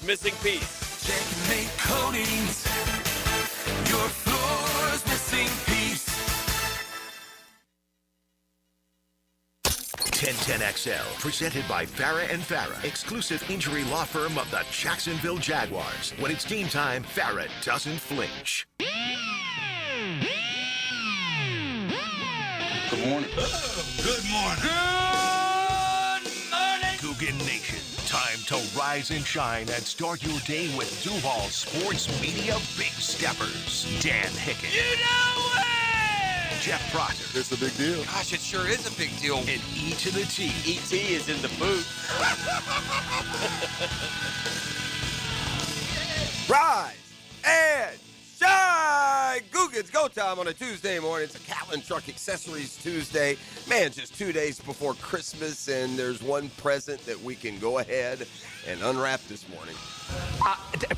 missing piece. Checkmate Coatings, your floor's missing piece. 1010XL, presented by Farah and Farah, exclusive injury law firm of the Jacksonville Jaguars. When it's game time, Farah doesn't flinch. Good morning. Good morning. Coogan Nation, time to rise and shine and start your day with Duval Sports Media Big Steppers. Dan Hicken. You know it! Jeff Prosser. It's a big deal. Gosh, it sure is a big deal. And E to the T. E.T. is in the booth. Rise and shine! Googan's Go Time on a Tuesday morning. It's a Catlin Truck Accessories Tuesday. Man, just 2 days before Christmas, and there's one present that we can go ahead and unwrap this morning.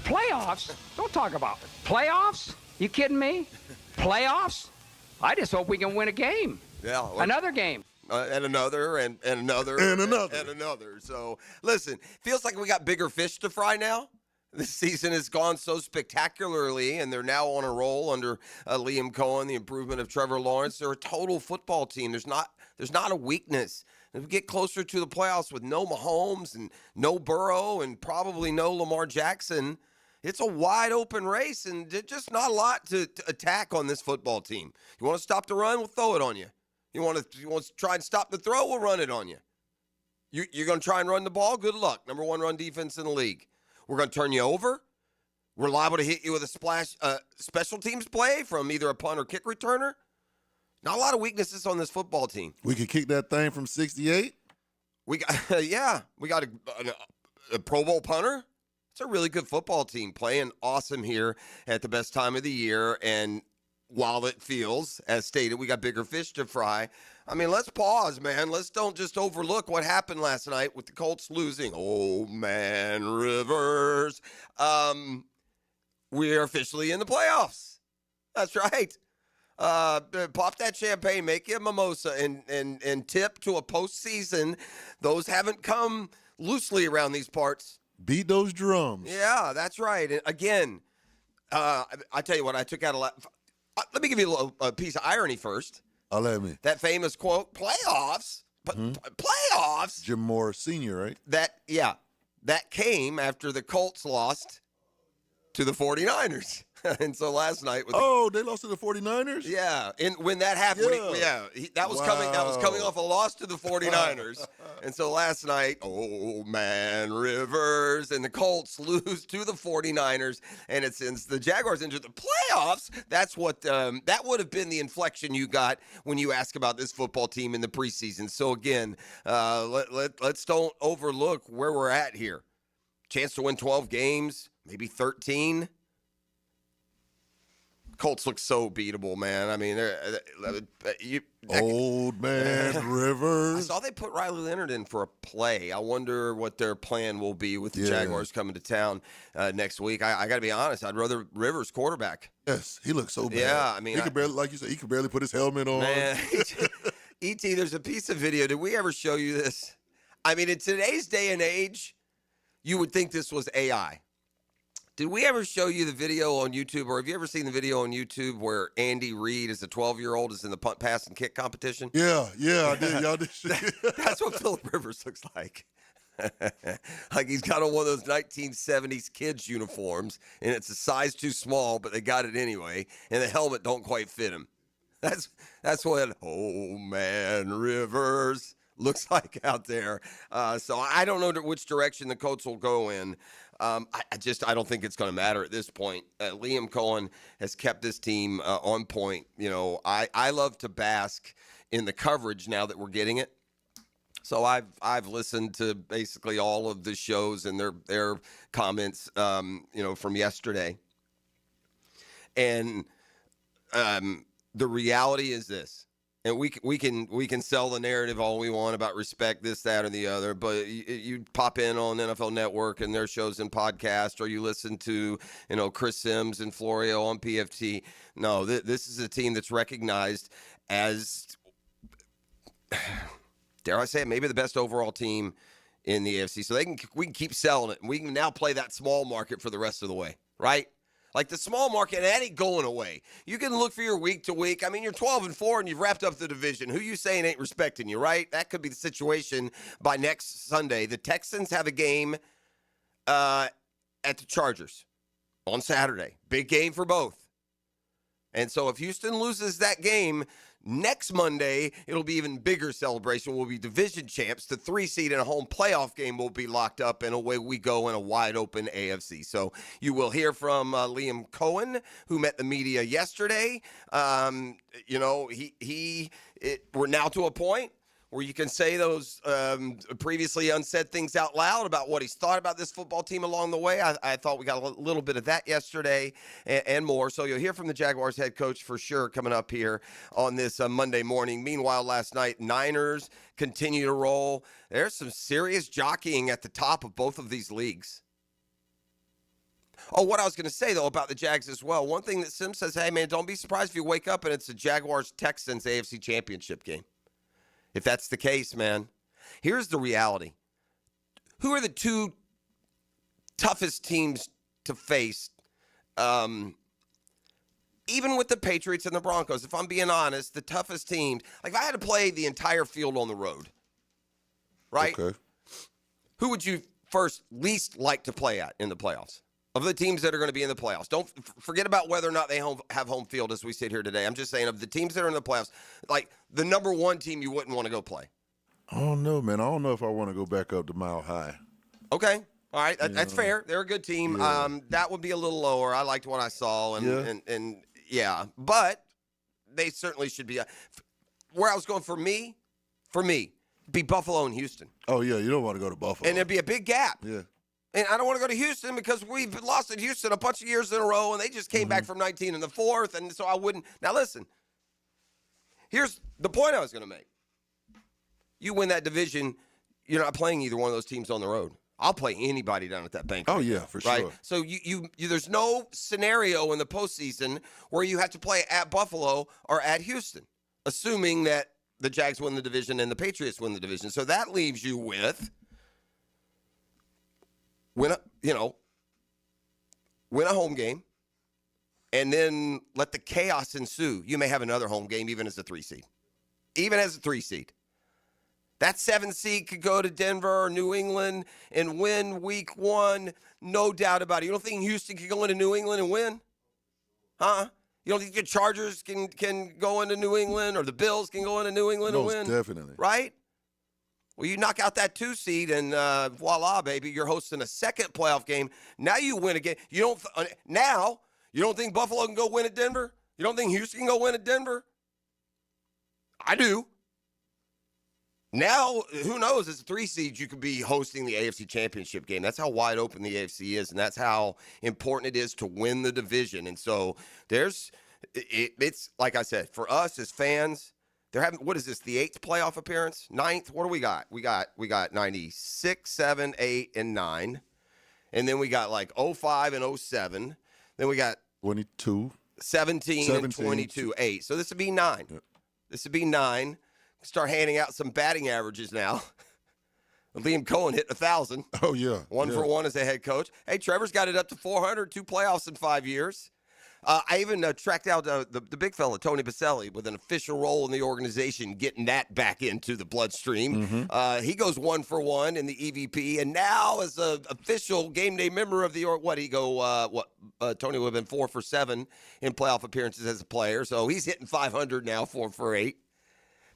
Playoffs? Don't talk about it. Playoffs? You kidding me? Playoffs? I just hope we can win a game. Yeah. Well, Another game. and another, and another. And another. And another. So, listen, feels like we got bigger fish to fry now. This season has gone so spectacularly, and they're now on a roll under Liam Cohen, the improvement of Trevor Lawrence. They're a total football team. There's not a weakness. As we get closer to the playoffs with no Mahomes and no Burrow and probably no Lamar Jackson, it's a wide open race, and there's just not a lot to attack on this football team. You want to stop the run, we'll throw it on you. You want to try and stop the throw, we'll run it on you. You're going to try and run the ball? Good luck. Number one run defense in the league. We're going to turn you over. We're liable to hit you with a special teams play from either a punt or kick returner. Not a lot of weaknesses on this football team. We could kick that thing from 68. We got we got a Pro Bowl punter. It's a really good football team playing awesome here at the best time of the year. And while it feels, as stated, we got bigger fish to fry. I mean, let's pause, man. Let's don't just overlook what happened last night with the Colts losing. Oh, man, Rivers. We're officially in the playoffs. That's right. Pop that champagne, make you a mimosa, and tip to a postseason. Those haven't come loosely around these parts. Beat those drums. Yeah, that's right. And again, I tell you what, I took out a lot. Let me give you a piece of irony first. I'll let me. That famous quote, playoffs, but playoffs. Jim Moore Sr., right? That came after the Colts lost to the 49ers. And so last night they lost to the 49ers? Yeah, and when that happened, that was coming off a loss to the 49ers. And so last night, oh man, Rivers and the Colts lose to the 49ers, and it sends the Jaguars into the playoffs. That's what that would have been the inflection you got when you ask about this football team in the preseason. So again, let's don't overlook where we're at here. Chance to win 12 games, maybe 13. Colts look so beatable, man. I mean, Old man Rivers. I saw they put Riley Leonard in for a play. I wonder what their plan will be with the Jaguars coming to town next week. I got to be honest. I'd rather Rivers quarterback. Yes, he looks so bad. Yeah, I mean, he could barely, like you said, he could barely put his helmet on. Man, E.T., there's a piece of video. Did we ever show you this? I mean, in today's day and age, you would think this was AI. Did we ever show you the video on YouTube, or have you ever seen the video on YouTube where Andy Reid, as a 12-year-old, is in the punt, pass, and kick competition? Yeah, I did. Y'all did. That's what Phillip Rivers looks like. Like he's got on one of those 1970s kids uniforms, and it's a size too small, but they got it anyway, and the helmet don't quite fit him. That's what, oh, man, Rivers looks like out there. So I don't know which direction the Colts will go in. I don't think it's going to matter at this point. Liam Cohen has kept this team on point. You know, I love to bask in the coverage now that we're getting it. So I've listened to basically all of the shows and their comments, from yesterday. And the reality is this. And we can sell the narrative all we want about respect, this, that, or the other. But you pop in on NFL Network and their shows and podcasts, or you listen to Chris Sims and Florio on PFT. No, this is a team that's recognized as, dare I say it, maybe the best overall team in the AFC. So we can keep selling it, and we can now play that small market for the rest of the way, right? Like the small market, that ain't going away. You can look for your week to week. I mean, you're 12-4 and you've wrapped up the division. Who you saying ain't respecting you, right? That could be the situation by next Sunday. The Texans have a game at the Chargers on Saturday. Big game for both. And so if Houston loses that game, next Monday, it'll be even bigger celebration. We'll be division champs. The 3 seed in a home playoff game will be locked up, and away we go in a wide-open AFC. So you will hear from Liam Cohen, who met the media yesterday. We're now to a point where you can say those previously unsaid things out loud about what he's thought about this football team along the way. I thought we got a little bit of that yesterday and more. So you'll hear from the Jaguars head coach for sure coming up here on this Monday morning. Meanwhile, last night, Niners continue to roll. There's some serious jockeying at the top of both of these leagues. Oh, what I was going to say, though, about the Jags as well. One thing that Sim says, hey, man, don't be surprised if you wake up and it's the Jaguars-Texans AFC Championship game. If that's the case, man, here's the reality. Who are the 2 toughest teams to face, even with the Patriots and the Broncos? If I'm being honest, the toughest teams, like if I had to play the entire field on the road, right? Okay. Who would you least like to play at in the playoffs? Of the teams that are going to be in the playoffs. Don't forget about whether or not they have home field as we sit here today. I'm just saying of the teams that are in the playoffs, like the number 1 team you wouldn't want to go play. I don't know, man. I don't know if I want to go back up to Mile High. Okay. All right. That's fair. They're a good team. Yeah. That would be a little lower. I liked what I saw. And but they certainly should be. Where I was going for me, be Buffalo and Houston. Oh, yeah. You don't want to go to Buffalo. And there'd be a big gap. Yeah. And I don't want to go to Houston because we've lost at Houston a bunch of years in a row, and they just came back from 19 in the 4th, and so I wouldn't. Now, listen, here's the point I was going to make. You win that division, you're not playing either one of those teams on the road. I'll play anybody down at that bank. Oh, yeah, for right? sure. So you there's no scenario in the postseason where you have to play at Buffalo or at Houston, assuming that the Jags win the division and the Patriots win the division. So that leaves you with win a home game, and then let the chaos ensue. You may have another home game even as a 3 seed. Even as a 3 seed. That 7 seed could go to Denver or New England and win week 1, no doubt about it. You don't think Houston can go into New England and win? Huh? You don't think the Chargers can go into New England or the Bills can go into New England and win? Definitely. Right? Well, you knock out that 2 seed, and voila, baby, you're hosting a second playoff game. Now you win again. You don't think Buffalo can go win at Denver? You don't think Houston can go win at Denver? I do. Now, who knows? As a 3 seed, you could be hosting the AFC Championship game. That's how wide open the AFC is, and that's how important it is to win the division. And so it's like I said, for us as fans. They're having, what is this, the 8th playoff appearance? 9th? What do we got? We got 96, 7, 8, and 9. And then we got like 05 and 07. Then we got 22. 17 and 22, 8. So this would be 9. Yep. This would be 9. Start handing out some batting averages now. Liam Cohen hit 1,000. Oh, yeah. One for one as a head coach. Hey, Trevor's got it up to 400, 2 playoffs in 5 years. I even tracked out the big fella, Tony Baselli, with an official role in the organization, getting that back into the bloodstream. He goes 1 for 1 in the EVP, and now as an official game day member of the Tony would have been 4 for 7 in playoff appearances as a player, so he's hitting 500 now, 4 for 8.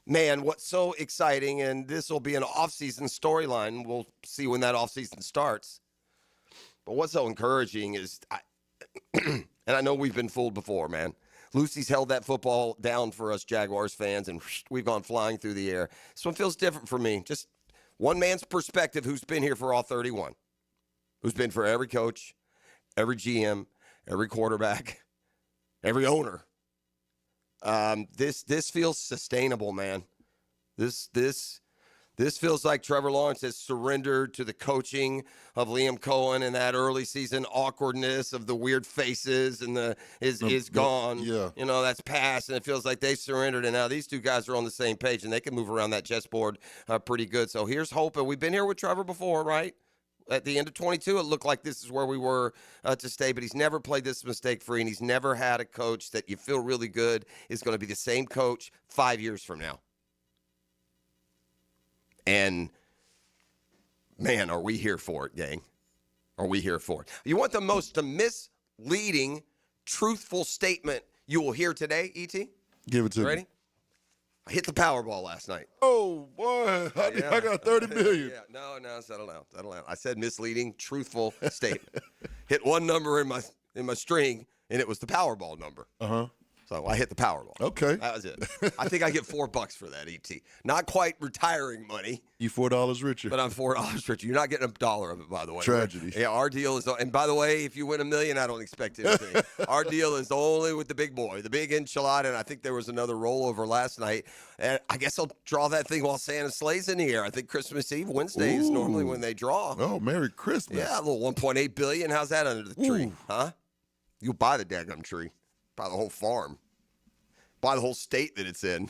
Man, what's so exciting, and this will be an off-season storyline. We'll see when that off-season starts. But what's so encouraging is and I know we've been fooled before, man. Lucy's held that football down for us Jaguars fans, and we've gone flying through the air. This one feels different for me. Just one man's perspective who's been here for all 31, who's been for every coach, every GM, every quarterback, every owner. This feels sustainable, man. This This feels like Trevor Lawrence has surrendered to the coaching of Liam Cohen and that early season awkwardness of the weird faces and the is gone. Yeah. You know, that's past, and it feels like they surrendered, and now these two guys are on the same page, and they can move around that chessboard pretty good. So here's hoping. We've been here with Trevor before, right? At the end of 22, it looked like this is where we were to stay, but he's never played this mistake-free, and he's never had a coach that you feel really good is going to be the same coach 5 years from now. And, man, are we here for it, gang? Are we here for it? You want the most misleading, truthful statement you will hear today, E.T.? Give it to Ready? me. I hit the Powerball last night. Oh, boy. I got $30 million. Yeah, no, settle down. I said misleading, truthful statement. Hit one number in my string, and it was the Powerball number. Uh-huh. So I hit the Powerball. Okay. That was it. I think I get $4 for that, ET. Not quite retiring money, You $4 richer. but I'm $4 richer. You're not getting a dollar of it, by the way. Tragedy. Yeah, our deal is, and by the way, if you win $1 million, I don't expect anything. Our deal is only with the big boy, the big enchilada, and I think there was another rollover last night. And I guess I'll draw that thing while Santa sleighs in the air. I think Christmas Eve, Wednesday is normally when they draw. Oh, Merry Christmas. Yeah, a little $1.8 billion. How's that under the tree? Ooh. Huh? You buy the daggum tree. Buy the whole farm. Buy the whole state that it's in.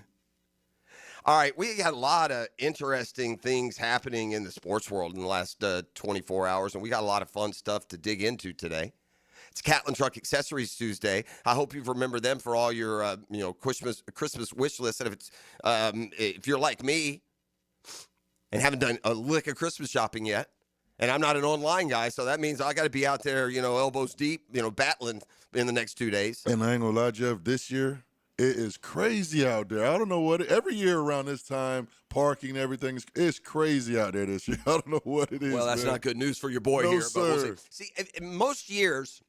All right, we got a lot of interesting things happening in the sports world in the last 24 hours, and we got a lot of fun stuff to dig into today. It's Catlin Truck Accessories Tuesday. I hope you've remembered them for all your Christmas wish list. And if you're like me and haven't done a lick of Christmas shopping yet, and I'm not an online guy, so that means I got to be out there, elbows deep, battling in the next 2 days. And I ain't going to lie, Jeff, this year, it is crazy out there. I don't know what every year around this time, parking, everything, it's crazy out there this year. I don't know what it is. Well, that's man. not good news for your boy No, here. But we'll sir. see. Most years,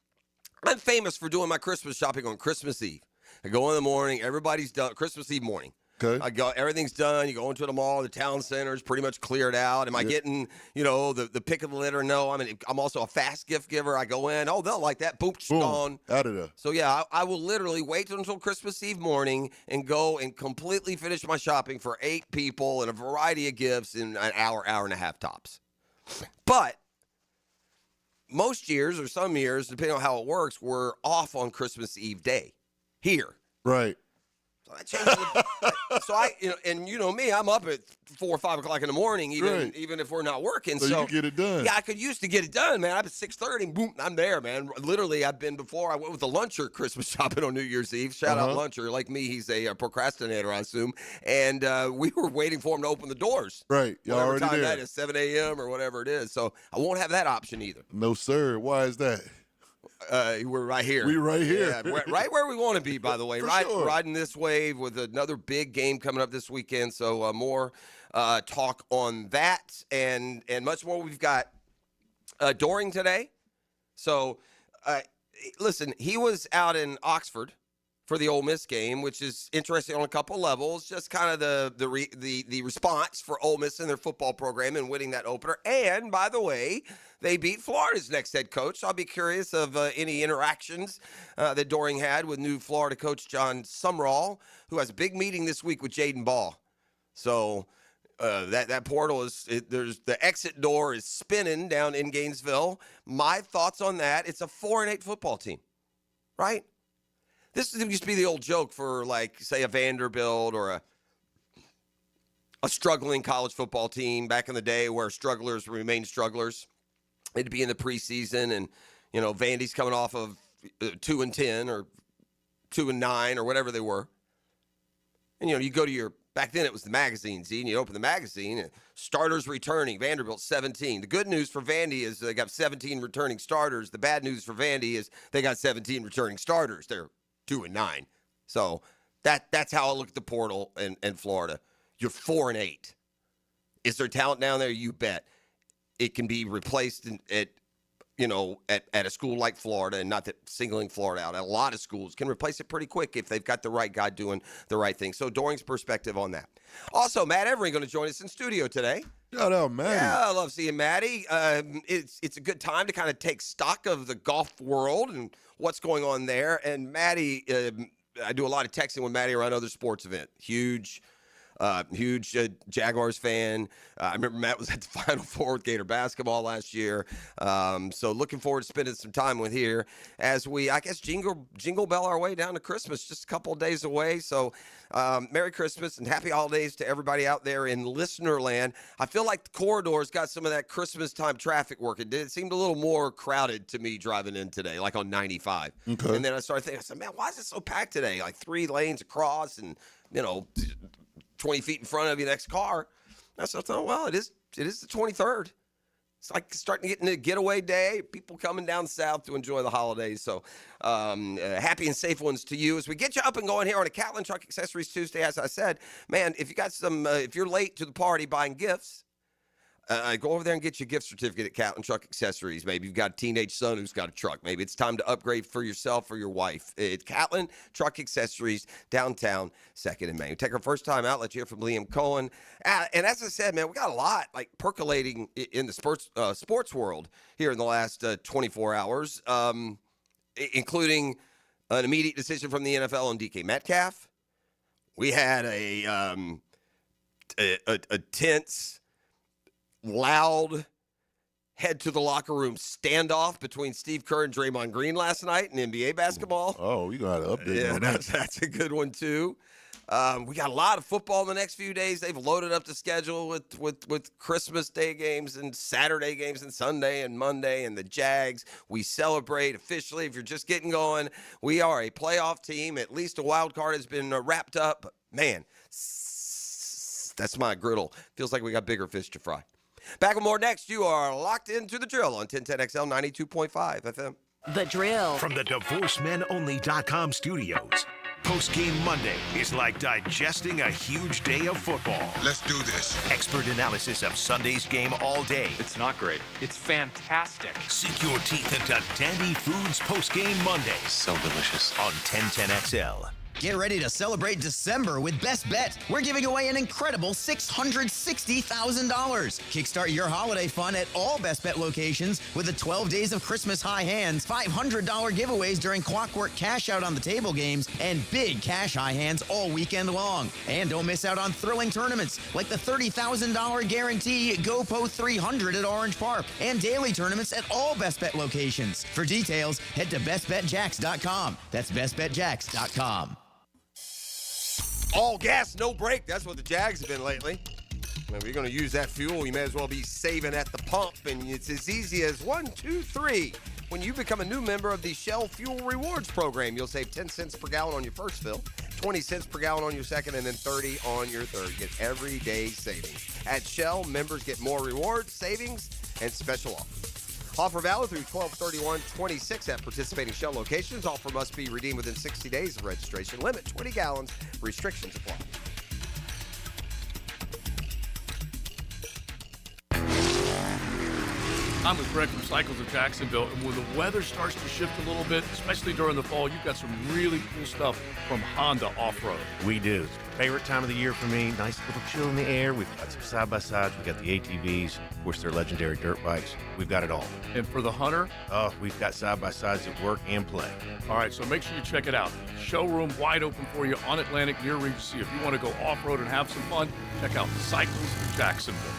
I'm famous for doing my Christmas shopping on Christmas Eve. I go in the morning, everybody's done, Christmas Eve morning. Okay. Everything's done. You go into the mall, the town center is pretty much cleared out. Am I getting, the pick of the litter? No. I'm also a fast gift giver. I go in. Oh, they'll like that. Boom, Boom, gone. out of there. So, yeah, I will literally wait until Christmas Eve morning and go and completely finish my shopping for 8 people and a variety of gifts in an hour and a half tops. But most years or some years, depending on how it works, we're off on Christmas Eve day here. Right. So that changes. So and you know me, I'm up at 4 or 5 o'clock in the morning, even if we're not working. So you can get it done. Yeah, I could used to get it done, man. I'm at 6:30, boom, I'm there, man. Literally, I've been before. I went with the luncher Christmas shopping on New Year's Eve. Shout out luncher. Like me, he's a procrastinator, I assume. And we were waiting for him to open the doors. Right. Y'all Whatever already time there. that is, 7 a.m. or whatever it is. So I won't have that option either. No, sir. Why is that? We're right here. We right here. Yeah, right where we want to be, by the way. For sure. Riding this wave with another big game coming up this weekend. So more talk on that and much more. We've got Doring today. So, listen, he was out in Oxford for the Ole Miss game, which is interesting on a couple levels. Just kind of the response for Ole Miss and their football program and winning that opener. And, by the way, they beat Florida's next head coach. So I'll be curious of any interactions that Doring had with new Florida coach John Sumrall, who has a big meeting this week with Jaden Ball. So that portal there's the exit door is spinning down in Gainesville. My thoughts on that: it's a 4-8 football team, right? This used to be the old joke for, like, say, a Vanderbilt or a struggling college football team back in the day where strugglers remain strugglers. It'd be in the preseason, and, Vandy's coming off of 2-10 or 2-9 or whatever they were. And, you go to back then it was the magazines, and you open the magazine, and starters returning, Vanderbilt 17. The good news for Vandy is they got 17 returning starters. The bad news for Vandy is they got 17 returning starters. They're 2-9. So that's how I look at the portal in Florida. You're 4-8. Is there talent down there? You bet. It can be replaced at a school like Florida, and not that singling Florida out. A lot of schools can replace it pretty quick if they've got the right guy doing the right thing. So Doring's perspective on that. Also, Matt Evering going to join us in studio today. Shout out, Matty. Yeah, I love seeing Matty. It's a good time to kind of take stock of the golf world and what's going on there. And Matty, I do a lot of texting with Matty around other sports events. Huge Huge Jaguars fan. I remember Matt was at the Final Four with Gator basketball last year. So looking forward to spending some time with here as we, I guess, jingle bell our way down to Christmas, just a couple of days away. So Merry Christmas and Happy Holidays to everybody out there in listener land. I feel like the corridors got some of that Christmas time traffic working. It seemed a little more crowded to me driving in today, like on 95. Okay. And then I started thinking, I said, man, why is it so packed today? Like 3 lanes across and, 20 feet in front of you, next car. I thought, oh, well, it is the 23rd. It's like starting to get into getaway day. People coming down south to enjoy the holidays. So happy and safe ones to you as we get you up and going here on a Catlin Truck Accessories Tuesday. As I said, man, if you got if you're late to the party buying gifts, go over there and get your gift certificate at Catlin Truck Accessories. Maybe you've got a teenage son who's got a truck. Maybe it's time to upgrade for yourself or your wife. It's Catlin Truck Accessories, downtown 2nd and Main. We take our first time out. Let's hear from Liam Cohen. And as I said, man, we got a lot like percolating in the sports world here in the last 24 hours, including an immediate decision from the NFL on DK Metcalf. We had a tense, loud, head to the locker room standoff between Steve Kerr and Draymond Green last night in NBA basketball. Oh, we got to update on that. That's a good one too. We got a lot of football in the next few days. They've loaded up the schedule with Christmas Day games and Saturday games and Sunday and Monday and the Jags. We celebrate officially. If you're just getting going, we are a playoff team. At least a wild card has been wrapped up. But man, that's my griddle. Feels like we got bigger fish to fry. Back with more next. You are locked into The Drill on 1010XL 92.5 FM. The Drill. From the DivorceMenOnly.com studios, Post-Game Monday is like digesting a huge day of football. Let's do this. Expert analysis of Sunday's game all day. It's not great. It's fantastic. Sink your teeth into Dandy Foods Post-Game Monday So delicious. on 1010XL. Get ready to celebrate December with Best Bet. We're giving away an incredible $660,000. Kickstart your holiday fun at all Best Bet locations with the 12 Days of Christmas High Hands, $500 giveaways during Clockwork Cash Out on the table games, and big cash high hands all weekend long. And don't miss out on thrilling tournaments like the $30,000 guarantee GoPo 300 at Orange Park and daily tournaments at all Best Bet locations. For details, head to bestbetjacks.com. That's bestbetjacks.com. All gas, no brake. That's what the Jags have been lately. If you're going to use that fuel, you may as well be saving at the pump. And it's as easy as 1, 2, 3. When you become a new member of the Shell Fuel Rewards program, you'll save 10 cents per gallon on your first fill, 20 cents per gallon on your second, and then 30 on your third. Get everyday savings. At Shell, members get more rewards, savings, and special offers. Offer valid through 12/31/26 at participating Shell locations. Offer must be redeemed within 60 days of registration. Limit 20 gallons. Restrictions apply. I'm with Greg from Cycles of Jacksonville, and when the weather starts to shift a little bit, especially during the fall, you've got some really cool stuff from Honda Off-Road. We do. It's my favorite time of the year for me. Nice little chill in the air. We've got some side-by-sides. We've got the ATVs. Of course, they're legendary dirt bikes. We've got it all. And for the hunter, We've got side-by-sides that work and play. all right, so make sure you check it out. Showroom wide open for you on Atlantic near Regency. If you want to go off-road and have some fun, check out Cycles of Jacksonville.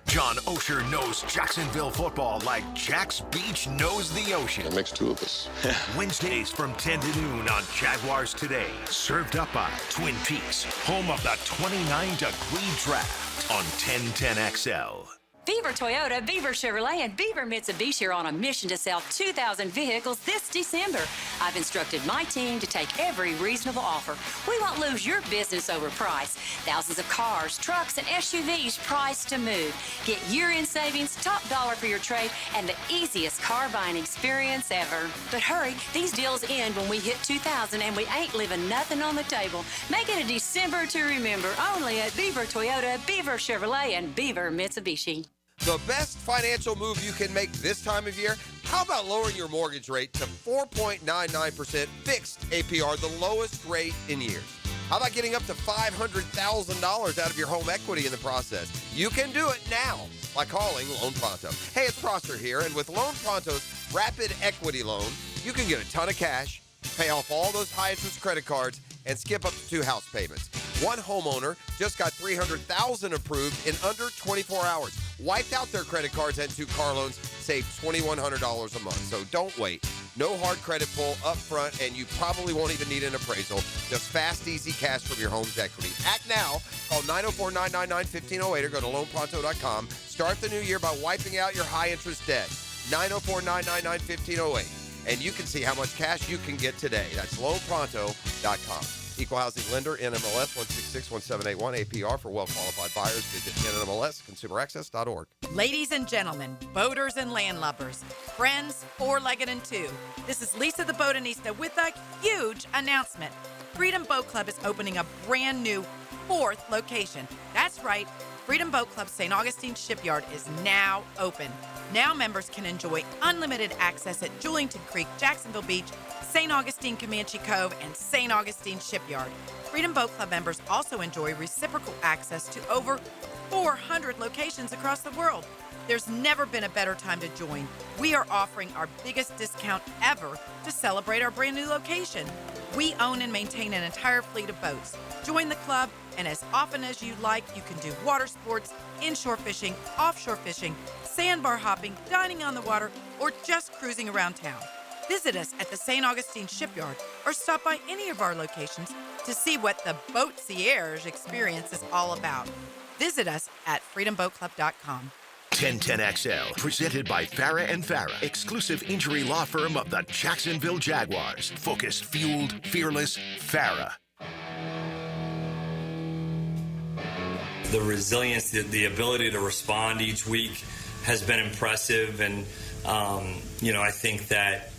John Osher knows Jacksonville football like Jack's Beach knows the ocean. It makes two of us. Wednesdays from 10 to noon on Jaguars Today. Served up by Twin Peaks, home of the 29-degree draft on 1010XL. Beaver Toyota, Beaver Chevrolet, and Beaver Mitsubishi are on a mission to sell 2,000 vehicles this December. I've instructed my team to take every reasonable offer. We won't lose your business over price. Thousands of cars, trucks, and SUVs priced to move. Get year-end savings, top dollar for your trade, and the easiest car buying experience ever. But hurry, these deals end when we hit 2,000, and we ain't leaving nothing on the table. Make it a December to remember, only at Beaver Toyota, Beaver Chevrolet, and Beaver Mitsubishi. The best financial move you can make this time of year, how about lowering your mortgage rate to 4.99% fixed APR, the lowest rate in years? How about getting up to $500,000 out of your home equity in the process? You can do it now by calling Loan Pronto. Hey, it's Prosser here, and with Loan Pronto's Rapid Equity Loan, you can get a ton of cash, pay off all those high-interest credit cards, and skip up to 2 house payments. One homeowner just got $300,000 approved in under 24 hours. Wiped out their credit cards and 2 car loans, saved $2,100 a month. So don't wait. No hard credit pull up front, and you probably won't even need an appraisal. Just fast, easy cash from your home's equity. Act now. Call 904-999-1508 or go to loanpronto.com. Start the new year by wiping out your high-interest debt. 904-999-1508. And you can see how much cash you can get today. That's loanpronto.com. Equal housing lender, NMLS 1661781, APR for well-qualified buyers. Visit NMLS, consumeraccess.org. Ladies and gentlemen, boaters and landlubbers, friends, four-legged and two, this is Lisa the Botanista with a huge announcement. Freedom Boat Club is opening a brand new 4th location. That's right, Freedom Boat Club St. Augustine Shipyard is now open. Now members can enjoy unlimited access at Julington Creek, Jacksonville Beach, St. Augustine Comanche Cove, and St. Augustine Shipyard. Freedom Boat Club members also enjoy reciprocal access to over 400 locations across the world. There's never been a better time to join. We are offering our biggest discount ever to celebrate our brand new location. We own and maintain an entire fleet of boats. Join the club, and as often as you like, you can do water sports, inshore fishing, offshore fishing, sandbar hopping, dining on the water, or just cruising around town. Visit us at the St. Augustine Shipyard or stop by any of our locations to see what the Boatsierge experience is all about. Visit us at freedomboatclub.com. 1010XL, presented by Farah and Farah, exclusive injury law firm of the Jacksonville Jaguars. Focused, fueled, fearless, Farah. The resilience, the ability to respond each week has been impressive. And, I think that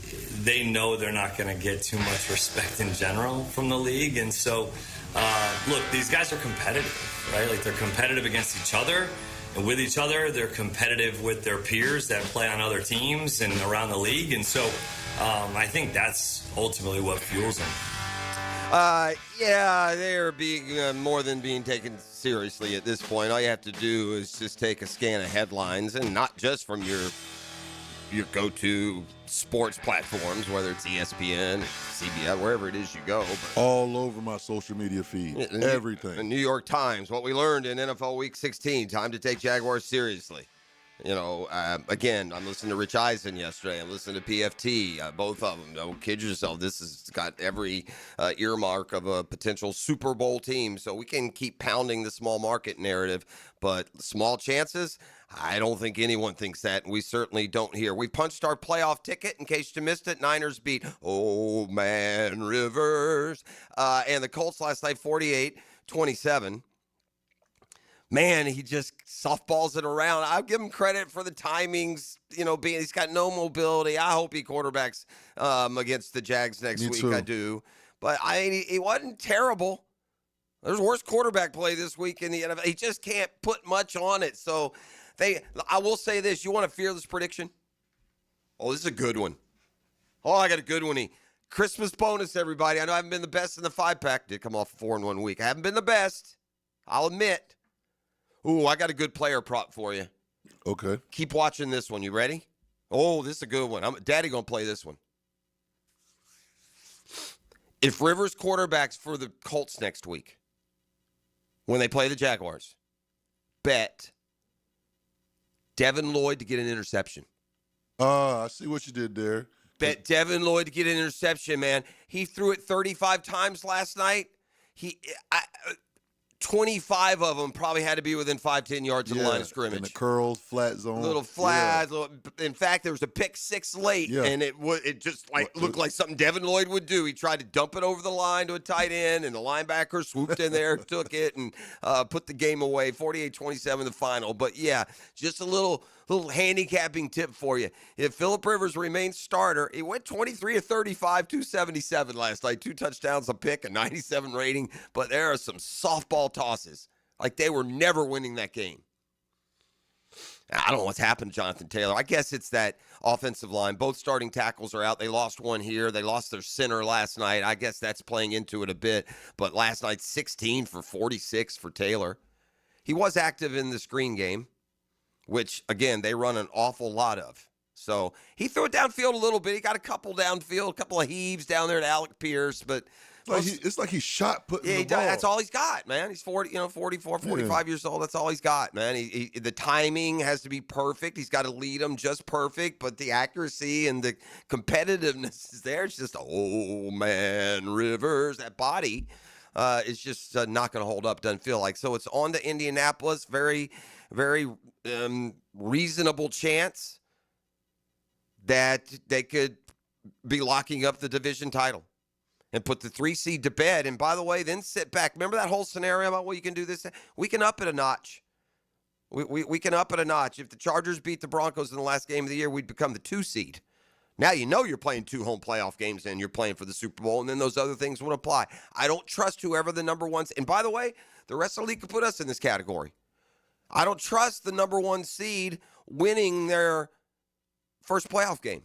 they know they're not going to get too much respect in general from the league. And so, look, these guys are competitive, right? Like, they're competitive against each other and with each other. They're competitive with their peers that play on other teams and around the league. And so I think that's ultimately what fuels them. Yeah, they're being more than being taken seriously at this point. All you have to do is just take a scan of headlines, and not just from your go-to sports platforms, whether it's ESPN, CBS, wherever it is you go. But all over my social media feed, everything. The New York Times, what we learned in NFL Week 16, time to take Jaguars seriously. Again, I'm listening to Rich Eisen yesterday. I'm listening to PFT, both of them. Don't kid yourself. This has got every earmark of a potential Super Bowl team. So we can keep pounding the small market narrative, but small chances, I don't think anyone thinks that, and we certainly don't here. We punched our playoff ticket, in case you missed it. Niners beat Old Man Rivers. And the Colts last night, 48-27. Man, he just softballs it around. I'll give him credit for the timings, he's got no mobility. I hope he quarterbacks against the Jags next week. Too. I do. But he wasn't terrible. There's worse quarterback play this week in the NFL. He just can't put much on it. So I will say this. You want a fearless prediction? Oh, this is a good one. Oh, I got a good one. Christmas bonus, everybody. I know I haven't been the best in the 5-pack. Did come off 4 in 1 week. I haven't been the best. I'll admit. Ooh, I got a good player prop for you. Okay. Keep watching this one. You ready? Oh, this is a good one. Daddy going to play this one. If Rivers quarterbacks for the Colts next week, when they play the Jaguars, bet Devin Lloyd to get an interception. I see what you did there. Bet Devin Lloyd to get an interception, man. He threw it 35 times last night. 25 of them probably had to be within 5-10 yards of the line of scrimmage. In the curls, flat zone. Little flat. In fact, there was a pick 6 late, and it just looked like something Devin Lloyd would do. He tried to dump it over the line to a tight end, and the linebacker swooped in there, took it, and put the game away. 48-27 the final. But, yeah, just a little handicapping tip for you. If Phillip Rivers remains starter, he went 23-35, 277 last night. 2 touchdowns, a pick, a 97 rating. But there are some softball tosses. Like they were never winning that game. I don't know what's happened to Jonathan Taylor. I guess it's that offensive line. Both starting tackles are out. They lost one here. They lost their center last night. I guess that's playing into it a bit. But last night, 16 for 46 for Taylor. He was active in the screen game, which, again, they run an awful lot of. So he threw it downfield a little bit. He got a couple downfield, a couple of heaves down there to Alec Pierce, but it's like he shot putting the he ball. that's all he's got, man. He's 44, 45 years old. That's all he's got, man. The timing has to be perfect. He's got to lead them just perfect, but the accuracy and the competitiveness is there. It's just, oh, man, Rivers, that body is just not going to hold up, doesn't feel like. So it's on to Indianapolis. Very, very reasonable chance that they could be locking up the division title and put the 3 seed to bed. And by the way, then sit back. Remember that whole scenario about, well, you can do this? We can up it a notch. We can up it a notch. If the Chargers beat the Broncos in the last game of the year, we'd become the 2 seed. Now you know you're playing 2 home playoff games and you're playing for the Super Bowl, and then those other things would apply. I don't trust whoever the number one. And by the way, the rest of the league could put us in this category. I don't trust the number 1 seed winning their first playoff game.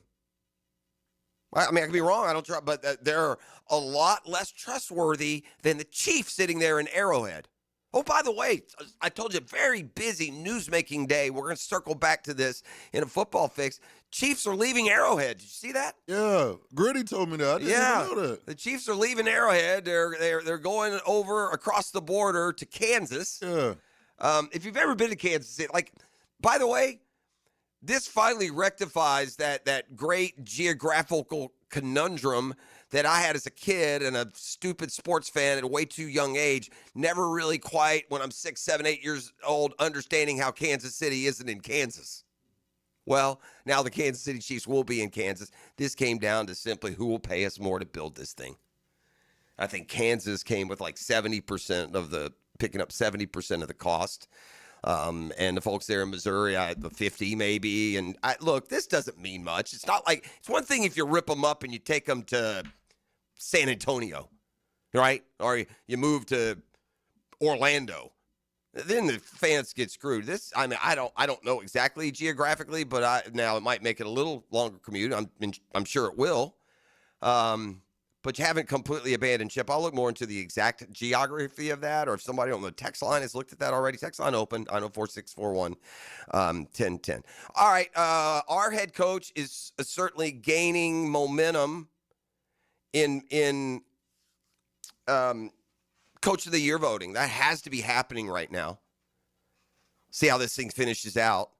I mean, I could be wrong. I don't trust, but they're a lot less trustworthy than the Chiefs sitting there in Arrowhead. Oh, by the way, I told you, very busy news-making day. We're going to circle back to this in a football fix. Chiefs are leaving Arrowhead. Did you see that? Yeah, Gritty told me that. I didn't even know that. The Chiefs are leaving Arrowhead. They're going over across the border to Kansas. Yeah. If you've ever been to Kansas City, by the way, this finally rectifies that great geographical conundrum that I had as a kid and a stupid sports fan at a way too young age. Never really quite, when I'm 6, 7, 8 years old, understanding how Kansas City isn't in Kansas. Well, now the Kansas City Chiefs will be in Kansas. This came down to simply who will pay us more to build this thing. I think Kansas came with like 70% picking up 70% of the cost. And the folks there in Missouri, the 50 maybe. And look, this doesn't mean much. It's not like, it's one thing if you rip them up and you take them to San Antonio, right? Or you move to Orlando. Then the fans get screwed. I don't know exactly geographically, but now it might make it a little longer commute. I'm sure it will. But you haven't completely abandoned ship. I'll look more into the exact geography of that, or if somebody on the text line has looked at that already. Text line open. I know 4641-1010. All right, our head coach is certainly gaining momentum in Coach of the Year voting. That has to be happening right now. See how this thing finishes out.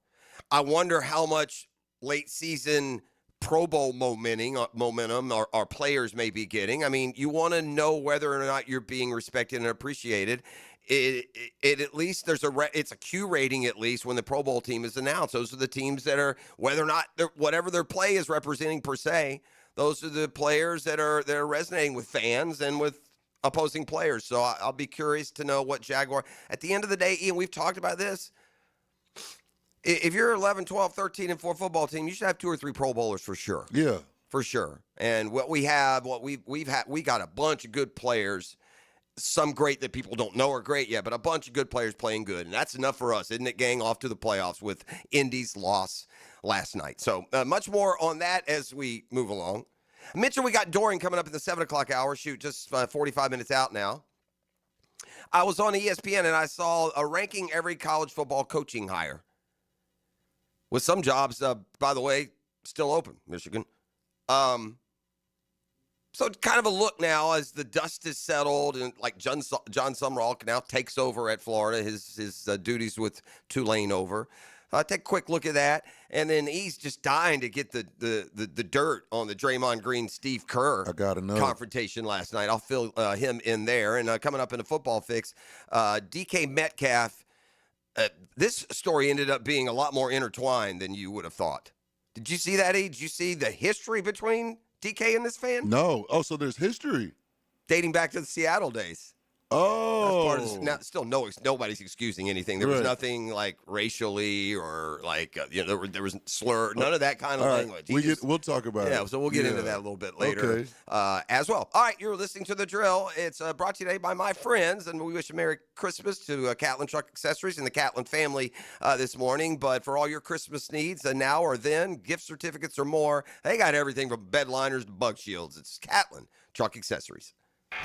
I wonder how much late season Pro Bowl momentum our players may be getting. I mean, you want to know whether or not you're being respected and appreciated. It at least it's a Q rating at least when the Pro Bowl team is announced. Those are the teams that are, whether or not whatever their play is representing per se, those are the players that are resonating with fans and with opposing players. So I'll be curious to know what Jaguar. At the end of the day, Ian, we've talked about this. If you're 11, 12, 13, and 4 football team, you should have 2 or 3 Pro Bowlers for sure. Yeah. For sure. And we got a bunch of good players, some great that people don't know are great yet, but a bunch of good players playing good. And that's enough for us, isn't it, gang? Off to the playoffs with Indy's loss last night. So much more on that as we move along. Mitchell, we got Dorian coming up in the 7 o'clock hour. Shoot, just 45 minutes out now. I was on ESPN and I saw a ranking every college football coaching hire. With some jobs, by the way, still open, Michigan. So kind of a look now as the dust is settled and like John Sumrall now takes over at Florida, his duties with Tulane over. Take a quick look at that. And then he's just dying to get the dirt on the Draymond Green, Steve Kerr confrontation last night. I'll fill him in there. And coming up in the football fix, DK Metcalf. This story ended up being a lot more intertwined than you would have thought. Did you see that, E? Did you see the history between DK and this fan? No. Oh, so there's history. Dating back to the Seattle days. Oh. That's part of this. Now, still, nobody's excusing anything. There was nothing like racially or like, there was slur, none of that kind of language. We'll talk about it. Yeah, so we'll get into that a little bit later as well. All right, you're listening to The Drill. It's brought to you today by my friends, and we wish a Merry Christmas to Catlin Truck Accessories and the Catlin family this morning. But for all your Christmas needs, now or then, gift certificates or more, they got everything from bed liners to bug shields. It's Catlin Truck Accessories.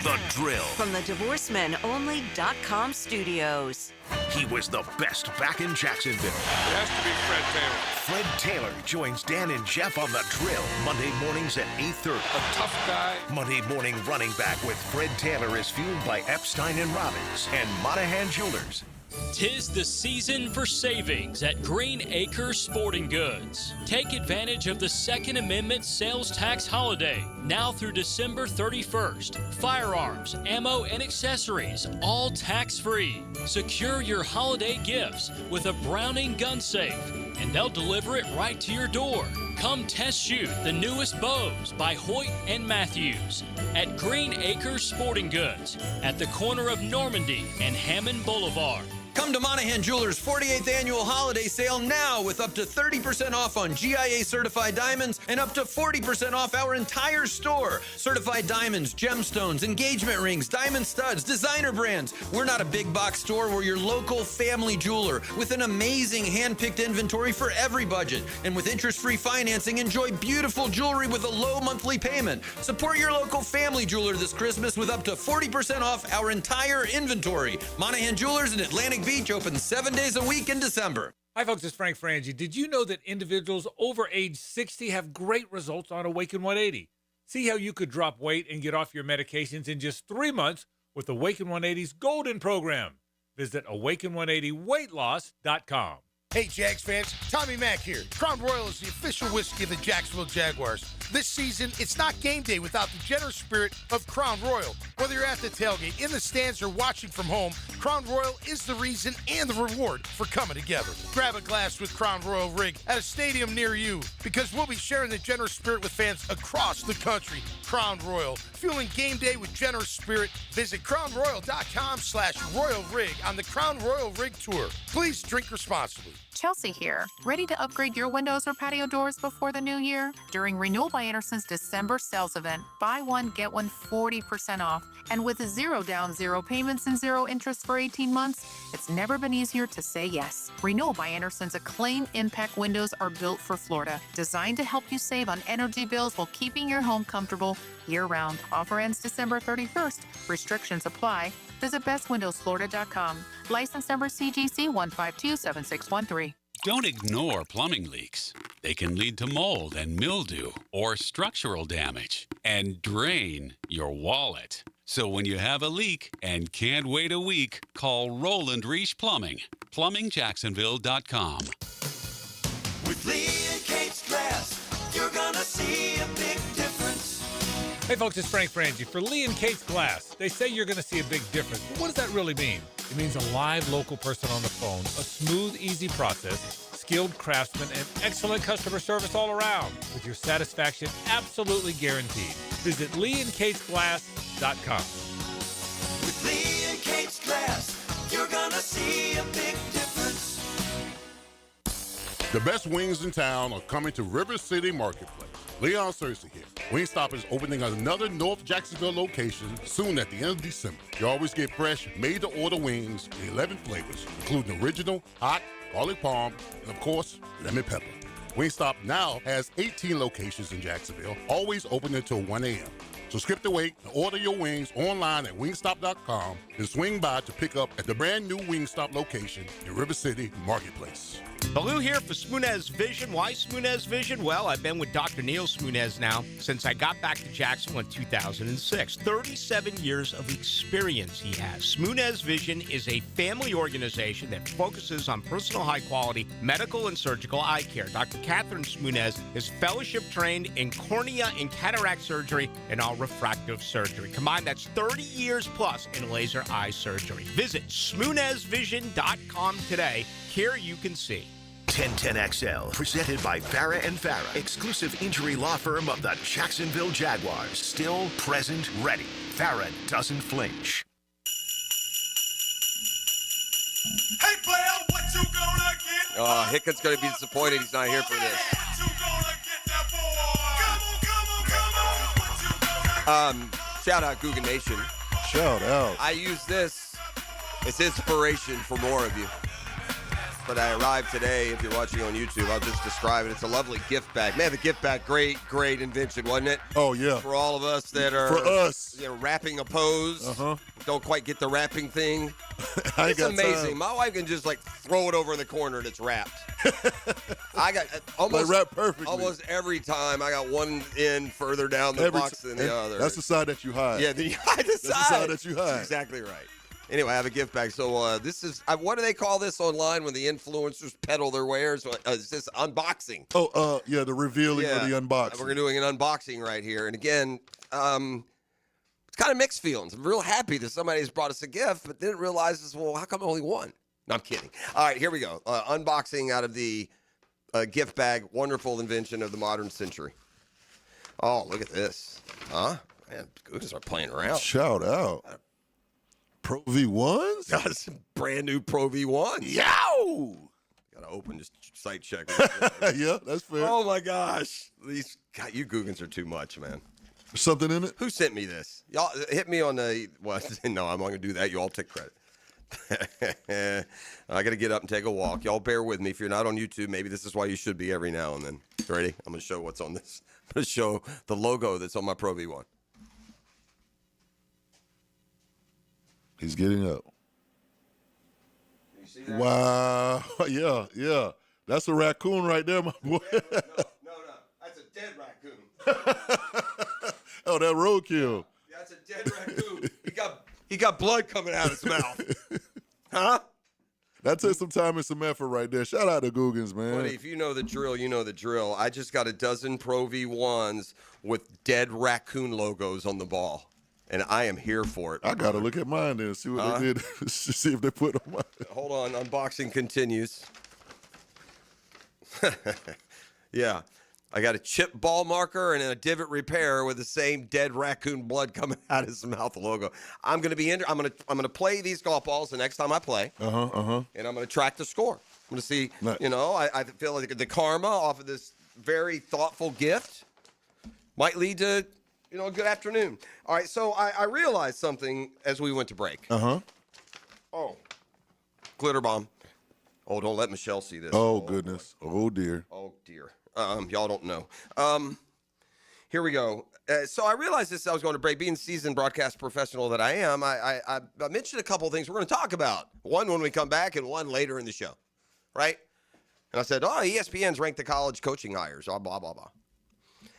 The Drill. From the DivorceMenOnly.com studios. He was the best back in Jacksonville. It has to be Fred Taylor. Fred Taylor joins Dan and Jeff on The Drill Monday mornings at 8:30. A tough guy. Monday morning running back with Fred Taylor is fueled by Epstein & Robbins and Monahan Jewelers. 'Tis the season for savings at Green Acres Sporting Goods. Take advantage of the Second Amendment sales tax holiday, now through December 31st. Firearms, ammo, and accessories, all tax-free. Secure your holiday gifts with a Browning gun safe, and they'll deliver it right to your door. Come test shoot the newest bows by Hoyt and Matthews at Green Acres Sporting Goods at the corner of Normandy and Hammond Boulevard. Come to Monahan Jewelers' 48th annual holiday sale now with up to 30% off on GIA certified diamonds and up to 40% off our entire store. Certified diamonds, gemstones, engagement rings, diamond studs, designer brands. We're not a big box store. We're your local family jeweler with an amazing hand-picked inventory for every budget. And with interest-free financing, enjoy beautiful jewelry with a low monthly payment. Support your local family jeweler this Christmas with up to 40% off our entire inventory. Monahan Jewelers in Atlantic Beach open 7 days a week in December. Hi, folks. It's Frank Frangie. Did you know that individuals over age 60 have great results on Awaken 180? See how you could drop weight and get off your medications in just 3 months with Awaken 180's Golden Program. Visit awaken180weightloss.com. Hey, Jags fans, Tommy Mack here. Crown Royal is the official whiskey of the Jacksonville Jaguars. This season, it's not game day without the generous spirit of Crown Royal. Whether you're at the tailgate, in the stands, or watching from home, Crown Royal is the reason and the reward for coming together. Grab a glass with Crown Royal Rig at a stadium near you, because we'll be sharing the generous spirit with fans across the country. Crown Royal, fueling game day with generous spirit. Visit crownroyal.com/Royal Rig on the Crown Royal Rig Tour. Please drink responsibly. Chelsea here. Ready to upgrade your windows or patio doors before the new year? During Renewal by Anderson's December sales event, buy one, get one 40% off. And with 0 down, 0 payments, and 0 interest for 18 months, it's never been easier to say yes. Renewal by Anderson's acclaimed impact windows are built for Florida, designed to help you save on energy bills while keeping your home comfortable year-round. Offer ends December 31st. Restrictions apply. Visit bestwindowsflorida.com. License number CGC 1527613. Don't ignore plumbing leaks. They can lead to mold and mildew or structural damage and drain your wallet. So when you have a leak and can't wait a week, call Roland Reich Plumbing. PlumbingJacksonville.com. With Lee and Kate's Glass, you're gonna see a big difference. Hey, folks, it's Frank Frangie. For Lee and Kate's Glass, they say you're going to see a big difference. But what does that really mean? It means a live local person on the phone, a smooth, easy process, skilled craftsmen, and excellent customer service all around, with your satisfaction absolutely guaranteed. Visit LeeandKatesGlass.com. With Lee and Kate's Glass, you're gonna see a big difference. The best wings in town are coming to River City Marketplace. Leon Cersei here. Wingstop is opening another North Jacksonville location soon at the end of December. You always get fresh, made-to-order wings in 11 flavors, including original, hot, garlic parm, and of course, lemon pepper. Wingstop now has 18 locations in Jacksonville, always open until 1 a.m. So skip the wait and order your wings online at wingstop.com and swing by to pick up at the brand new Wingstop location in River City Marketplace. Baloo here for Smoonez Vision. Why Smoonez Vision? Well, I've been with Dr. Neil Smoonez now since I got back to Jacksonville in 2006. 37 years of experience he has. Smoonez Vision is a family organization that focuses on personal high-quality medical and surgical eye care. Dr. Catherine Smoonez is fellowship-trained in cornea and cataract surgery and all refractive surgery. Combined, that's 30 years plus in laser eye surgery. Visit SmoonezVision.com today. Here you can see. 1010XL, presented by Farah and Farah, exclusive injury law firm of the Jacksonville Jaguars. Still, present, ready. Farah doesn't flinch. Hey, player, what you gonna get? Hickett's going to be disappointed he's not here for this. Shout out Guggen Nation. Shout out. I use this as inspiration for more of you. but I arrived today. If you're watching on YouTube, I'll just describe it. It's a lovely gift bag. Man, the gift bag, great invention, wasn't it? Oh, yeah. For all of us that are wrapping a pose. Don't quite get the wrapping thing. It's amazing. My wife can just throw it over in the corner and it's wrapped. I got almost wrapped perfectly. Almost every time I got one end further down the box than the other. That's the side that you hide. Yeah, you hide the That's the side that you hide. That's exactly right. Anyway, I have a gift bag. So this is, what do they call this online when the influencers peddle their wares? Is this unboxing? Oh, the revealing or the unboxing. We're doing an unboxing right here. And again, it's kind of mixed feelings. I'm real happy that somebody has brought us a gift, but didn't realize, well, how come only one? No, I'm kidding. All right, here we go. Unboxing out of the gift bag. Wonderful invention of the modern century. Oh, look at this. Huh? Man, Googans are playing around. Shout out. Pro V1s? Got some brand new Pro V1s. Yow! Gotta open this site check. Yeah, that's fair. Oh my gosh. You Googans are too much, man. There's something in it? Who sent me this? Y'all hit me on the no, I'm not gonna do that. You all take credit. I gotta get up and take a walk. Y'all bear with me. If you're not on YouTube, maybe this is why you should be every now and then. Ready? I'm gonna show what's on this. I'm gonna show the logo that's on my Pro V1. He's getting up. You see that? Wow. Yeah. That's a raccoon right there, my boy. No. That's a dead raccoon. Oh, that roadkill. That's a dead raccoon. He got blood coming out of his mouth. Huh? That took some time and some effort right there. Shout out to Googans, man. Buddy, if you know the drill, you know the drill. I just got a dozen Pro V1s with dead raccoon logos on the ball. And I am here for it. I got to look at mine then, see what they did, see if they put on mine. Hold on, unboxing continues. Yeah, I got a chip ball marker and a divot repair with the same dead raccoon blood coming out of his mouth logo. I'm gonna be I'm gonna play these golf balls the next time I play. And I'm gonna track the score. I'm gonna see. Nice. I feel like the karma off of this very thoughtful gift might lead to a good afternoon. All right, so I realized something as we went to break. Oh, glitter bomb. Oh, don't let Michelle see this. Oh goodness. Oh dear. Oh dear. Y'all don't know. Here we go. So I realized this. I was going to break. Being seasoned broadcast professional that I am, I mentioned a couple of things we're going to talk about. One when we come back, and one later in the show, right? And I said, ESPN's ranked the college coaching hires. Blah blah blah.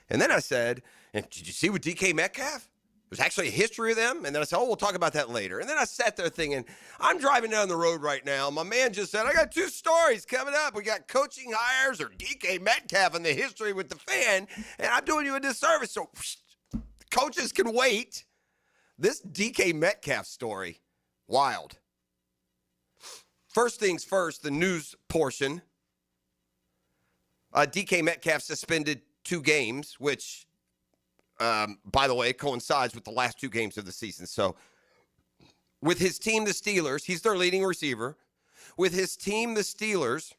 And then I said, and did you see with DK Metcalf? There's actually a history of them. And then I said, we'll talk about that later. And then I sat there thinking, I'm driving down the road right now. My man just said, I got 2 stories coming up. We got coaching hires or DK Metcalf and the history with the fan. And I'm doing you a disservice. So coaches can wait. This DK Metcalf story, wild. First things first, the news portion. DK Metcalf suspended 2 games, which, by the way, coincides with the last 2 games of the season. So with his team, the Steelers, he's their leading receiver. With his team, the Steelers,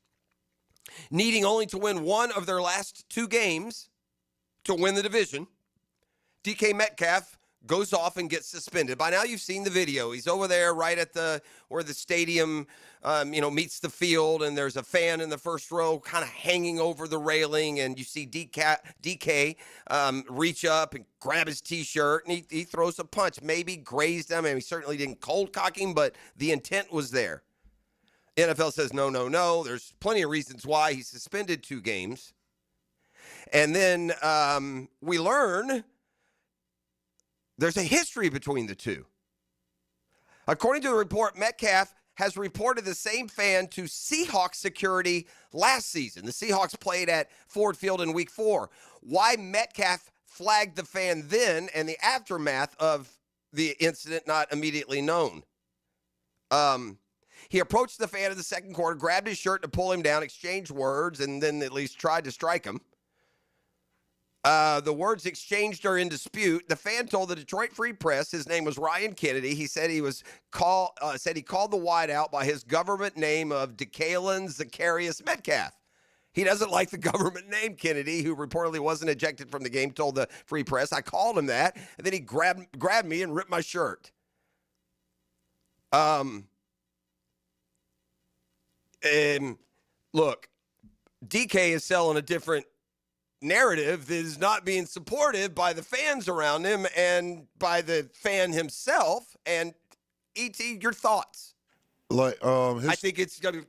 needing only to win one of their last 2 games to win the division, DK Metcalf goes off and gets suspended. By now, you've seen the video. He's over there right at where the stadium, meets the field, and there's a fan in the first row kind of hanging over the railing, and you see DK reach up and grab his T-shirt, and he throws a punch. Maybe grazed him, and he certainly didn't cold cock him, but the intent was there. NFL says no. There's plenty of reasons why he's suspended 2 games. And then we learn there's a history between the two. According to the report, Metcalf has reported the same fan to Seahawks security last season. The Seahawks played at Ford Field in Week 4. Why Metcalf flagged the fan then and the aftermath of the incident not immediately known. He approached the fan in the second quarter, grabbed his shirt to pull him down, exchanged words, and then at least tried to strike him. The words exchanged are in dispute. The fan told the Detroit Free Press his name was Ryan Kennedy. He said he called the wideout by his government name of Decalen Zacharias Metcalf. He doesn't like the government name. Kennedy, who reportedly wasn't ejected from the game, told the Free Press. I called him that, and then he grabbed me and ripped my shirt. Look, DK is selling a different narrative that is not being supported by the fans around him and by the fan himself. And E.T., your thoughts? I think it's gonna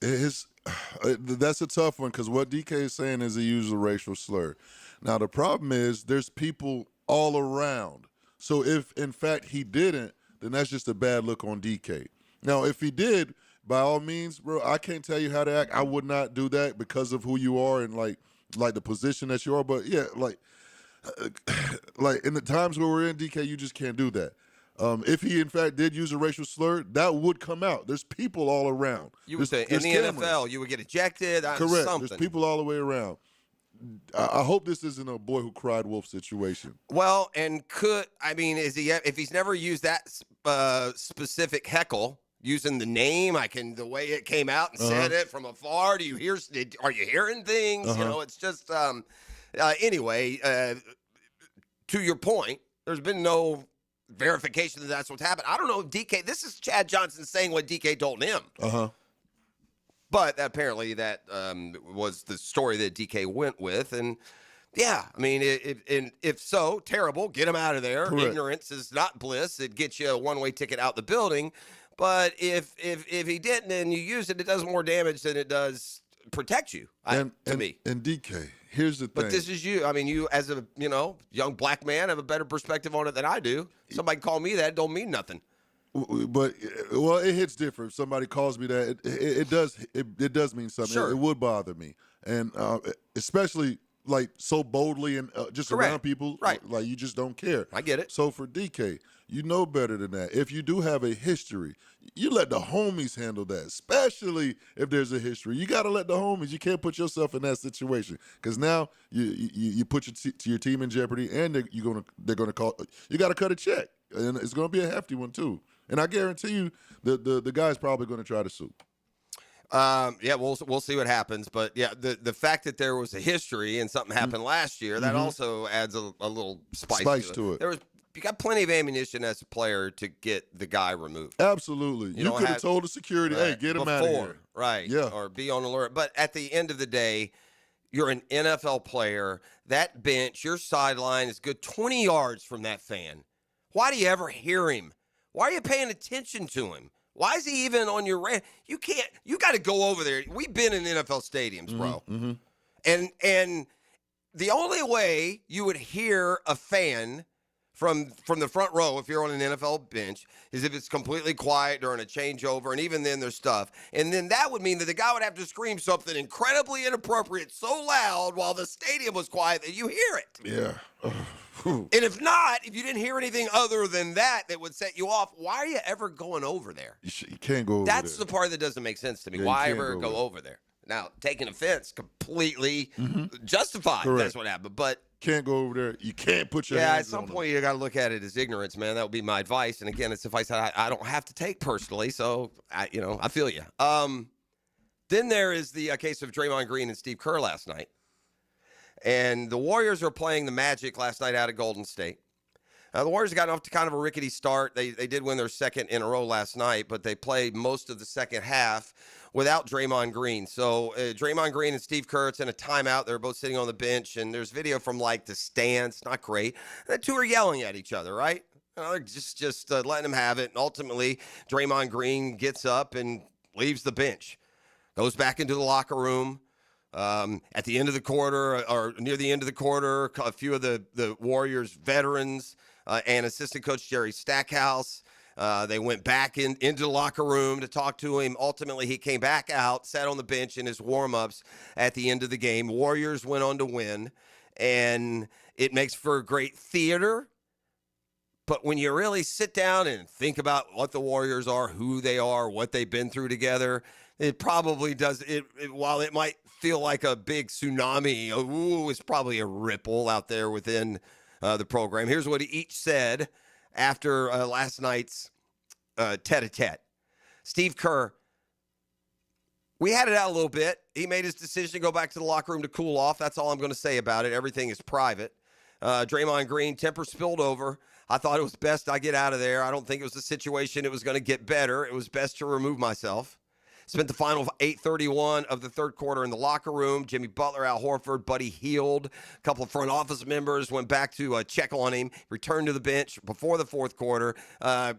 be that's a tough one because what DK is saying is he used a racial slur. Now the problem is there's people all around. So if in fact he didn't, then that's just a bad look on DK. Now if he did, by all means, bro, I can't tell you how to act. I would not do that because of who you are and like the position that you are. But yeah, like in the times where we're in, DK, you just can't do that. If he in fact did use a racial slur, that would come out. There's people all around. You would say in the NFL, you would get ejected. Correct. Something. There's people all the way around. I hope this isn't a boy who cried wolf situation. Well, and is he? If he's never used that specific heckle, using the name, the way it came out and said it from afar. Are you hearing things? You know, it's just anyway. To your point, there's been no verification that that's what's happened. I don't know if DK. This is Chad Johnson saying what DK told him. But apparently that was the story that DK went with, and yeah, I mean, if so, terrible. Get him out of there. Correct. Ignorance is not bliss. It gets you a one-way ticket out the building. But if he didn't and you use it, it does more damage than it does protect you. To me. And DK, here's the thing. But this is you. I mean, you as a young black man have a better perspective on it than I do. Somebody call me that don't mean nothing. But it hits different. If somebody calls me that, it does mean something. Sure. It would bother me, and especially like so boldly and just Correct. around people, Right. Like you just don't care. I get it. So for DK, you know better than that. If you do have a history, you let the homies handle that. Especially if there's a history, you got to let the homies. You can't put yourself in that situation because now you put your team in jeopardy, and they're gonna call. You got to cut a check, and it's gonna be a hefty one too. And I guarantee you, the guy's probably going to try to sue. Yeah, we'll see what happens. But yeah, the fact that there was a history and something happened last year, that also adds a little spice to it. You got plenty of ammunition as a player to get the guy removed. Absolutely. You could have told the security, hey, get him out of here. Right. Yeah. Or be on alert. But at the end of the day, you're an NFL player. That bench, your sideline is good 20 yards from that fan. Why do you ever hear him? Why are you paying attention to him? Why is he even on your rant? You got to go over there. We've been in NFL stadiums, bro. Mm-hmm. And the only way you would hear a fan from the front row, if you're on an NFL bench, is if it's completely quiet during a changeover, and even then there's stuff. And then that would mean that the guy would have to scream something incredibly inappropriate so loud while the stadium was quiet that you hear it. Yeah. And if you didn't hear anything other than that would set you off, why are you ever going over there? You can't go over That's there. the part that doesn't make sense to me. Yeah, why you can't ever go over there? Now, taking offense, completely justified. Correct. That's what happened. But can't go over there. You can't put your at hands some on point, you got to look at it as ignorance, man. That would be my advice. And again, it's advice that I don't have to take personally. So, I feel you. Then there is the case of Draymond Green and Steve Kerr last night. And the Warriors are playing the Magic last night out at Golden State. The Warriors got off to kind of a rickety start. They did win their second in a row last night, but they played most of the second half without Draymond Green. So Draymond Green and Steve Kerr, it's in a timeout. They're both sitting on the bench, and there's video from, like, the stands. Not great. The two are yelling at each other, right? They're just letting them have it. And ultimately, Draymond Green gets up and leaves the bench, goes back into the locker room. At the end of the quarter, or near the end of the quarter, a few of the Warriors veterans and assistant coach Jerry Stackhouse, they went back into the locker room to talk to him. Ultimately, he came back out, sat on the bench in his warm-ups at the end of the game. Warriors went on to win, and it makes for great theater. But when you really sit down and think about what the Warriors are, who they are, what they've been through together, it probably does. While it might feel like a big tsunami, it's probably a ripple out there within the program. Here's what each said after last night's tete-a-tete. Steve Kerr, we had it out a little bit. He made his decision to go back to the locker room to cool off. That's all I'm going to say about it. Everything is private. Draymond Green, temper spilled over. I thought it was best I get out of there. I don't think it was a situation it was going to get better. It was best to remove myself. Spent the final 8:31 of the third quarter in the locker room. Jimmy Butler, Al Horford, Buddy Hield, a couple of front office members went back to check on him, returned to the bench before the fourth quarter,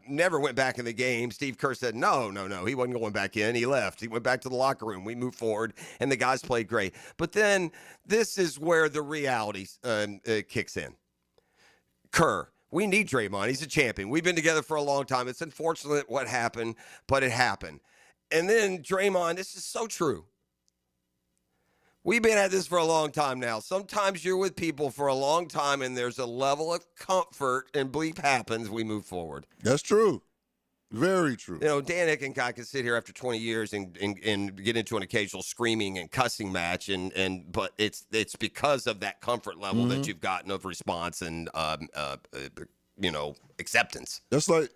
never went back in the game. Steve Kerr said, no, he wasn't going back in. He left. He went back to the locker room. We moved forward, and the guys played great. But then this is where the reality kicks in. Kerr. We need Draymond. He's a champion. We've been together for a long time. It's unfortunate what happened, but it happened. And then Draymond, this is so true. We've been at this for a long time now. Sometimes you're with people for a long time and there's a level of comfort and bleep happens, we move forward. That's true. Very true. You know, Dan Hick and I can sit here after 20 years and get into an occasional screaming and cussing match, but it's because of that comfort level that you've gotten of response and acceptance. That's like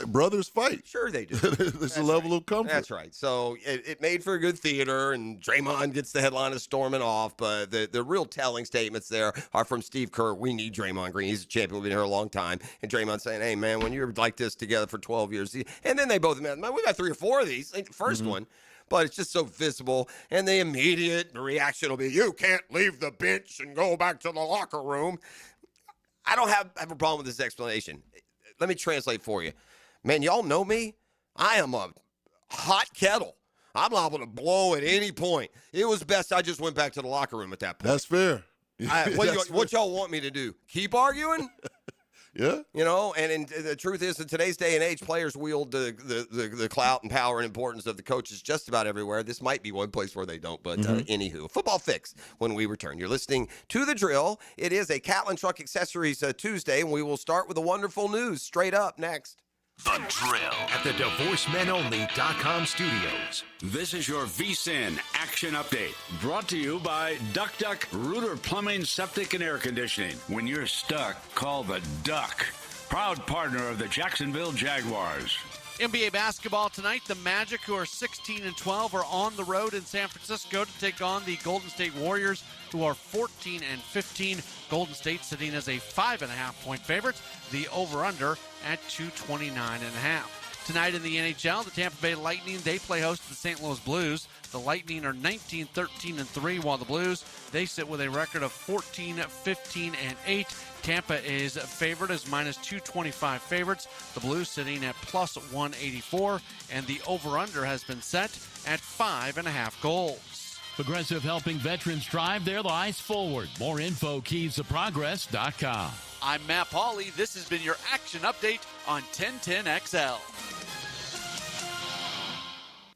brothers fight. Sure they do. It's a level of comfort. That's right. So it made for a good theater, and Draymond gets the headline of storming off. But the real telling statements there are from Steve Kerr. We need Draymond Green. He's a champion. We've been here a long time. And Draymond saying, hey, man, when you're like this together for 12 years. And then they both, man, we got 3 or 4 of these. Ain't the first one. But it's just so visible. And the immediate reaction will be, you can't leave the bench and go back to the locker room. I don't have a problem with this explanation. Let me translate for you. Man, y'all know me. I am a hot kettle. I'm liable to blow at any point. It was best I just went back to the locker room at that point. That's fair. What y'all want me to do? Keep arguing? Yeah. You know, and the truth is, in today's day and age, players wield the clout and power and importance of the coaches just about everywhere. This might be one place where they don't, but anywho. Football Fix when we return. You're listening to The Drill. It is a Catlin Truck Accessories Tuesday, and we will start with the wonderful news straight up next. The Drill at the DivorceMenOnly.com studios. This is your VSIN Action Update, brought to you by Duck Duck Rooter Plumbing, Septic, and Air Conditioning. When you're stuck, call the Duck. Proud partner of the Jacksonville Jaguars. NBA basketball tonight. The Magic, who are 16-12, are on the road in San Francisco to take on the Golden State Warriors, who are 14-15. Golden State sitting as a 5.5-point favorite. The over-under at 229.5. Tonight in the NHL, the Tampa Bay Lightning, they play host to the St. Louis Blues. The Lightning are 19-13-3, while the Blues, they sit with a record of 14-15-8. Tampa is favored as minus 225 favorites. The Blues sitting at plus 184, and the over-under has been set at 5.5 goals. Progressive helping veterans drive their lives forward. More info, keysofprogress.com. I'm Matt Pauley. This has been your action update on 1010XL.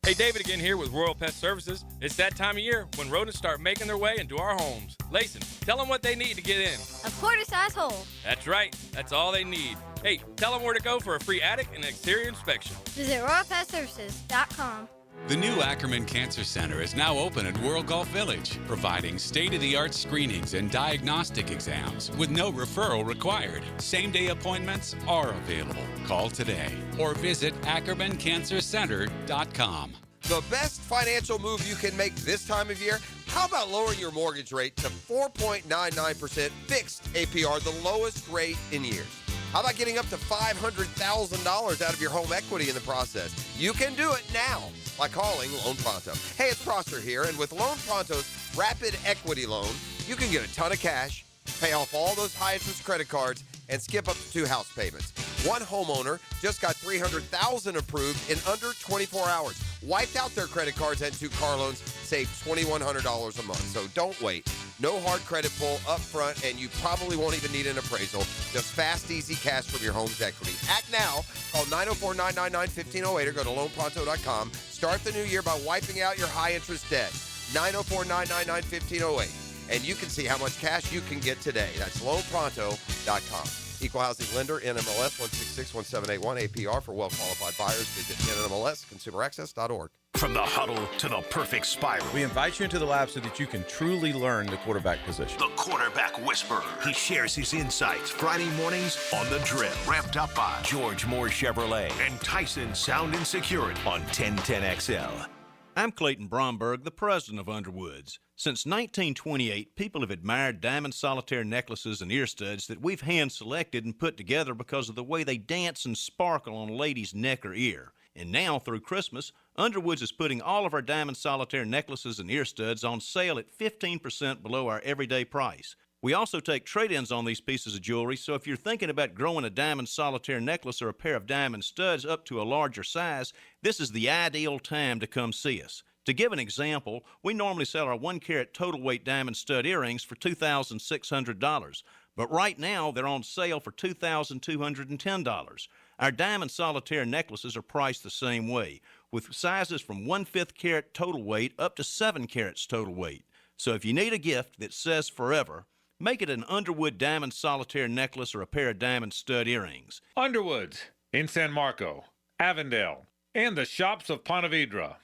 Hey, David again here with Royal Pet Services. It's that time of year when rodents start making their way into our homes. Layson, tell them what they need to get in. A quarter-size hole. That's right. That's all they need. Hey, tell them where to go for a free attic and exterior inspection. Visit RoyalPetServices.com. The new Ackerman Cancer Center is now open at World Golf Village, providing state-of-the-art screenings and diagnostic exams with no referral required. Same-day appointments are available. Call today or visit AckermanCancerCenter.com. The best financial move you can make this time of year? How about lowering your mortgage rate to 4.99% fixed APR, the lowest rate in years? How about getting up to $500,000 out of your home equity in the process? You can do it now by calling Loan Pronto. Hey, it's Prosser here, and with Loan Pronto's Rapid Equity Loan, you can get a ton of cash, pay off all those high-interest credit cards, and skip up to 2 house payments. One homeowner just got $300,000 approved in under 24 hours. Wiped out their credit cards and 2 car loans, saved $2,100 a month. So don't wait. No hard credit pull up front, and you probably won't even need an appraisal. Just fast, easy cash from your home's equity. Act now. Call 904-999-1508 or go to loanpronto.com. Start the new year by wiping out your high-interest debt. 904-999-1508. And you can see how much cash you can get today. That's loanpronto.com. Equal housing lender, NMLS 1661781, APR for well-qualified buyers. Visit NMLSconsumeraccess.org. From the huddle to the perfect spiral. We invite you into the lab so that you can truly learn the quarterback position. The quarterback whisperer. He shares his insights Friday mornings on The Drill. Wrapped up by George Moore Chevrolet and Tyson Sound and Security on 1010XL. I'm Clayton Bromberg, the president of Underwoods. Since 1928, people have admired diamond solitaire necklaces and ear studs that we've hand-selected and put together because of the way they dance and sparkle on a lady's neck or ear. And now, through Christmas, Underwoods is putting all of our diamond solitaire necklaces and ear studs on sale at 15% below our everyday price. We also take trade-ins on these pieces of jewelry, so if you're thinking about growing a diamond solitaire necklace or a pair of diamond studs up to a larger size, this is the ideal time to come see us. To give an example, we normally sell our 1-carat total weight diamond stud earrings for $2,600, but right now they're on sale for $2,210. Our diamond solitaire necklaces are priced the same way, with sizes from 1/5 carat total weight up to 7 carats total weight. So if you need a gift that says forever, make it an Underwood diamond solitaire necklace or a pair of diamond stud earrings. Underwoods in San Marco, Avondale, and the shops of Ponte Vedra.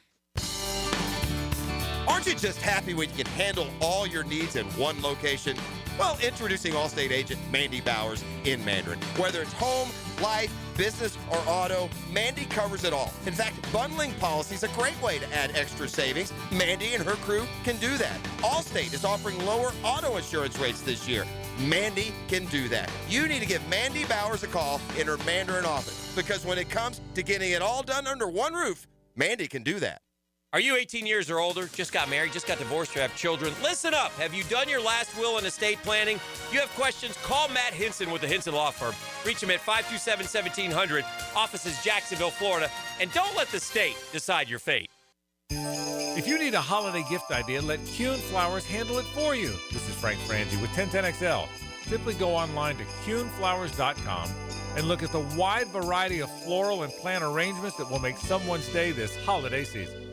Aren't you just happy when you can handle all your needs in one location? Well, introducing Allstate agent Mandy Bowers in Mandarin. Whether it's home, life, business, or auto, Mandy covers it all. In fact, bundling policy is a great way to add extra savings. Mandy and her crew can do that. Allstate is offering lower auto insurance rates this year. Mandy can do that. You need to give Mandy Bowers a call in her Mandarin office, because when it comes to getting it all done under one roof, Mandy can do that. Are you 18 years or older, just got married, just got divorced, or have children? Listen up. Have you done your last will and estate planning? If you have questions, call Matt Hinson with the Hinson Law Firm. Reach him at 527-1700, offices Jacksonville, Florida, and don't let the state decide your fate. If you need a holiday gift idea, let Kuhn Flowers handle it for you. This is Frank Frangie with 1010XL. Simply go online to kuhnflowers.com and look at the wide variety of floral and plant arrangements that will make someone's day this holiday season.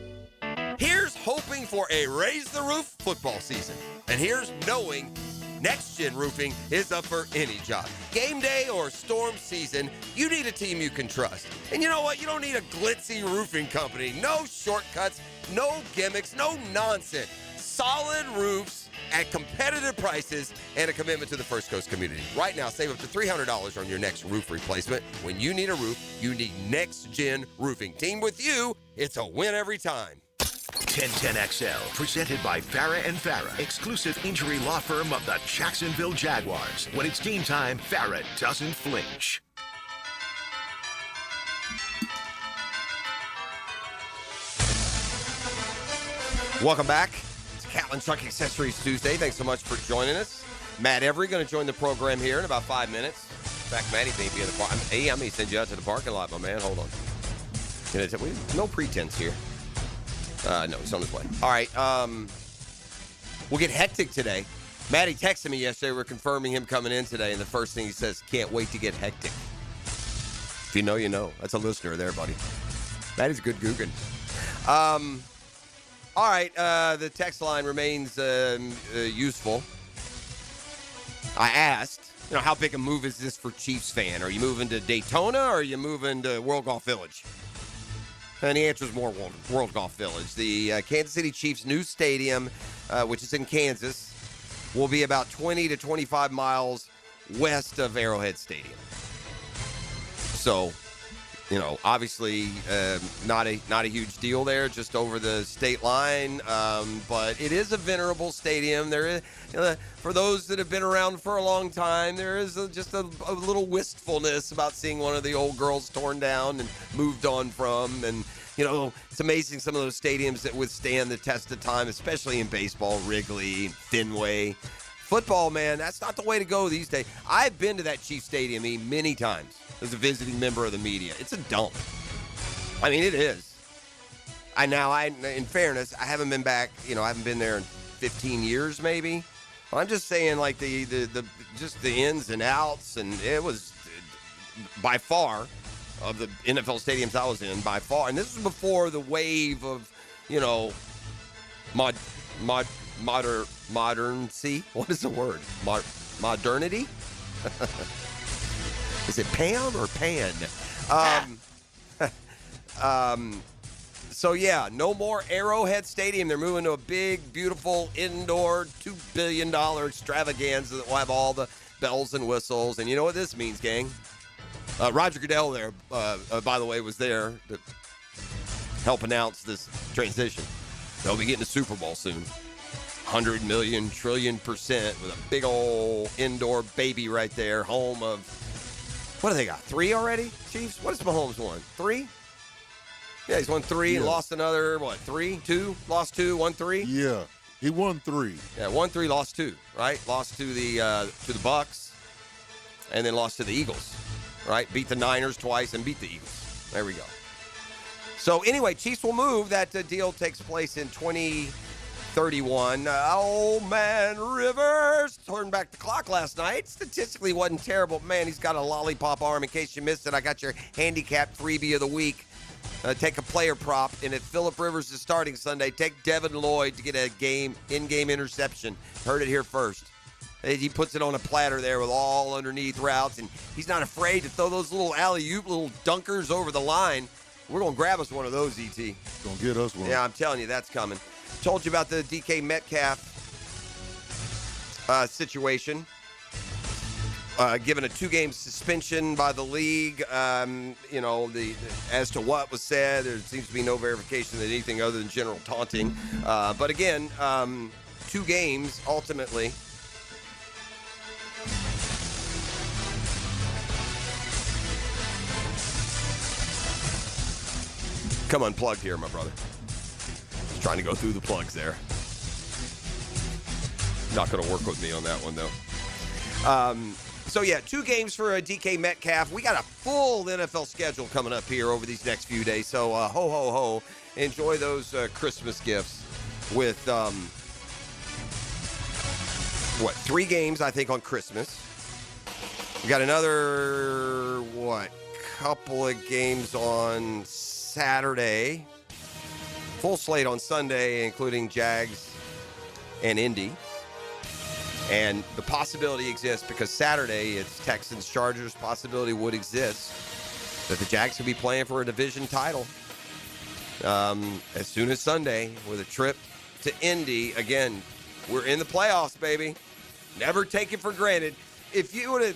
Here's hoping for a Raise the Roof football season. And here's knowing Next Gen Roofing is up for any job. Game day or storm season, you need a team you can trust. And you know what? You don't need a glitzy roofing company. No shortcuts, no gimmicks, no nonsense. Solid roofs at competitive prices and a commitment to the First Coast community. Right now, save up to $300 on your next roof replacement. When you need a roof, you need Next Gen Roofing. Team with you, it's a win every time. 1010XL, presented by Farah and Farah, exclusive injury law firm of the Jacksonville Jaguars. When it's game time, Farah doesn't flinch. Welcome back. It's Catlin Truck Accessories Tuesday. Thanks so much for joining us. Matt Every going to join the program here in about 5 minutes. In fact, Matty may be in the park. Hey, I may send you out to the parking lot, my man. Hold on. No pretense here. No, he's on his way. All right. We'll get hectic today. Matty texted me yesterday. We're confirming him coming in today, and the first thing he says, can't wait to get hectic. If you know, you know. That's a listener there, buddy. Matty's a good Guggen. All right. The text line remains useful. I asked, how big a move is this for Chiefs fan? Are you moving to Daytona or are you moving to World Golf Village? And the answer is more World Golf Village. The Kansas City Chiefs' new stadium, which is in Kansas, will be about 20 to 25 miles west of Arrowhead Stadium. So, obviously not a huge deal there, just over the state line. But it is a venerable stadium. There is, for those that have been around for a long time, there is just a little wistfulness about seeing one of the old girls torn down and moved on from. And, it's amazing some of those stadiums that withstand the test of time, especially in baseball, Wrigley, Fenway. Football, man, that's not the way to go these days. I've been to that Chiefs Stadium many times as a visiting member of the media. It's a dump. I mean, it is. In fairness, I haven't been back, I haven't been there in 15 years maybe. I'm just saying, like, the just the ins and outs, and it was by far of the NFL stadiums I was in, by far. And this was before the wave of, modernity. What is the word? Modernity? Is it Pam or Pan? So, yeah, no more Arrowhead Stadium. They're moving to a big, beautiful, indoor, $2 billion extravaganza that will have all the bells and whistles. And you know what this means, gang? Roger Goodell there, by the way, was there to help announce this transition. They'll be getting a Super Bowl soon. 100 million, trillion% with a big old indoor baby right there, home of, what do they got, 3 already, Chiefs? What has Mahomes won, 3? Yeah, he's won 3 and Yeah. lost another, 3, 2, lost 2, won 3? Yeah, he won 3. Yeah, 1, 3, lost 2, right? Lost to the Bucks, and then lost to the Eagles, right? Beat the Niners twice and beat the Eagles. There we go. So anyway, Chiefs will move. That deal takes place in 2031. Old man Rivers turned back the clock last night. Statistically wasn't terrible. Man, he's got a lollipop arm. In case you missed it, I got your handicap freebie of the week. Take a player prop, and if Phillip Rivers is starting Sunday, take Devin Lloyd to get a in-game interception. Heard it here first. He puts it on a platter there with all underneath routes, and he's not afraid to throw those little alley-oop, little dunkers over the line. We're going to grab us one of those, E.T. Going to get us one. Yeah, I'm telling you, that's coming. Told you about the DK Metcalf situation. Given a 2-game suspension by the league, as to what was said, there seems to be no verification of anything other than general taunting. But again, 2 games ultimately. Come unplugged here, my brother. Just trying to go through the plugs there. Not going to work with me on that one, though. So, yeah, 2 games for DK Metcalf. We got a full NFL schedule coming up here over these next few days. So, ho, ho, ho. Enjoy those Christmas gifts with, 3 games, I think, on Christmas. We got another, couple of games on Saturday. Full slate on Sunday, including Jags and Indy. And the possibility exists because Saturday it's Texans-Chargers. Possibility would exist that the Jags could be playing for a division title as soon as Sunday with a trip to Indy. Again, we're in the playoffs, baby. Never take it for granted. If you would have,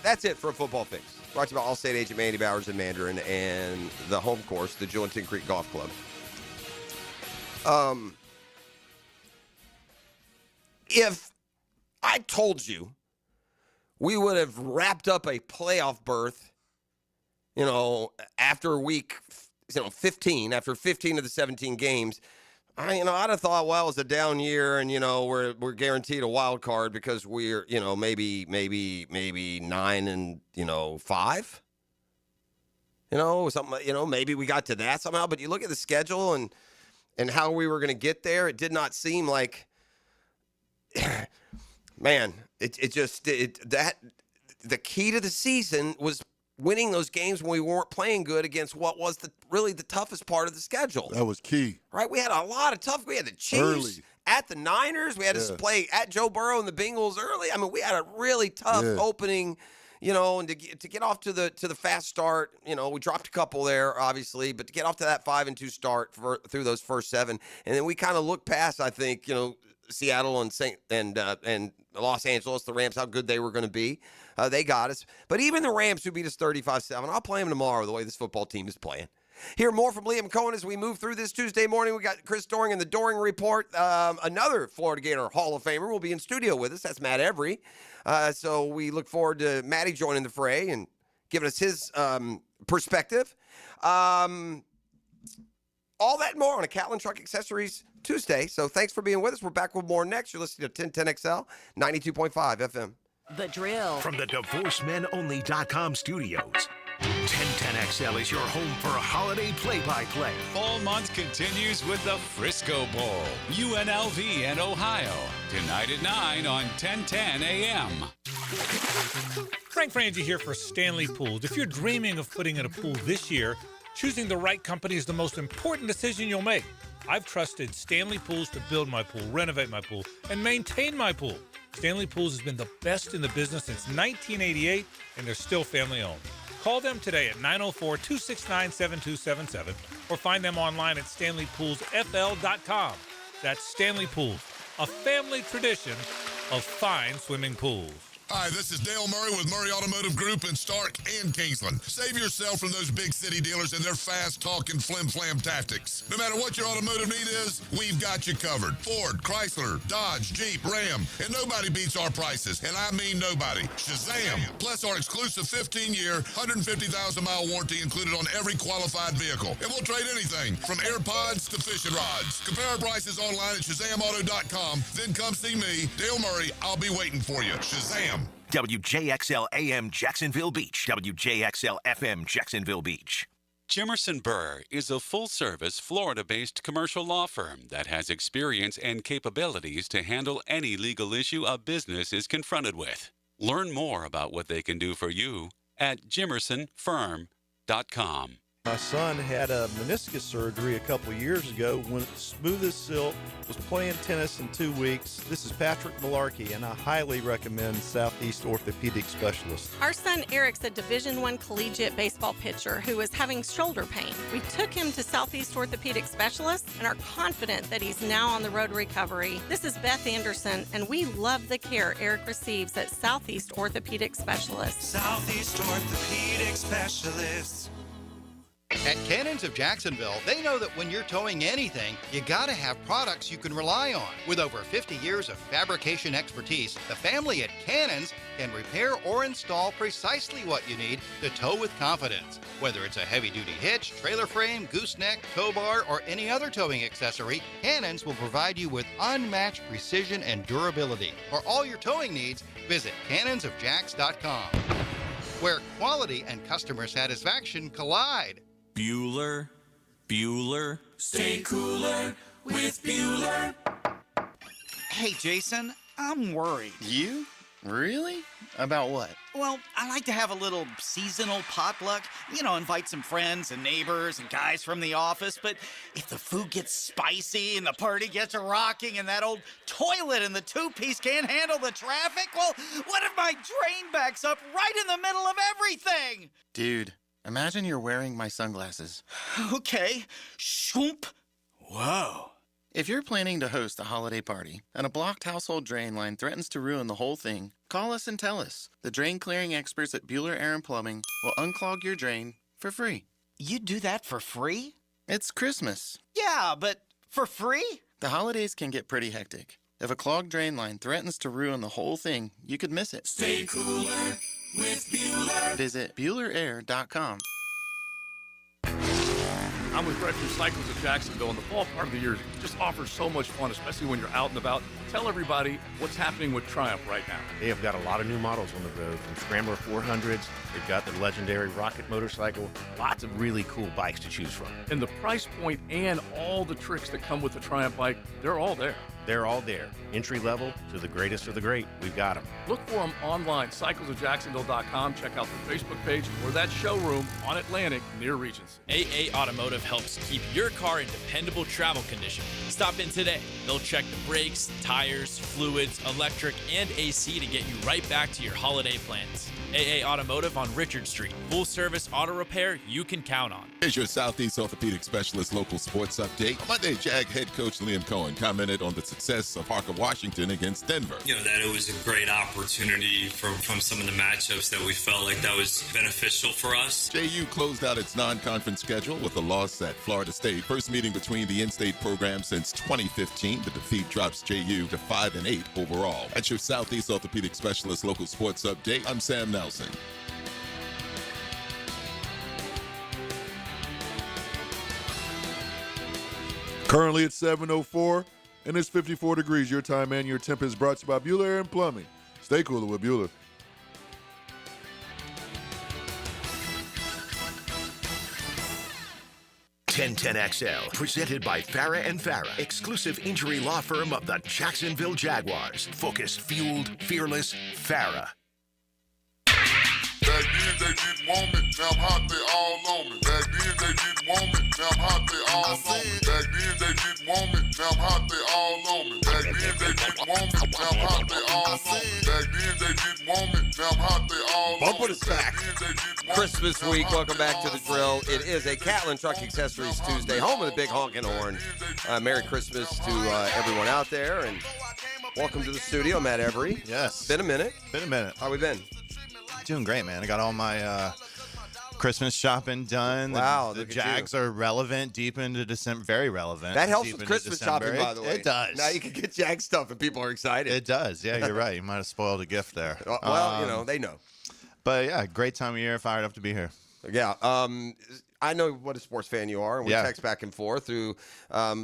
that's it for a football fix. Brought to you by Allstate agent Mandy Bowers in Mandarin and the home course, the Jillington Creek Golf Club. If I told you we would have wrapped up a playoff berth, after week, 15, after 15 of the 17 games, I'd have thought, well, it's a down year, and we're guaranteed a wild card because we're maybe 9 and 5. Something. Maybe we got to that somehow. But you look at the schedule and how we were going to get there. It did not seem like. Man, the key to the season was winning those games when we weren't playing good against what was really the toughest part of the schedule. That was key. Right? We had a lot of tough. We had the Chiefs early at the Niners. We had to play at Joe Burrow and the Bengals early. I mean, we had a really tough opening, and to get off to the fast start, we dropped a couple there, obviously, but to get off to that 5-2 start through those first 7, and then we kind of looked past, I think, Seattle and Los Angeles, the Rams, how good they were going to be. They got us. But even the Rams, who beat us 35-7, I'll play them tomorrow the way this football team is playing. Hear more from Liam Cohen as we move through this Tuesday morning. We got Chris Doring in the Doring Report. Another Florida Gator Hall of Famer will be in studio with us. That's Matt Every. So we look forward to Matty joining the fray and giving us his perspective. All that and more on a Catlin Truck Accessories Tuesday. So thanks for being with us. We're back with more next. You're listening to 1010XL, 92.5 FM. The Drill. From the DivorceMenOnly.com studios, 1010XL is your home for a holiday play-by-play. Fall month continues with the Frisco Bowl, UNLV and Ohio. Tonight at 9 on 1010 AM. Frank Frangie here for Stanley Pools. If you're dreaming of putting in a pool this year, choosing the right company is the most important decision you'll make. I've trusted Stanley Pools to build my pool, renovate my pool, and maintain my pool. Stanley Pools has been the best in the business since 1988, and they're still family-owned. Call them today at 904-269-7277 or find them online at StanleyPoolsFL.com. That's Stanley Pools, a family tradition of fine swimming pools. Hi, this is Dale Murray with Murray Automotive Group in Stark and Kingsland. Save yourself from those big city dealers and their fast-talking flim-flam tactics. No matter what your automotive need is, we've got you covered. Ford, Chrysler, Dodge, Jeep, Ram, and nobody beats our prices, and I mean nobody. Shazam! Plus our exclusive 15-year, 150,000-mile warranty included on every qualified vehicle. And we'll trade anything from AirPods to fishing rods. Compare our prices online at ShazamAuto.com. Then come see me, Dale Murray. I'll be waiting for you. Shazam! WJXL AM Jacksonville Beach. WJXL FM Jacksonville Beach. Jimerson Burr is a full-service, Florida-based commercial law firm that has experience and capabilities to handle any legal issue a business is confronted with. Learn more about what they can do for you at jimersonfirm.com. My son had a meniscus surgery a couple years ago. Went smooth as silk, was playing tennis in 2 weeks. This is Patrick Malarkey, and I highly recommend Southeast Orthopedic Specialist. Our son Eric's a Division I collegiate baseball pitcher who is having shoulder pain. We took him to Southeast Orthopedic Specialist and are confident that he's now on the road to recovery. This is Beth Anderson, and we love the care Eric receives at Southeast Orthopedic Specialist. Southeast Orthopedic Specialists. At Cannons of Jacksonville, they know that when you're towing anything, you gotta have products you can rely on. With over 50 years of fabrication expertise, the family at Cannons can repair or install precisely what you need to tow with confidence. Whether it's a heavy-duty hitch, trailer frame, gooseneck, tow bar, or any other towing accessory, Cannons will provide you with unmatched precision and durability. For all your towing needs, visit cannonsofjacks.com, where quality and customer satisfaction collide. Bueller. Stay cooler with Bueller. Hey, Jason, I'm worried. You? Really? About what? Well, I like to have a little seasonal potluck. You know, invite some friends and neighbors and guys from the office. But if the food gets spicy and the party gets rocking and that old toilet in the two-piece can't handle the traffic, well, what if my drain backs up right in the middle of everything? Dude, imagine you're wearing my sunglasses. Okay. Shoomp. Whoa. If you're planning to host a holiday party and a blocked household drain line threatens to ruin the whole thing, call us and tell us. The drain clearing experts at Bueller Air & Plumbing will unclog your drain for free. You do that for free? It's Christmas. Yeah, but for free? The holidays can get pretty hectic. If a clogged drain line threatens to ruin the whole thing, you could miss it. Stay cooler with Bueller. Visit BuellerAir.com. I'm with Refuse Cycles of Jacksonville, and the fall part of the year just offers so much fun, especially when you're out and about. Tell everybody what's happening with Triumph right now. They have got a lot of new models on the road, from Scrambler 400s. They've got the legendary Rocket motorcycle. Lots of really cool bikes to choose from. And the price point and all the tricks that come with the Triumph bike, they're all there. They're all there. Entry level to the greatest of the great. We've got them. Look for them online, cyclesofjacksonville.com. Check out their Facebook page or that showroom on Atlantic near Regency. AA Automotive helps keep your car in dependable travel condition. Stop in today. They'll check the brakes, tires, fluids, electric, and AC to get you right back to your holiday plans. AA Automotive on Richard Street. Full service auto repair you can count on. Here's your Southeast Orthopedic Specialist local sports update. Monday, Jag head coach Liam Cohen commented on the success of Parker Washington against Denver. You know, that it was a great opportunity from some of the matchups that we felt like that was beneficial for us. JU closed out its non-conference schedule with a loss at Florida State. First meeting between the in-state program since 2015. The defeat drops JU to 5-8 overall. That's your Southeast Orthopedic Specialist local sports update. I'm Sam Nelson. Currently it's 7:04 and it's 54 degrees. Your time and your temp is brought to you by Bueller Air & Plumbing. Stay cooler with Bueller. XL, presented by Farah & Farah, exclusive injury law firm of the Jacksonville Jaguars. Focused, fueled, fearless, Farah. Back then they didn't want me, now I'm hot, they all on me. Back then they didn't want me, now I'm hot, they all on me. Back then they didn't want me, now I'm hot, they all on me. Back then they didn't want me, now I'm hot, they all on me. Back then they didn't want me, now I'm hot, they all on me. Bumper to sack. Christmas week, welcome back to the drill. It is a Catlin Truck Accessories Tuesday, home of the big honking horn. Merry Christmas to everyone out there, and Welcome to the studio, Matt Every. Yes. Been a minute. Been a minute. How we been? Doing great, man. I got all my Christmas shopping done. Wow, The look at Jags are relevant deep into December. Very relevant. That helps deep with into Christmas December. shopping, by the way. It does. Now you can get Jag stuff and people are excited. It does. Yeah, you're right. You might have spoiled a gift there. Well, they know. But yeah, great time of year. Fired up to be here. Yeah. I know what a sports fan you are, and we text back and forth through, a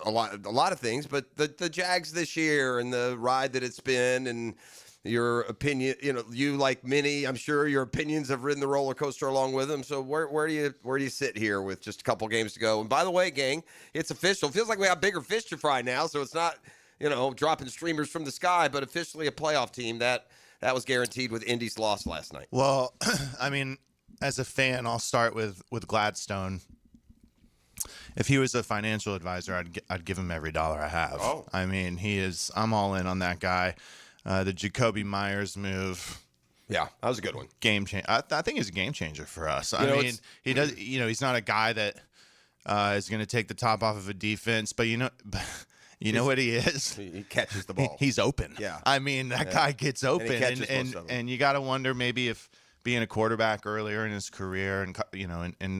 lot of things. But the Jags this year and the ride that it's been, and your opinion, you like many, I'm sure your opinions have ridden the roller coaster along with them. So where do you sit here with just a couple games to go? And by the way, gang, it's official. Feels like we have bigger fish to fry now, so it's not dropping streamers from the sky, but officially a playoff team that was guaranteed with Indy's loss last night. Well, I mean, as a fan, I'll start with Gladstone. If he was a financial advisor, I'd give him every dollar I have. Oh. I mean, I'm all in on that guy. The Jacoby Myers move. Yeah, that was a good one. Game changer. I think he's a game changer for us. I mean, he does. He's not a guy that is going to take the top off of a defense, but you know what he is? He catches the ball. He's open. Yeah. I mean, that guy gets open, And he catches most of them. and you got to wonder maybe if being a quarterback earlier in his career and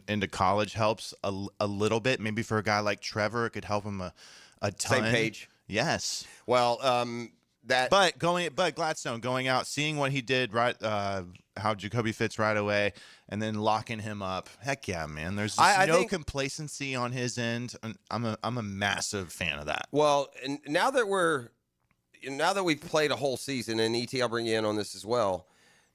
into college helps a little bit. Maybe for a guy like Trevor, it could help him a ton. Same page. Yes. Well, But Gladstone going out, seeing what he did right, how Jacoby fits right away, and then locking him up. Heck yeah, man! There's no complacency on his end. And I'm a massive fan of that. Well, and now that we've played a whole season, and ET, I'll bring you in on this as well.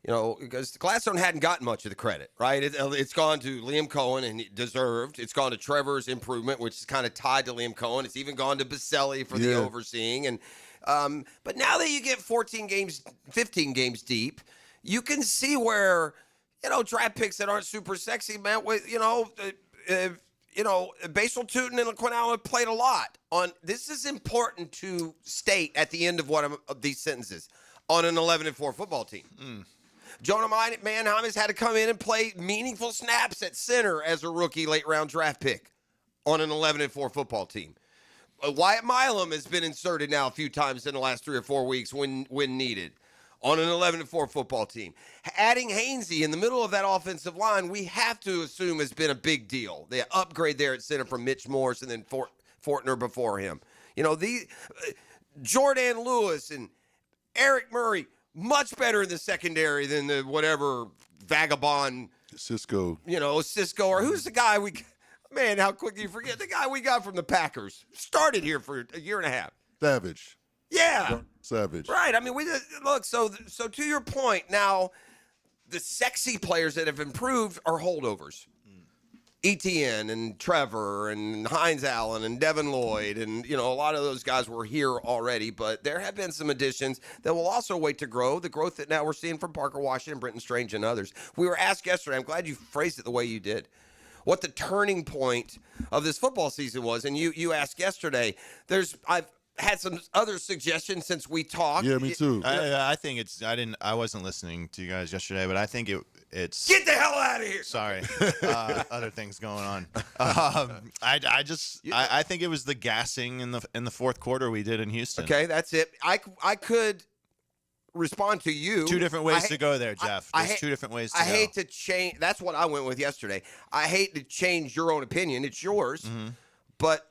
Because Gladstone hadn't gotten much of the credit, right? It's gone to Liam Cohen, and he deserved. It's gone to Trevor's improvement, which is kind of tied to Liam Cohen. It's even gone to Baselli for the overseeing. And but now that you get 14 games, 15 games deep, you can see where, draft picks that aren't super sexy, man, Basil Tootin and LaQuinn Allen played a lot on. This is important to state at the end of these sentences on an 11-4 football team. Jonah Mannheim has had to come in and play meaningful snaps at center as a rookie late-round draft pick on an 11-4 football team. Wyatt Milam has been inserted now a few times in the last 3 or 4 weeks when needed on an 11-4 football team. Adding Hainsey in the middle of that offensive line, we have to assume has been a big deal. The upgrade there at center from Mitch Morse and then Fortner before him. Jordan Lewis and Eric Murray, much better in the secondary than the whatever vagabond Cisco. Cisco, or who's the guy man, how quick do you forget the guy we got from the Packers? Started here for a year and a half. Savage. Yeah. Savage. Right. I mean, we just look, so to your point, now the sexy players that have improved are holdovers. ETN and Trevor and Hines Allen and Devin Lloyd and, a lot of those guys were here already, but there have been some additions that will also wait to grow, the growth that now we're seeing from Parker Washington, Brenton Strange, and others. We were asked yesterday, I'm glad you phrased it the way you did, what the turning point of this football season was, and you asked yesterday. I've had some other suggestions since we talked. Yeah, me too. I think it's. I wasn't listening to you guys yesterday, but I think it's. Get the hell out of here! Sorry, other things going on. I think it was the gassing in the fourth quarter we did in Houston. Okay, that's it. I could respond to you. Two different ways to go there, Jeff. There's two different ways to go. I hate to change. That's what I went with yesterday. I hate to change your own opinion. It's yours, but.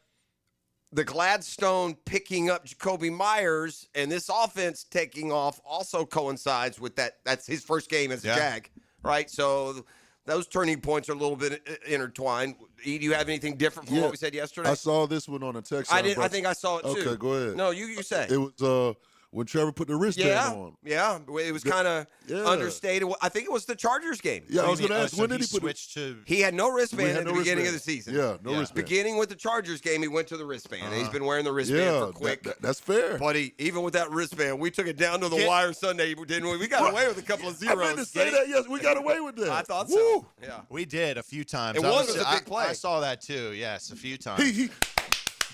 The Gladstone picking up Jacoby Myers and this offense taking off also coincides with that. That's his first game as a Jag, right? So those turning points are a little bit intertwined. E, do you have anything different from what we said yesterday? I saw this one on a text. I think I saw it too. Okay, go ahead. No, you say. It was when Trevor put the wristband on. Yeah, it was kind of understated. I think it was the Chargers game. Yeah, I was going to ask, when did he switch to? He had no wristband at the beginning of the season. Yeah, no wristband. Beginning with the Chargers game, he went to the wristband. And he's been wearing the wristband for quick. That's fair. Buddy, even with that wristband, we took it down to the wire Sunday, didn't we? We got away with a couple of zeros. I meant to say that, yes, we got away with that. I thought so. Yeah. We did a few times. It was a big play. I saw that too, yes, a few times.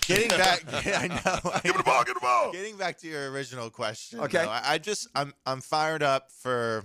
Getting back, I know. Give the ball, give the ball. Getting back to your original question. Okay. Though, I'm fired up for.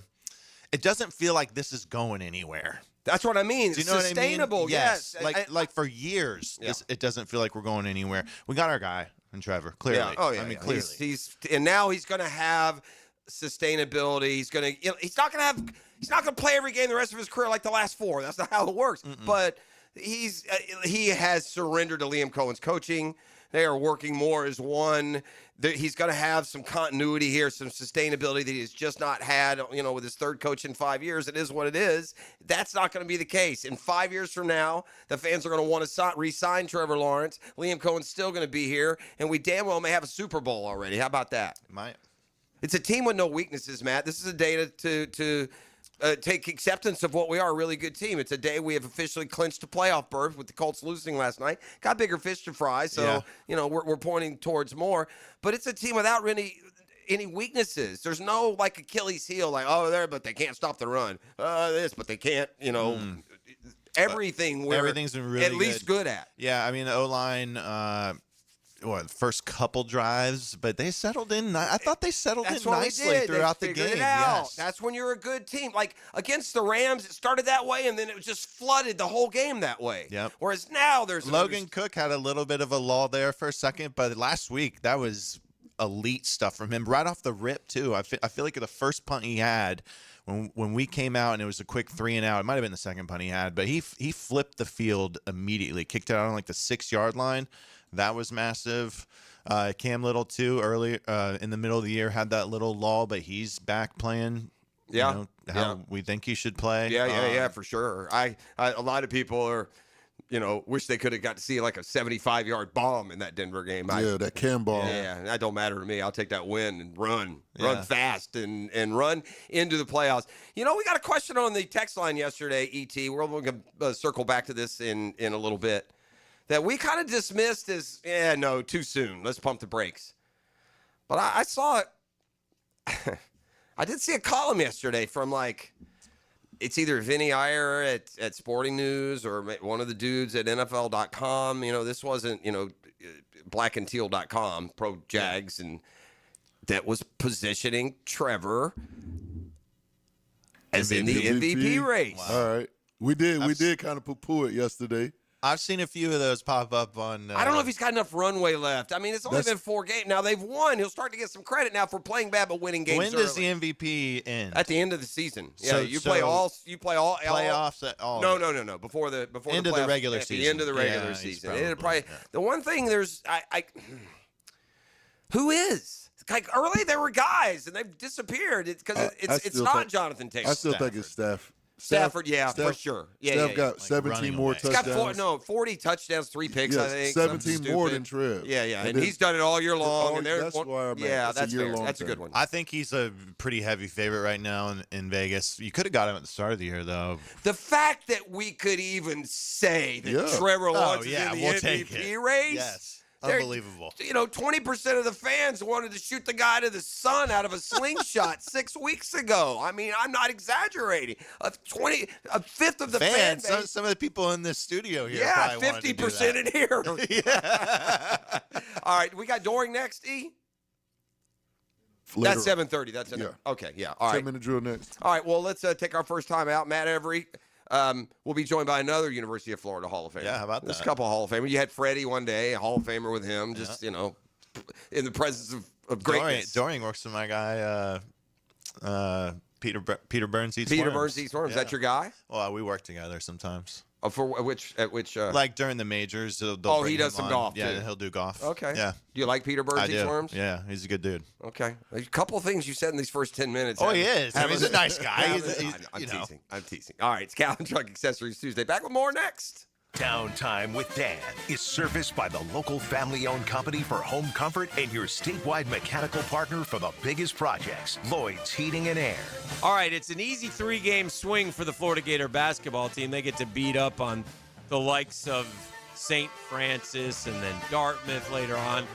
It doesn't feel like this is going anywhere. That's what I mean. Do you know Sustainable, what I mean? yes. Like for years, it doesn't feel like we're going anywhere. We got our guy. in Trevor. Clearly. Yeah. Oh, yeah. I mean, yeah. clearly. And now he's going to have sustainability. He's going to, he's not going to play every game the rest of his career like the last 4. That's not how it works. But he has surrendered to Liam Cohen's coaching. They are working more as one. He's going to have some continuity here, some sustainability that he's just not had, with his third coach in 5 years. It is what it is. That's not going to be the case. In 5 years from now, the fans are going to want to re-sign Trevor Lawrence. Liam Cohen's still going to be here, and we damn well may have a Super Bowl already. How about that? Might. It's a team with no weaknesses, Matt. This is a day to take acceptance of what we are, a really good team. It's a day we have officially clinched a playoff berth with the Colts losing last night. Got bigger fish to fry, so we're pointing towards more. But it's a team without really any weaknesses. There's no Achilles heel, but they can't stop the run. This, but they can't. Everything's been really at least good at. Yeah, I mean the O-line. First couple drives, but they settled in. I thought they settled in nicely throughout the game. Yes. That's when you're a good team. Like against the Rams, it started that way, and then it just flooded the whole game that way. Yep. Whereas now Logan Cook had a little bit of a lull there for a second, but last week that was elite stuff from him right off the rip too. I feel like the first punt he had. When we came out and it was a quick 3 and out, it might have been the second punt he had, but he flipped the field immediately, kicked it out on the 6-yard line. That was massive. Cam Little too, early in the middle of the year, had that little lull, but he's back playing. How we think he should play. Yeah, for sure. A lot of people are, wish they could have got to see a 75-yard bomb in that Denver game. That Cam bomb. Yeah, that don't matter to me. I'll take that win and run fast and run into the playoffs. We got a question on the text line yesterday, ET. We're going to circle back to this in a little bit. That we kind of dismissed as, too soon. Let's pump the brakes. But I saw it. I did see a column yesterday from it's either Vinny Iyer at Sporting News or one of the dudes at NFL.com. This wasn't, blackandteal.com, pro Jags, and that was positioning Trevor as in the MVP race. Wow. All right. We did kind of poo-poo it yesterday. I've seen a few of those pop up on. I don't know if he's got enough runway left. I mean, it's only been 4 games. Now, they've won. He'll start to get some credit now for playing bad but winning games. When does the MVP end? At the end of the season. Yeah, you play all playoffs. No. Before the end of the regular season. At the end of the regular season. The one thing who is? Early there were guys and they've disappeared because it's not Jonathan Taylor. I still think it's Steph. Stafford, for sure. Steph got 17 more touchdowns. He's got 40 touchdowns, 3 picks, I think. 17 more than Trev. Yeah. And he's done it all year long. That's why I'm that's fair. That's a good one. I think he's a pretty heavy favorite right now in Vegas. You could have got him at the start of the year, though. The fact that we could even say that Trevor Lawrence is in the MVP race. Yes. Unbelievable. 20% of the fans wanted to shoot the guy to the sun out of a slingshot 6 weeks ago. I mean, I'm not exaggerating. A fifth of the fan base. Some of the people in this studio here. Yeah, 50% in here. Yeah. All right, we got Doring next, E? That's 7:30. That's enough. Okay, yeah. All right. 10-minute drill next. All right, well, let's take our first time out. Matt Every. We'll be joined by another University of Florida Hall of Famer. Yeah, how about that? There's a couple of Hall of Famers. You had Freddie one day, a Hall of Famer with him, just, in the presence of greatness. Doring works with my guy, Peter Burns Eats Worms. Peter Burns Eats Worms. Is that your guy? Well, we work together sometimes. Oh, for which? Like during the majors. He does some golf, too. Yeah, he'll do golf. Okay. Yeah. Do you like Peter Burns Eats Worms? Yeah, he's a good dude. Okay. A couple of things you said in these first 10 minutes. Oh, he is. He's a nice guy. I'm teasing. All right, it's Cal and Truck Accessories Tuesday. Back with more next. Downtime with Dan is serviced by the local family-owned company for home comfort and your statewide mechanical partner for the biggest projects, Lloyd's Heating and Air. All right, it's an easy 3-game swing for the Florida Gator basketball team. They get to beat up on the likes of St. Francis and then Dartmouth later on.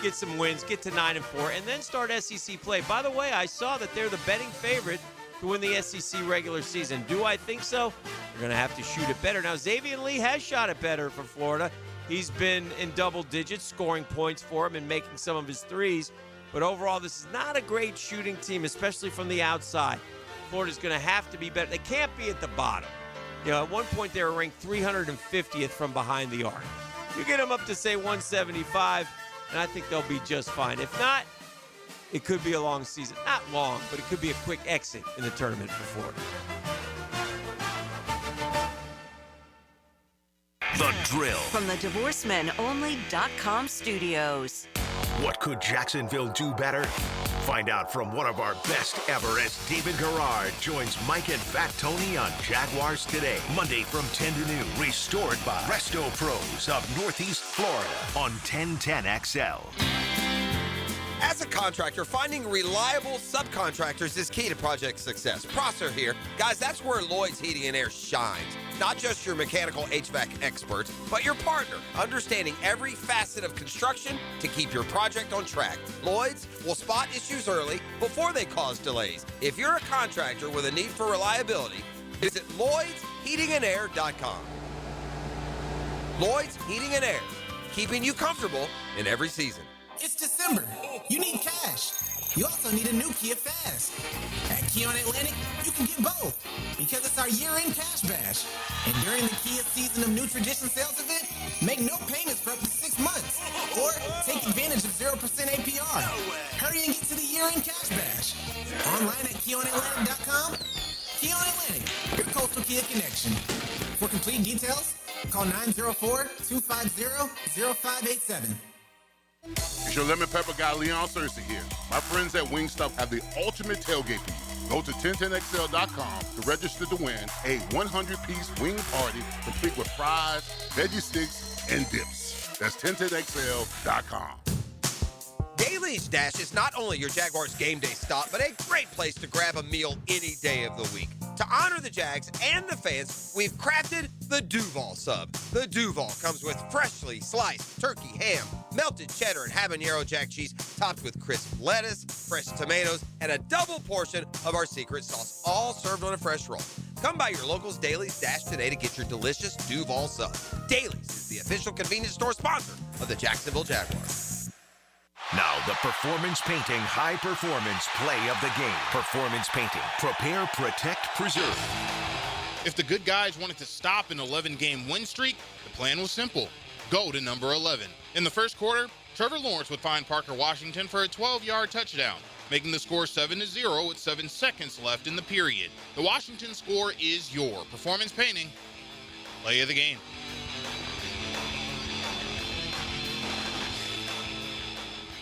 Get some wins, get to 9-4, and then start SEC play. By the way, I saw that they're the betting favorite to win the SEC regular season. Do I think so? You're going to have to shoot it better. Now, Xavier Lee has shot it better for Florida. He's been in double digits, scoring points for him and making some of his threes. But overall, this is not a great shooting team, especially from the outside. Florida's going to have to be better. They can't be at the bottom. At one point, they were ranked 350th from behind the arc. You get them up to, say, 175, and I think they'll be just fine. If not, it could be a long season. Not long, but it could be a quick exit in the tournament for Florida. The Drill. From the DivorceMenOnly.com studios. What could Jacksonville do better? Find out from one of our best ever as David Garrard joins Mike and Fat Tony on Jaguars Today. Monday from 10 to noon. Restored by Resto Pros of Northeast Florida on 1010XL. As a contractor, finding reliable subcontractors is key to project success. Prosser here. Guys, that's where Lloyd's Heating and Air shines. Not just your mechanical HVAC expert, but your partner, understanding every facet of construction to keep your project on track. Lloyd's will spot issues early before they cause delays. If you're a contractor with a need for reliability, visit LloydsHeatingandAir.com. Lloyd's Heating and Air, keeping you comfortable in every season. It's December. You need cash. You also need a new Kia Fast. At Kia on Atlantic, you can get both because it's our year-end cash bash. And during the Kia Season of New Tradition sales event, make no payments for up to 6 months. Or take advantage of 0% APR. Hurry and get to the year-end cash bash. Online at KiaOnAtlantic.com. Kia on Atlantic, your coastal Kia connection. For complete details, call 904-250-0587. It's your lemon pepper guy, Leon Cersei here. My friends at Wingstop have the ultimate tailgate for you. Go to 1010XL.com to register to win a 100-piece wing party complete with fries, veggie sticks, and dips. That's 1010XL.com. Daly's Dash is not only your Jaguars game day stop, but a great place to grab a meal any day of the week. To honor the Jags and the fans, we've crafted the Duval Sub. The Duval comes with freshly sliced turkey, ham, melted cheddar, and habanero jack cheese, topped with crisp lettuce, fresh tomatoes, and a double portion of our secret sauce, all served on a fresh roll. Come by your local's Daly's Dash today to get your delicious Duval Sub. Daly's is the official convenience store sponsor of the Jacksonville Jaguars. Now, the Performance Painting High Performance Play of the Game. Performance Painting. Prepare, protect, preserve. If the good guys wanted to stop an 11-game win streak, the plan was simple. Go to number 11. In the first quarter, Trevor Lawrence would find Parker Washington for a 12-yard touchdown, making the score 7-0 with 7 seconds left in the period. The Washington score is your Performance Painting Play of the Game.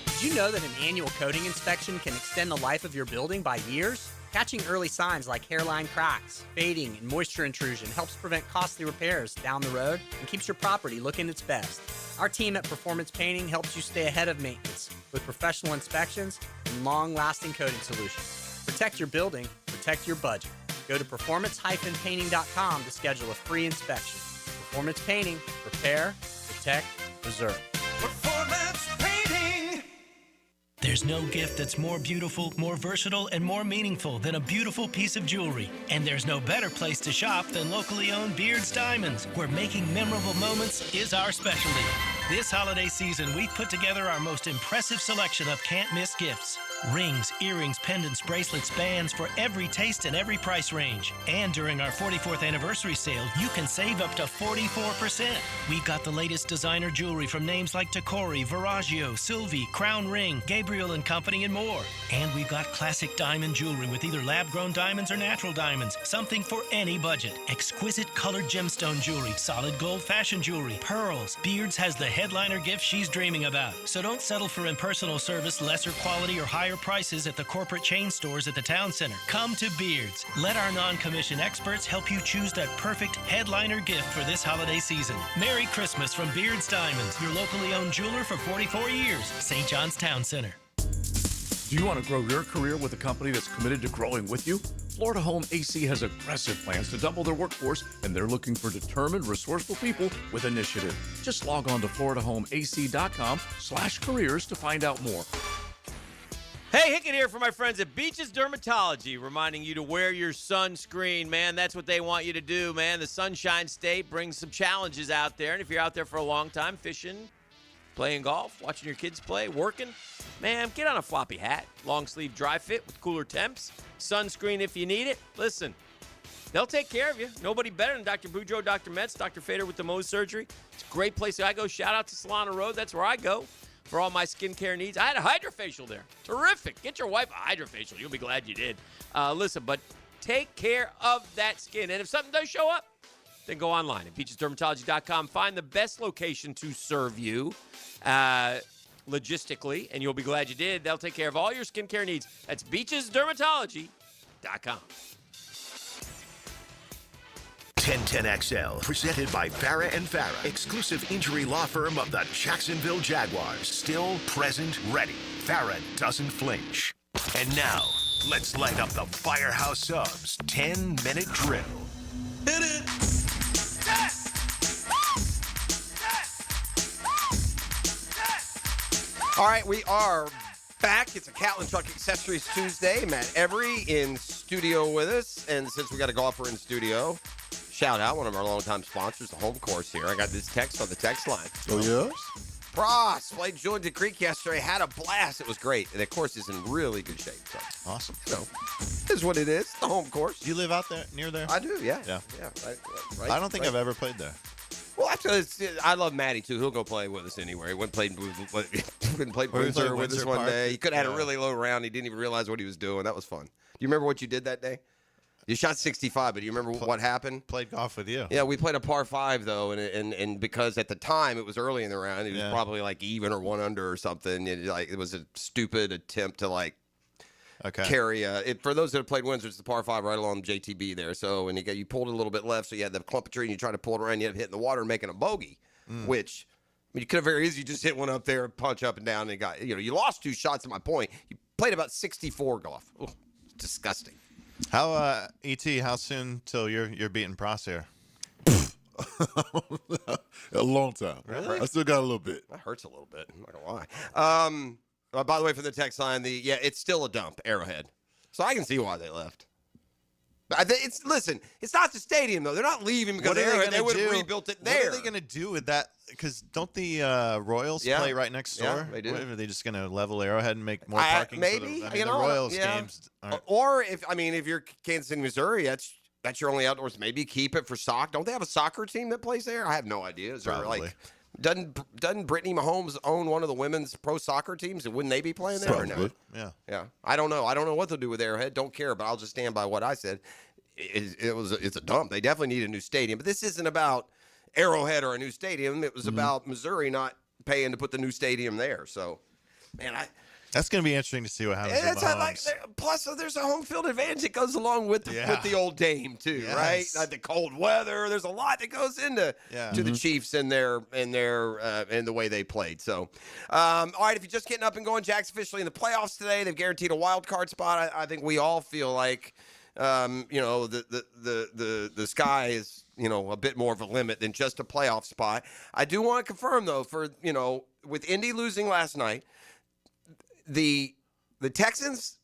Did you know that an annual coating inspection can extend the life of your building by years? Catching early signs like hairline cracks, fading, and moisture intrusion helps prevent costly repairs down the road and keeps your property looking its best. Our team at Performance Painting helps you stay ahead of maintenance with professional inspections and long-lasting coating solutions. Protect your building, protect your budget. Go to performance-painting.com to schedule a free inspection. Performance Painting, repair, protect, preserve. Performance Painting. There's no gift that's more beautiful, more versatile, and more meaningful than a beautiful piece of jewelry. And there's no better place to shop than locally owned Beard's Diamonds, where making memorable moments is our specialty. This holiday season, we've put together our most impressive selection of can't-miss gifts. Rings, earrings, pendants, bracelets, bands for every taste and every price range. And during our 44th anniversary sale, you can save up to 44%. We've got the latest designer jewelry from names like Tacori, Veragio, Sylvie, Crown Ring, Gabriel & Company, and more. And we've got classic diamond jewelry with either lab-grown diamonds or natural diamonds, something for any budget. Exquisite colored gemstone jewelry, solid gold fashion jewelry, pearls. Beards has the headliner gift she's dreaming about. So don't settle for impersonal service, lesser quality, or higher prices at the corporate chain stores at the town center. Come to Beards. Let our non-commission experts help you choose that perfect headliner gift for this holiday season. Merry Christmas from Beards Diamonds, your locally owned jeweler for 44 years. St. John's Town Center. Do you want to grow your career with a company that's committed to growing with you? Florida Home AC has aggressive plans to double their workforce, and they're looking for determined, resourceful people with initiative. Just log on to FloridaHomeAC.com/careers to find out more. Hey, Hickett here for my friends at Beaches Dermatology, reminding you to wear your sunscreen, man. That's what they want you to do, man. The Sunshine State brings some challenges out there, and if you're out there for a long time fishing, playing golf, watching your kids play, working, man, get on a floppy hat, long sleeve dry fit with cooler temps, sunscreen if you need it. Listen, they'll take care of you. Nobody better than Dr. Boudreaux, Dr. Metz, Dr. Fader with the Mohs surgery. It's a great place. I go. Shout out to Solana Road. That's where I go for all my skincare needs. I had a hydrofacial there. Terrific. Get your wife a hydrofacial. You'll be glad you did. Listen, but take care of that skin. And if something does show up, then go online at beachesdermatology.com. Find the best location to serve you logistically, and you'll be glad you did. They'll take care of all your skincare needs. That's beachesdermatology.com. 1010XL, presented by Farah and Farah, exclusive injury law firm of the Jacksonville Jaguars. Still, present, ready. Farah doesn't flinch. And now, let's light up the Firehouse Subs 10-minute drill. Hit it! All right, we are back. It's a Catlin Truck Accessories Tuesday. Matt Every in studio with us. And since we got a golfer in studio, shout out one of our longtime sponsors, the Home Course here. I got this text on the text line. Oh, yeah? Pross played Georgia Creek yesterday. Had a blast. It was great. And the course is in really good shape. So, awesome. So, is what it is. The home course. Do you live out there, near there? I do, yeah. Yeah. Right, I don't think I've ever played there. Well, actually, I love Matty, too. He'll go play with us anywhere. He went and played Windsor with us one day. He could have had a really low round. He didn't even realize what he was doing. That was fun. Do you remember what you did that day? You shot 65, but do you remember what happened? Played golf with you. Yeah, we played a par 5, though, and because at the time it was early in the round, it was probably like even or 1 under or something. It was a stupid attempt to carry for those that have played Windsor, it's the par 5 right along JTB there. So you pulled it a little bit left, so you had the clump of tree and you tried to pull it around, you ended up hitting the water and making a bogey, which you could have very easily just hit one up there and punch up and down and got you lost 2 shots at my point. You played about 64 golf. Ugh, disgusting. How how soon till you're beating Pross here? A long time. Really? I still got a little bit. That hurts a little bit. I'm not gonna lie. By the way, for the text line, it's still a dump, Arrowhead. So I can see why they left. Listen, it's not the stadium though. They're not leaving because they would have rebuilt it there. What are they going to do with that? Because don't the Royals play right next door? Yeah, they do. Are they just going to level Arrowhead and make more parking? Maybe the Royals games. Or if you're Kansas City, Missouri, that's your only outdoors. Maybe keep it for soccer. Don't they have a soccer team that plays there? I have no idea. Is there doesn't Brittany Mahomes own one of the women's pro soccer teams? And wouldn't they be playing there? Probably. Or no? Yeah. I don't know. I don't know what they'll do with Arrowhead. Don't care. But I'll just stand by what I said. It's a dump. They definitely need a new stadium. But this isn't about Arrowhead or a new stadium. It was about Missouri not paying to put the new stadium there. So, man, that's going to be interesting to see what happens. Plus, there's a home field advantage that goes along with the old Dame too, right? The cold weather. There's a lot that goes into the Chiefs and the way they played. So, all right, if you're just getting up and going, Jack's officially in the playoffs today. They've guaranteed a wild card spot. I think we all feel like, the sky is a bit more of a limit than just a playoff spot. I do want to confirm though, with Indy losing last night. The Texans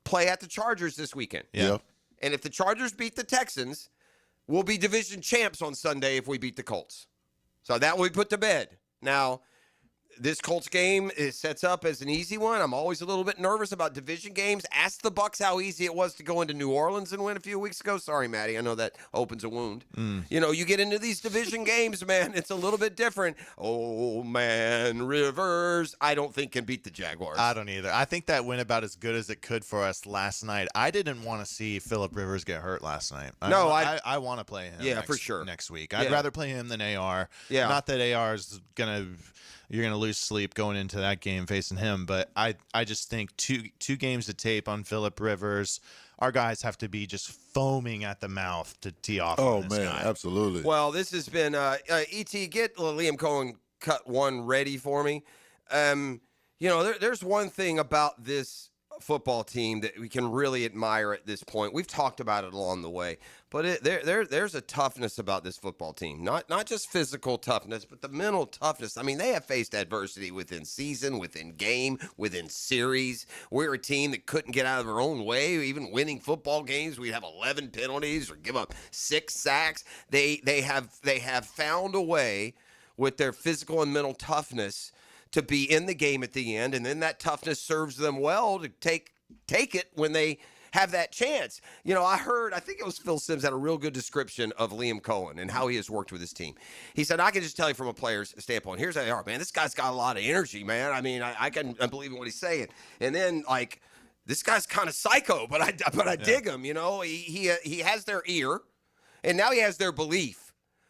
play at the Chargers this weekend. Yeah. And if the Chargers beat the Texans, we'll be division champs on Sunday if we beat the Colts. So that will be put to bed. Now, this Colts game sets up as an easy one. I'm always a little bit nervous about division games. Ask the Bucs how easy it was to go into New Orleans and win a few weeks ago. Sorry, Maddie. I know that opens a wound. You get into these division games, man, it's a little bit different. Oh, man, Rivers, I don't think can beat the Jaguars. I don't either. I think that went about as good as it could for us last night. I didn't want to see Phillip Rivers get hurt last night. I want to play him for sure. Next week. I'd rather play him than AR. Yeah. Not that AR is going to... You're going to lose sleep going into that game facing him. But I just think two games of tape on Phillip Rivers, our guys have to be just foaming at the mouth to tee off on this guy. Absolutely. Well, this has been E.T., get Liam Cohen cut one ready for me. There's one thing about this football team that we can really admire at this point. We've talked about it along the way, but there's a toughness about this football team. Not just physical toughness, but the mental toughness. I mean, they have faced adversity within season, within game, within series. We're a team that couldn't get out of our own way. Even winning football games, we'd have 11 penalties or give up 6 sacks. They have found a way with their physical and mental toughness to be in the game at the end, and then that toughness serves them well to take it when they have that chance. I think it was Phil Simms had a real good description of Liam Cohen and how he has worked with his team. He said, I can just tell you from a player's standpoint, here's how they are, man. This guy's got a lot of energy, man. I mean, I believe in what he's saying. And then, like, this guy's kind of psycho, but I dig him, He has their ear, and now he has their belief.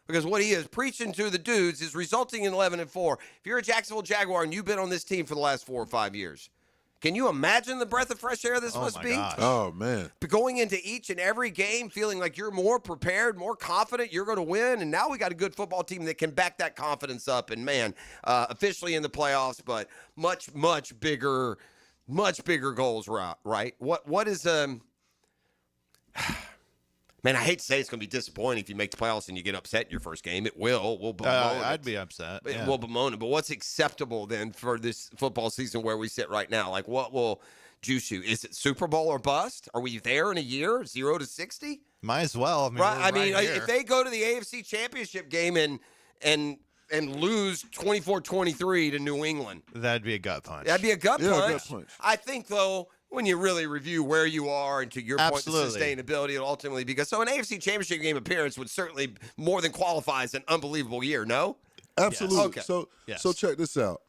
Because what he is preaching to the dudes is resulting in 11-4. If you're a Jacksonville Jaguar and you've been on this team for the last 4 or 5 years, can you imagine the breath of fresh air this must be? Gosh. Oh, man. But going into each and every game feeling like you're more prepared, more confident, you're going to win, and now we got a good football team that can back that confidence up. And, man, officially in the playoffs, but much, much bigger goals, right? What is Man, I hate to say it's going to be disappointing if you make the playoffs and you get upset in your first game. It will. We'll bemoan I'd be upset. Yeah. We'll bemoan it. But what's acceptable then for this football season where we sit right now? Like, what will juice you? Is it Super Bowl or bust? Are we there in a year, 0-60? Might as well. If they go to the AFC Championship game and lose 24-23 to New England, that'd be a gut punch. That'd be a gut Yeah, punch. a gut punch. I think, though, when you really review where you are and to your Absolutely. point, the sustainability will ultimately because an AFC Championship game appearance would certainly more than qualify as an unbelievable year, no? Absolutely. Yes. Okay. So check this out.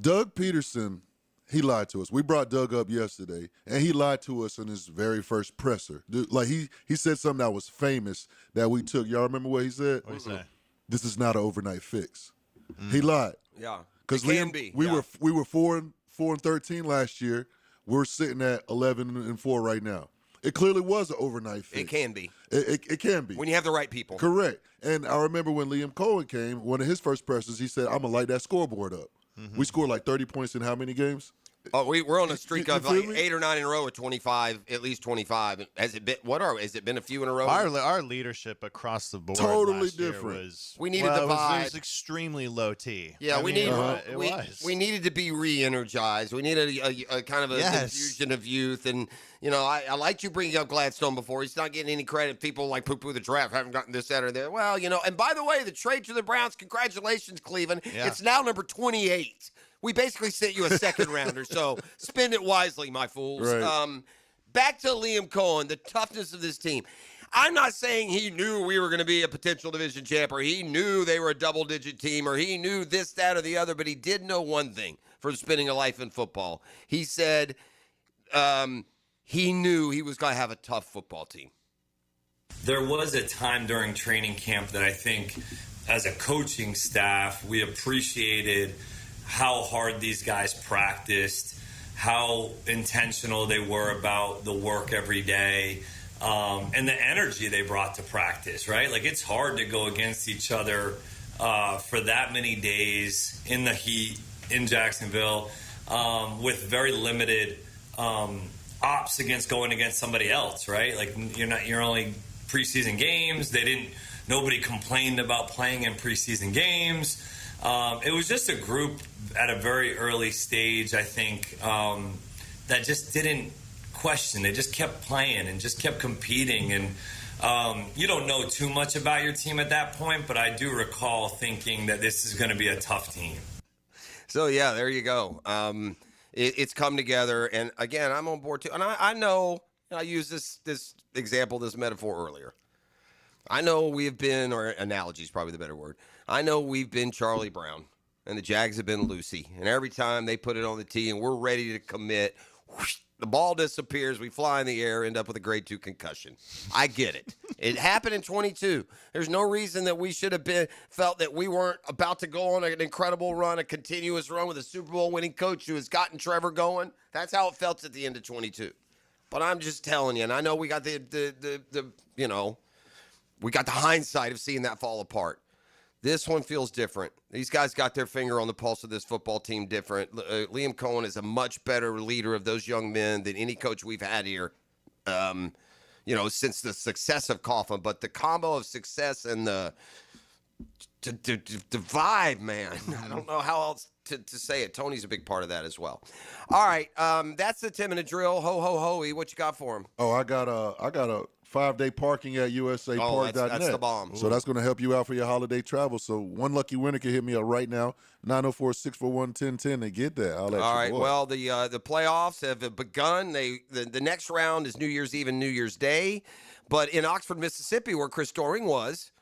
Doug Peterson, he lied to us. We brought Doug up yesterday, and he lied to us in his very first presser. Like he said something that was famous that we took. Y'all remember what he said? What did he say? This is not an overnight fix. He lied. Yeah. Because we were 4-13 last year. We're sitting at 11-4 right now. It clearly was an overnight fix. It can be. It can be. When you have the right people. Correct. And I remember when Liam Cohen came, one of his first pressers, he said, I'm going to light that scoreboard up. Mm-hmm. We scored like 30 points in how many games? Oh, we're on a streak of feel like me? 8 or 9 in a row at 25, at least 25. Has it been has it been a few in a row? Our leadership across the board Totally last year different. was We needed it the was vibe. extremely low T. Yeah, we needed to be re-energized. We needed a kind of a infusion of youth. And, I liked you bringing up Gladstone before. He's not getting any credit. People like poo-poo the draft haven't gotten this, that, or that. Well, and by the way, the trade to the Browns, congratulations, Cleveland. Yeah. It's now number 28. We basically sent you a second rounder, so spend it wisely, my fools. Right. Back to Liam Cohen, the toughness of this team. I'm not saying he knew we were going to be a potential division champ, or he knew they were a double-digit team, or he knew this, that, or the other, but he did know one thing from spending a life in football. He said he knew he was going to have a tough football team. There was a time during training camp that I think as a coaching staff, we appreciated how hard these guys practiced, how intentional they were about the work every day, and the energy they brought to practice, right? Like, it's hard to go against each other for that many days in the heat in Jacksonville with very limited ops against going against somebody else, right? Like, you're only preseason games. Nobody complained about playing in preseason games. It was just a group at a very early stage, I think, that just didn't question. They just kept playing and just kept competing. And you don't know too much about your team at that point, but I do recall thinking that this is going to be a tough team. So, yeah, there you go. It's come together. And, again, I'm on board, too. And I know I used this example, this metaphor earlier. I know we've been, or analogy is probably the better word. I know we've been Charlie Brown, and the Jags have been Lucy. And every time they put it on the tee and we're ready to commit, whoosh, the ball disappears, we fly in the air, end up with a grade 2 concussion. I get it. It happened in 22. There's no reason that we should have felt that we weren't about to go on an incredible run, a continuous run with a Super Bowl winning coach who has gotten Trevor going. That's how it felt at the end of 22. But I'm just telling you, and I know we got we got the hindsight of seeing that fall apart. This one feels different. These guys got their finger on the pulse of this football team different. Liam Cohen is a much better leader of those young men than any coach we've had here, since the success of Coughlin. But the combo of success and the vibe, man, I don't know how else to say it. Tony's a big part of that as well. All right, that's the 10-minute drill. Ho, ho, ho. What you got for him? Oh, I got a 5-day parking at USAPark.net. That's the bomb. So that's going to help you out for your holiday travel. So one lucky winner can hit me up right now, 904-641-1010, and get that. I'll let All you right. know. Well, the playoffs have begun. The next round is New Year's Eve and New Year's Day. But in Oxford, Mississippi, where Chris Doering was,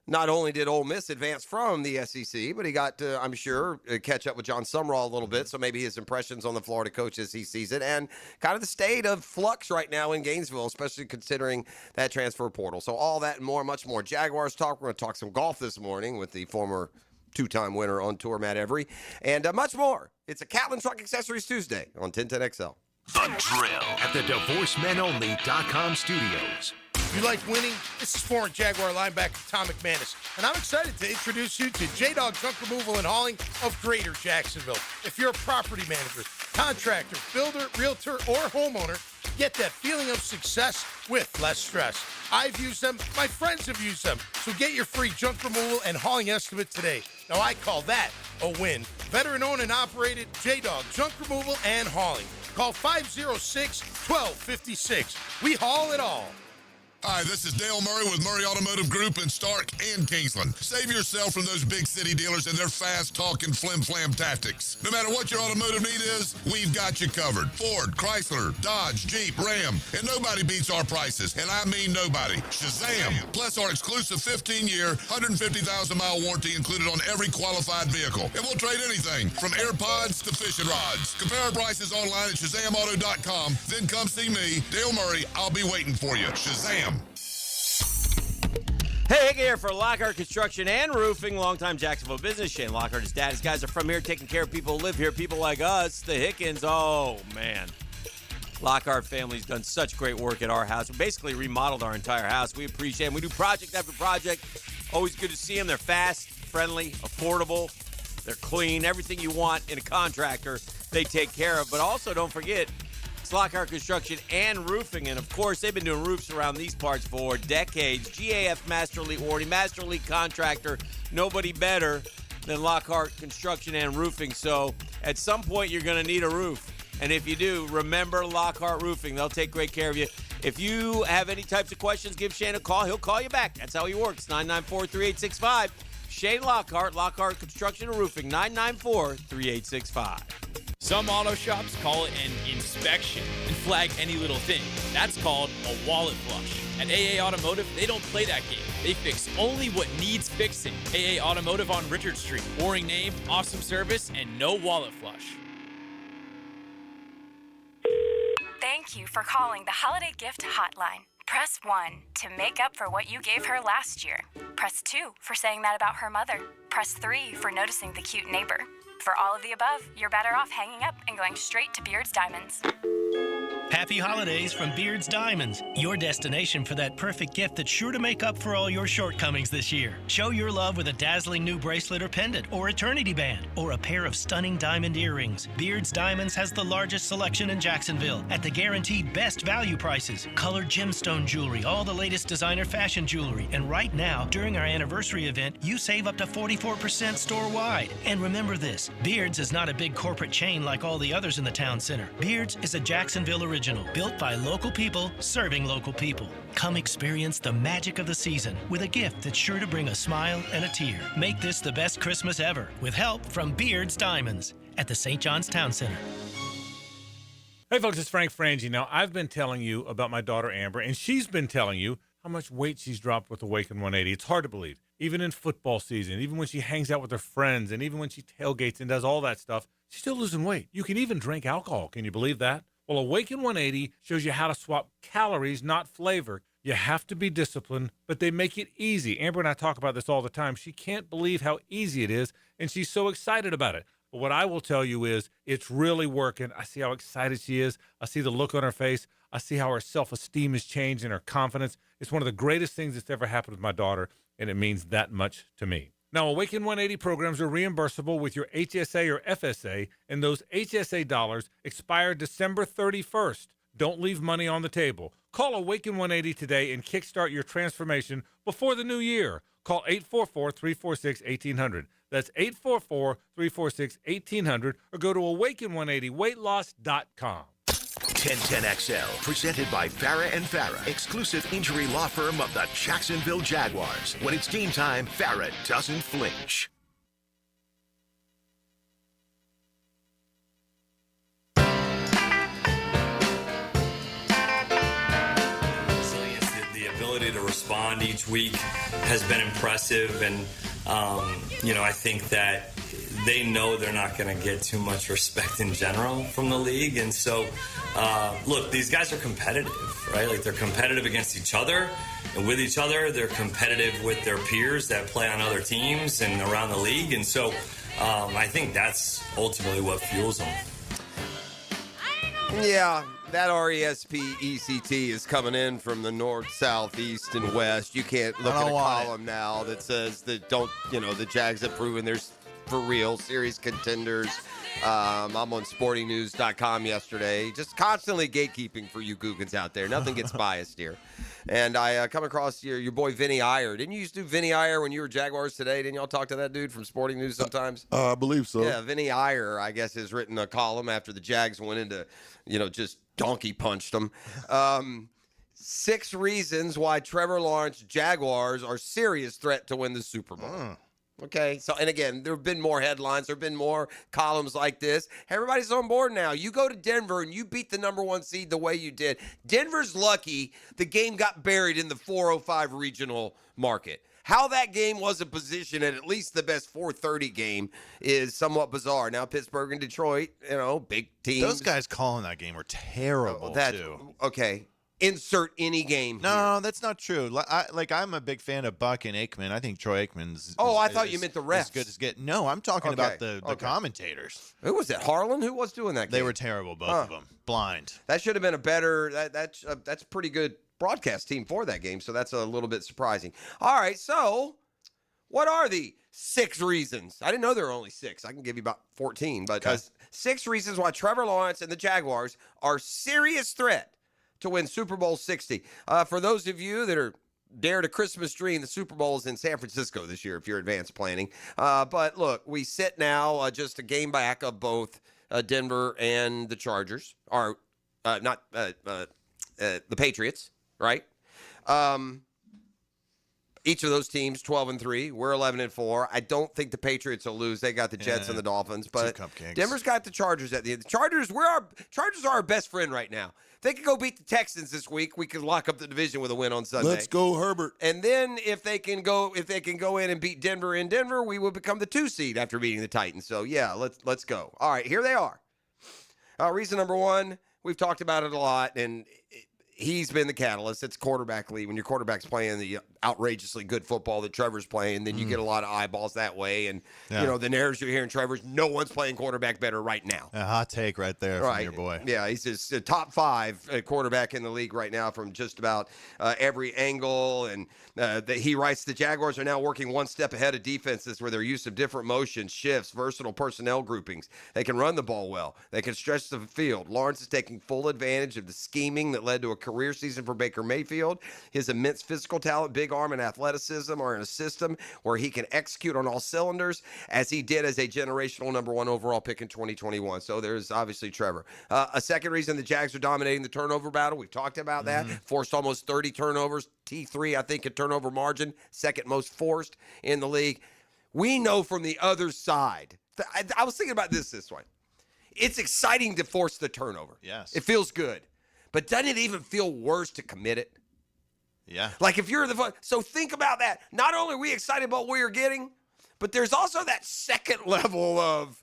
not only did Ole Miss advance from the SEC, but he got to, I'm sure, catch up with John Sumrall a little bit. So maybe his impressions on the Florida coach as he sees it, and kind of the state of flux right now in Gainesville, especially considering that transfer portal. So all that and more, much more. Jaguars talk. We're going to talk some golf this morning with the former two-time winner on tour, Matt Every, and much more. It's a Catlin Truck Accessories Tuesday on 1010XL. The Drill at the DivorceMenOnly.com studios. You like winning? This is former Jaguar linebacker Tom McManus, and I'm excited to introduce you to J-Dog Junk Removal and Hauling of Greater Jacksonville. If you're a property manager, contractor, builder, realtor, or homeowner, get that feeling of success with less stress. I've used them. My friends have used them. So get your free junk removal and hauling estimate today. Now, I call that a win. Veteran-owned and operated J-Dog Junk Removal and Hauling. Call 506-1256. We haul it all. Hi, this is Dale Murray with Murray Automotive Group in Stark and Kingsland. Save yourself from those big city dealers and their fast-talking flim-flam tactics. No matter what your automotive need is, we've got you covered. Ford, Chrysler, Dodge, Jeep, Ram, and nobody beats our prices, and I mean nobody. Shazam! Plus our exclusive 15-year, 150,000-mile warranty included on every qualified vehicle. And we'll trade anything from AirPods to fishing rods. Compare our prices online at ShazamAuto.com. Then come see me, Dale Murray. I'll be waiting for you. Shazam! Hey, Hick here for Lockhart Construction and Roofing, longtime Jacksonville business. Shane Lockhart, his dad. His guys are from here, taking care of people who live here, people like us, the Hickens. Oh, man. Lockhart family's done such great work at our house. We basically remodeled our entire house. We appreciate them. We do project after project. Always good to see them. They're fast, friendly, affordable. They're clean. Everything you want in a contractor, they take care of. But also, don't forget, Lockhart Construction and Roofing, and of course they've been doing roofs around these parts for decades. GAF Master Elite Warranty, Master Elite Contractor, nobody better than Lockhart Construction and Roofing. So at some point you're going to need a roof, and if you do, remember Lockhart Roofing. They'll take great care of you. If you have any types of questions, give Shane a call. He'll call you back. That's how he works. 994-3865. Shane Lockhart, Lockhart Construction and Roofing, 994-3865. Some auto shops call it an inspection and flag any little thing. That's called a wallet flush. At AA Automotive, they don't play that game. They fix only what needs fixing. AA Automotive on Richard Street. Boring name, awesome service, and no wallet flush. Thank you for calling the Holiday Gift Hotline. Press 1 to make up for what you gave her last year. Press 2 for saying that about her mother. Press 3 for noticing the cute neighbor. For all of the above, you're better off hanging up and going straight to Beard's Diamonds. Happy holidays from Beard's Diamonds, your destination for that perfect gift that's sure to make up for all your shortcomings this year. Show your love with a dazzling new bracelet or pendant, or eternity band, or a pair of stunning diamond earrings. Beard's Diamonds has the largest selection in Jacksonville at the guaranteed best value prices. Colored gemstone jewelry, all the latest designer fashion jewelry, and right now, during our anniversary event, you save up to 44% store-wide. And remember this, Beard's is not a big corporate chain like all the others in the town center. Beard's is a Jacksonville original, built by local people, serving local people. Come experience the magic of the season with a gift that's sure to bring a smile and a tear. Make this the best Christmas ever with help from Beard's Diamonds at the St. John's Town Center. Hey folks, it's Frank Frangie. Now, I've been telling you about my daughter Amber, and she's been telling you how much weight she's dropped with Awaken 180. It's hard to believe. Even in football season, even when she hangs out with her friends, and even when she tailgates and does all that stuff, she's still losing weight. You can even drink alcohol. Can you believe that? Well, Awaken 180 shows you how to swap calories, not flavor. You have to be disciplined, but they make it easy. Amber and I talk about this all the time. She can't believe how easy it is, and she's so excited about it. But what I will tell you is it's really working. I see how excited she is. I see the look on her face. I see how her self-esteem has changed and her confidence. It's one of the greatest things that's ever happened with my daughter, and it means that much to me. Now, Awaken 180 programs are reimbursable with your HSA or FSA, and those HSA dollars expire December 31st. Don't leave money on the table. Call Awaken 180 today and kickstart your transformation before the new year. Call 844-346-1800. That's 844-346-1800, or go to awaken180weightloss.com. 1010XL, presented by Farah and Farah, exclusive injury law firm of the Jacksonville Jaguars. When it's game time, Farah doesn't flinch. Resilience, the ability to respond each week has been impressive, and I think that they know they're not going to get too much respect in general from the league. And so, look, these guys are competitive, right? Like, they're competitive against each other and with each other. They're competitive with their peers that play on other teams and around the league. And so I think that's ultimately what fuels them. Yeah, that RESPECT is coming in from the north, south, east, and west. You can't look at a column now that says that the Jags have proven there's for real serious contenders. I'm on sportingnews.com yesterday, just constantly gatekeeping for you Googans out there. Nothing gets biased here. And I come across your boy Vinny Iyer. Didn't you used to do Vinny Iyer when you were Jaguars Today? Didn't y'all talk to that dude from Sporting News sometimes? I believe so. Yeah, Vinny Iyer, I guess, has written a column after the Jags went into, just donkey punched them. 6 reasons why Trevor Lawrence Jaguars are serious threat to win the Super Bowl. Okay, so, and again, there have been more headlines. There have been more columns like this. Everybody's on board now. You go to Denver and you beat the number 1 seed the way you did. Denver's lucky the game got buried in the 405 regional market. How that game wasn't positioned at least the best 430 game is somewhat bizarre. Now, Pittsburgh and Detroit, big teams. Those guys calling that game were terrible, too. Okay. Insert any game. No, that's not true. I'm a big fan of Buck and Aikman. I think Troy Aikman's. I thought you meant the refs. As good as get. No, I'm talking about the commentators. Who was that? Harlan? Who was doing that game? They were terrible, both of them. Blind. That should have been a better. That's a pretty good broadcast team for that game. So that's a little bit surprising. All right, so what are the 6 reasons? I didn't know there were only 6. I can give you about 14, but 6 reasons why Trevor Lawrence and the Jaguars are serious threat to win Super Bowl 60. For those of you that are dare to Christmas dream, the Super Bowl is in San Francisco this year if you're advanced planning. But look, we sit now just a game back of both Denver and the Chargers, or not the Patriots, right? Each of those teams 12-3. We're 11-4. I don't think the Patriots will lose. They got the Jets and the Dolphins, but Denver's got the Chargers at the end. The Chargers are our best friend right now. If they could go beat the Texans this week, we could lock up the division with a win on Sunday. Let's go, Herbert. And then if they can go in and beat Denver in Denver, we will become the 2 seed after beating the Titans. So yeah, let's go. All right, here they are. Reason number 1, we've talked about it a lot, and he's been the catalyst. It's quarterback league. When your quarterback's playing the outrageously good football that Trevor's playing, then you get a lot of eyeballs that way. And, the narratives you're hearing, Trevor's, no one's playing quarterback better right now. A hot take right there from your boy. Yeah, he's just a top 5 quarterback in the league right now from just about every angle. And he writes, the Jaguars are now working one step ahead of defenses where their use of different motions, shifts, versatile personnel groupings. They can run the ball well. They can stretch the field. Lawrence is taking full advantage of the scheming that led to a career season for Baker Mayfield. His immense physical talent, big arm, and athleticism are in a system where he can execute on all cylinders, as he did as a generational number 1 overall pick in 2021. So there's obviously Trevor. A second reason the Jags are dominating the turnover battle, we've talked about that. Forced almost 30 turnovers, T3, I think, in turnover margin, second most forced in the league. We know from the other side, I was thinking about this way. It's exciting to force the turnover. Yes. It feels good. But doesn't it even feel worse to commit it? Yeah. Like if you're so think about that. Not only are we excited about what you're getting, but there's also that second level of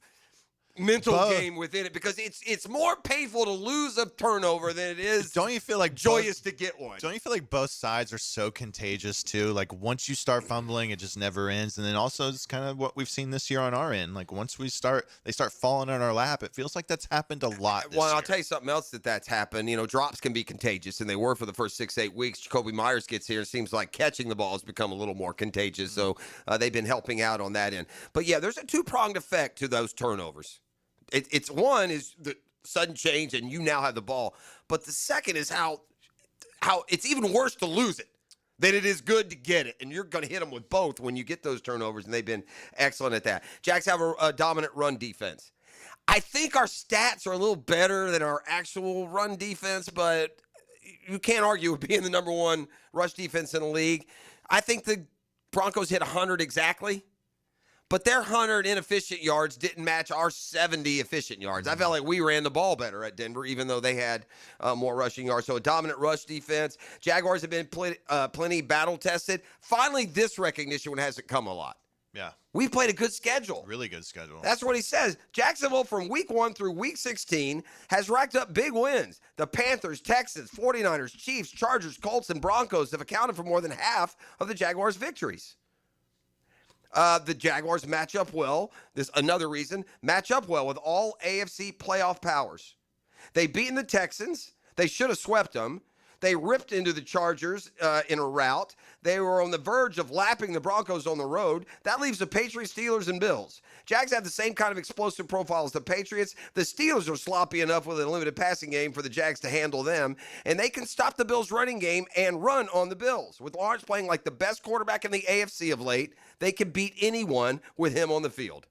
mental game within it, because it's more painful to lose a turnover than it is. Don't you feel like joyous to get one? Don't you feel like both sides are so contagious too? Like once you start fumbling, it just never ends. And then also it's kind of what we've seen this year on our end. Like once they start falling on our lap. It feels like that's happened a lot this year. I'll tell you something else that's happened. Drops can be contagious, and they were for the first 6-8 weeks. Jacoby Myers gets here. It seems like catching the ball has become a little more contagious. So they've been helping out on that end. But yeah, there's a 2-pronged effect to those turnovers. It's one is the sudden change, and you now have the ball. But the second is how it's even worse to lose it than it is good to get it. And you're going to hit them with both when you get those turnovers, and they've been excellent at that. Jags have a dominant run defense. I think our stats are a little better than our actual run defense, but you can't argue with being the number one rush defense in the league. I think the Broncos hit 100 exactly, but their 100 inefficient yards didn't match our 70 efficient yards. I felt like we ran the ball better at Denver, even though they had more rushing yards. So a dominant rush defense. Jaguars have been plenty battle-tested. Finally, this recognition hasn't come a lot. Yeah. We've played a good schedule. Really good schedule. That's what he says. Jacksonville from week 1 through week 16 has racked up big wins. The Panthers, Texans, 49ers, Chiefs, Chargers, Colts, and Broncos have accounted for more than half of the Jaguars' victories. The Jaguars match up well. This another reason. Match up well with all AFC playoff powers. They've beaten the Texans. They should have swept them. They ripped into the Chargers in a rout. They were on the verge of lapping the Broncos on the road. That leaves the Patriots, Steelers, and Bills. Jags have the same kind of explosive profile as the Patriots. The Steelers are sloppy enough with a limited passing game for the Jags to handle them, and they can stop the Bills' running game and run on the Bills. With Lawrence playing like the best quarterback in the AFC of late, they can beat anyone with him on the field.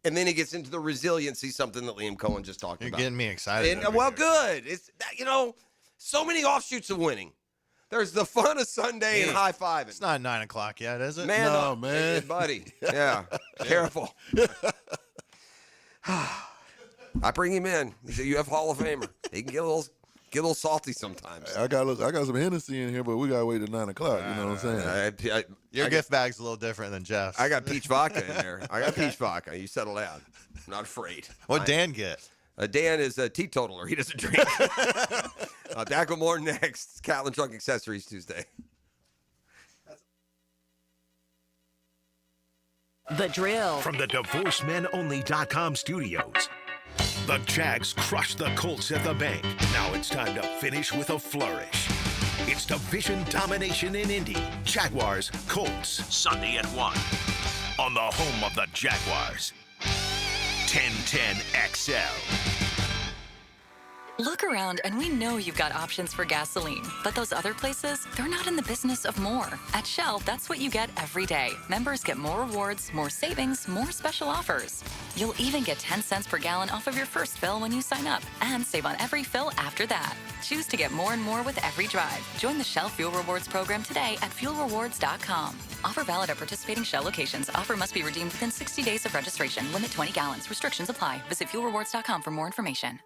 And then he gets into the resiliency, something that Liam Cohen just talked about. You're getting me excited. And, well, good. It's so many offshoots of winning. There's the fun of Sunday and high-fiving. It's not 9 o'clock yet, is it? Man, No, man. buddy. Yeah. Careful. I bring him in. He's a UF Hall of Famer. He can get a little salty sometimes. I got some Hennessy in here, but we got to wait till 9 o'clock. You know what I'm saying? Your gift bag's a little different than Jeff's. I got peach vodka in there. I got peach vodka. You settle down. I'm not afraid. What'd Dan get? Dan is a teetotaler. He doesn't drink. Back with more next. Catlin Trunk Accessories Tuesday. The Drill. From the DivorceMenOnly.com studios. The Jags crushed the Colts at the bank. Now it's time to finish with a flourish. It's division domination in Indy. Jaguars, Colts, Sunday at 1. On the home of the Jaguars. 1010 XL. Look around and we know you've got options for gasoline, but those other places, they're not in the business of more. At Shell, that's what you get every day. Members get more rewards, more savings, more special offers. You'll even get 10 cents per gallon off of your first fill when you sign up, and save on every fill after that. Choose to get more and more with every drive. Join the Shell Fuel Rewards program today at fuelrewards.com. Offer valid at participating Shell locations. Offer must be redeemed within 60 days of registration. Limit 20 gallons. Restrictions apply. Visit fuelrewards.com for more information.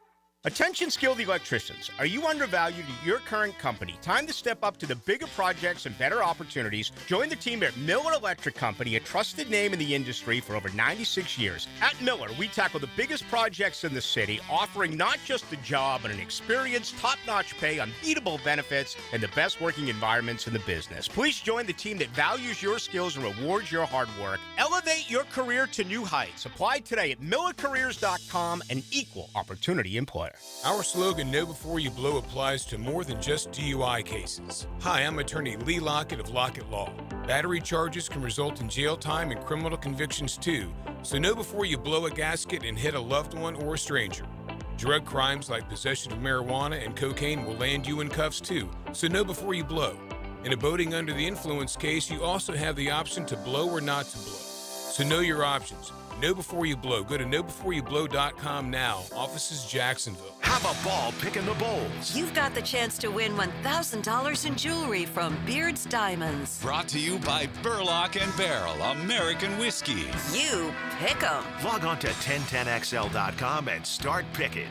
Attention skilled electricians. Are you undervalued at your current company? Time to step up to the bigger projects and better opportunities. Join the team at Miller Electric Company, a trusted name in the industry for over 96 years. At Miller, we tackle the biggest projects in the city, offering not just the job, but an experienced, top-notch pay, unbeatable benefits, and the best working environments in the business. Please join the team that values your skills and rewards your hard work. Elevate your career to new heights. Apply today at millercareers.com, an equal opportunity employer. Our slogan, Know Before You Blow, applies to more than just DUI cases. Hi, I'm attorney Lee Lockett of Lockett Law. Battery charges can result in jail time and criminal convictions too, so know before you blow a gasket and hit a loved one or a stranger. Drug crimes like possession of marijuana and cocaine will land you in cuffs too, so know before you blow. In a boating under the influence case, you also have the option to blow or not to blow. So know your options. Know Before You Blow. Go to knowbeforeyouBlow.com now. Offices Jacksonville. Have a ball picking the bowls. You've got the chance to win $1,000 in jewelry from Beard's Diamonds. Brought to you by Burlock and Barrel, American whiskey. You pick 'em. Log on to 1010XL.com and start picking.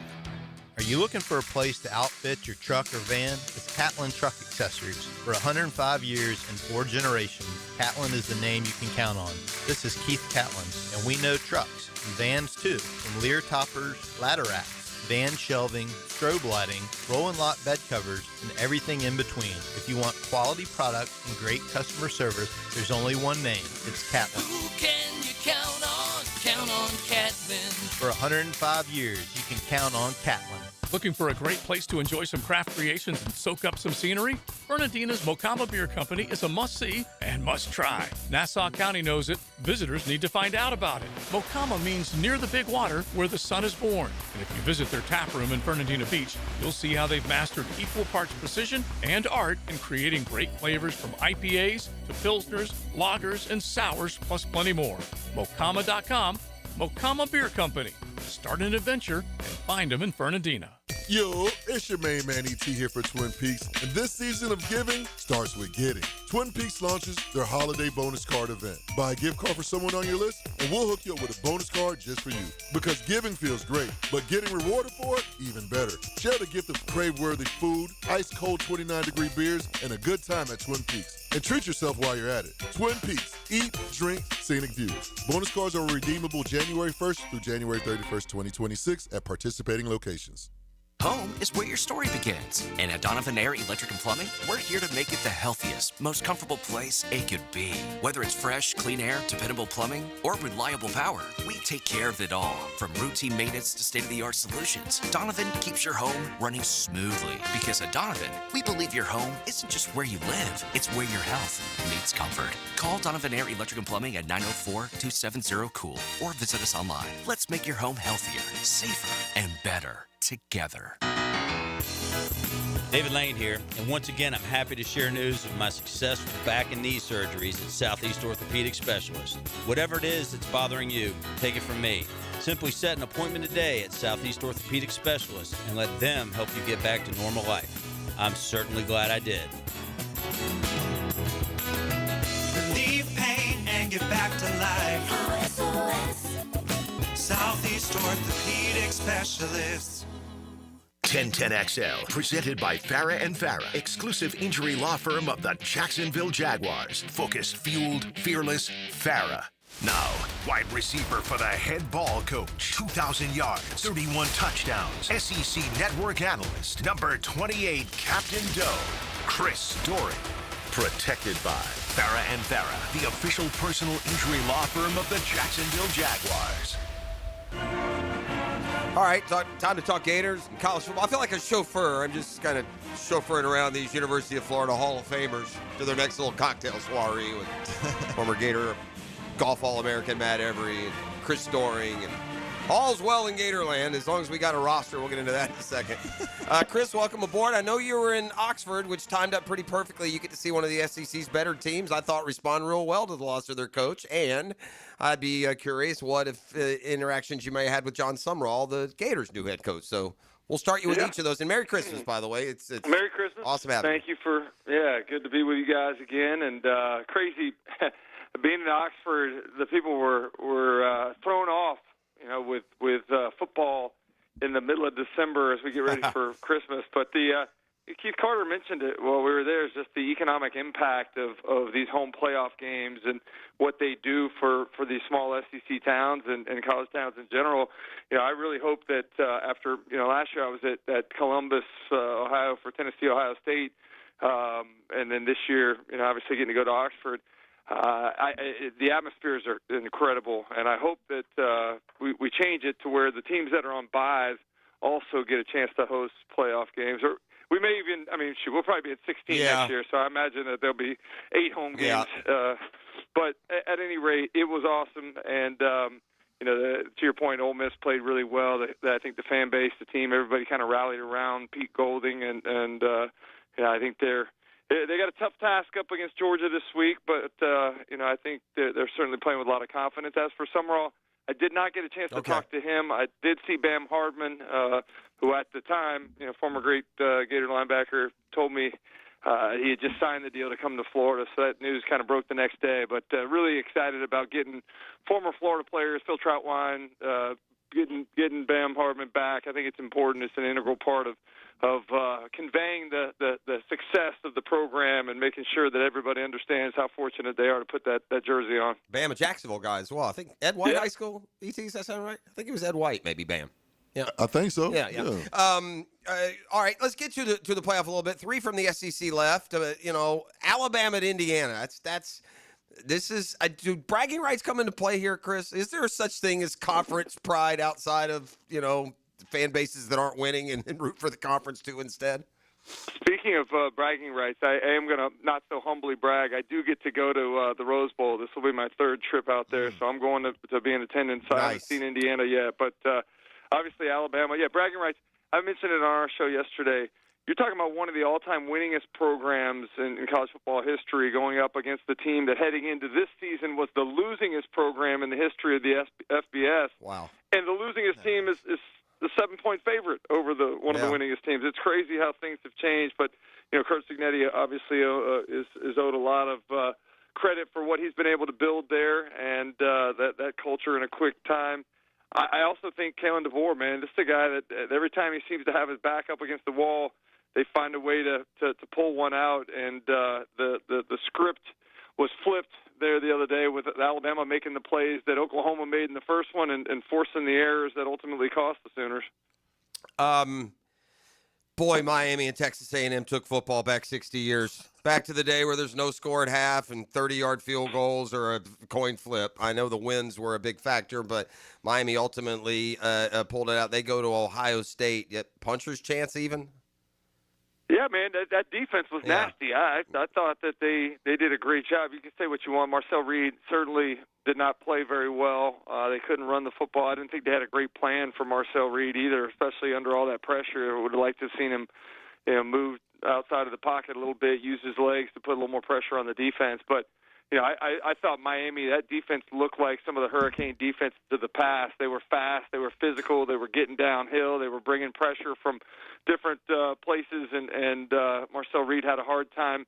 Are you looking for a place to outfit your truck or van? It's Catlin Truck Accessories. For 105 years and 4 generations, Catlin is the name you can count on. This is Keith Catlin, and we know trucks and vans too, from Lear toppers, ladder racks, van shelving, strobe lighting, roll and lock bed covers, and everything in between. If you want quality products and great customer service, there's only one name. It's Catlin. Who can you count on? Count on Catlin. For 105 years, you can count on Catlin. Looking for a great place to enjoy some craft creations and soak up some scenery? Bernardina's Mocama Beer Company is a must-see and must-try. Nassau County knows it. Visitors need to find out about it. Mocama means near the big water where the sun is born. And if you visit their tap room in Bernardina Beach, you'll see how they've mastered equal parts precision and art in creating great flavors from IPAs to Pilsners, lagers, and sours, plus plenty more. Mocama.com, Mocama Beer Company. Start an adventure and find them in Fernandina. Yo, it's your main man ET here for Twin Peaks, and this season of giving starts with getting. Twin Peaks launches their holiday bonus card event. Buy a gift card for someone on your list, and we'll hook you up with a bonus card just for you. Because giving feels great, but getting rewarded for it, even better. Share the gift of crave-worthy food, ice-cold 29-degree beers, and a good time at Twin Peaks. And treat yourself while you're at it. Twin Peaks. Eat, drink, scenic views. Bonus cards are redeemable January 1st through January 31st, 2026 at participating locations. Home is where your story begins. And at Donovan Air Electric and Plumbing, we're here to make it the healthiest, most comfortable place it could be. Whether it's fresh, clean air, dependable plumbing, or reliable power, we take care of it all. From routine maintenance to state-of-the-art solutions, Donovan keeps your home running smoothly. Because at Donovan, we believe your home isn't just where you live, it's where your health meets comfort. Call Donovan Air Electric and Plumbing at 904-270-COOL or visit us online. Let's make your home healthier, safer, and better together. David Lane here, and once again, I'm happy to share news of my successful back and knee surgeries at Southeast Orthopedic Specialists. Whatever it is that's bothering you, take it from me. Simply set an appointment today at Southeast Orthopedic Specialists and let them help you get back to normal life. I'm certainly glad I did. Relieve pain and get back to life. Southeast Orthopedic Specialists. 1010XL, presented by Farah and Farah, exclusive injury law firm of the Jacksonville Jaguars. Focused, fueled, fearless, Farah. Now, wide receiver for the head ball coach. 2,000 yards, 31 touchdowns. SEC Network analyst, number 28, Captain Doe, Chris Story. Protected by Farah and Farah, the official personal injury law firm of the Jacksonville Jaguars. All right, time to talk Gators and college football. I feel like a chauffeur. I'm just kind of chauffeuring around these University of Florida Hall of Famers to their next little cocktail soiree with former Gator golf All-American Matt Every and Chris Doring. And all's well in Gatorland. As long as we got a roster, we'll get into that in a second. Chris, welcome aboard. I know you were in Oxford, which timed up pretty perfectly. You get to see one of the SEC's better teams. I thought respond real well to the loss of their coach. And I'd be curious what if interactions you may have had with John Sumrall, the Gators' new head coach. So we'll start you with each of those. And Merry Christmas, by the way. It's Merry Christmas. Awesome having you. Thank you for, good to be with you guys again. And crazy, being in Oxford, the people were thrown off, with football in the middle of December as we get ready for Christmas. But Keith Carter mentioned it while we were there, is just the economic impact of these home playoff games and what they do for these small SEC towns and college towns in general. I really hope that after, last year I was at Columbus, Ohio for Tennessee, Ohio State, and then this year, obviously getting to go to Oxford. The atmospheres are incredible, and I hope that we change it to where the teams that are on byes also get a chance to host playoff games. Or we may even, we'll probably be at 16 next year, so I imagine that there'll be 8 home games. But at any rate, it was awesome, and to your point, Ole Miss played really well. I think the fan base, the team, everybody kind of rallied around Pete Golding, and I think they got a tough task up against Georgia this week, but I think they're certainly playing with a lot of confidence. As for Sumrall, I did not get a chance to talk to him. I did see Bam Hardman, who at the time, former great Gator linebacker, told me he had just signed the deal to come to Florida, so that news kind of broke the next day. But really excited about getting former Florida players, Phil Troutwine, getting Bam Hardman back. I think it's important. It's an integral part of conveying the success of the program and making sure that everybody understands how fortunate they are to put that jersey on. Bam, a Jacksonville guy as well. I think Ed White High School. Does that sound right? I think it was Ed White, maybe Bam. Yeah, I think so. Yeah. All right, let's get to the playoff a little bit. 3 from the SEC left. Alabama at Indiana. Do bragging rights come into play here, Chris? Is there such thing as conference pride outside of fan bases that aren't winning and root for the conference too instead? Speaking of bragging rights, I am going to not so humbly brag. I do get to go to the Rose Bowl. This will be my 3rd trip out there, so I'm going to be in attendance. I haven't seen Indiana yet, but obviously Alabama. Yeah, bragging rights. I mentioned it on our show yesterday. you're talking about one of the all-time winningest programs in college football history going up against the team that heading into this season was the losingest program in the history of the FBS. Wow. And the losingest team is the 7-point favorite over one of the winningest teams. It's crazy how things have changed, but Kurt Cignetti obviously is owed a lot of credit for what he's been able to build there and that culture in a quick time. I also think Kalen DeVore, man, this is a guy that every time he seems to have his back up against the wall, they find a way to pull one out, and the script was flipped there the other day with Alabama making the plays that Oklahoma made in the first one and forcing the errors that ultimately cost the Sooners. Boy, Miami and Texas A&M took football back 60 years. Back to the day where there's no score at half and 30-yard field goals or a coin flip. I know the wins were a big factor, but Miami ultimately pulled it out. They go to Ohio State. Yet puncher's chance even? Yeah, man, that defense was nasty. I thought that they did a great job. You can say what you want. Marcel Reed certainly did not play very well. They couldn't run the football. I didn't think they had a great plan for Marcel Reed either, especially under all that pressure. I would have liked to have seen him move outside of the pocket a little bit, use his legs to put a little more pressure on the defense. But I thought Miami, that defense looked like some of the Hurricane defense of the past. They were fast, they were physical, they were getting downhill, they were bringing pressure from different places, and Marcel Reed had a hard time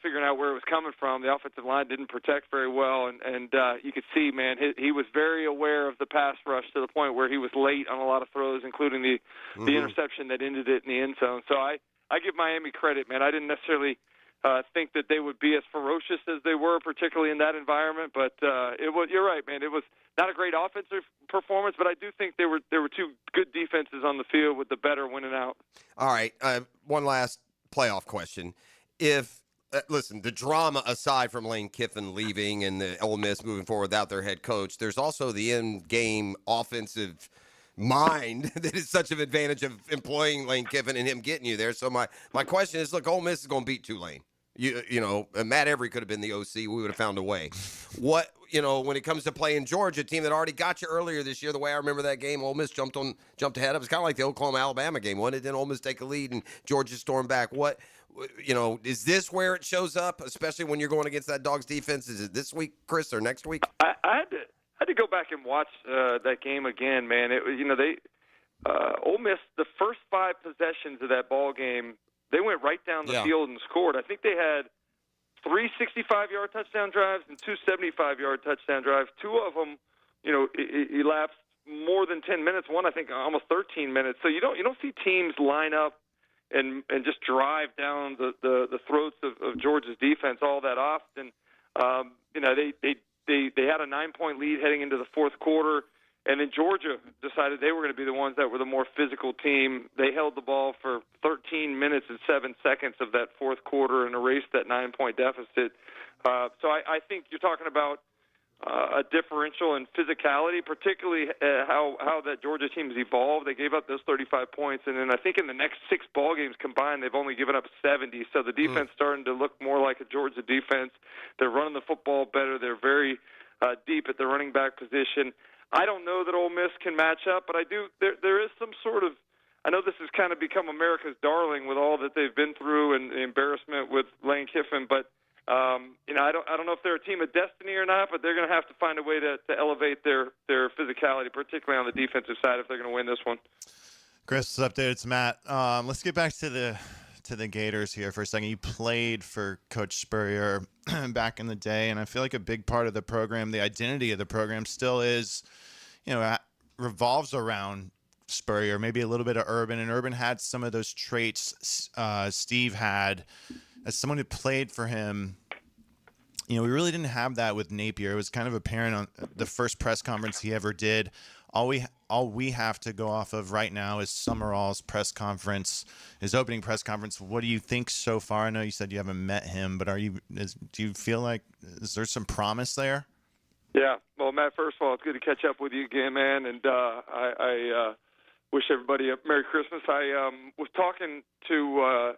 figuring out where it was coming from. The offensive line didn't protect very well, and you could see, man, he was very aware of the pass rush to the point where he was late on a lot of throws, including the interception that ended it in the end zone. So I give Miami credit, man. I didn't necessarily think that they would be as ferocious as they were, particularly in that environment. But you're right, man. It was not a great offensive performance, but I do think there were two good defenses on the field with the better winning out. All right, one last playoff question. Listen, the drama aside from Lane Kiffin leaving and the Ole Miss moving forward without their head coach, there's also the in-game offensive mind that is such an advantage of employing Lane Kiffin and him getting you there. So my question is, look, Ole Miss is going to beat Tulane. Matt Every could have been the OC. We would have found a way. When it comes to playing Georgia, a team that already got you earlier this year, the way I remember that game, Ole Miss jumped ahead. It was kind of like the Oklahoma-Alabama game. When did Ole Miss take a lead and Georgia stormed back? Is this where it shows up, especially when you're going against that Dogs defense? Is it this week, Chris, or next week? I had to go back and watch that game again, man. Ole Miss, the first 5 possessions of that ball game, they went right down the field and scored. I think they had 3 65-yard touchdown drives and 2 75-yard touchdown drives. 2 of them, elapsed more than 10 minutes. One, I think, almost 13 minutes. So you don't see teams line up and just drive down the throats of Georgia's defense all that often. They had a 9-point lead heading into the fourth quarter, and then Georgia decided they were going to be the ones that were the more physical team. They held the ball for 13 minutes and 7 seconds of that fourth quarter and erased that 9-point deficit. So I think you're talking about a differential in physicality, particularly how that Georgia team has evolved. They gave up those 35 points, and then I think in the next 6 ball games combined, they've only given up 70. So the defense starting to look more like a Georgia defense. They're running the football better. They're very deep at the running back position. I don't know that Ole Miss can match up, but I do. There is some sort of. I know this has kind of become America's darling with all that they've been through and the embarrassment with Lane Kiffin, but. I don't know if they're a team of destiny or not, but they're going to have to find a way to elevate their physicality, particularly on the defensive side, if they're going to win this one. Chris, update. It's Matt. Let's get back to the Gators here for a second. You played for Coach Spurrier back in the day, and I feel like a big part of the program, the identity of the program, still is, revolves around Spurrier, maybe a little bit of Urban, and Urban had some of those traits Steve had. As someone who played for him, we really didn't have that with Napier. It was kind of apparent on the first press conference he ever did. All we have to go off of right now is Summerall's press conference, his opening press conference. What do you think so far? I know you said you haven't met him, but do you feel like is there some promise there? Yeah. Well, Matt, first of all, it's good to catch up with you again, man, and I wish everybody a Merry Christmas. I was talking to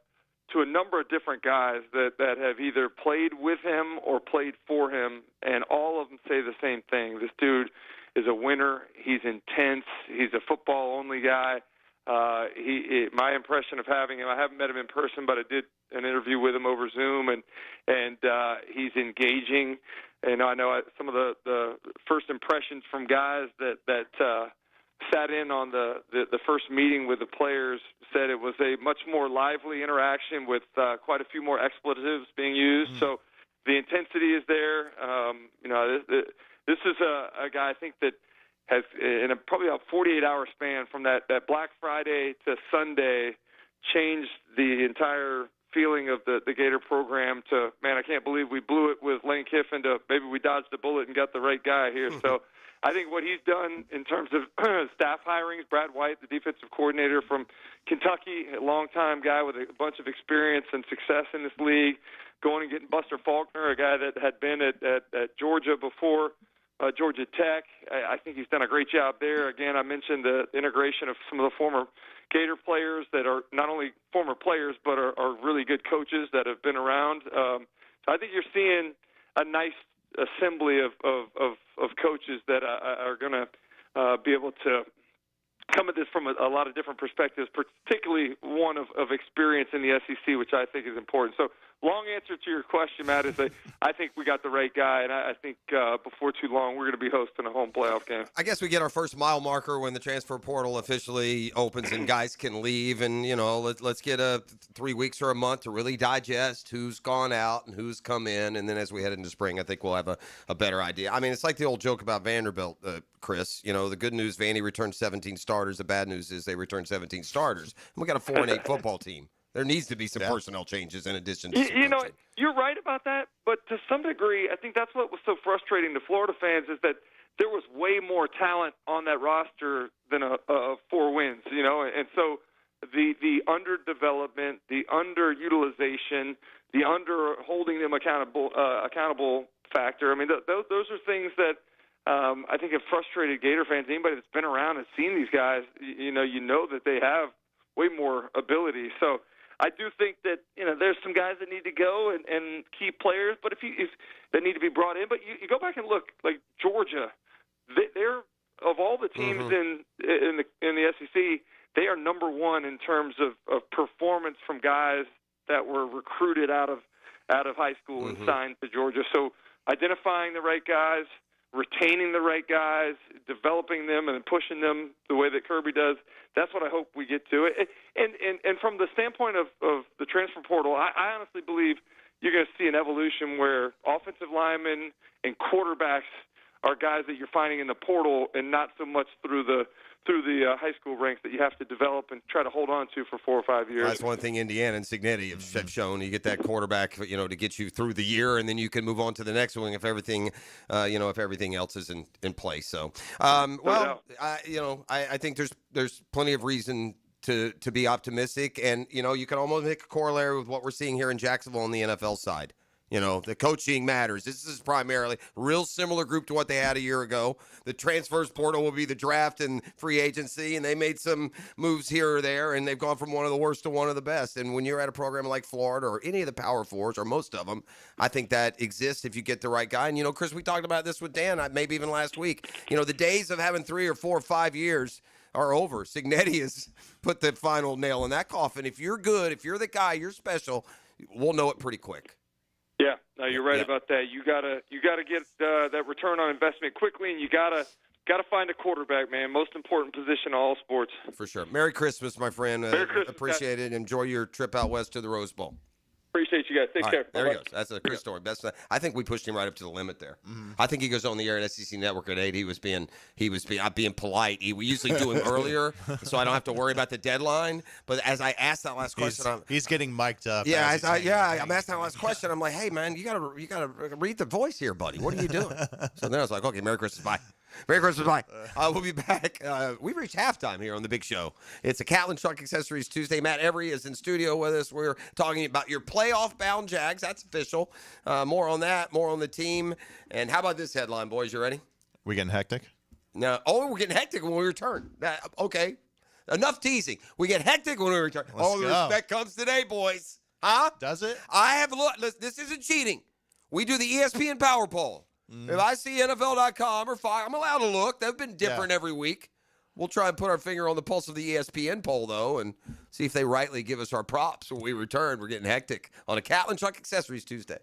a number of different guys that have either played with him or played for him, and all of them say the same thing. This dude is a winner. He's intense. He's a football-only guy. My impression of having him, I haven't met him in person, but I did an interview with him over Zoom, and he's engaging. And I know some of the first impressions from guys that sat in on the first meeting with the players said it was a much more lively interaction with quite a few more expletives being used. So the intensity is there. This is a guy I think that has, in probably a 48-hour span from that Black Friday to Sunday, changed the entire feeling of the Gator program to, man, I can't believe we blew it with Lane Kiffin, to maybe we dodged a bullet and got the right guy here. So I think what he's done in terms of staff hirings, Brad White, the defensive coordinator from Kentucky, a longtime guy with a bunch of experience and success in this league, going and getting Buster Faulkner, a guy that had been at Georgia before, Georgia Tech. I think he's done a great job there. Again, I mentioned the integration of some of the former Gator players that are not only former players but are really good coaches that have been around. So I think you're seeing a nice assembly of coaches that are going to be able to come at this from a lot of different perspectives, particularly one of experience in the SEC, which I think is important. So long answer to your question, Matt, is that I think we got the right guy, and I think before too long we're going to be hosting a home playoff game. I guess we get our first mile marker when the transfer portal officially opens and guys can leave, and let's get 3 weeks or a month to really digest who's gone out and who's come in, and then as we head into spring, I think we'll have a better idea. I mean, it's like the old joke about Vanderbilt, Chris. The good news, Vandy returned 17 starters. The bad news is they returned 17 starters, and we got a 4-8 football team. There needs to be some personnel changes in addition to some you're right about that, but to some degree, I think that's what was so frustrating to Florida fans is that there was way more talent on that roster than a 4 wins, and so the underdevelopment, the underutilization, the under holding them accountable factor. I mean, those are things that I think have frustrated Gator fans. Anybody that's been around and seen these guys, you know that they have way more ability. So I do think that there's some guys that need to go and key players, but if that need to be brought in. But you go back and look, like Georgia, they're of all the teams in the SEC, they are number one in terms of performance from guys that were recruited out of high school and signed to Georgia. So identifying the right guys, retaining the right guys, developing them, and pushing them the way that Kirby does. That's what I hope we get to. And from the standpoint of the transfer portal, I honestly believe you're going to see an evolution where offensive linemen and quarterbacks are guys that you're finding in the portal and not so much through the high school ranks that you have to develop and try to hold on to for 4 or 5 years. That's one thing Indiana and Cignetti have shown. You get that quarterback, to get you through the year, and then you can move on to the next one if everything, if everything else is in place. So, I think there's plenty of reason to be optimistic, and you can almost make a corollary with what we're seeing here in Jacksonville on the NFL side. The coaching matters. This is primarily real similar group to what they had a year ago. The transfers portal will be the draft and free agency, and they made some moves here or there, and they've gone from one of the worst to one of the best. And when you're at a program like Florida or any of the Power Fours, or most of them, I think that exists if you get the right guy. And, Chris, we talked about this with Dan, maybe even last week. The days of having 3 or 4 or 5 years are over. Cignetti has put the final nail in that coffin. If you're good, if you're the guy, you're special, we'll know it pretty quick. Yeah, no, you're right about that. You gotta get that return on investment quickly, and you gotta find a quarterback, man. Most important position in all sports. For sure. Merry Christmas, my friend. Merry Christmas. Appreciate it. Enjoy your trip out west to the Rose Bowl. Appreciate you guys. Take care. There he goes. That's a Chris story. I think we pushed him right up to the limit there. I think he goes on the air at SEC Network at 8. He was being polite. We usually do him earlier, so I don't have to worry about the deadline. But as I asked that last question, he's getting mic'd up. Yeah, I'm asking that last question. I'm like, hey man, you gotta read the voice here, buddy. What are you doing? So then I was like, okay, Merry Christmas, bye. Merry Christmas, bye. We'll be back. We've reached halftime here on The Big Show. It's a Catlin Truck Accessories Tuesday. Matt Every is in studio with us. We're talking about your playoff-bound Jags. That's official. More on that, more on the team. And how about this headline, boys? You ready? We getting hectic? No. Oh, we're getting hectic when we return. Okay. Enough teasing. We get hectic when we return. Let's the go. respect comes today, boys. Huh? Does it? I have looked. This isn't cheating. We do the ESPN Power Poll. If I see NFL.com or Fox, I'm allowed to look. They've been different every week. We'll try and put our finger on the pulse of the ESPN poll, though, and see if they rightly give us our props when we return. We're getting hectic on a Catlin Truck Accessories Tuesday.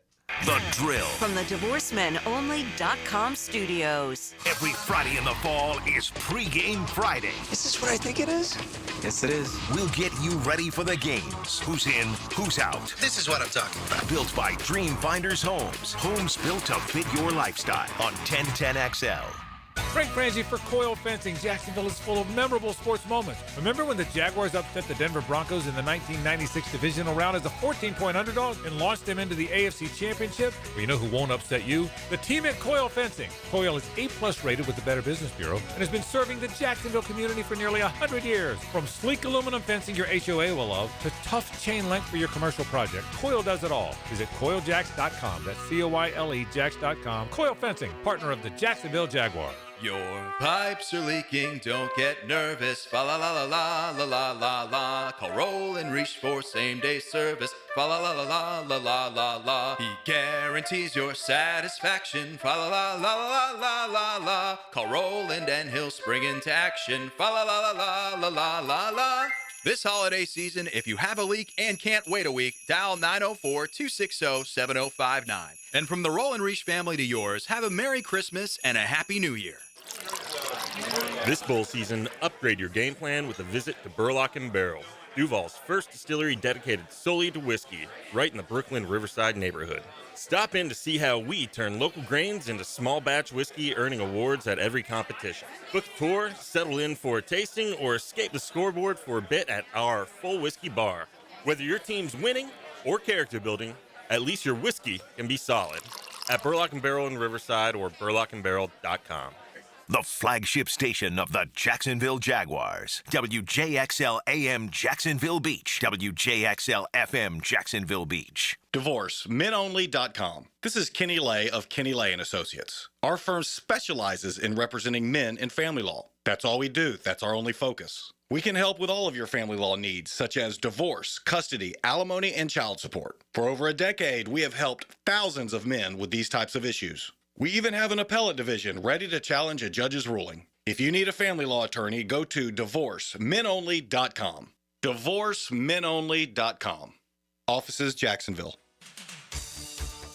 The Drill. From the DivorceMenOnly.com studios. Every Friday in the fall is Pregame Friday. Is this what I think it is? Yes, it is. We'll get you ready for the games. Who's in, who's out. This is what I'm talking about. Built by Dream Finders Homes. Homes built to fit your lifestyle on 1010XL. Frank Frangie for Coil Fencing. Jacksonville is full of memorable sports moments. Remember when the Jaguars upset the Denver Broncos in the 1996 divisional round as a 14-point underdog and launched them into the AFC Championship? Well, you know who won't upset you? The team at Coil Fencing. Coil is A+ rated with the Better Business Bureau and has been serving the Jacksonville community for nearly 100 years. From sleek aluminum fencing your HOA will love to tough chain link for your commercial project, Coil does it all. Visit CoilJacks.com. That's COILE Jacks.com. Coil Fencing, partner of the Jacksonville Jaguars. Your pipes are leaking, don't get nervous. Fa la la la la la la la la. Call Roll and Reach for same-day service. Fa la la la la la la la la. He guarantees your satisfaction. Fa la la la la la la la. Call Roland and he'll spring into action. Fa la la la la la la la la. This holiday season, if you have a leak and can't wait a week, dial 904-260-7059. And from the Roll and Reach family to yours, have a Merry Christmas and a Happy New Year. This bowl season, upgrade your game plan with a visit to Burlock & Barrel, Duval's first distillery dedicated solely to whiskey, right in the Brooklyn Riverside neighborhood. Stop in to see how we turn local grains into small batch whiskey, earning awards at every competition. Book a tour, settle in for a tasting, or escape the scoreboard for a bit at our full whiskey bar. Whether your team's winning or character building, at least your whiskey can be solid. At Burlock & Barrel in Riverside or burlockandbarrel.com. The flagship station of the Jacksonville Jaguars. WJXL AM Jacksonville Beach. WJXL FM Jacksonville Beach. DivorceMenOnly.com. This is Kenny Lay of Kenny Lay & Associates. Our firm specializes in representing men in family law. That's all we do. That's our only focus. We can help with all of your family law needs, such as divorce, custody, alimony, and child support. For over a decade, we have helped thousands of men with these types of issues. We even have an appellate division ready to challenge a judge's ruling. If you need a family law attorney, go to DivorceMenOnly.com. DivorceMenOnly.com. Offices, Jacksonville.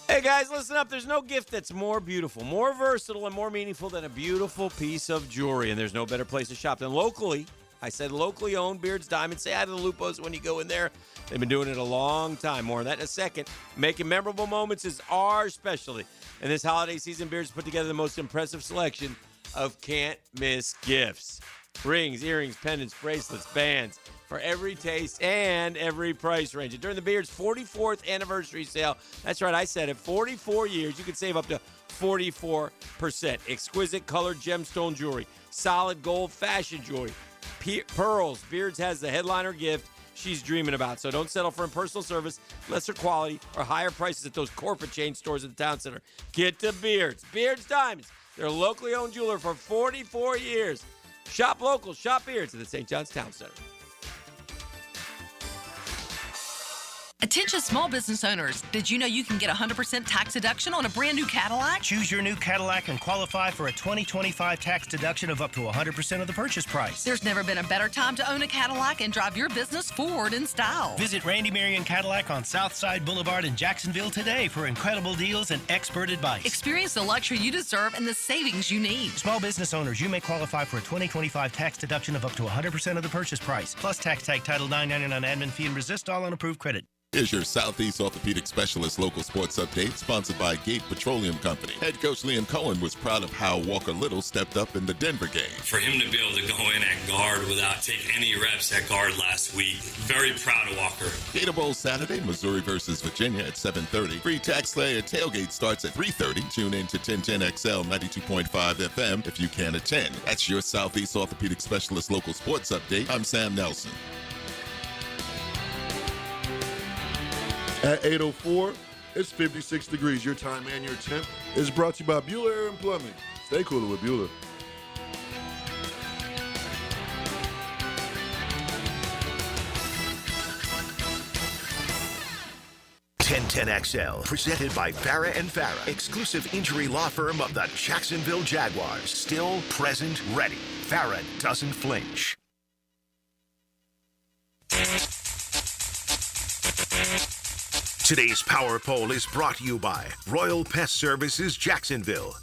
Hey guys, listen up. There's no gift that's more beautiful, more versatile, and more meaningful than a beautiful piece of jewelry. And there's no better place to shop than locally. I said locally owned Beard's Diamond. Say hi to the Lupos when you go in there. They've been doing it a long time. More on that in a second. Making memorable moments is our specialty. And this holiday season, Beard's put together the most impressive selection of can't-miss gifts. Rings, earrings, pendants, bracelets, bands for every taste and every price range. And during the Beard's 44th anniversary sale, that's right, I said it, 44 years, you can save up to 44%. Exquisite colored gemstone jewelry, solid gold fashion jewelry, pearls. Beard's has the headliner gift she's dreaming about. So don't settle for impersonal service, lesser quality, or higher prices at those corporate chain stores at the town center. Get to Beard's. Beard's Diamonds. They're a locally owned jeweler for 44 years. Shop local, shop Beard's at the St. John's Town Center. Attention small business owners. Did you know you can get 100% tax deduction on a brand new Cadillac? Choose your new Cadillac and qualify for a 2025 tax deduction of up to 100% of the purchase price. There's never been a better time to own a Cadillac and drive your business forward in style. Visit Randy Marion Cadillac on Southside Boulevard in Jacksonville today for incredible deals and expert advice. Experience the luxury you deserve and the savings you need. Small business owners, you may qualify for a 2025 tax deduction of up to 100% of the purchase price, plus tax tag Title 999 admin fee and resist all unapproved credit. Here's your Southeast Orthopedic Specialist local sports update, sponsored by Gate Petroleum Company. Head coach Liam Cohen was proud of how Walker Little stepped up in the Denver game. For him to be able to go in at guard without taking any reps at guard last week, very proud of Walker. Gator Bowl Saturday, Missouri versus Virginia at 7:30. Free tax Slayer tailgate starts at 3:30. Tune in to 1010XL 92.5 FM if you can attend. That's your Southeast Orthopedic Specialist local sports update. I'm Sam Nelson. At 8:04, it's 56 degrees. Your time and your temp is brought to you by Bueller Air and Plumbing. Stay cooler with Bueller. 1010XL, presented by Farah and Farah, exclusive injury law firm of the Jacksonville Jaguars. Still, present, ready. Farah doesn't flinch. Today's Power Poll is brought to you by Royal Pest Services Jacksonville.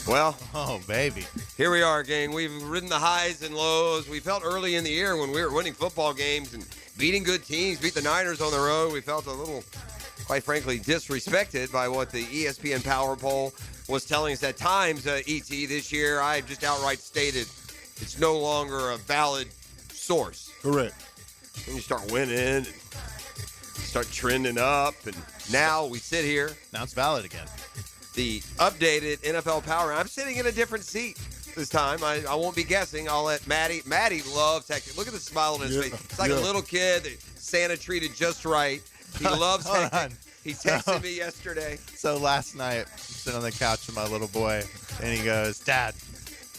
Well, oh, baby. Here we are, gang. We've ridden the highs and lows. We felt early in the year when we were winning football games and beating good teams, beat the Niners on the road. We felt a little, quite frankly, disrespected by what the ESPN Power Poll was telling us at times. ET, this year, I just outright stated it's no longer a valid source. Correct. When you start winning and start trending up, and now we sit here. Now it's valid again. The updated NFL Power. I'm sitting in a different seat this time. I won't be guessing. I'll let Maddie. Maddie loves texting. Look at the smile on his face. It's like a little kid that Santa treated just right. He loves texting. He texted me yesterday. So last night, I'm sitting on the couch with my little boy, and he goes, "Dad,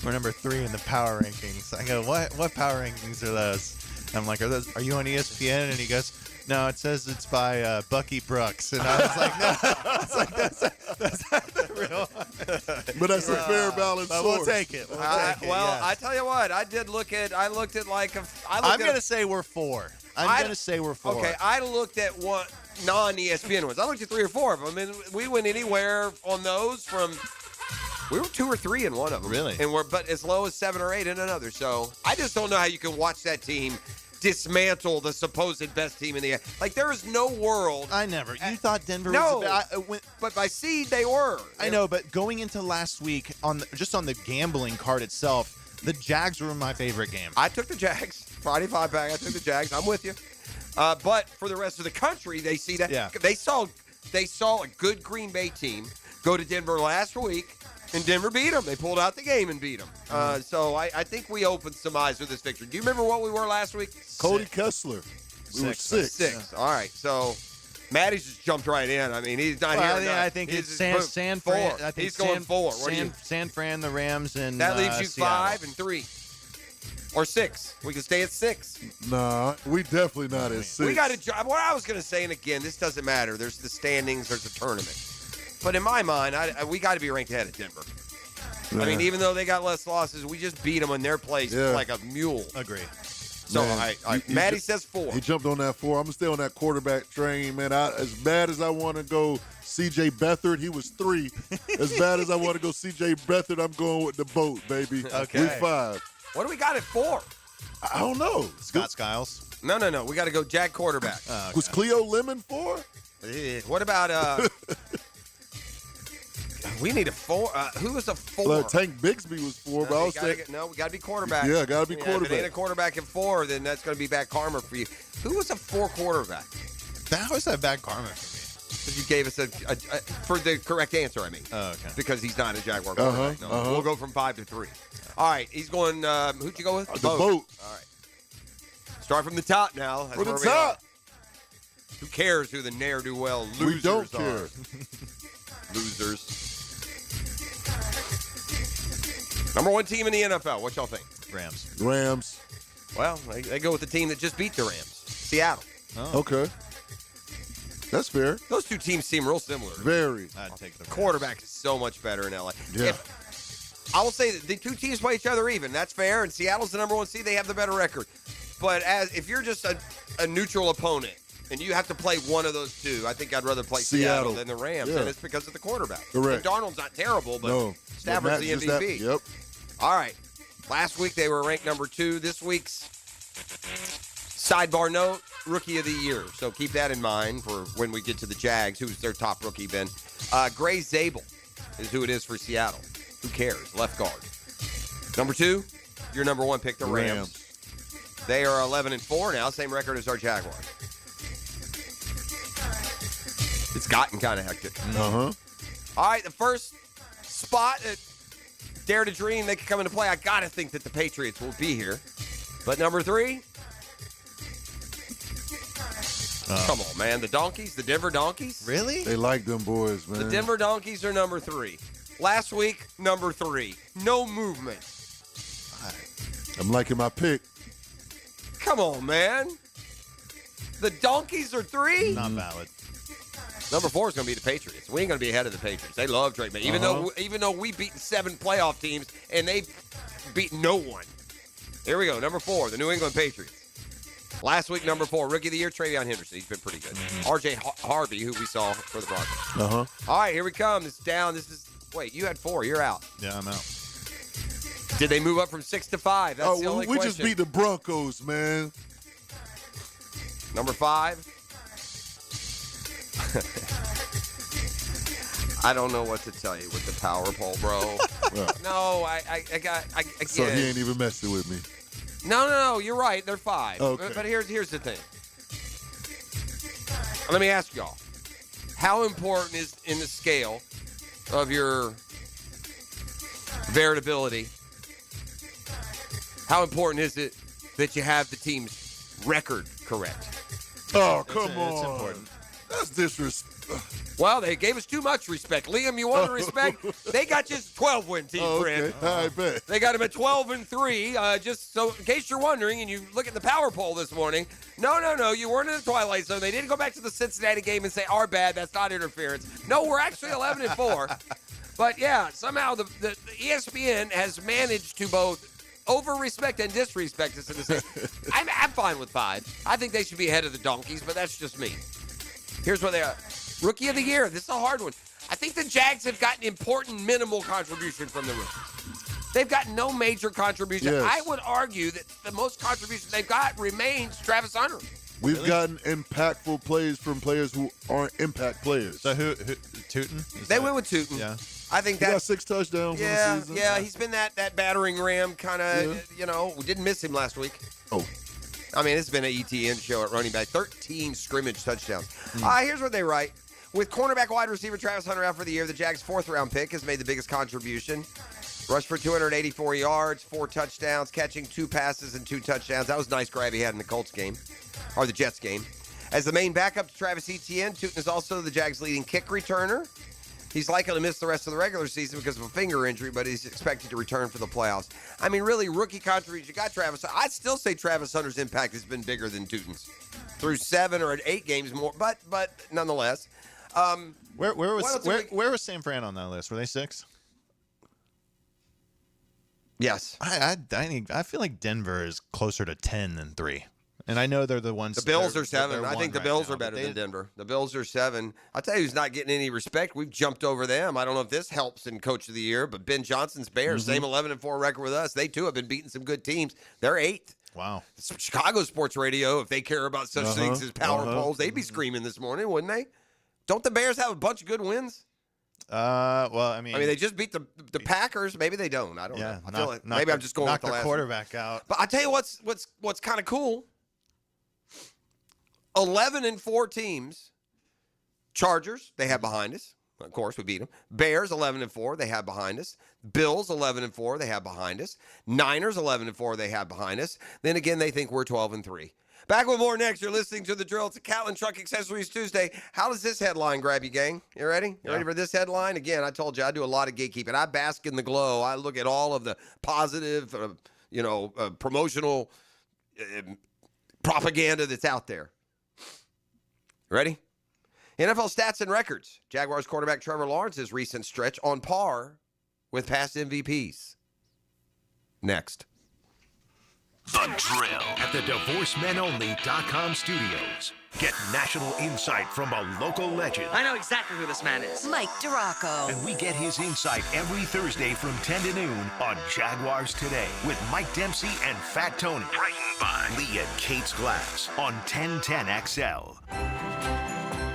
we're number 3 in the power rankings." I go, "What power rankings are those?" And I'm like, "Are you on ESPN?" And he goes, "No, it says it's by Bucky Brooks." And I was like, "No, it's like that's not the real one." But that's a fair, balanced source. We'll take it. I tell you what, I looked at like I'm going to say we're 4. I'm going to say we're 4. Okay, I looked at what non-ESPN ones. I looked at 3 or 4 of them, and we went anywhere on those from. We were 2 or 3 in one of them. Really? And but as low as 7 or 8 in another. So I just don't know how you can watch that team dismantle the supposed best team in the like. There is no world. I never. You thought Denver no, was but by seed they were. I know, but going into last week on the gambling card itself, the Jags were my favorite game. I took the Jags. Friday 5-pack. I took the Jags. I'm with you. But for the rest of the country, they see that they saw a good Green Bay team go to Denver last week, and Denver beat them. They pulled out the game and beat them. So I think we opened some eyes with this victory. Do you remember what we were last week? Cody Kessler. We were 6. Yeah. All right. So Maddie's just jumped right in. I mean, he's not here. I think it's San Fran. I think he's going 4. San Fran, the Rams, and that leaves you Seattle. 5 and 3. Or 6. We can stay at 6. Nah, we definitely not at 6. We got to. What I was going to say, and again, this doesn't matter. There's the standings. There's the tournament. But in my mind, we got to be ranked ahead of Denver. Yeah. I mean, even though they got less losses, we just beat them in their place like a mule. Agree. So, Maddie says 4. He jumped on that 4. I'm going to stay on that quarterback train, man. As bad as I want to go C.J. Beathard, he was 3. As bad as I want to go C.J. Beathard, I'm going with the boat, baby. Okay. We 5. What do we got at 4? I don't know. Scott Skiles? No. We got to go Jag quarterback. Okay. Was Cleo Lemon 4? What about we need a 4. Who was a 4? Tank Bigsby was 4, but I was saying. We got to be quarterback. Yeah, got to be quarterback. If it ain't a quarterback at 4, then that's going to be bad karma for you. Who was a 4 quarterback? That was a bad karma for me. Because you gave us for the correct answer, I mean. Oh, okay. Because he's not a Jaguar quarterback. We'll go from 5 to 3. All right, he's going, who'd you go with? The boat. All right. Start from the top now. That's from the where top. Who cares who the ne'er-do-well losers are? We don't care. Losers. Number 1 team in the NFL. What y'all think? Rams. Well, they go with the team that just beat the Rams. Seattle. Oh. Okay. That's fair. Those 2 teams seem real similar. Very. I'd take the Rams. Quarterback is so much better in LA. Yeah. I will say that the 2 teams play each other even. That's fair. And Seattle's the number 1 seed. They have the better record. But if you're just a neutral opponent and you have to play one of those 2, I think I'd rather play Seattle than the Rams. Yeah. And it's because of the quarterback. Correct. And Darnold's not terrible, but Stafford's the MVP. Yep. All right. Last week they were ranked number 2. This week's sidebar note, Rookie of the Year. So keep that in mind for when we get to the Jags. Who's their top rookie been? Gray Zabel is who it is for Seattle. Who cares? Left guard. Number 2, your number 1 pick, the Rams. They are 11-4 now, same record as our Jaguars. It's gotten kind of hectic. Uh-huh. All right, the first spot at Dare to Dream, they could come into play. I got to think that the Patriots will be here. But number 3, come on, man. The Donkeys, the Denver Donkeys. Really? They like them boys, man. The Denver Donkeys are number 3. Last week, number 3. No movement. I'm liking my pick. Come on, man. The Donkeys are 3? Not valid. Number 4 is going to be the Patriots. We ain't going to be ahead of the Patriots. They love Drake May. Even though we've beaten 7 playoff teams and they've beaten no one. Here we go. Number 4, the New England Patriots. Last week, number 4, Rookie of the Year, Travion Henderson. He's been pretty good. R.J. Harvey, who we saw for the Broncos. All right, here we come. It's down. Wait, you had 4. You're out. Yeah, I'm out. Did they move up from 6 to 5? That's the only we question. just beat the Broncos, man. Number 5. I don't know what to tell you with the power poll, bro. No, I So can't. he ain't even messing with me. No, you're right. They're 5. Okay. But here's the thing. Let me ask y'all. How important is in the scale of your veritability, how important is it that you have the team's record correct? Oh, come on. It's important. That's disrespect. Well, they gave us too much respect. Liam, you want respect? They got just a 12-win team, friend. I bet. They got him at 12-3. Just so, in case you're wondering, and you look at the power poll this morning, no, you weren't in the Twilight Zone. They didn't go back to the Cincinnati game and say, our bad, that's not interference. No, we're actually 11-4. But, yeah, somehow the ESPN has managed to both over-respect and disrespect us in the same. I'm fine with 5. I think they should be ahead of the Donkeys, but that's just me. Here's what they are. Rookie of the Year. This is a hard one. I think the Jags have gotten important minimal contribution from the rookies. They've got no major contribution. Yes. I would argue that the most contribution they've got remains Travis Hunter. We've gotten impactful plays from players who aren't impact players. So who Tootin? They went with Tootin. Yeah. I think He got that's 6 touchdowns in the season. Yeah, he's been that battering ram kind of, we didn't miss him last week. Oh. I mean, it's been an ETN show at running back. 13 scrimmage touchdowns. Here's what they write. With cornerback wide receiver Travis Hunter out for the year, the Jags' 4th-round pick has made the biggest contribution. Rushed for 284 yards, 4 touchdowns, catching 2 passes and 2 touchdowns. That was a nice grab he had in the Colts game, or the Jets game. As the main backup to Travis Etienne, Tootin is also the Jags' leading kick returner. He's likely to miss the rest of the regular season because of a finger injury, but he's expected to return for the playoffs. I mean, really, rookie contribution. You got Travis. I'd still say Travis Hunter's impact has been bigger than Tootin's through 7 or 8 games more, but nonetheless. Where was San Fran on that list? Were they 6? Yes. I feel like Denver is closer to 10 than 3. And I know they're the ones. The Bills are 7. I think the Bills are better than Denver. The Bills are 7. I'll tell you who's not getting any respect. We've jumped over them. I don't know if this helps in Coach of the Year, but Ben Johnson's Bears, same 11-4 record with us. They, too, have been beating some good teams. They're 8th. Wow. Chicago sports radio, if they care about such things as power polls, they'd be screaming this morning, wouldn't they? Don't the Bears have a bunch of good wins? Well, I mean, they just beat the Packers. Maybe they don't. I don't know. I feel like maybe I'm just going with the last quarterback out. But I tell you what's kind of cool. 11-4 teams. Chargers, they have behind us. Of course, we beat them. Bears, 11-4, they have behind us. Bills, 11-4, they have behind us. Niners, 11-4, they have behind us. Then again, they think we're 12-3. Back with more next. You're listening to The Drill. It's a Catlin Truck Accessories Tuesday. How does this headline grab you, gang? You ready? You ready for this headline? Again, I told you I do a lot of gatekeeping. I bask in the glow. I look at all of the positive, promotional propaganda that's out there. Ready? NFL stats and records. Jaguars quarterback Trevor Lawrence's recent stretch on par with past MVPs. Next. The Drill at the DivorceMenOnly.com studios. Get national insight from a local legend. I know exactly who this man is. Mike Duraco. And we get his insight every Thursday from 10 to noon on Jaguars Today with Mike Dempsey and Fat Tony. Written by Lee and Kate's Glass on 1010XL.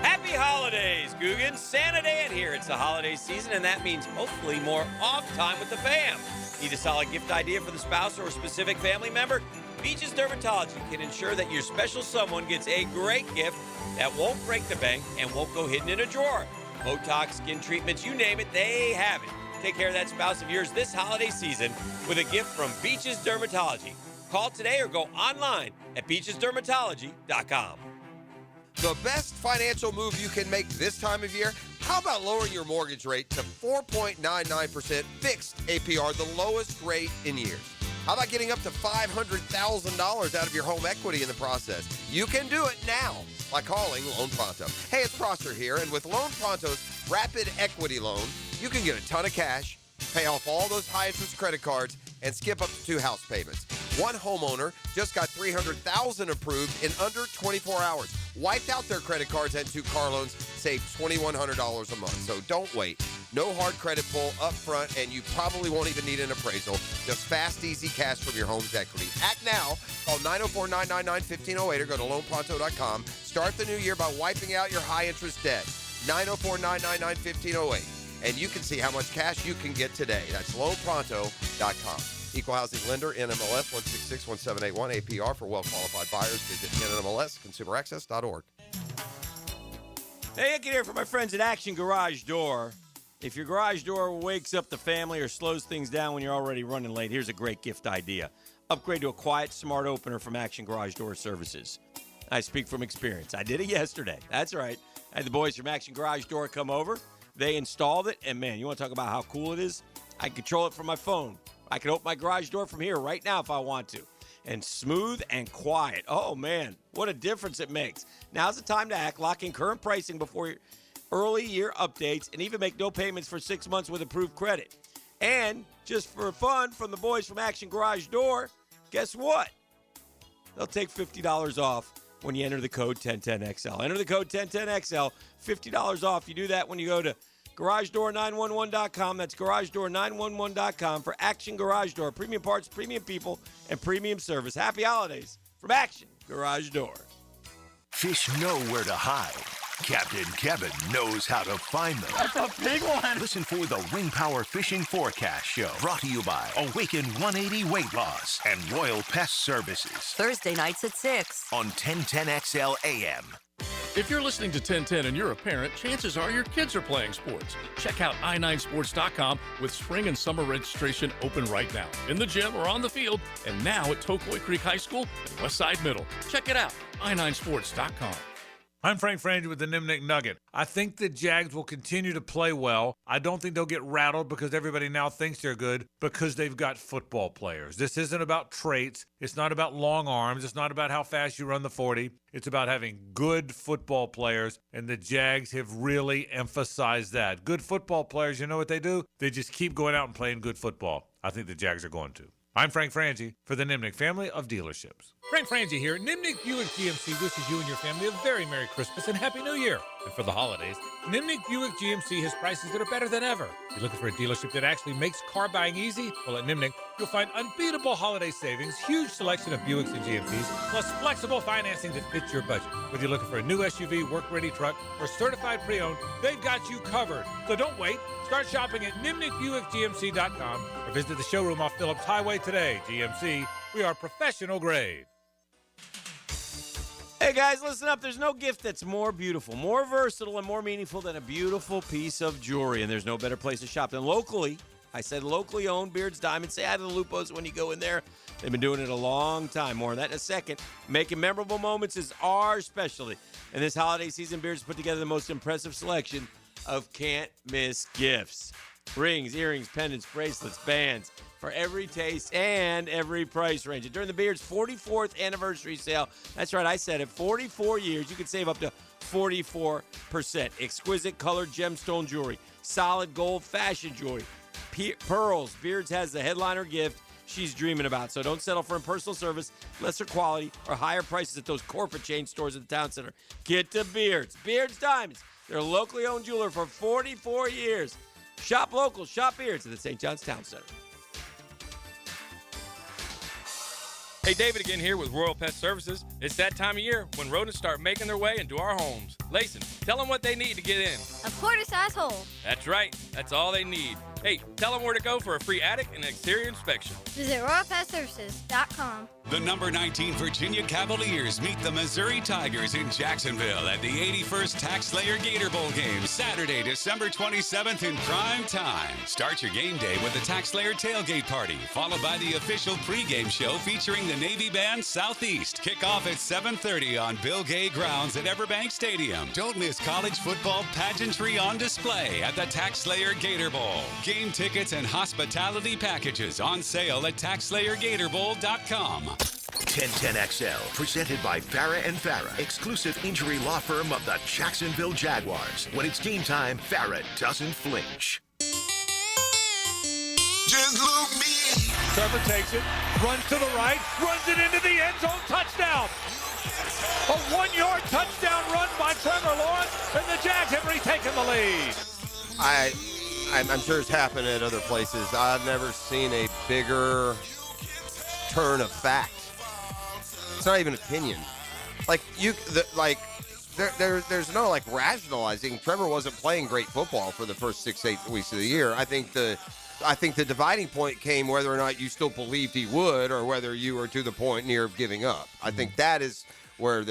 Happy holidays, Googans. Santa Day and here. It's the holiday season, and that means hopefully more off time with the fam. Need a solid gift idea for the spouse or a specific family member? Beaches Dermatology can ensure that your special someone gets a great gift that won't break the bank and won't go hidden in a drawer. Botox, skin treatments, you name it, they have it. Take care of that spouse of yours this holiday season with a gift from Beaches Dermatology. Call today or go online at beachesdermatology.com. The best financial move you can make this time of year? How about lowering your mortgage rate to 4.99% fixed APR, the lowest rate in years? How about getting up to $500,000 out of your home equity in the process? You can do it now. by calling Loan Pronto. Hey, it's Prosser here, and with Loan Pronto's Rapid Equity Loan, you can get a ton of cash, pay off all those high-interest credit cards, and skip up to 2 house payments. One homeowner just got $300,000 approved in under 24 hours. Wiped out their credit cards and 2 car loans, saved $2,100 a month. So don't wait. No hard credit pull up front, and you probably won't even need an appraisal. Just fast, easy cash from your home's equity. Act now. Call 904-999-1508 or go to loanpronto.com. Start the new year by wiping out your high-interest debt. 904-999-1508. And you can see how much cash you can get today. That's loanpronto.com. Equal housing lender, NMLS 1661781, APR for well-qualified buyers. Visit NMLSconsumeraccess.org. Hey, I can hear from my friends at Action Garage Door. If your garage door wakes up the family or slows things down when you're already running late, here's a great gift idea. Upgrade to a quiet, smart opener from Action Garage Door Services. I speak from experience. I did it yesterday. That's right. I had the boys from Action Garage Door come over. They installed it, and man, you want to talk about how cool it is? I can control it from my phone. I can open my garage door from here right now if I want to. And smooth and quiet. Oh, man, what a difference it makes. Now's the time to act. Lock in current pricing before your early year updates and even make no payments for 6 months with approved credit. And just for fun from the boys from Action Garage Door, guess what? They'll take $50 off when you enter the code 1010XL. Enter the code 1010XL, $50 off. You do that when you go to GarageDoor911.com. That's GarageDoor911.com for Action Garage Door. Premium parts, premium people, and premium service. Happy holidays from Action Garage Door. Fish know where to hide. Captain Kevin knows how to find them. That's a big one. Listen for the Wing Power Fishing Forecast Show, brought to you by Awaken 180 Weight Loss and Royal Pest Services. Thursday nights at 6 on 1010XL AM. If you're listening to 1010 and you're a parent, chances are your kids are playing sports. Check out i9sports.com with spring and summer registration open right now. In the gym or on the field, and now at Tokoi Creek High School and Westside Middle. Check it out, i9sports.com. I'm Frank Frangie with the Nimnik Nugget. I think the Jags will continue to play well. I don't think they'll get rattled because everybody now thinks they're good because they've got football players. This isn't about traits. It's not about long arms. It's not about how fast you run the 40. It's about having good football players, and the Jags have really emphasized that. Good football players, you know what they do? They just keep going out and playing good football. I think the Jags are going to. I'm Frank Frangie for the Nimnik family of dealerships. Frank Frangie here. Nimnik Buick GMC wishes you and your family a very Merry Christmas and Happy New Year. And for the holidays, Nimnik Buick GMC has prices that are better than ever. If you're looking for a dealership that actually makes car buying easy, well, at Nimnik, you'll find unbeatable holiday savings, huge selection of Buicks and GMCs, plus flexible financing that fits your budget. Whether you're looking for a new SUV, work-ready truck, or certified pre-owned, they've got you covered. So don't wait. Start shopping at NimnikBuickGMC.com or visit the showroom off Phillips Highway today. GMC, we are professional grade. Hey guys, listen up. There's no gift that's more beautiful, more versatile, and more meaningful than a beautiful piece of jewelry. And there's no better place to shop than locally. I said locally owned Beard's Diamonds. Say hi to the Lupos when you go in there. They've been doing it a long time. More on that in a second. Making memorable moments is our specialty. And this holiday season, Beard's put together the most impressive selection of can't-miss gifts. Rings, earrings, pendants, bracelets, bands. For every taste and every price range. And during the Beard's 44th anniversary sale, that's right, I said it, 44 years, you can save up to 44%. Exquisite colored gemstone jewelry, solid gold fashion jewelry, pearls. Beard's has the headliner gift she's dreaming about. So don't settle for impersonal service, lesser quality, or higher prices at those corporate chain stores at the town center. Get to Beard's. Beard's Diamonds. They're a locally owned jeweler for 44 years. Shop local, shop Beard's at the St. John's Town Center. Hey, David again here with Royal Pest Services. It's that time of year when rodents start making their way into our homes. Layson, tell them what they need to get in. A quarter-size hole. That's right. That's all they need. Hey, tell them where to go for a free attic and exterior inspection. Visit RoyalPestServices.com. The number 19 Virginia Cavaliers meet the Missouri Tigers in Jacksonville at the 81st TaxSlayer Gator Bowl game, Saturday, December 27th in prime time. Start your game day with the TaxSlayer Tailgate Party, followed by the official pregame show featuring the Navy Band Southeast. Kickoff at 7:30 on Bill Gay grounds at Everbank Stadium. Don't miss college football pageantry on display at the TaxSlayer Gator Bowl. Game tickets and hospitality packages on sale at TaxSlayerGatorBowl.com. 1010XL, presented by Farah and Farah, exclusive injury law firm of the Jacksonville Jaguars. When it's game time, Farah doesn't flinch. Just look me. Trevor takes it, runs to the right, runs it into the end zone, touchdown. A 1-yard touchdown run by Trevor Lawrence, and the Jags have retaken the lead. I'm sure it's happened at other places. I've never seen a bigger turn of fact. It's not even opinion. There's no rationalizing. Trevor wasn't playing great football for the first 6-8 weeks of the year. I think the dividing point came whether or not you still believed he would, or whether you were to the point near giving up. I think that is where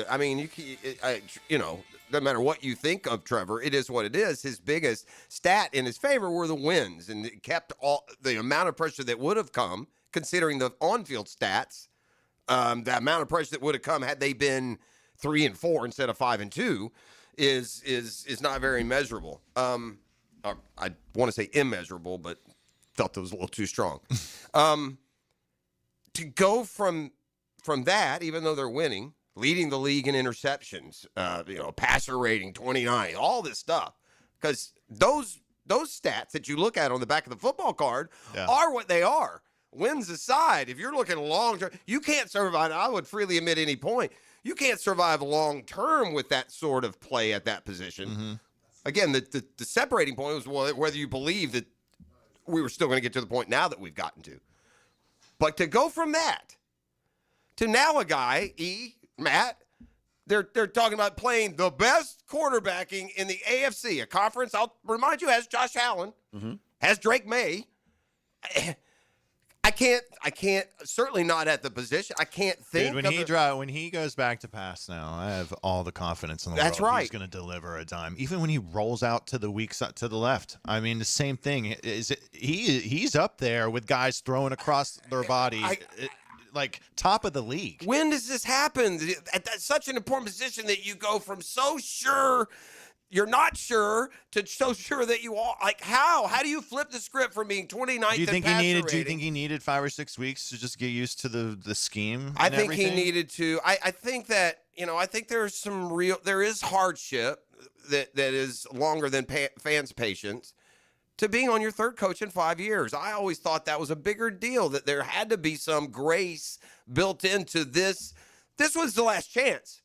no matter what you think of Trevor, it is what it is. His biggest stat in his favor were the wins, and it kept all the amount of pressure that would have come, considering the on-field stats. The amount of pressure that would have come had they been 3-4 instead of 5-2 is not very measurable. I want to say immeasurable, but felt it was a little too strong. To go from that, even though they're winning, leading the league in interceptions, passer rating 29, all this stuff, because those stats that you look at on the back of the football card are what they are. Wins aside, if you're looking long term, you can't survive. I would freely admit any point, you can't survive long term with that sort of play at that position. Mm-hmm. Again, the separating point was whether you believe that we were still going to get to the point now that we've gotten to. But to go from that to now a guy, Matt, they're talking about playing the best quarterbacking in the AFC, a conference, I'll remind you, has Josh Allen, has Drake May. I can't, certainly not at the position. I can't think. Dude, when he goes back to pass now, I have all the confidence in the world. That's right. He's going to deliver a dime. Even when he rolls out to the weak side, to the left. I mean, the same thing. He's up there with guys throwing across their body. Like top of the league. When does this happen? At such an important position that you go from so sure you're not sure to so sure that you are. Like how? How do you flip the script from being 29th? Do you think he needed 5 or 6 weeks to just get used to the scheme? I think he needed to. I think that I think there is hardship that is longer than fans' patience to being on your third coach in 5 years. I always thought that was a bigger deal, that there had to be some grace built into this. This was the last chance.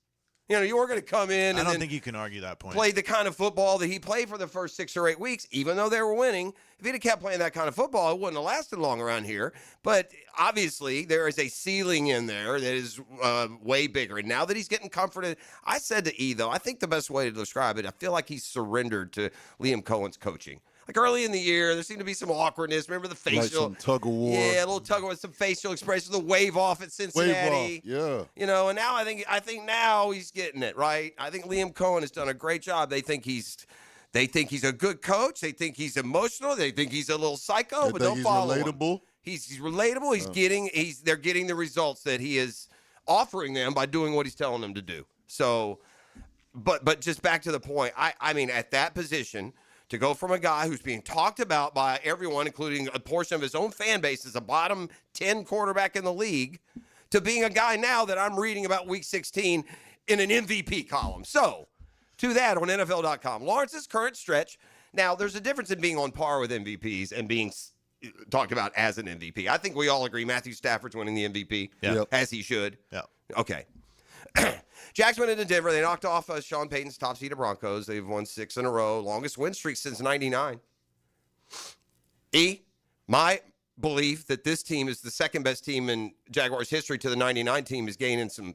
You were going to come in and I don't think you can argue that point. Play the kind of football that he played for the first 6 or 8 weeks, even though they were winning. If he'd have kept playing that kind of football, it wouldn't have lasted long around here. But obviously, there is a ceiling in there that is way bigger. And now that he's getting comforted, I said to E, though, I think the best way to describe it, I feel like he's surrendered to Liam Cohen's coaching. Like early in the year, there seemed to be some awkwardness. Remember the facial? Like some tug of war. Yeah, a little tug of war, some facial expressions, the wave off at Cincinnati. Wave off, yeah. And now I think now he's getting it, right? I think Liam Cohen has done a great job. They think he's a good coach. They think he's emotional. They think he's a little psycho, but don't follow him. Relatable. He's relatable. They're getting the results that he is offering them by doing what he's telling them to do. So, but just back to the point, I mean, at that position, to go from a guy who's being talked about by everyone, including a portion of his own fan base as a bottom 10 quarterback in the league, to being a guy now that I'm reading about week 16 in an MVP column. So, to that on NFL.com. Lawrence's current stretch. Now, there's a difference in being on par with MVPs and being talked about as an MVP. I think we all agree Matthew Stafford's winning the MVP, as he should. Yeah. Okay. Jags went into Denver. They knocked off Sean Payton's top-seeded Broncos. They've won 6 in a row. Longest win streak since 99. My belief that this team is the second best team in Jaguars history to the 99 team is gaining some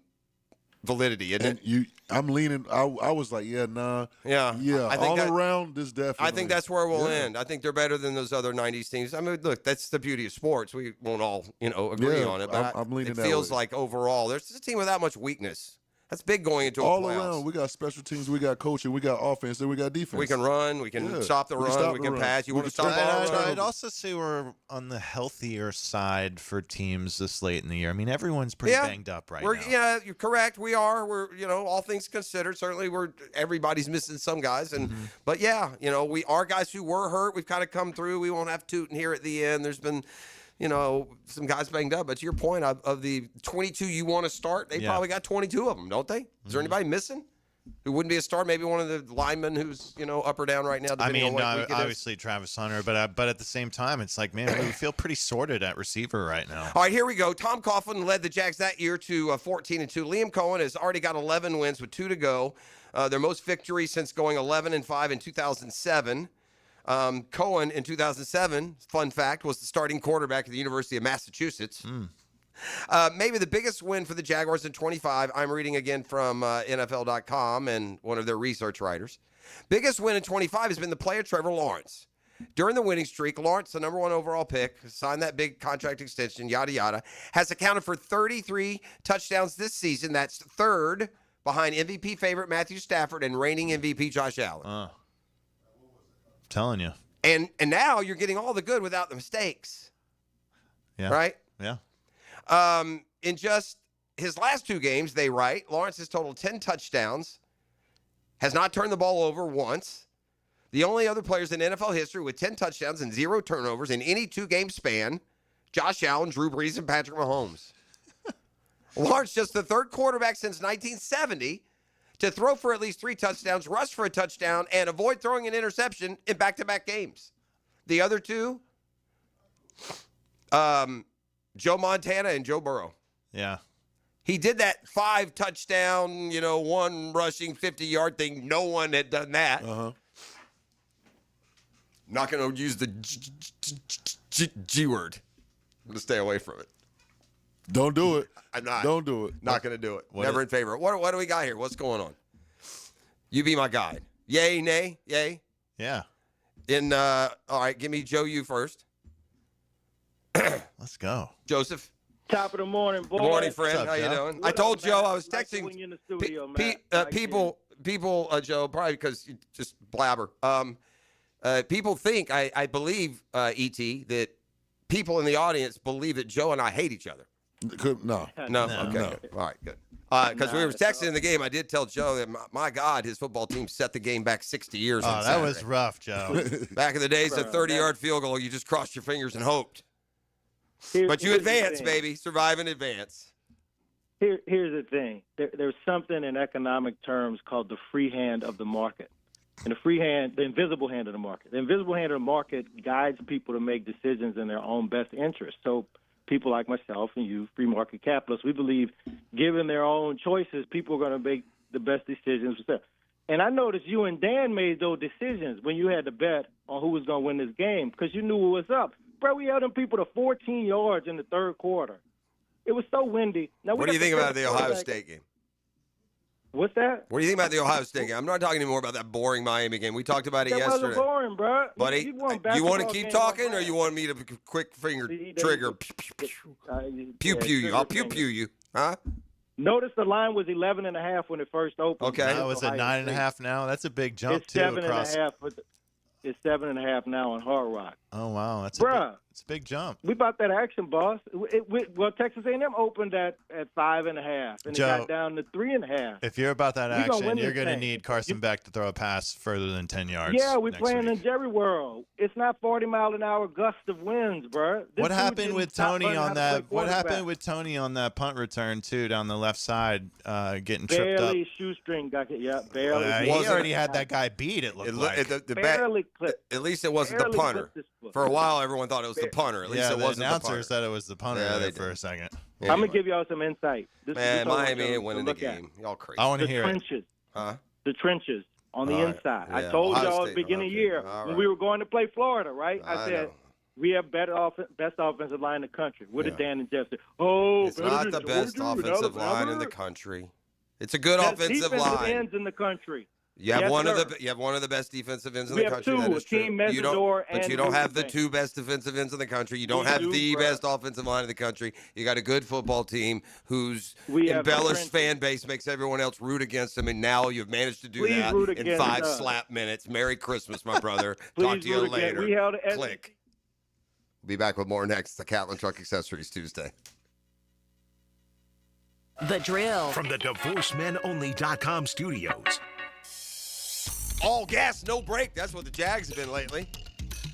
validity, isn't it? I'm leaning. I was like, nah. Yeah. I think around this definitely. I think that's where we'll end. I think they're better than those other 90s teams. I mean, look, that's the beauty of sports. We won't all, agree on it, but I'm leaning it that feels way. like overall there's a team without much weakness. That's big going into all playoffs. around. We got special teams, we got coaching, we got offense, then we got defense. We can run, we can stop the run, we can pass. You want to stop the run? I'd also say we're on the healthier side for teams this late in the year. I mean, everyone's pretty banged up right now. Yeah, you're correct. We are. We're, all things considered, certainly everybody's missing some guys. But we are guys who were hurt. We've kind of come through. We won't have Tootin here at the end. There's been some guys banged up. But to your point, of the 22 you want to start, they probably got 22 of them, don't they? Is there anybody missing who wouldn't be a start? Maybe one of the linemen who's, up or down right now. I mean, obviously Travis Hunter, but at the same time, it's like, man, we feel pretty sorted at receiver right now. All right, here we go. Tom Coughlin led the Jags that year to 14-2. Liam Cohen has already got 11 wins with 2 to go. Their most victories since going 11-5 in 2007. Cohen in 2007, fun fact, was the starting quarterback at the University of Massachusetts. Maybe the biggest win for the Jaguars in 25, I'm reading again from NFL.com and one of their research writers. Biggest win in 25 has been the play of Trevor Lawrence. During the winning streak, Lawrence, the number 1 overall pick, signed that big contract extension, yada, yada, has accounted for 33 touchdowns this season. That's third behind MVP favorite Matthew Stafford and reigning MVP Josh Allen. Telling you. And now you're getting all the good without the mistakes. Yeah. Right? Yeah. In just his last 2 games, they write, Lawrence has totaled 10 touchdowns, has not turned the ball over once. The only other players in NFL history with 10 touchdowns and 0 turnovers in any 2-game span, Josh Allen, Drew Brees, and Patrick Mahomes. Lawrence, just the 3rd quarterback since 1970 to throw for at least 3 touchdowns, rush for a touchdown, and avoid throwing an interception in back-to-back games. The other 2, Joe Montana and Joe Burrow. Yeah. He did that 5 touchdown, 1 rushing 50-yard thing. No one had done that. Not going to use the G word. I'm going to stay away from it. Don't do it. I'm not. Don't do it. Not going to do it. Never in favor. What do we got here? What's going on? You be my guide. Yay, nay, yay? Yeah. All right, give me Joe, you first. Let's go. Joseph. Top of the morning, boy. Good morning, friend. What's up, How you Joe? doing? I told Joe I was texting when you're in the studio, people, Joe, probably because you just blabber. People think, I believe, E.T., that people in the audience believe that Joe and I hate each other. No. Okay. Good. All right, good. Because we were texting in the game, I did tell Joe that, my God, his football team set the game back 60 years on that Saturday. was rough, Joe. Back in the days, a 30-yard field goal, you just crossed your fingers and hoped. But you advance, baby. Survive and advance. Here's the thing. There's something in economic terms called the free hand of the market. And the free hand, the invisible hand of the market. The invisible hand of the market guides people to make decisions in their own best interest. So people like myself and you, free market capitalists, we believe given their own choices, people are going to make the best decisions. And I noticed you and Dan made those decisions when you had to bet on who was going to win this game because you knew what was up. Bro, we held them people to 14 yards in the 3rd quarter. It was so windy. Now, what do you think about the Ohio State game? What's that? What do you think about the Ohio State game? I'm not talking anymore about that boring Miami game. We talked about it yesterday. That wasn't boring, bro. Buddy, you want to keep talking or you want me to quick finger trigger? Pew pew you. I'll pew pew you. Huh? Notice the line was 11.5 when it first opened. Okay. That was at 9.5 now. That's a big jump, it's too. 7.5. It's 7.5 now on Hard Rock. Oh, wow. It's a big jump. We bought that action, boss. Well, Texas A&M opened at 5.5, and Joe, it got down to 3.5. If you're about that action, you're going to need Carson Beck to throw a pass further than 10 yards. Yeah, we're playing in Jerry World. It's not 40-mile-an-hour gust of winds, bro. What happened with Tony on that? What happened with Tony on that punt return too, down the left side, getting tripped up? Barely shoestring got it. Yeah, barely. He already had that guy beat. It looked like. Barely clipped. At least it wasn't the punter. For a while, everyone thought it was the punter. At least it wasn't the punter. The announcer said it was the punter there for a second. Anyway. I'm going to give y'all some insight. Man, Miami ain't winning the game. Y'all crazy. I want to hear trenches. Huh? The trenches on the inside. Yeah. I told y'all at the beginning of the year when we were going to play Florida, right? I said, we have best offensive line in the country. What did Dan and Jeff say? Oh, it's not the best offensive line in the country. It's a good offensive line. Ends in the country. You have one of the best defensive ends in the country. We have 2, Team Mesidor, but you don't have the 2 best defensive ends in the country. You don't have the best offensive line in the country. You got a good football team whose embellished fan base makes everyone else root against them, and now you've managed to do that in 5 slap minutes. Merry Christmas, my brother. Talk to you later. Click. Be back with more next. The Catlin Truck Accessories Tuesday. The Drill. From the DivorceMenOnly.com studios. All gas, no brake. That's what the Jags have been lately.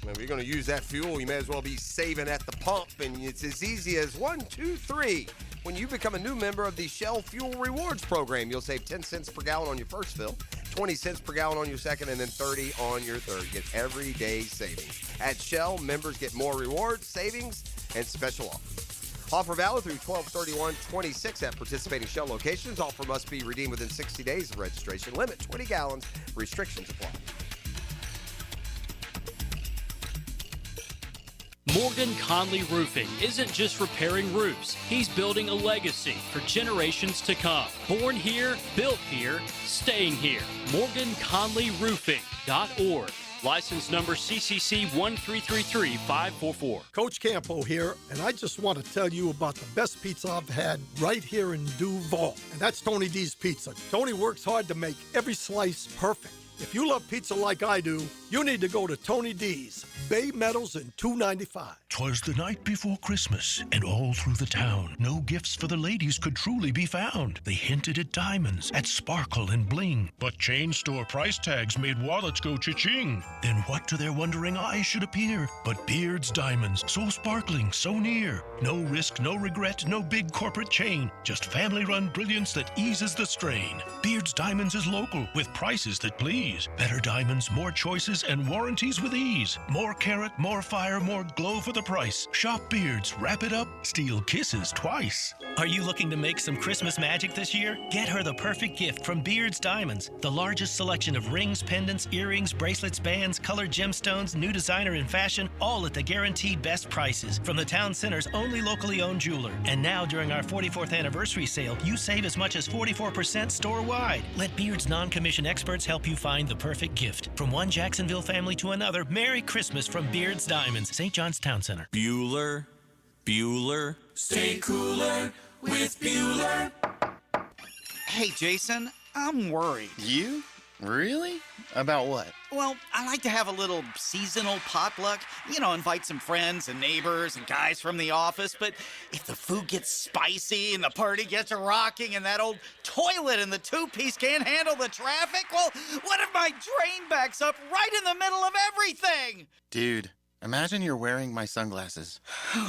If you're going to use that fuel, you may as well be saving at the pump. And it's as easy as 1, 2, 3. When you become a new member of the Shell Fuel Rewards program, you'll save 10 cents per gallon on your first fill, 20 cents per gallon on your second, and then 30 on your third. Get everyday savings. At Shell, members get more rewards, savings, and special offers. Offer valid through 12/31/26 at participating Shell locations. Offer must be redeemed within 60 days of registration. Limit 20 gallons. Restrictions apply. Morgan Conley Roofing isn't just repairing roofs. He's building a legacy for generations to come. Born here, built here, staying here. MorganConleyRoofing.org. License number CCC 1333544. Coach Campo here, and I just want to tell you about the best pizza I've had right here in Duval, and that's Tony D's Pizza. Tony works hard to make every slice perfect. If you love pizza like I do, you need to go to Tony D's, Bay Meadows and 295. 'Twas the night before Christmas, and all through the town, no gifts for the ladies could truly be found. They hinted at diamonds, at sparkle and bling, but chain store price tags made wallets go cha-ching. Then what to their wondering eyes should appear but Beard's Diamonds, so sparkling, so near. No risk, no regret, no big corporate chain, just family-run brilliance that eases the strain. Beard's Diamonds is local, with prices that please. Better diamonds, more choices, and warranties with ease. More carat, more fire, more glow for the price. Shop Beards, wrap it up, steal kisses twice. Are you looking to make some Christmas magic this year? Get her the perfect gift from Beard's Diamonds. The largest selection of rings, pendants, earrings, bracelets, bands, colored gemstones, new designer and fashion, all at the guaranteed best prices from the town center's only locally owned jeweler. And now during our 44th anniversary sale, you save as much as 44% store-wide. Let Beard's non-commissioned experts help you find the perfect gift. From one Jacksonville family to another, Merry Christmas from Beard's Diamonds, St. John's Town Center. Bueller, stay cooler with Bueller. Hey, Jason, I'm worried. You? Really? About what? Well, I like to have a little seasonal potluck. You know, invite some friends and neighbors and guys from the office. But if the food gets spicy and the party gets rocking and that old toilet in the two-piece can't handle the traffic, well, what if my drain backs up right in the middle of everything? Dude, imagine you're wearing my sunglasses.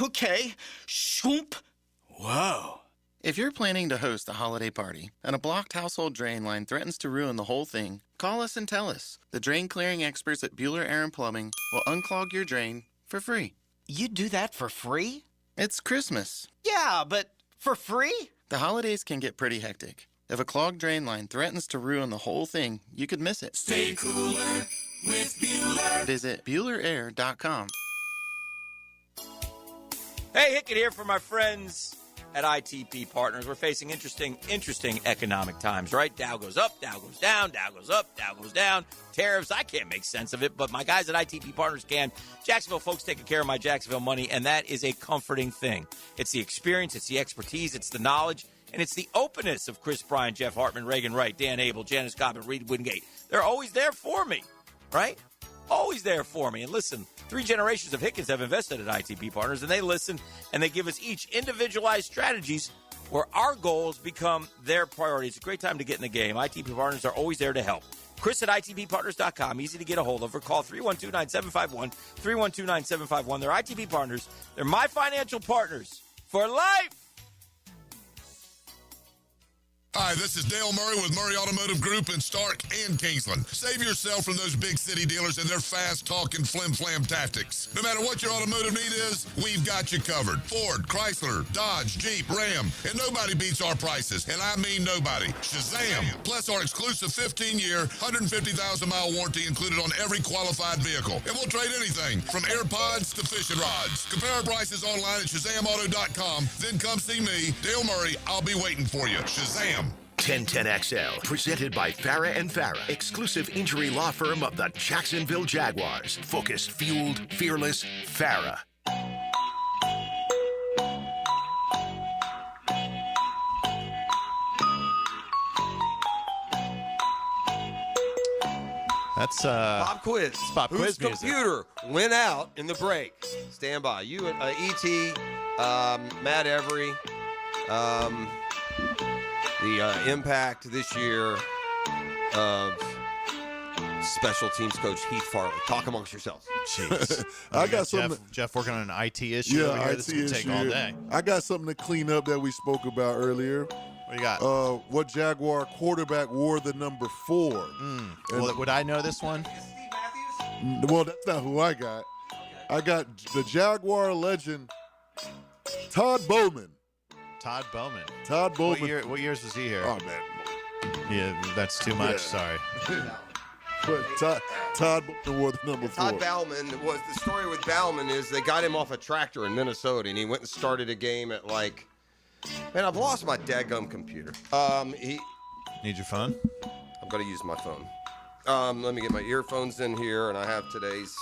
Okay. Shoomp. Whoa. If you're planning to host a holiday party and a blocked household drain line threatens to ruin the whole thing, call us and tell us. The drain clearing experts at Bueller Air & Plumbing will unclog your drain for free. You do that for free? It's Christmas. Yeah, but for free? The holidays can get pretty hectic. If a clogged drain line threatens to ruin the whole thing, you could miss it. Stay cooler with Bueller. Visit BuellerAir.com. Hey, Hickett here for my friends at ITP Partners. We're facing interesting economic times, right? Dow goes up, Dow goes down, Dow goes up, Dow goes down. Tariffs, I can't make sense of it, but my guys at ITP Partners can. Jacksonville folks taking care of my Jacksonville money, and that is a comforting thing. It's the experience, it's the expertise, it's the knowledge, and it's the openness of Chris Bryan, Jeff Hartman, Reagan Wright, Dan Abel, Janice Cobb, and Reed Wingate. They're always there for me, right? Always there for me. And listen, 3 generations of Hickens have invested at ITP Partners, and they listen, and they give us each individualized strategies where our goals become their priority. It's a great time to get in the game. ITP Partners are always there to help. Chris at ITPPartners.com. Easy to get a hold of, or call 312-9751, 312-9751. They're ITP Partners. They're my financial partners for life. Hi, this is Dale Murray with Murray Automotive Group in Stark and Kingsland. Save yourself from those big city dealers and their fast-talking flim-flam tactics. No matter what your automotive need is, we've got you covered. Ford, Chrysler, Dodge, Jeep, Ram, and nobody beats our prices, and I mean nobody. Shazam! Plus our exclusive 15-year, 150,000-mile warranty included on every qualified vehicle. And we'll trade anything from AirPods to fishing rods. Compare our prices online at ShazamAuto.com. Then come see me, Dale Murray. I'll be waiting for you. Shazam! 1010XL, presented by Farah & Farah, exclusive injury law firm of the Jacksonville Jaguars. Focused, fueled, fearless, Farah. That's Pop quiz. It's pop Whose quiz music. computer went out in the break? Stand by. You, E.T., Matt Every, the impact this year of special teams coach Heath Farley. Talk amongst yourselves. Jeez. I got something. Jeff working on an IT issue. Yeah, over here. IT This will take issue. all day. I got something to clean up that we spoke about earlier. What you got? What Jaguar quarterback wore the number 4? Well, would I know this one? Well, that's not who I got. I got the Jaguar legend, Todd Bowman. Todd Bowman. Todd Bowman. What years was he here? Oh, man. Yeah, that's too much. Yeah. Sorry. But Todd Bowman wore the number 4. Todd Bauman was the story with Bauman is they got him off a tractor in Minnesota, and he went and started a game at man, I've lost my daggum computer. Need your phone? I'm gonna use my phone. Let me get my earphones in here, and I have today's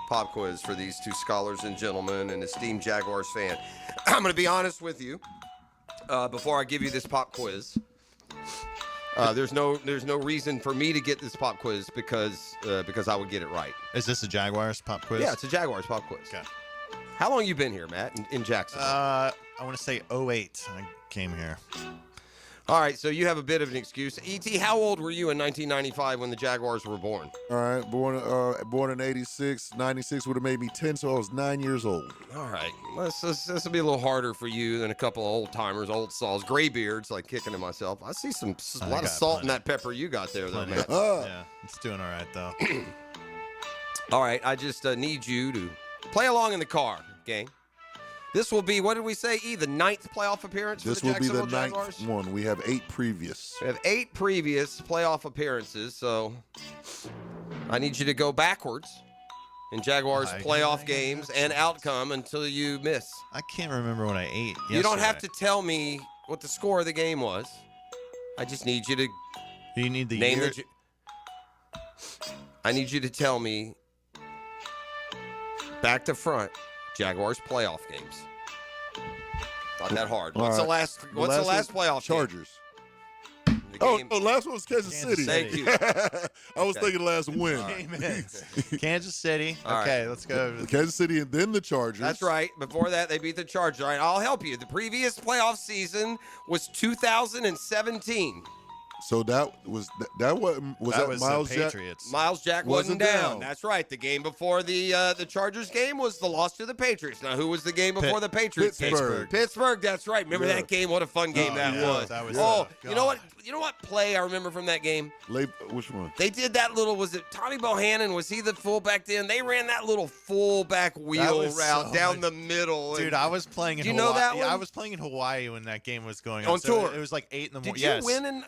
pop quiz for these two scholars and gentlemen and esteemed Jaguars fan. I'm gonna be honest with you. Before I give you this pop quiz, there's no reason for me to get this pop quiz because I would get it right. Is this a Jaguars pop quiz? Yeah, it's a Jaguars pop quiz. Okay. How long you been here, Matt, in Jacksonville? I want to say 08. I came here. All right, so you have a bit of an excuse. E.T., how old were you in 1995 when the Jaguars were born? All right, born in 86. 96 would have made me 10, so I was 9 years old. All right, this will be a little harder for you than a couple of old timers, old salts, gray beards, like kicking to myself. I see a lot of salt in that pepper you got there, though, Matt. Yeah, it's doing all right, though. All right, I just need you to play along in the car, gang. This will be, what did we say, the 9th playoff appearance for the Jacksonville Jaguars? This will be the 9th one. We have 8 previous. We have 8 previous playoff appearances, so I need you to go backwards in Jaguars playoff games and outcome until you miss. I can't remember when I ate yesterday. You don't have to tell me what the score of the game was. I just need you to you need the name year? I need you to tell me back to front Jaguars playoff games. Not that hard. What's the last playoff Chargers. game? The last one was Kansas City. Thank you. I was thinking last win. Kansas City. All Okay, right. let's go. Kansas City and then the Chargers. That's right. Before that, they beat the Chargers. All right, I'll help you. The previous playoff season was 2017. So that was Miles the Jack? Patriots. Miles Jack wasn't down. That's right. The game before the Chargers game was the loss to the Patriots. Now, who was the game before the Patriots? Pittsburgh. That's right. Remember that game? What a fun game that was. That was you know what? You know what play I remember from that game? Which one? They did that little. Was it Tommy Bohannon? Was he the fullback then? They ran that little fullback wheel route down the middle. Dude, I was playing in Do you Hawaii. know that one? Yeah, I was playing in Hawaii when that game was going on. On tour. It was like 8 in the morning. Did you win in?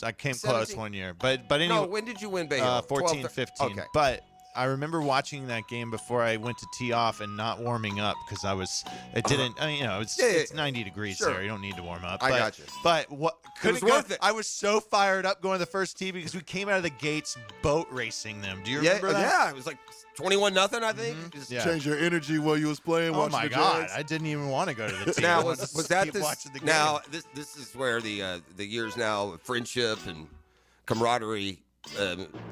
I came 17? close one year, but anyway. No, when did you win, Baylor? 14, 15. Okay. But I remember watching that game before I went to tee off and not warming up because it's 90 degrees there. You don't need to warm up. I got you. But what was worth it. I was so fired up going to the first tee because we came out of the gates boat racing them. Do you remember that? Yeah, it was like 21-0 I think. Mm-hmm. Just Change your energy while you was playing. Oh my the God! Jags. I didn't even want to go to the tee. Now was that keep this? watching the game. Now this is where the years now of friendship and camaraderie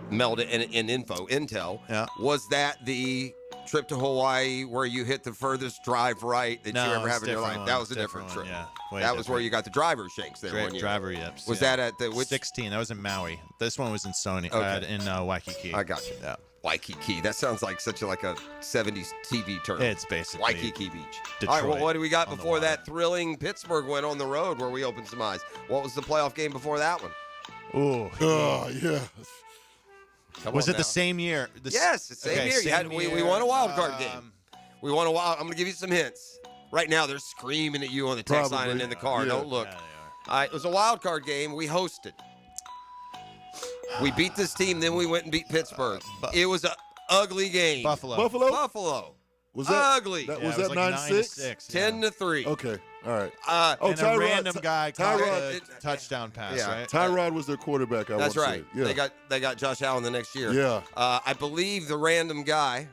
melded and intel. Yeah. Was that the trip to Hawaii where you hit the furthest drive right that you ever have in your life? That was a different trip. Yeah. That was where you got the driver shakes there. Great one year. driver yips. Was that at the which? 16. That was in Maui. This one was in in Waikiki. I got you. Yeah. Waikiki. That sounds like such a 70s TV term. It's basically Waikiki Beach. Detroit, all right, well, what do we got on the before water. that thrilling Pittsburgh win on the road where we opened some eyes? What was the playoff game before that one? Ooh. Oh, yeah. Was it now. the same year? Yes, the same year. We won a wild card game. We won a wild. I'm going to give you some hints. Right now, they're screaming at you on the text line and in the car. Don't look. Yeah, All right, it was a wild card game. We hosted. We beat this team, then we went and beat Pittsburgh. It was an ugly game. Buffalo. Was that ugly? Was that 9-6? 10-3. Okay. All right. And a Tyrod, random guy caught Tyrod, a touchdown pass, right? Tyrod was their quarterback. That's right. Say. Yeah. They got Josh Allen the next year. Yeah. I believe the random guy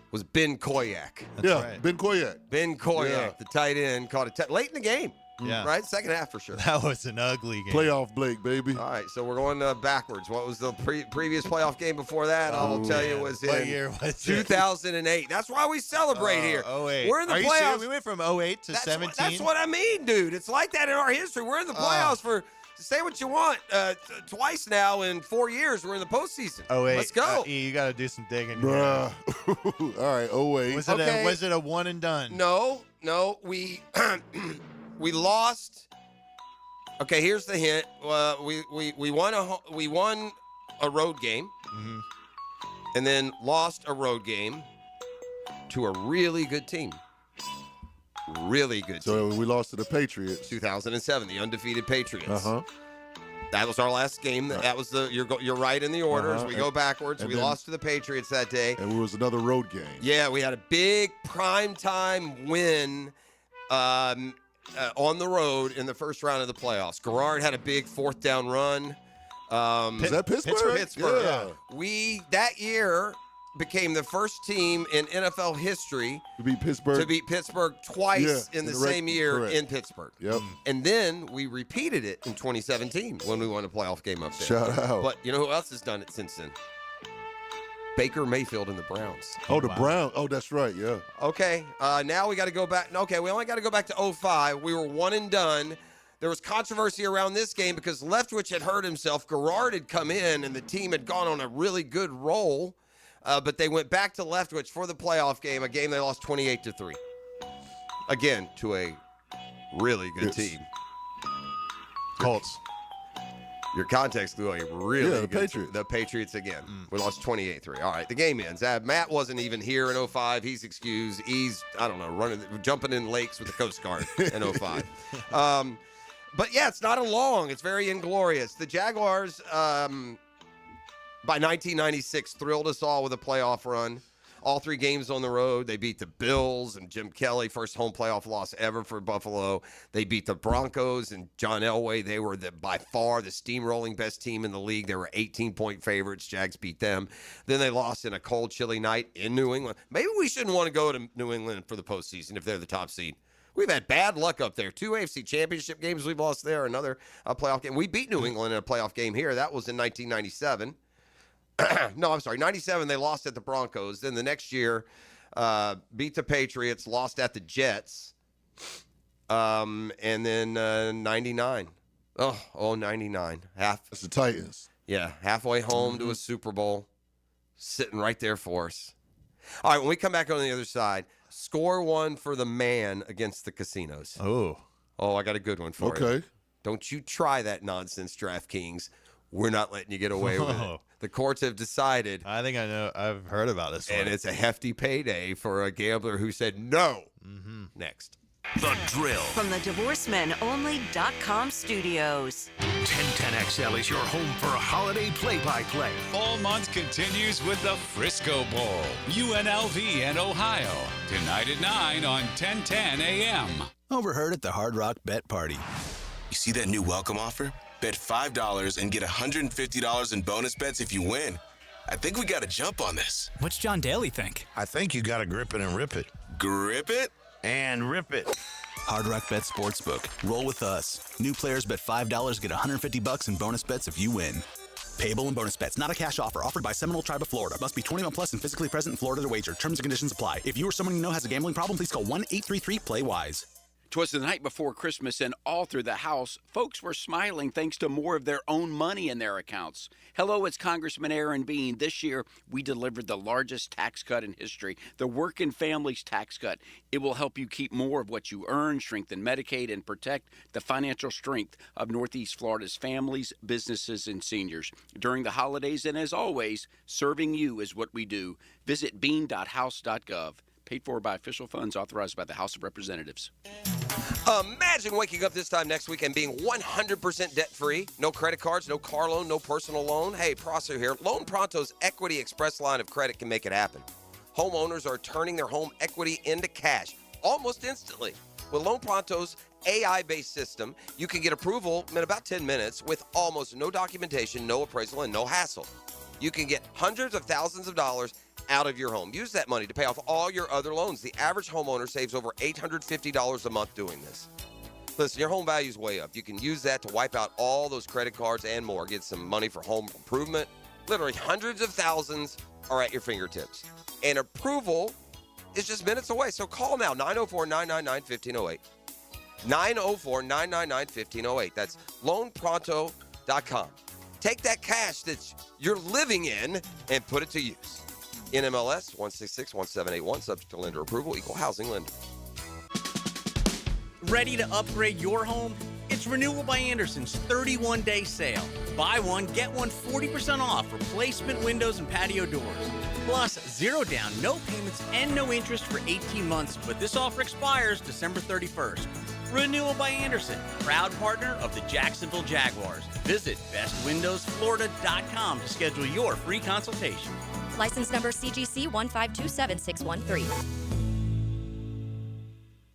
was Ben Koyak. Right. Ben Koyak. Ben Koyak, the tight end, caught a late in the game. Yeah. Right? Second half for sure. That was an ugly game. Playoff Blake, baby. All right, so we're going backwards. What was the previous playoff game before that? I'll tell you, was in What year was it? 2008. That's why we celebrate here. 08. We're in the Are you playoffs. serious? We went from 08 to 17. That's what I mean, dude. It's like that in our history. We're in the playoffs for say what you want. Twice now in 4 years, we're in the postseason. Oh, wait. Let's go. You got to do some digging. Bruh. All right, 08. Was it a one and done? No. We we lost. Okay, here's the hint. We won a road game, and then lost a road game to a really good team. Really good team. So we lost to the Patriots. 2007, the undefeated Patriots. Uh-huh. That was our last game. That was you're right in the order. As we go backwards, we lost to the Patriots that day. And it was another road game. Yeah, we had a big primetime win on the road in the first round of the playoffs. Garrard had a big fourth down run. Is that Pittsburgh? Pittsburgh. Yeah. We, that year, became the first team in NFL history to beat Pittsburgh twice in the same year correct. in Pittsburgh. Yep. And then we repeated it in 2017 when we won a playoff game up there. Shout out. But you know who else has done it since then? Baker Mayfield and the Browns. Oh, the Browns. Oh, that's right. Yeah. Okay. Now we got to go back. Okay, we only got to go back to 05. We were one and done. There was controversy around this game because Leftwich had hurt himself. Garrard had come in, and the team had gone on a really good roll. But they went back to Leftwich for the playoff game, a game they lost 28-3. Again, to a really good team. Colts. Your context clue, a really the good Patriots. team. The Patriots again. We lost 28-3. All right, the game ends. Matt wasn't even here in 05. He's excused. He's, I don't know, jumping in lakes with the Coast Guard in 05. But, yeah, it's not a long. It's very inglorious. The Jaguars... by 1996, thrilled us all with a playoff run. All 3 games on the road. They beat the Bills and Jim Kelly, first home playoff loss ever for Buffalo. They beat the Broncos and John Elway. They were by far the steamrolling best team in the league. They were 18-point favorites. Jags beat them. Then they lost in a cold, chilly night in New England. Maybe we shouldn't want to go to New England for the postseason if they're the top seed. We've had bad luck up there. 2 AFC championship games we've lost there. Another playoff game. We beat New England in a playoff game here. That was in 1997. No, I'm sorry. 97, they lost at the Broncos. Then the next year, beat the Patriots, lost at the Jets. And then 99. Oh, 99. That's the Titans. Yeah, halfway home to a Super Bowl. Sitting right there for us. All right, when we come back on the other side, score one for the man against the casinos. Oh, I got a good one for you. Okay. Don't you try that nonsense, DraftKings. We're not letting you get away with it. The courts have decided. I think I know. I've heard about this one. And it's a hefty payday for a gambler who said no. Next. The Drill. From the DivorceMenOnly.com studios. 1010XL is your home for a holiday play-by-play. Fall month continues with the Frisco Bowl, UNLV and Ohio. Tonight at 9 on 1010 AM. Overheard at the Hard Rock Bet Party. You see that new welcome offer? Bet $5 and get $150 in bonus bets if you win. I think we got to jump on this. What's John Daly think? I think you got to grip it and rip it. Grip it? And rip it. Hard Rock Bet Sportsbook. Roll with us. New players bet $5, get $150 in bonus bets if you win. Payable in bonus bets. Not a cash offer. Offered by Seminole Tribe of Florida. Must be 21 plus and physically present in Florida to wager. Terms and conditions apply. If you or someone you know has a gambling problem, please call 1-833-PLAY-WISE. 'Twas the night before Christmas, and all through the house, folks were smiling thanks to more of their own money in their accounts. Hello, it's Congressman Aaron Bean. This year, we delivered the largest tax cut in history, the Working Families Tax Cut. It will help you keep more of what you earn, strengthen Medicaid, and protect the financial strength of Northeast Florida's families, businesses, and seniors. During the holidays, and as always, serving you is what we do. Visit bean.house.gov. Paid for by official funds authorized by the House of Representatives. Imagine waking up this time next week and being 100% debt-free. No credit cards, no car loan, no personal loan. Hey, Prosser here. Loan Pronto's Equity Express line of credit can make it happen. Homeowners are turning their home equity into cash almost instantly. With Loan Pronto's AI-based system, you can get approval in about 10 minutes with almost no documentation, no appraisal, and no hassle. You can get hundreds of thousands of dollars out of your home. Use that money to pay off all your other loans. The average homeowner saves over $850 a month doing this. Listen, your home value is way up. You can use that to wipe out all those credit cards and more. Get some money for home improvement. Literally hundreds of thousands are at your fingertips. And approval is just minutes away. So call now, 904-999-1508. 904-999-1508. That's loanpronto.com. Take that cash that you're living in and put it to use. NMLS 1661781, subject to lender approval, equal housing lender. Ready to upgrade your home? It's Renewal by Anderson's 31-day sale. Buy one, get one 40% off replacement windows and patio doors. Plus, 0 down, no payments, and no interest for 18 months. But this offer expires December 31st. Renewal by Anderson, proud partner of the Jacksonville Jaguars. Visit bestwindowsflorida.com to schedule your free consultation. License number CGC 1527613.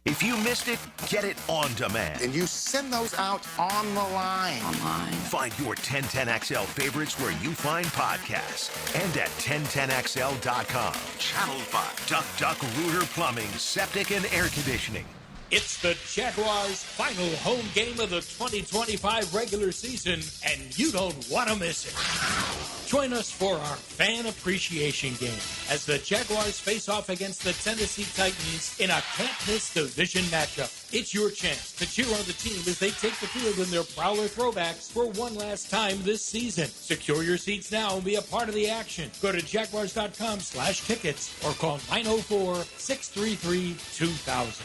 If you missed it, get it on demand. And you send those out on the line. Online. Find your 1010XL favorites where you find podcasts and at 1010XL.com. Channel 5. Duck Rooter Plumbing, Septic and Air Conditioning. It's the Jaguars' final home game of the 2025 regular season, and you don't want to miss it. Join us for our fan appreciation game as the Jaguars face off against the Tennessee Titans in a can't-miss division matchup. It's your chance to cheer on the team as they take the field in their Prowler throwbacks for one last time this season. Secure your seats now and be a part of the action. Go to jaguars.com/tickets or call 904-633-2000.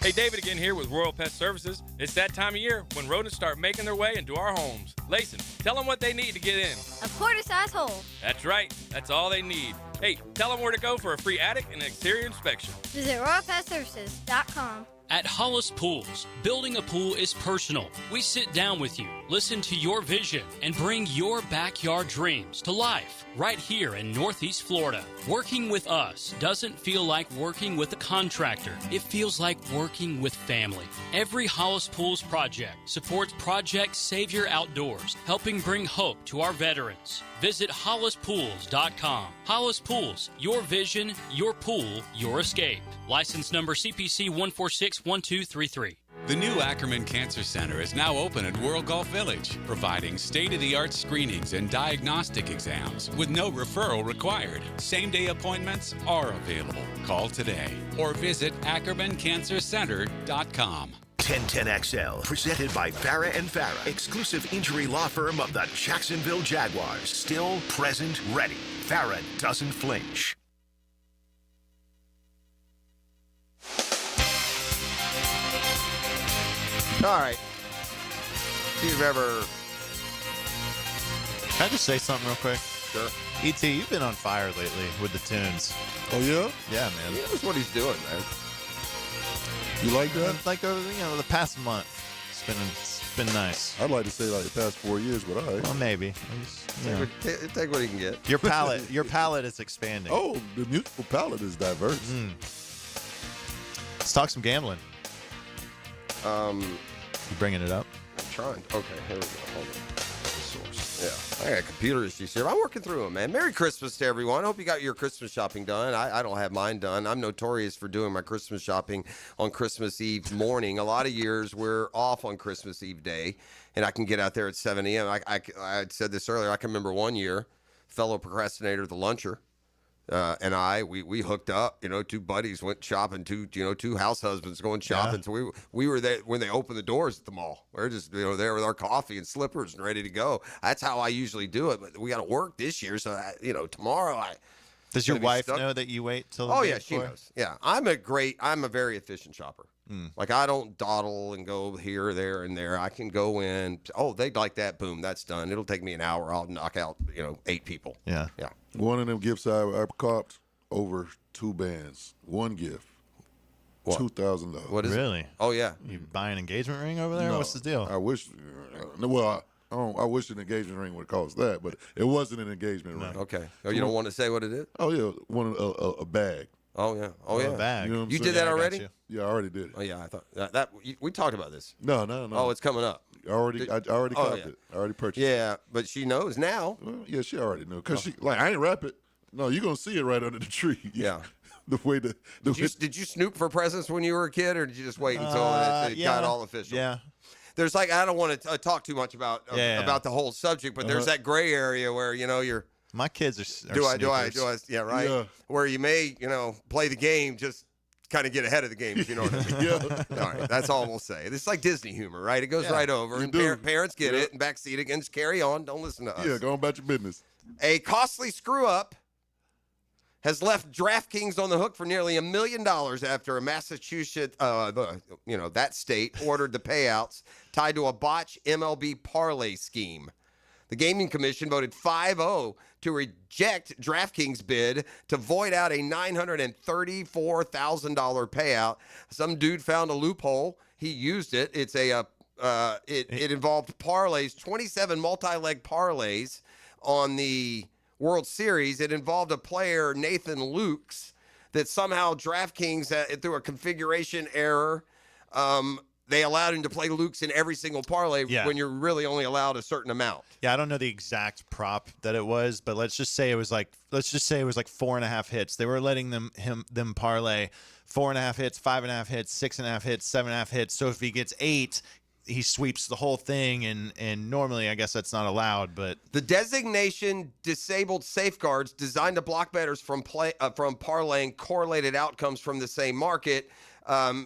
Hey, David again here with Royal Pet Services. It's that time of year when rodents start making their way into our homes. Layson, tell them what they need to get in. A quarter-size hole. That's right. That's all they need. Hey, tell them where to go for a free attic and exterior inspection. Visit RoyalPetServices.com. At Hollis Pools, building a pool is personal. We sit down with you, listen to your vision, and bring your backyard dreams to life right here in Northeast Florida. Working with us doesn't feel like working with a contractor. It feels like working with family. Every Hollis Pools project supports Project Savior Outdoors, helping bring hope to our veterans. Visit hollispools.com. Hollis Pools, your vision, your pool, your escape. License number CPC 1461233. The new Ackerman Cancer Center is now open at World Golf Village, providing state-of-the-art screenings and diagnostic exams with no referral required. Same-day appointments are available. Call today or visit AckermanCancerCenter.com. 1010XL, presented by Farah & Farah, exclusive injury law firm of the Jacksonville Jaguars. Still, present, ready. Farah doesn't flinch. All right. If you've ever... Can I just say something real quick? Sure. E.T., you've been on fire lately with the tunes. Oh, yeah? Yeah, man. He knows what he's doing, man. You like that? Like, the past month. It's been nice. I'd like to say like the past 4 years, but all right. Well, maybe. Take what he can get. Your palate is expanding. Oh, the musical palette is diverse. Let's talk some gambling. You bringing it up? I'm trying. Okay, here we go. Hold on. Source. Yeah, I got computer issues here. I'm working through them, man. Merry Christmas to everyone. I hope you got your Christmas shopping done. I don't have mine done. I'm notorious for doing my Christmas shopping on Christmas Eve morning. A lot of years we're off on Christmas Eve day, and I can get out there at 7 a.m. I said this earlier. I can remember one year, fellow procrastinator, the luncher, and we hooked up. Two buddies went shopping. Two house husbands going shopping. Yeah. So we were there when they opened the doors at the mall. We're just there with our coffee and slippers and ready to go. That's how I usually do it. But we got to work this year, so tomorrow Does your wife know that you wait till? Oh yeah, she knows. Yeah, I'm a very efficient shopper. Like I don't dawdle and go here, there, and there. I can go in. Oh, they'd like that. Boom, that's done. It'll take me an hour. I'll knock out 8 people. Yeah. One of them gifts I copped over 2 bands. One gift, $2,000. What is really? It? Oh yeah. You buy an engagement ring over there? No, What's the deal? I wish. Well, I wish an engagement ring would cost that, but it wasn't an engagement ring. Okay. Oh, you don't want to say what it is? Oh yeah, a bag. Oh yeah. Oh yeah. A bag. You did that already? Yeah, I already did it. Oh yeah, I thought that we talked about this. No. Oh, it's coming up. I already copped it. I already purchased it. Yeah, but she knows now. Well, yeah, she already knew because I ain't wrap it. No, you're gonna see it right under the tree. Yeah. The way Did you snoop for presents when you were a kid, or did you just wait until it got all official? Yeah. There's I don't want to talk too much about the whole subject, but there's that gray area where you're. My kids are do I? Yeah, right. Yeah. Where you may play the game just kind of get ahead of the game, if you know what I mean. Yeah. All right, that's all we'll say. It's like Disney humor, right? It goes right over, and parents get it, and backseat again, just carry on. Don't listen to us. Yeah, go on about your business. A costly screw-up has left DraftKings on the hook for nearly $1 million after a Massachusetts, that state ordered the payouts tied to a botched MLB parlay scheme. The Gaming Commission voted 5-0 to reject DraftKings' bid to void out a $934,000 payout. Some dude found a loophole. He used it. It's it involved parlays, 27 multi-leg parlays on the World Series. It involved a player, Nathan Lukes, that somehow DraftKings, through a configuration error, they allowed him to play Lukes in every single parlay when you're really only allowed a certain amount. Yeah, I don't know the exact prop that it was, but let's just say it was like 4.5 hits. They were letting them parlay 4.5 hits, 5.5 hits, 6.5 hits, 7.5 hits. So if he gets 8, he sweeps the whole thing, and normally I guess that's not allowed. But the designation disabled safeguards designed to block bettors from parlaying correlated outcomes from the same market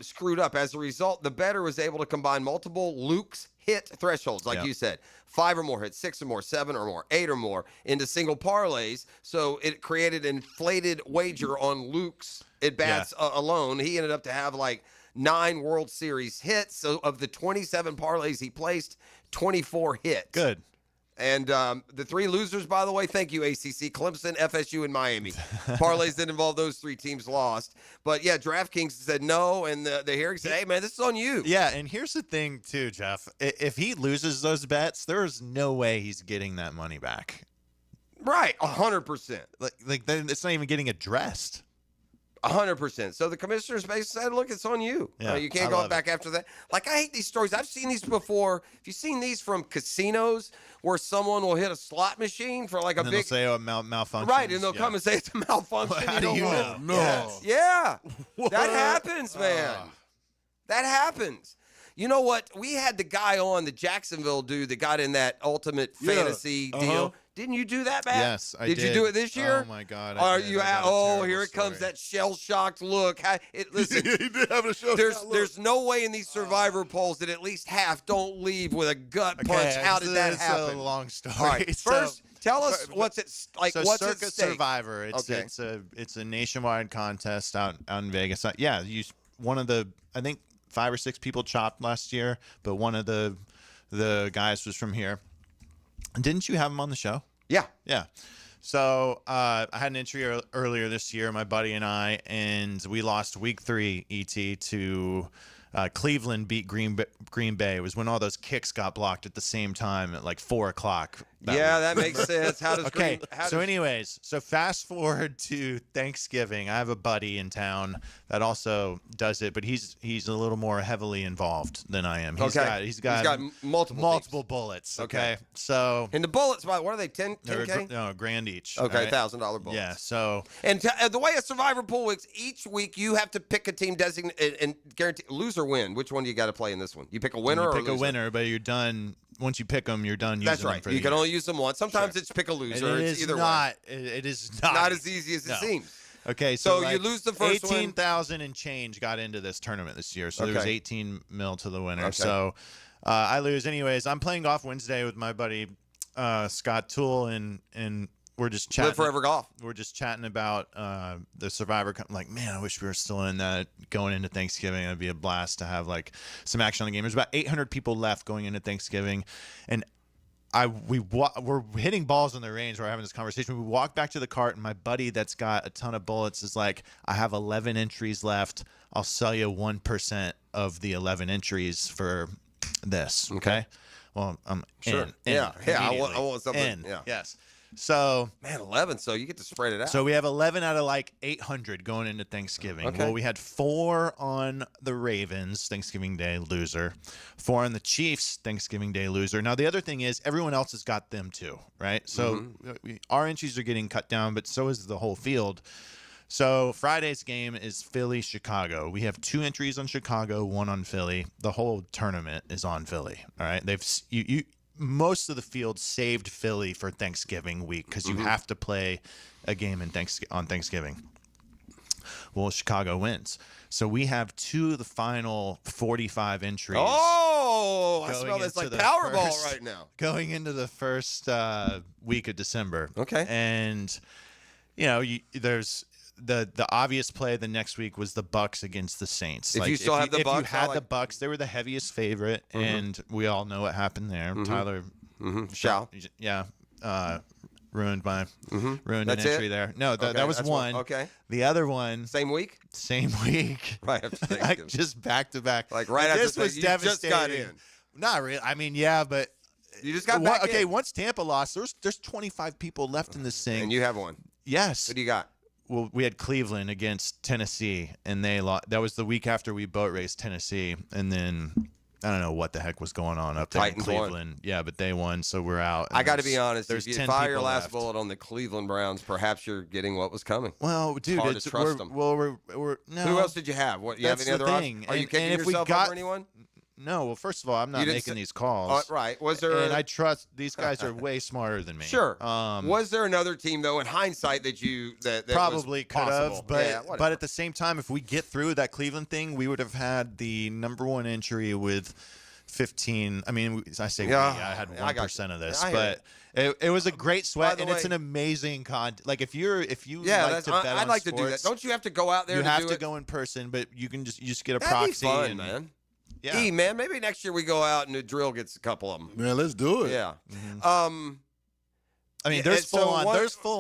screwed up. As a result, the bettor was able to combine multiple Luke's hit thresholds, like you said, 5 or more hits, 6 or more, 7 or more, 8 or more, into single parlays. So it created an inflated wager on Luke's at bats alone. He ended up to have like 9 World Series hits. So of the 27 parlays he placed, 24 hit. Good. And the 3 losers, by the way, thank you, ACC, Clemson, FSU, and Miami. Parlays that involved those 3 teams lost. But, yeah, DraftKings said no, and the hearing said, hey, man, this is on you. Yeah, and here's the thing, too, Jeff. If he loses those bets, there is no way he's getting that money back. Right, 100%. Like it's not even getting addressed. 100%. So the commissioners basically said, look, it's on you. Yeah, you can't go back after that. Like, I hate these stories. I've seen these before. If you've seen these from casinos where someone will hit a slot machine for like a big... they'll say, oh, malfunction. Right, and they'll come and say it's a malfunction. Well, how do you know? No. Yes. Yeah. That happens, man. That happens. You know what? We had the guy on, the Jacksonville dude that got in that ultimate fantasy deal. Didn't you do that, Matt? Yes, I did. Did you do it this year? Oh, my God. Are you at, here it comes, that shell-shocked look. Listen, he did have a shell-shocked look. There's no way in these survivor polls that at least half don't leave with a gut punch. How did that happen? It's a long story. All right, first, tell us what's at stake. Circa Survivor. It's a nationwide contest out in Vegas. Yeah, I think 5 or 6 people chopped last year, but one of the guys was from here. Didn't you have him on the show? Yeah. Yeah. So I had an entry earlier this year, my buddy and I, and we lost week 3, ET, to Cleveland beat Green Bay. It was when all those kicks got blocked at the same time at like 4 o'clock. That makes sense. How does so fast forward to Thanksgiving. I have a buddy in town that also does it, but he's a little more heavily involved than I am. He's got multiple bullets. Okay. So and the bullets, what are they? 10K? No, $1,000 each. Okay, right? $1,000 bullets. Yeah. So and the way a Survivor pool works, each week you have to pick a team and guarantee lose or win. Which one do you got to play in this one? You pick a winner. You pick a winner, but you're done. Once you pick them, you're done using them. That's right. For you can only use them once. Sometimes it's pick a loser. It's either way. It is not as easy as it seems. Okay, so you lose the first 18,000 and change got into this tournament this year. So there was 18 mil to the winner. Okay. So I lose anyways. I'm playing golf Wednesday with my buddy Scott Toole, and we're just chatting. Live Forever Golf. We're just chatting about the Survivor. Like, man, I wish we were still in that going into Thanksgiving. It'd be a blast to have like some action on the game. There's about 800 people left going into Thanksgiving, and we're hitting balls on the range. We're having this conversation. We walk back to the cart, and my buddy that's got a ton of bullets is like, I have 11 entries left. I'll sell you 1% of the 11 entries for this. Okay. Well, I'm sure. I want something. Yeah. Yes. So, man, 11. So you get to spread it out. So we have 11 out of like 800 going into Thanksgiving. Okay. Well, we had 4 on the Ravens, Thanksgiving Day loser, 4 on the Chiefs, Thanksgiving Day loser. Now, the other thing is everyone else has got them too, right? So our entries are getting cut down, but so is the whole field. So Friday's game is Philly-Chicago. We have 2 entries on Chicago, 1 on Philly. The whole tournament is on Philly. All right. Most of the field saved Philly for Thanksgiving week because you have to play a game on Thanksgiving. Well, Chicago wins. So we have 2 of the final 45 entries. Oh, I smell this like Powerball right now. Going into the first week of December. Okay. And, there's the obvious play the next week was the Bucks against the Saints. If you still have the Bucks, if you had the Bucks, they were the heaviest favorite, and we all know what happened there. Tyler, ruined an entry there. No, that was one. Okay. The other one, same week. Right after Thanksgiving. Just back to back. Like right after this was devastating. Just got in. Not really. I mean, yeah, but you just got back okay. in. Once Tampa lost, there's 25 people left in this thing, and you have one. Yes. What do you got? Well, we had Cleveland against Tennessee, and they lost. That was the week after we boat raced Tennessee, and then I don't know what the heck was going on up there in Cleveland. Won. Yeah, but they won, so we're out. I got to be honest. There's if you 10 fire your last left. bullet on the Cleveland Browns, perhaps you're getting what was coming. Well, dude, it's hard to trust them. Well, we're no. Who else did you have? What you That's have any the other thing. Are you kicking yourself over anyone? No, well, first of all, I'm not making these calls. Right. Was there? And I trust these guys are way smarter than me. Sure. Was there another team though, in hindsight, that probably could have? But yeah, at the same time, if we get through that Cleveland thing, we would have had the number 1 entry with 15. I mean, I say I had 1% of this, but it was a great sweat, and it's an amazing like if you like to bet I'd on like sports, to do that. Don't you have to go out there? You to have do to it? go in person, but you just get a That'd proxy. Be fun, man. Yeah. Man, maybe next year we go out and the drill gets a couple of them. Man, let's do it. Yeah. I mean, there's full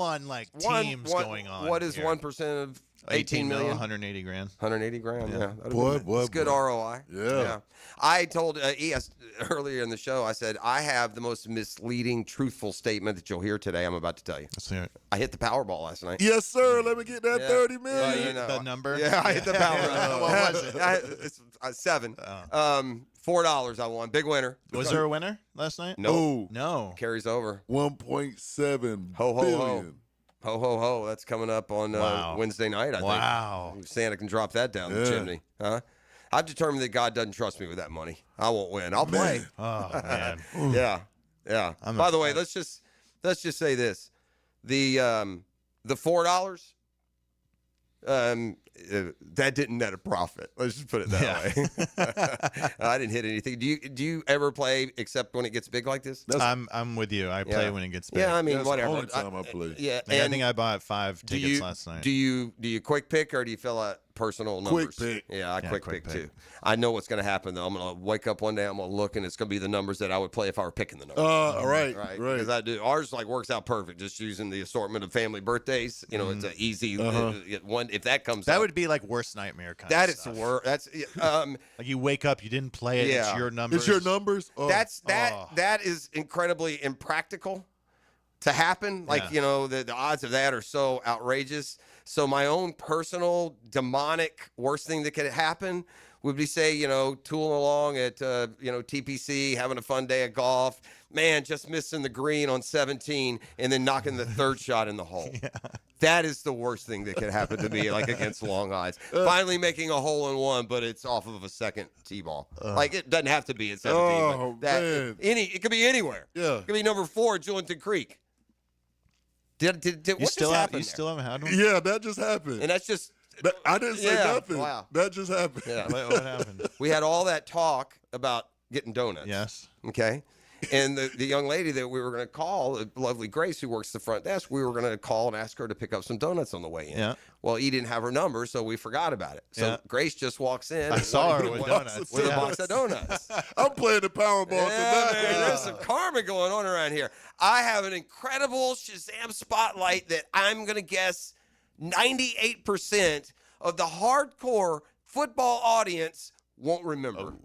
on like teams going on. What is 1% of 18 million? 180 grand. 180 grand. Yeah. Boy, it's good ROI. Yeah. I told ES earlier in the show, I said, I have the most misleading, truthful statement that you'll hear today. I'm about to tell you. Let's hear it. I hit the Powerball last night. Yes, sir. Let me get that 30 million. The number? Yeah, I hit the Powerball. What was it? It's 7. $4 I won. Big winner. Was there a winner last night? No. Carries over. 1.7 ho, ho, billion. ho. Ho, ho, ho. That's coming up on Wednesday night, I think. Wow. Santa can drop that down the chimney. Huh? I've determined that God doesn't trust me with that money. I won't win. I'll play. Oh, man. Yeah. By the way, let's just say this. The $4, that didn't net a profit. Let's just put it that way. I didn't hit anything. Do you ever play except when it gets big like this? I'm with you. I play when it gets big. Yeah, I mean, That's whatever. the only time I play. Yeah, I think I bought 5 tickets last night. Do you quick pick or do you fill out personal numbers? Quick pick. Yeah, I quick pick too. I know what's going to happen though. I'm going to wake up one day. I'm going to look and it's going to be the numbers that I would play if I were picking the numbers. Right. Because I do. Ours works out perfect. Just using the assortment of family birthdays. You know, it's an easy one. If that comes, that up, would be like worst nightmare kind. That of is stuff. the worst. That's like you wake up, you didn't play it. It's your numbers. It's your numbers. Oh. That is incredibly impractical to happen. Like the odds of that are so outrageous. So my own personal demonic worst thing that could happen would be, say, tooling along at, TPC, having a fun day of golf. Man, just missing the green on 17 and then knocking the third shot in the hole. Yeah. That is the worst thing that could happen to me, like against long odds. Finally making a hole in one, but it's off of a second tee ball. Like it doesn't have to be at 17. Man. It could be anywhere. Yeah. It could be number 4 at Julington Creek. What just happened? You still haven't had one? Yeah, that just happened. And that's just. I didn't say nothing. Wow. That just happened. Yeah. What happened? We had all that talk about getting donuts. Yes. Okay. And the young lady that we were going to call, the lovely Grace, who works the front desk, we were going to call and ask her to pick up some donuts on the way in. Yeah. Well, he didn't have her number, so we forgot about it. So Grace just walks in. I saw her with donuts. With a box of donuts. I'm playing the Powerball tonight. Man, there's some karma going on around here. I have an incredible Shazam spotlight that I'm going to guess 98% of the hardcore football audience won't remember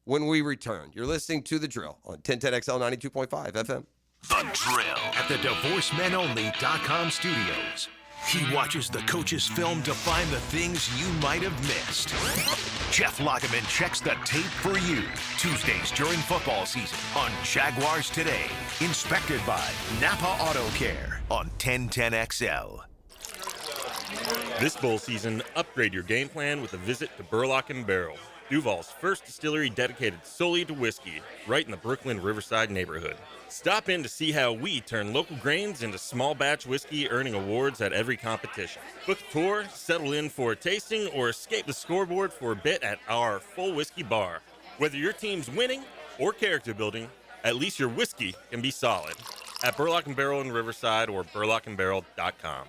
when we return. You're listening to The Drill on 1010XL 92.5 FM. The Drill at the DivorceMenOnly.com studios. He watches the coach's film to find the things you might have missed. Jeff Lageman checks the tape for you. Tuesdays during football season on Jaguars Today. Inspected by Napa Auto Care on 1010XL. This bowl season, upgrade your game plan with a visit to Burlock & Barrel. Duval's first distillery dedicated solely to whiskey, right in the Brooklyn Riverside neighborhood. Stop in to see how we turn local grains into small batch whiskey, earning awards at every competition. Book a tour, settle in for a tasting, or escape the scoreboard for a bit at our full whiskey bar. Whether your team's winning or character building, at least your whiskey can be solid. At Burlock & Barrel in Riverside or burlockandbarrel.com.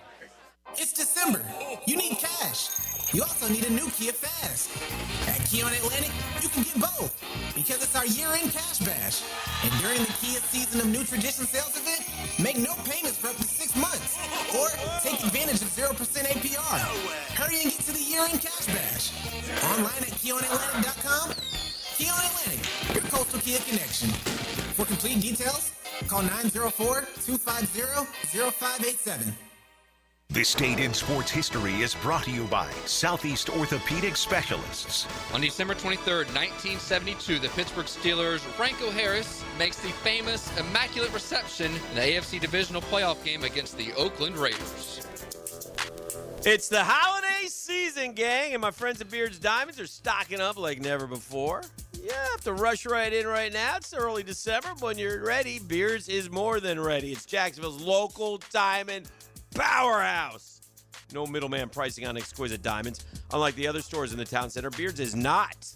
It's December. You need cash. You also need a new Kia Fast. At Kia on Atlantic, you can get both because it's our year-end cash bash. And during the Kia Season of New Tradition sales event, make no payments for up to 6 months. Or take advantage of 0% APR. Hurry and get to the year-end cash bash. Online at KiaOnAtlantic.com. Kia on Atlantic, your coastal Kia connection. For complete details, call 904-250-0587. This date in sports history is brought to you by Southeast Orthopedic Specialists. On December 23rd, 1972, the Pittsburgh Steelers' Franco Harris makes the famous Immaculate Reception in the AFC Divisional Playoff game against the Oakland Raiders. It's the holiday season, gang, and my friends at Beard's Diamonds are stocking up like never before. You have to rush right in right now. It's early December, but when you're ready, Beard's is more than ready. It's Jacksonville's local diamond powerhouse. No middleman pricing on exquisite diamonds. Unlike the other stores in the town center, Beard's is not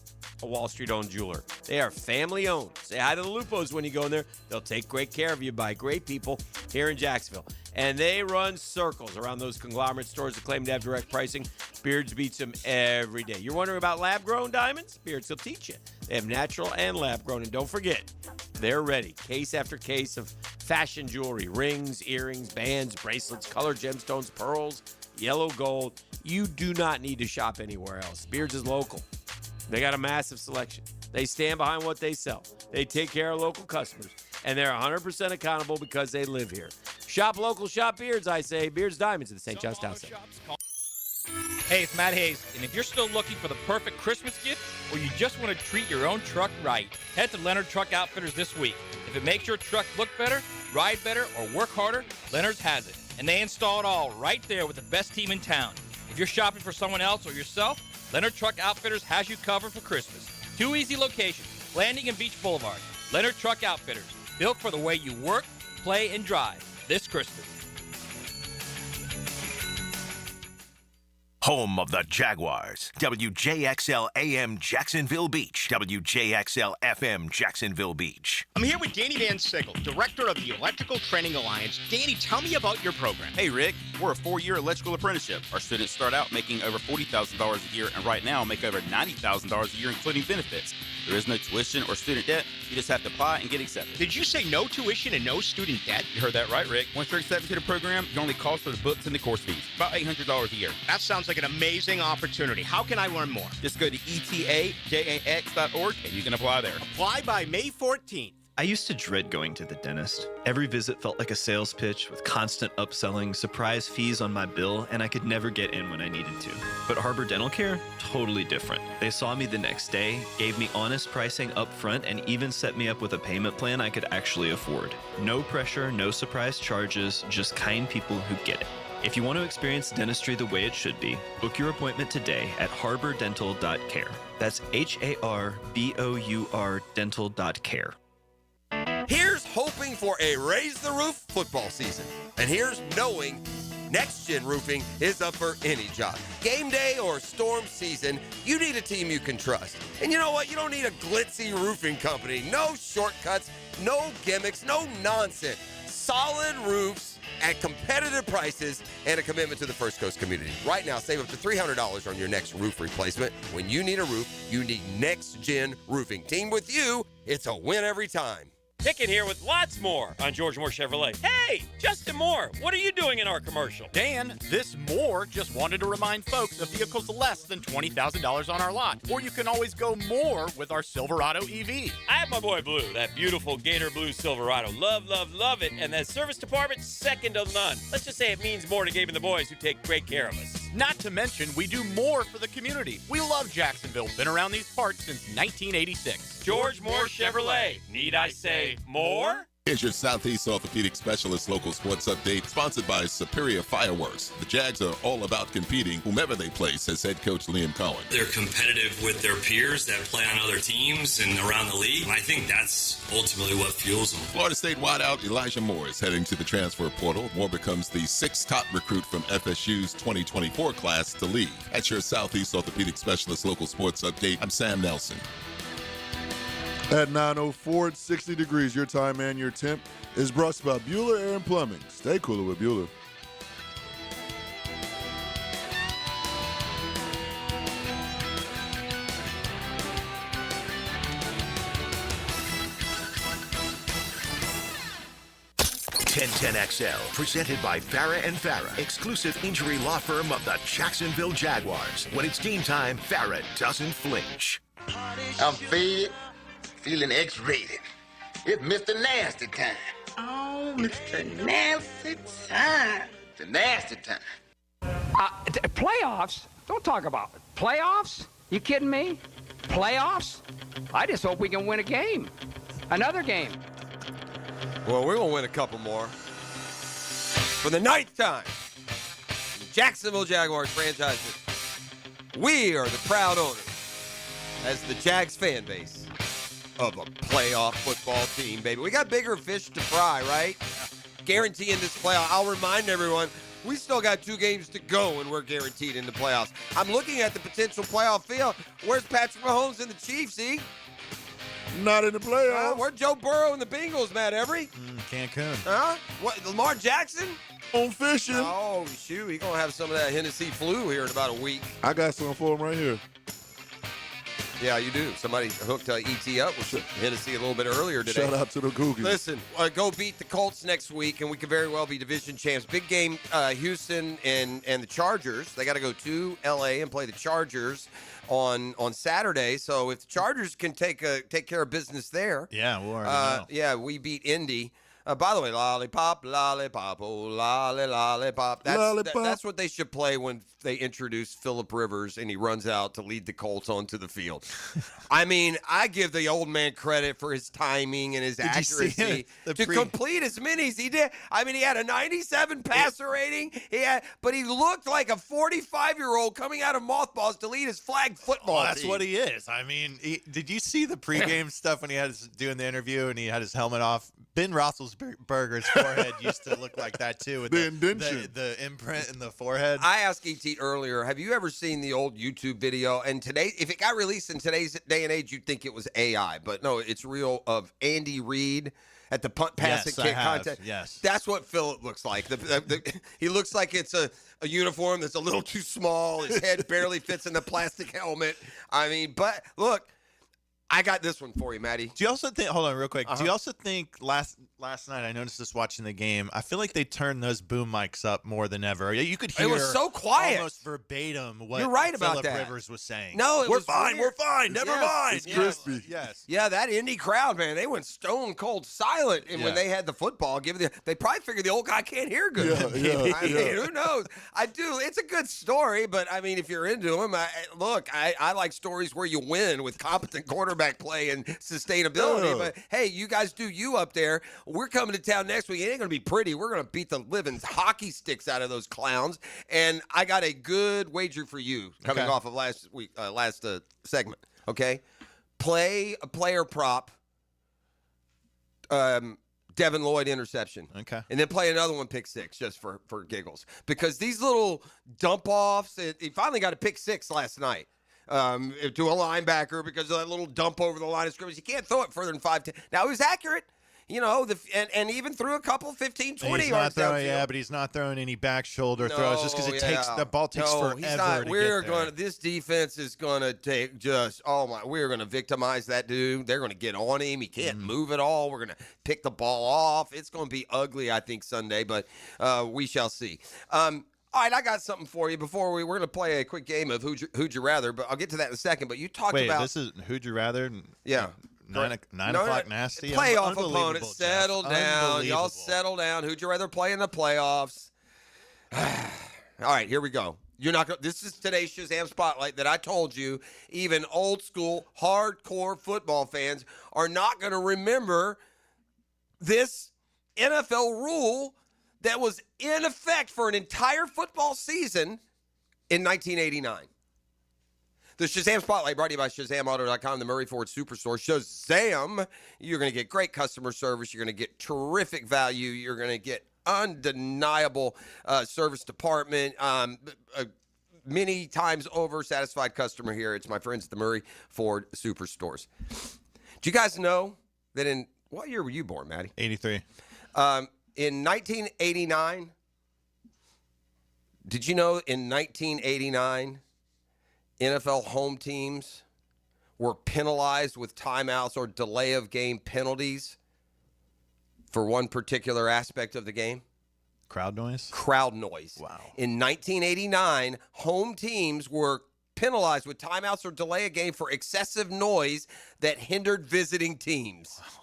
a Wall Street-owned jeweler. They are family-owned. Say hi to the Lupos when you go in there. They'll take great care of you by great people here in Jacksonville. And they run circles around those conglomerate stores that claim to have direct pricing. Beard's beats them every day. You're wondering about lab-grown diamonds? Beard's will teach you. They have natural and lab-grown. And don't forget, they're ready. Case after case of fashion jewelry, rings, earrings, bands, bracelets, colored gemstones, pearls, yellow gold. You do not need to shop anywhere else. Beard's is local. They got a massive selection. They stand behind what they sell. They take care of local customers. And they're 100% accountable because they live here. Shop local, shop Beard's, I say. Beard's Diamonds at the St. John's Town Center. Hey, it's Matt Hayes, and if you're still looking for the perfect Christmas gift, or you just want to treat your own truck right, head to Leonard Truck Outfitters this week. If it makes your truck look better, ride better, or work harder, Leonard's has it. And they install it all right there with the best team in town. If you're shopping for someone else or yourself, Leonard Truck Outfitters has you covered for Christmas. 2 easy locations, Landing and Beach Boulevard. Leonard Truck Outfitters, built for the way you work, play, and drive this Christmas. Home of the Jaguars. WJXL AM Jacksonville Beach. WJXL FM Jacksonville Beach. I'm here with Danny Van Sickle, director of the Electrical Training Alliance. Danny, tell me about your program. Hey, Rick. We're a 4-year electrical apprenticeship. Our students start out making over $40,000 a year and right now make over $90,000 a year, including benefits. There is no tuition or student debt. You just have to apply and get accepted. Did you say no tuition and no student debt? You heard that right, Rick. Once you're accepted to the program, your only cost for the books and the course fees. About $800 a year. That sounds like an amazing opportunity. How can I learn more? Just go to etajax.org and you can apply there. Apply by May 14th. I used to dread going to the dentist. Every visit felt like a sales pitch with constant upselling, surprise fees on my bill, and I could never get in when I needed to. But Harbor Dental Care? Totally different. They saw me the next day, gave me honest pricing up front, and even set me up with a payment plan I could actually afford. No pressure, no surprise charges, just kind people who get it. If you want to experience dentistry the way it should be, book your appointment today at harbordental.care. That's HARBOUR dental.care. Here's hoping for a Raise the Roof football season. And here's knowing Next Gen Roofing is up for any job. Game day or storm season, you need a team you can trust. And you know what? You don't need a glitzy roofing company. No shortcuts, no gimmicks, no nonsense. Solid roofs at competitive prices and a commitment to the First Coast community. Right now, save up to $300 on your next roof replacement. When you need a roof, you need Next Gen Roofing. Team with you, it's a win every time. Pickett here with lots more on George Moore Chevrolet. Hey, Justin Moore, what are you doing in our commercial? Dan, this Moore just wanted to remind folks of vehicles less than $20,000 on our lot. Or you can always go more with our Silverado EV. I have my boy Blue, that beautiful Gator Blue Silverado. Love, love, love it. And that service department, second to none. Let's just say it means more to Gabe and the boys who take great care of us. Not to mention, we do more for the community. We love Jacksonville. Been around these parts since 1986. George Moore Chevrolet. Need I say more? Here's your Southeast Orthopedic Specialist local sports update, sponsored by Superior Fireworks. The Jags are all about competing whomever they play, says head coach Liam Cohen. They're competitive with their peers that play on other teams and around the league. And I think that's ultimately what fuels them. Florida State wideout Elijah Moore is heading to the transfer portal. Moore becomes the 6th top recruit from FSU's 2024 class to leave. That's your Southeast Orthopedic Specialist local sports update. I'm Sam Nelson. At 9:04, it's 60 degrees. Your time and your temp is brought to you by Bueller Air and Plumbing. Stay cooler with Bueller. XL, presented by Farrah & Farrah, exclusive injury law firm of the Jacksonville Jaguars. When it's game time, Farrah doesn't flinch. I'm faded, feeling X-rated. It's Mr. Nasty time. Oh, Mr. Nasty time. The nasty time. Playoffs? Don't talk about it. Playoffs? You kidding me? Playoffs? I just hope we can win a game. Another game. Well, we're going to win a couple more. For the 9th time, the Jacksonville Jaguars franchise, we are the proud owners as the Jags fan base of a playoff football team, baby. We got bigger fish to fry, right? Guaranteeing this playoff. I'll remind everyone, we still got 2 games to go and we're guaranteed in the playoffs. I'm looking at the potential playoff field. Where's Patrick Mahomes and the Chiefs, Not in the playoffs. Where's Joe Burrow and the Bengals, Matt Every? Cancun. Huh? What, Lamar Jackson? On fishing. Oh, shoot. He's going to have some of that Hennessy flu here in about a week. I got some for him right here. Yeah, you do. Somebody hooked ET up with Hennessy a little bit earlier today. Shout out to the Googies. Listen, go beat the Colts next week, and we could very well be division champs. Big game, Houston and the Chargers. They got to go to L.A. and play the Chargers on Saturday. So if the Chargers can take care of business there. Yeah, we'll already know. Yeah, we beat Indy. By the way, lollipop, lollipop, oh, lolly, lollipop. That's what they should play when they introduce Phillip Rivers and he runs out to lead the Colts onto the field. I mean, I give the old man credit for his timing and his accuracy to complete as many as he did. I mean, he had a 97 passer rating, but he looked like a 45-year-old coming out of mothballs to lead his flag football team. That's what he is. I mean, did you see the pregame stuff when he had doing the interview and he had his helmet off? Ben Roethlisberger's forehead used to look like that too, with the indention, the imprint in the forehead. I asked ET earlier, have you ever seen the old YouTube video? And today, if it got released in today's day and age, you'd think it was AI, but no, it's real. Of Andy Reid at the punt, pass, and kick contest. Yes, that's what Phillip looks like. He looks like it's a uniform that's a little too small. His head barely fits in the plastic helmet. I mean, but look. I got this one for you, Maddie. Do you also think? Hold on, real quick. Do you also think last night? I noticed this watching the game. I feel like they turned those boom mics up more than ever. You could hear it was so quiet, almost verbatim. What you're right about Phillip that. Rivers was saying. No, we're fine. We're fine. Never mind. It's crispy. Yes. Yeah, that Indy crowd, man, they went stone cold silent. And when they had the football, they probably figured the old guy can't hear good. I mean, who knows? I do. It's a good story, but I mean, if you're into them, I like stories where you win with competent quarterback play and sustainability. But hey, you guys do you up there. We're coming to town next week. It ain't gonna be pretty. We're gonna beat the living hockey sticks out of those clowns. And I got a good wager for you coming off of last segment. Okay, play a player prop. Devin Lloyd interception. Okay. And then play another one pick six just for giggles. Because these little dump offs, he finally got a pick six last night. To a linebacker because of that little dump over the line of scrimmage. You can't throw it further than 5-10. Now, it was accurate, and even threw a couple 15, 20 yards downfield. Yeah, but he's not throwing any back shoulder throws just because the ball takes forever he's not. to This defense is going to take we're going to victimize that dude. They're going to get on him. He can't move at all. We're going to pick the ball off. It's going to be ugly, I think, Sunday, but we shall see. All right, I got something for you. Before we're going to play a quick game of Who'd You Rather, but I'll get to that in a second. But you talked about this is Who'd You Rather? Yeah, 9 o'clock nasty. Playoff opponent, settle down. Y'all settle down. Who'd you rather play in the playoffs? All right, here we go. You're not going. This is today's Shazam Spotlight that I told you. Even old school, hardcore football fans are not going to remember this NFL rule that was in effect for an entire football season in 1989. The Shazam Spotlight brought to you by ShazamAuto.com, the Murray Ford Superstore. Shazam! You're going to get great customer service. You're going to get terrific value. You're going to get undeniable service department. Many times over satisfied customer here. It's my friends at the Murray Ford Superstores. Do you guys know that in what year were you born, Maddie? 83. In 1989, did you know in 1989, NFL home teams were penalized with timeouts or delay of game penalties for one particular aspect of the game? Crowd noise? Crowd noise. Wow. In 1989, home teams were penalized with timeouts or delay a game for excessive noise that hindered visiting teams. Wow.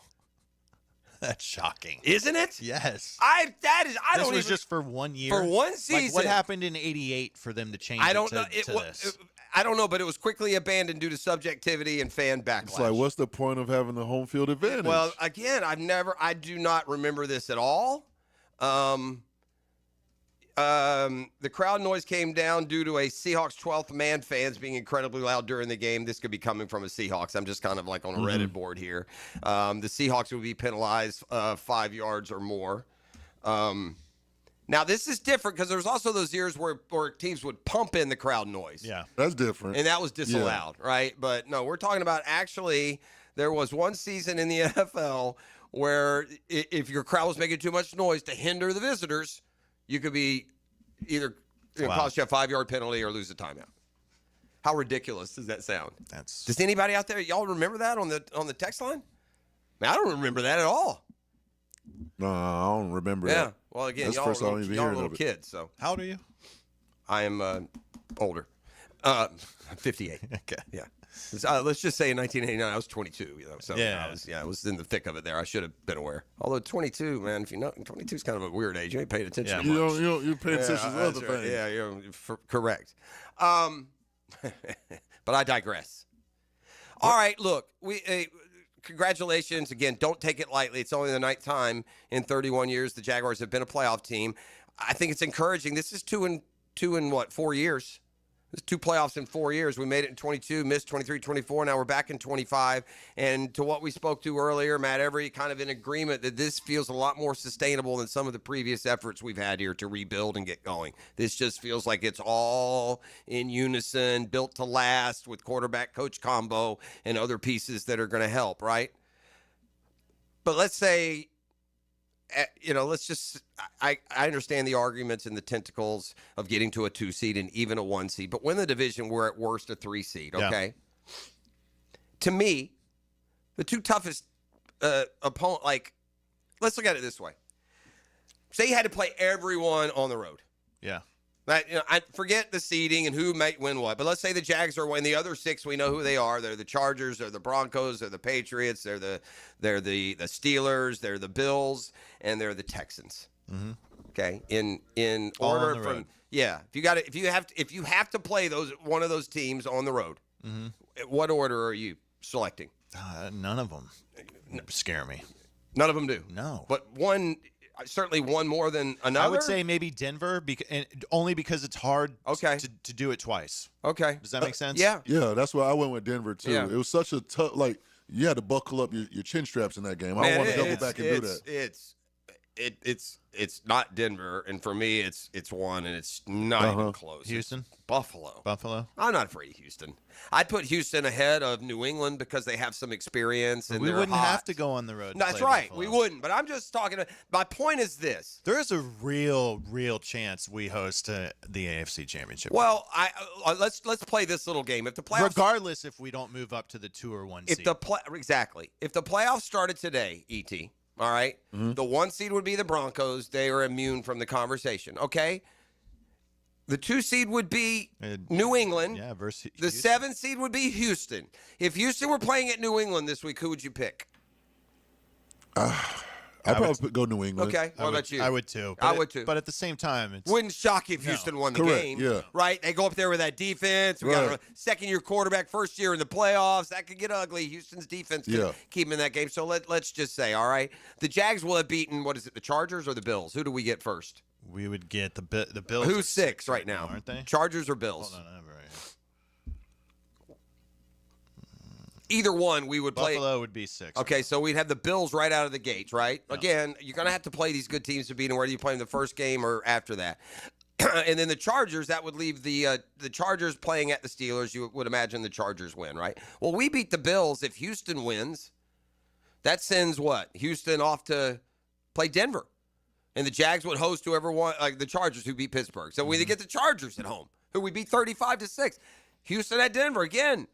That's shocking. Isn't it? Yes. This was just for 1 year? For one season. Like what happened in 88 for them to change I don't it know. to this? I don't know, but it was quickly abandoned due to subjectivity and fan backlash. It's like, what's the point of having the home field advantage? Well, again, I do not remember this at all. The crowd noise came down due to a Seahawks 12th man fans being incredibly loud during the game. This could be coming from a Seahawks. I'm just kind of like on a Reddit board here. The Seahawks would be penalized 5 yards or more. Now, this is different because there's also those years where teams would pump in the crowd noise. Yeah. That's different. And that was disallowed, right? But no, we're talking about actually there was one season in the NFL where if your crowd was making too much noise to hinder the visitors, you could be either cost you a 5-yard penalty or lose a timeout. How ridiculous does that sound? Does anybody out there, y'all remember that on the text line? Man, I don't remember that at all. No, I don't remember that. Yeah. Well, again, That's y'all the first are time I've even y'all are heard little of it. kids. So how old are you? I am older. 58. Okay. Yeah. Let's just say in 1989 I was 22. So Yeah. I was in the thick of it there. I should have been aware. Although 22, man, if you know, 22 is kind of a weird age. You ain't paying attention. Yeah. to much. You pay attention to that's other right. things. Yeah, you're correct. But I digress. All right, look, congratulations again. Don't take it lightly. It's only the ninth time in 31 years the Jaguars have been a playoff team. I think it's encouraging. This is 2 in 4 years. There's 2 playoffs in 4 years. We made it in 22, missed 23, 24. Now we're back in 25. And to what we spoke to earlier, Matt Every kind of in agreement that this feels a lot more sustainable than some of the previous efforts we've had here to rebuild and get going. This just feels like it's all in unison, built to last with quarterback-coach combo and other pieces that are going to help, right? But let's say, I understand the arguments and the tentacles of getting to a 2 seed and even a 1 seed, but win the division, we're at worst a 3 seed, okay? Yeah. To me, the 2 toughest opponent, let's look at it this way. Say you had to play everyone on the road. Yeah. I forget the seeding and who might win what, but let's say the Jags are winning. The other 6, we know who they are. They're the Chargers, they're the Broncos, they're the Patriots, they're the Steelers, they're the Bills, and they're the Texans. Mm-hmm. Okay, in All order on the from road. if you have to play one of those teams on the road, what order are you selecting? None of them scare me. None of them do. No, but certainly one more than another. I would say maybe Denver, only because it's hard to do it twice. Okay. Does that make sense? Yeah. Yeah, that's why I went with Denver, too. Yeah. It was such a tough, you had to buckle up your chin straps in that game. I don't want to double back and do that. It's not Denver, and for me, it's one, and it's not even close. Houston? It's Buffalo. I'm not afraid of Houston. I'd put Houston ahead of New England because they have some experience, and we they're wouldn't hot. have to go on the road. No, that's right. We wouldn't, but I'm just talking. My point is this: there is a real chance we host the AFC Championship. Well, let's play this little game. If the playoffs, regardless if we don't move up to the 2 or 1 seed, if the playoffs started today, ET. All right. Mm-hmm. The 1 seed would be the Broncos. They are immune from the conversation. Okay. The 2 seed would be New England. Yeah, versus the Houston. 7 seed would be Houston. If Houston were playing at New England this week, who would you pick? I'd probably go New England. Okay, what about you? I would too. I would too. But at the same time, it's wouldn't shock you if Houston won the Correct, game. yeah. Right? They go up there with that defense. We got a second-year quarterback, first year in the playoffs. That could get ugly. Houston's defense could keep them in that game. So let's just say, all right, the Jags will have beaten, what is it, the Chargers or the Bills? Who do we get first? We would get the Bills. Who's 6 right now? Aren't they? Chargers or Bills? Hold on, I have it right here. Either one, we would play. Buffalo would be 6. Okay, so we'd have the Bills right out of the gates, right? Yeah. Again, you're going to have to play these good teams to beat them, whether you play them the first game or after that. And then the Chargers, that would leave the Chargers playing at the Steelers. You would imagine the Chargers win, right? Well, we beat the Bills. If Houston wins, that sends what? Houston off to play Denver. And the Jags would host whoever won, like the Chargers who beat Pittsburgh. So we get the Chargers at home, who we beat 35-6. Houston at Denver again.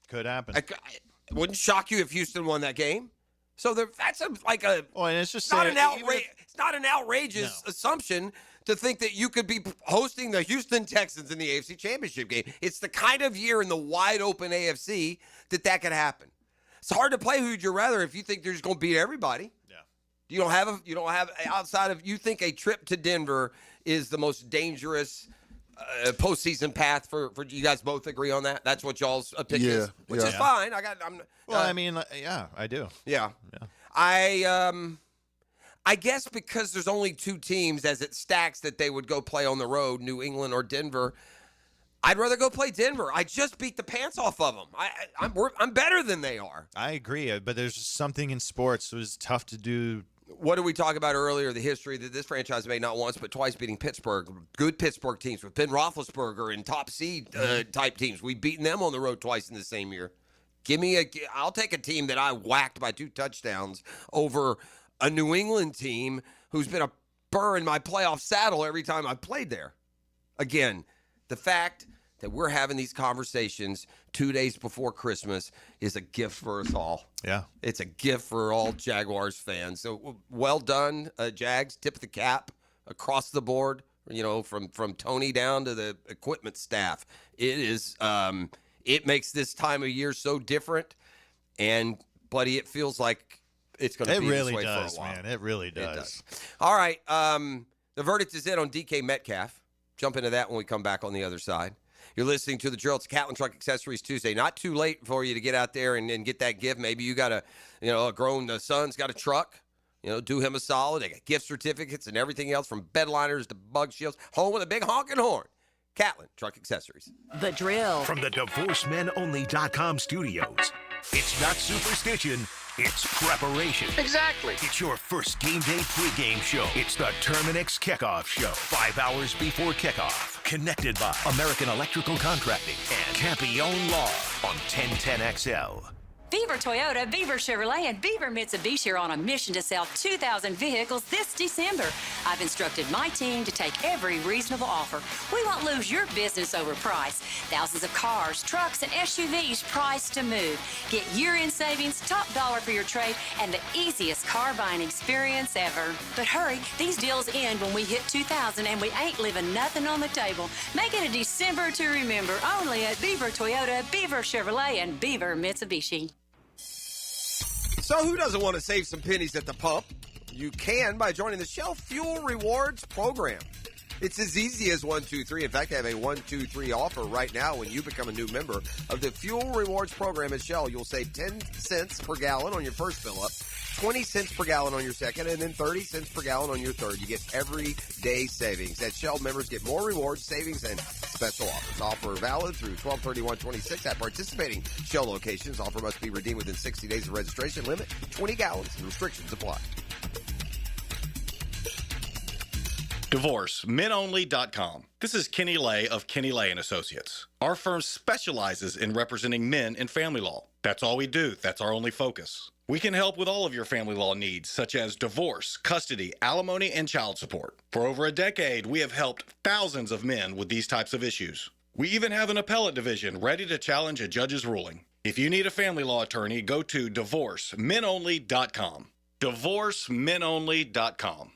Could happen. It wouldn't shock you if Houston won that game. So that's and it's just not an it's not an outrageous assumption to think that you could be hosting the Houston Texans in the AFC Championship game. It's the kind of year in the wide open AFC that could happen. It's hard to play who'd you rather if you think they're just going to beat everybody. Yeah. You don't have outside of, you think a trip to Denver is the most dangerous postseason path for you guys both agree on that? That's what y'all's opinion is, which is fine. I do. Yeah. I guess because there's only 2 teams as it stacks that they would go play on the road, New England or Denver. I'd rather go play Denver. I just beat the pants off of them. I'm better than they are. I agree, but there's just something in sports that was tough to do. What did we talk about earlier? The history that this franchise made not once but twice beating Pittsburgh. Good Pittsburgh teams with Ben Roethlisberger and top seed type teams. We've beaten them on the road twice in the same year. I'll take a team that I whacked by 2 touchdowns over a New England team who's been a burr in my playoff saddle every time I've played there. Again, the fact that we're having these conversations 2 days before Christmas is a gift for us all. Yeah. It's a gift for all Jaguars fans. So well done, Jags. Tip of the cap across the board, from Tony down to the equipment staff. It is it makes this time of year so different. And, buddy, it feels like it's going to be this way for a while. Man. It really does. It does. All right. The verdict is in on DK Metcalf. Jump into that when we come back on the other side. You're listening to The Drill. It's Catlin Truck Accessories Tuesday. Not too late for you to get out there and get that gift. Maybe you got a grown son's got a truck. Do him a solid. They got gift certificates and everything else from bed liners to bug shields. Home with a big honking horn. Catlin Truck Accessories. The Drill. From the DivorceMenOnly.com studios. It's not superstition. It's preparation. Exactly. It's your first game day pregame show. It's the Terminix Kickoff Show. 5 hours before kickoff. Connected by American Electrical Contracting and Campione Law on 1010XL. Beaver Toyota, Beaver Chevrolet, and Beaver Mitsubishi are on a mission to sell 2,000 vehicles this December. I've instructed my team to take every reasonable offer. We won't lose your business over price. Thousands of cars, trucks, and SUVs priced to move. Get year-end savings, top dollar for your trade, and the easiest car buying experience ever. But hurry, these deals end when we hit 2,000, and we ain't leaving nothing on the table. Make it a December to remember, only at Beaver Toyota, Beaver Chevrolet, and Beaver Mitsubishi. So who doesn't want to save some pennies at the pump? You can by joining the Shell Fuel Rewards program. It's as easy as 1, 2, 3. In fact, I have a 1, 2, 3 offer right now when you become a new member of the Fuel Rewards program at Shell. You'll save 10 cents per gallon on your first fill-up, 20 cents per gallon on your second, and then 30 cents per gallon on your third. You get everyday savings. At Shell, members get more rewards, savings, and special offers. Offer valid through 12/31/26 at participating Shell locations. Offer must be redeemed within 60 days of registration. Limit 20 gallons. Restrictions apply. DivorceMenOnly.com. This is Kenny Lay of Kenny Lay & Associates. Our firm specializes in representing men in family law. That's all we do. That's our only focus. We can help with all of your family law needs, such as divorce, custody, alimony, and child support. For over a decade, we have helped thousands of men with these types of issues. We even have an appellate division ready to challenge a judge's ruling. If you need a family law attorney, go to DivorceMenOnly.com. DivorceMenOnly.com.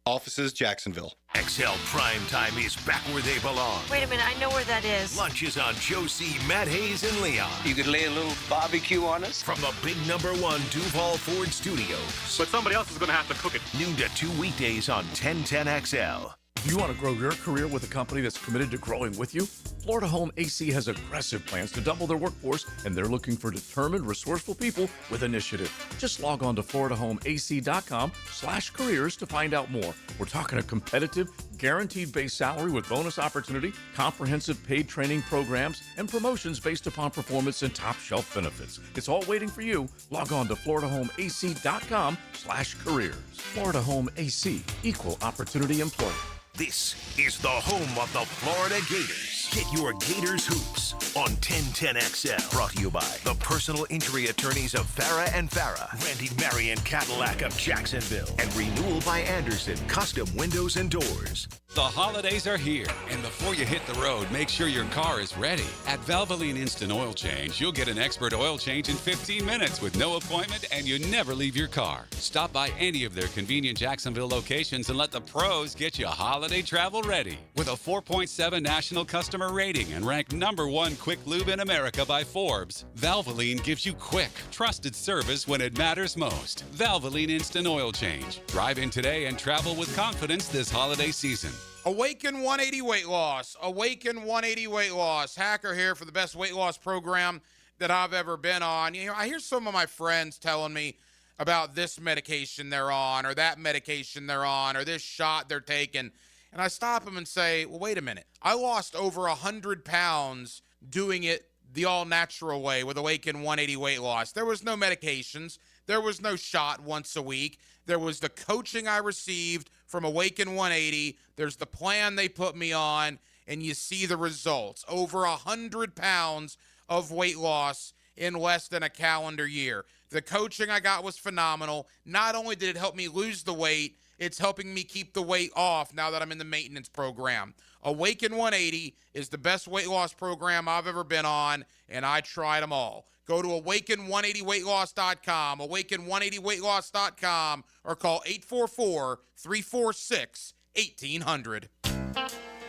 Offices, Jacksonville. XL Prime Time is back where they belong. Wait a minute, I know where that is. Lunch is on Joe C., Matt Hayes, and Leon. You could lay a little barbecue on us? From the big #1 Duval Ford Studios. But somebody else is going to have to cook it. Noon to 2 weekdays on 1010XL. You want to grow your career with a company that's committed to growing with you? Florida Home AC has aggressive plans to double their workforce, and they're looking for determined, resourceful people with initiative. Just log on to floridahomeac.com/careers to find out more. We're talking a competitive, guaranteed base salary with bonus opportunity, comprehensive paid training programs, and promotions based upon performance and top shelf benefits. It's all waiting for you. Log on to floridahomeac.com/careers. Florida Home AC, equal opportunity employer. This is the home of the Florida Gators. Get your Gators hoops on 1010XL. Brought to you by the personal injury attorneys of Farah and Farah, Randy Marion Cadillac of Jacksonville, and Renewal by Anderson, custom windows and doors. The holidays are here, and before you hit the road, make sure your car is ready. At Valvoline Instant Oil Change, you'll get an expert oil change in 15 minutes with no appointment, and you never leave your car. Stop by any of their convenient Jacksonville locations and let the pros get you holiday travel ready. With a 4.7 national customer rating and ranked #1 quick lube in America by Forbes, Valvoline gives you quick, trusted service when it matters most. Valvoline Instant Oil Change. Drive in today and travel with confidence this holiday season. Awaken 180 weight loss. Awaken 180 weight loss. Hacker here for the best weight loss program that I've ever been on. You know, I hear some of my friends telling me about this medication they're on, or that medication they're on, or this shot they're taking. And I stop them and say, well, wait a minute. I lost over 100 pounds doing it the all-natural way with Awaken 180 weight loss. There was no medications. There was no shot once a week. There was the coaching I received from Awaken 180. There's the plan they put me on, and you see the results. Over 100 pounds of weight loss in less than a calendar year. The coaching I got was phenomenal. Not only did it help me lose the weight, it's helping me keep the weight off now that I'm in the maintenance program. Awaken 180 is the best weight loss program I've ever been on, and I tried them all. Go to awaken180weightloss.com, awaken180weightloss.com, or call 844-346-1800.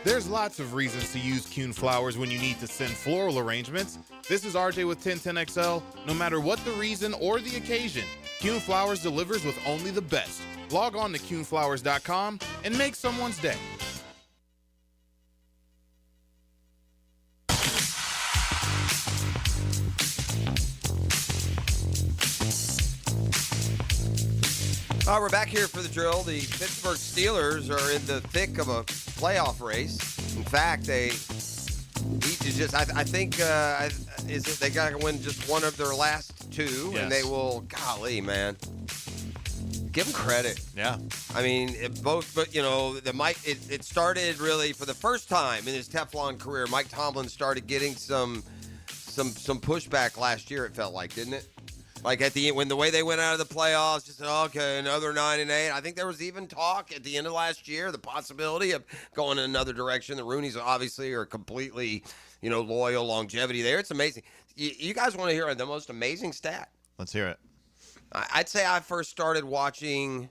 There's lots of reasons to use Kuhn flowers when you need to send floral arrangements. This is RJ with 1010XL. No matter what the reason or the occasion, Kuhn Flowers delivers with only the best. Log on to kuhnflowers.com and make someone's day. All right, we're back here for the drill. The Pittsburgh Steelers are in the thick of a playoff race. In fact, they need to just, I think, they got to win just one of their last two, yes. And they will, golly, man. Give them credit. Yeah. I mean, it started really for the first time in his Teflon career. Mike Tomlin started getting some pushback last year, it felt like, didn't it? Like at the end, when the way they went out of the playoffs, just said, okay, another 9-8. I think there was even talk at the end of last year, the possibility of going in another direction. The Rooneys obviously are completely, loyal, longevity there. It's amazing. You guys want to hear the most amazing stat? Let's hear it. I'd say I first started watching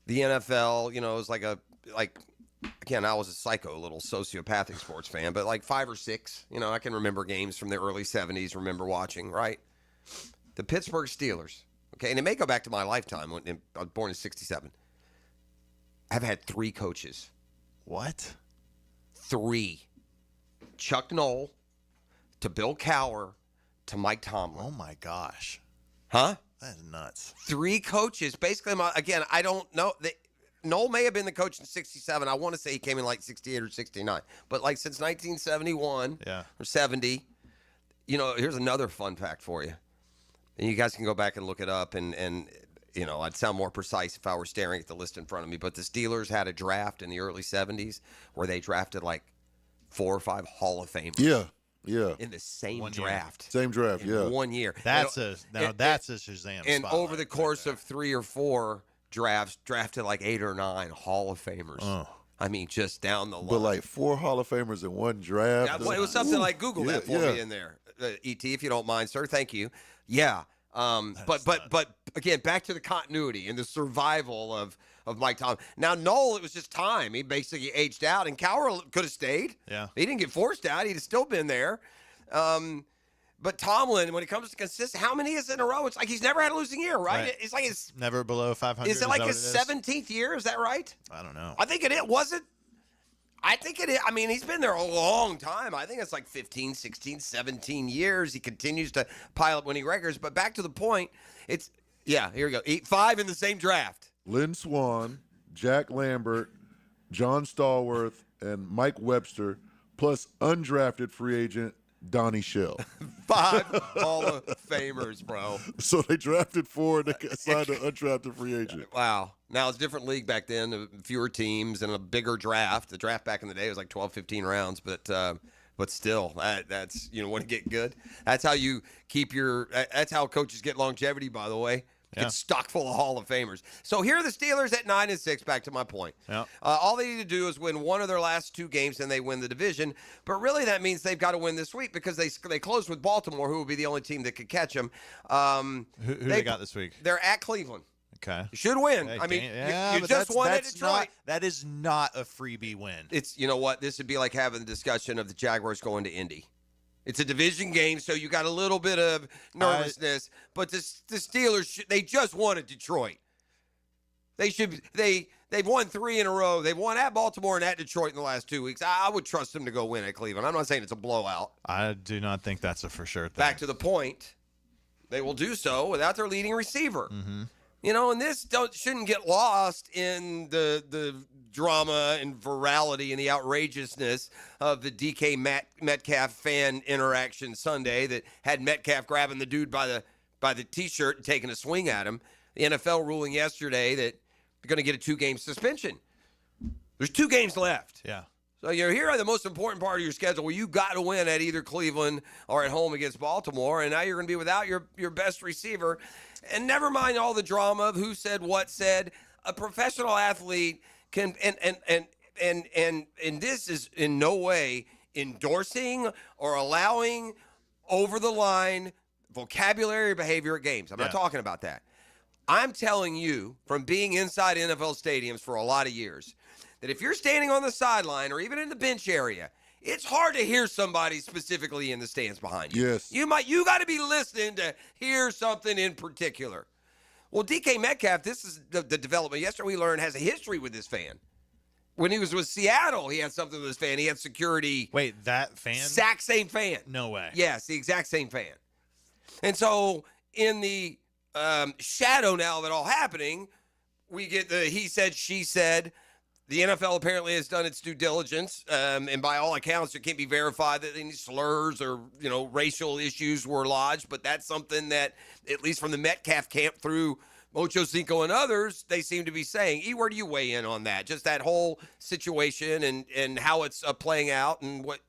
the NFL, it was again, I was a psycho little sociopathic sports fan, but like 5 or 6, I can remember games from the early 70s, remember watching, right? The Pittsburgh Steelers, okay, and it may go back to my lifetime. I was born in 67. I've had 3 coaches. What? 3. Chuck Noll to Bill Cowher to Mike Tomlin. Oh, my gosh. Huh? That is nuts. 3 coaches. Basically, again, I don't know. Noll may have been the coach in 67. I want to say he came in like 68 or 69. But like since 1971 or 70, here's another fun fact for you. And you guys can go back and look it up, and I'd sound more precise if I were staring at the list in front of me. But the Steelers had a draft in the early 70s where they drafted like 4 or 5 Hall of Famers. Yeah. In the same draft. Same draft, in 1 year. That's a Shazam And spotlight over the course of 3 or 4 drafts, drafted like 8 or 9 Hall of Famers. Oh. I mean, just down the line. But like 4 Hall of Famers in one draft. Yeah, well, it was something like Google that for me in there. ET, if you don't mind, sir. Thank you. Yeah. But again, back to the continuity and the survival of Mike Tomlin. Now, Noel, it was just time. He basically aged out, and Cowher could have stayed. Yeah. He didn't get forced out. He'd have still been there. But Tomlin, when it comes to consistent, how many is in a row? It's like he's never had a losing year, right? It's like his never below 500. Is it like his 17th year? Is that right? I don't know. I think it is. Was it? I think it is. I mean, he's been there a long time. I think it's like 15, 16, 17 years. He continues to pile up winning records. But back to the point, here we go. 5 in the same draft. Lynn Swann, Jack Lambert, John Stallworth, and Mike Webster, plus undrafted free agent Donnie Shell. 5 Hall of Famers, bro. So they drafted 4 and they signed an undrafted free agent. Wow. Now, it's a different league back then, fewer teams and a bigger draft. The draft back in the day was like 12, 15 rounds, but still, that's, want to get good. That's how you keep that's how coaches get longevity, by the way. Get stocked full of Hall of Famers. So here are the Steelers at 9-6, back to my point. Yeah. All they need to do is win one of their last 2 games and they win the division. But really that means they've got to win this week because they closed with Baltimore, who will be the only team that could catch them. Who they got this week? They're at Cleveland. Okay. You should win. Hey, I mean, yeah, you just won at Detroit. That is not a freebie win. It's, you know what? This would be like having the discussion of the Jaguars going to Indy. It's a division game, so you got a little bit of nervousness. But the Steelers, they just won at Detroit. They've won 3 in a row. They've won at Baltimore and at Detroit in the last 2 weeks. I would trust them to go win at Cleveland. I'm not saying it's a blowout. I do not think that's a for sure thing. Back to the point, they will do so without their leading receiver. Mm-hmm. And this shouldn't get lost in the drama and virality and the outrageousness of the DK Metcalf fan interaction Sunday that had Metcalf grabbing the dude by the T-shirt and taking a swing at him. The NFL ruling yesterday that they're going to get a 2-game suspension. There's 2 games left. Yeah. So you're here at the most important part of your schedule where you got to win at either Cleveland or at home against Baltimore, and now you're going to be without your best receiver. And never mind all the drama of who said what said. A professional athlete can and this is in no way endorsing or allowing over the line vocabulary or behavior at games. I'm not talking about that. I'm telling you from being inside NFL stadiums for a lot of years that if you're standing on the sideline or even in the bench area, it's hard to hear somebody specifically in the stands behind you. Yes. You got to be listening to hear something in particular. Well, DK Metcalf, this is the development. Yesterday we learned has a history with this fan. When he was with Seattle, he had something with his fan. He had security. Wait, that fan? Exact same fan. No way. Yes, the exact same fan. And so in the shadow now of it all happening, we get the he said, she said. The NFL apparently has done its due diligence, and by all accounts, it can't be verified that any slurs or racial issues were lodged. But that's something that, at least from the Metcalf camp through Ocho Cinco and others, they seem to be saying. E, where do you weigh in on that? Just that whole situation and how it's playing out and what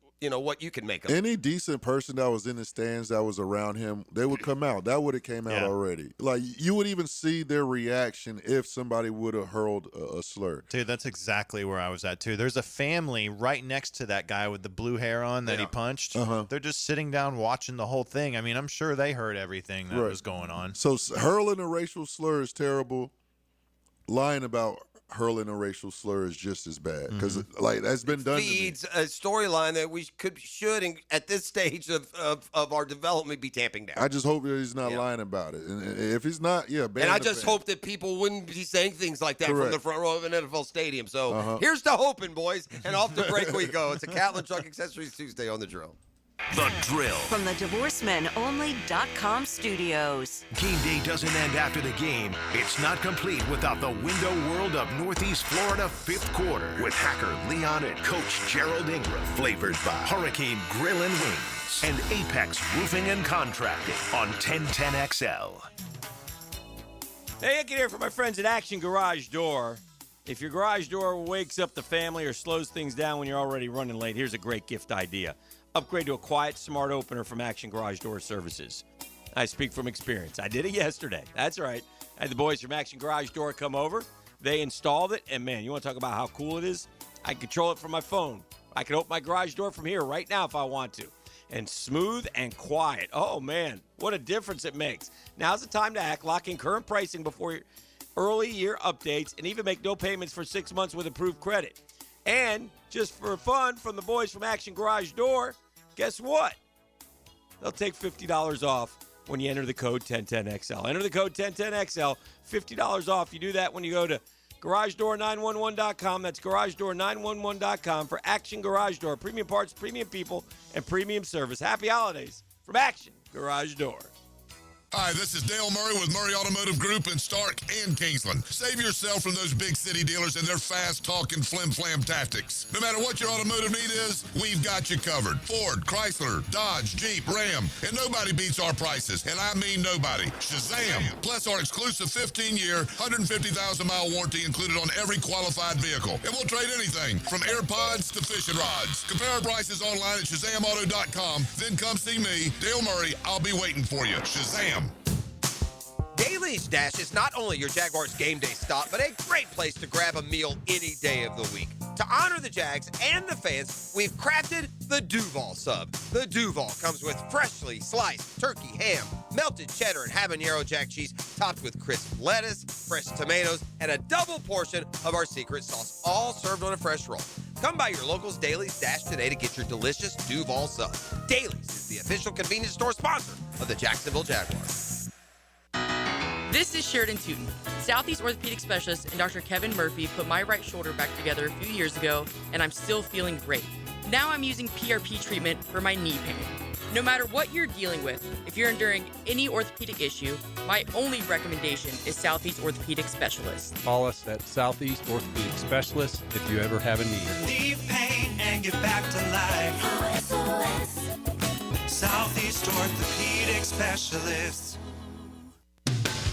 you can make of it. Any decent person that was in the stands that was around him, they would come out. That would have came out already. Like, you would even see their reaction if somebody would have hurled a slur. Dude, that's exactly where I was at, too. There's a family right next to that guy with the blue hair on that he punched. Uh-huh. They're just sitting down watching the whole thing. I mean, I'm sure they heard everything that was going on. So hurling a racial slur is terrible. Lying about hurling a racial slur is just as bad because that's been done. Feeds a storyline that we should at this stage of our development be tamping down. I just hope that he's not lying about it, and if he's not, ban and I the just fan. hope that people wouldn't be saying things like that from Correct. the front row of an NFL stadium. So here's to hoping, boys, and off the break we go. It's a Catlin Truck Accessories Tuesday on The Drill. The Drill. From the DivorceMenOnly.com studios. Game day doesn't end after the game. It's not complete without the window world of Northeast Florida fifth quarter with hacker Leon and Coach Gerald Ingram. Flavored by Hurricane Grill and Wings and Apex Roofing and Contracting on 1010XL. Hey, I can hear from my friends at Action Garage Door. If your garage door wakes up the family or slows things down when you're already running late, here's a great gift idea. Upgrade to a quiet, smart opener from Action Garage Door Services. I speak from experience. I did it yesterday. That's right. I had the boys from Action Garage Door come over. They installed it, and man, you want to talk about how cool it is? I can control it from my phone. I can open my garage door from here right now if I want to. And smooth and quiet. Oh, man, what a difference it makes. Now's the time to act. Lock in current pricing before early year updates, and even make no payments for 6 months with approved credit. And just for fun from the boys from Action Garage Door, guess what? They'll take $50 off when you enter the code 1010XL. Enter the code 1010XL, $50 off. You do that when you go to GarageDoor911.com. That's GarageDoor911.com for Action Garage Door. Premium parts, premium people, and premium service. Happy holidays from Action Garage Door. Hi, this is Dale Murray with Murray Automotive Group in Stark and Kingsland. Save yourself from those big city dealers and their fast-talking flim-flam tactics. No matter what your automotive need is, we've got you covered. Ford, Chrysler, Dodge, Jeep, Ram, and nobody beats our prices, and I mean nobody. Shazam! Plus our exclusive 15-year, 150,000-mile warranty included on every qualified vehicle. And we'll trade anything from AirPods to fishing rods. Compare our prices online at ShazamAuto.com. Then come see me, Dale Murray. I'll be waiting for you. Shazam! Daly's Dash is not only your Jaguars game day stop, but a great place to grab a meal any day of the week. To honor the Jags and the fans, we've crafted the Duval sub. The Duval comes with freshly sliced turkey ham, melted cheddar and habanero jack cheese, topped with crisp lettuce, fresh tomatoes, and a double portion of our secret sauce, all served on a fresh roll. Come by your local's Daly's Dash today to get your delicious Duval sub. Daly's is the official convenience store sponsor of the Jacksonville Jaguars. This is Sheridan Tootin, Southeast Orthopedic Specialist, and Dr. Kevin Murphy put my right shoulder back together a few years ago, and I'm still feeling great. Now I'm using PRP treatment for my knee pain. No matter what you're dealing with, if you're enduring any orthopedic issue, my only recommendation is Southeast Orthopedic Specialist. Call us at Southeast Orthopedic Specialist if you ever have a need. Leave pain and get back to life. Southeast Orthopedic Specialists.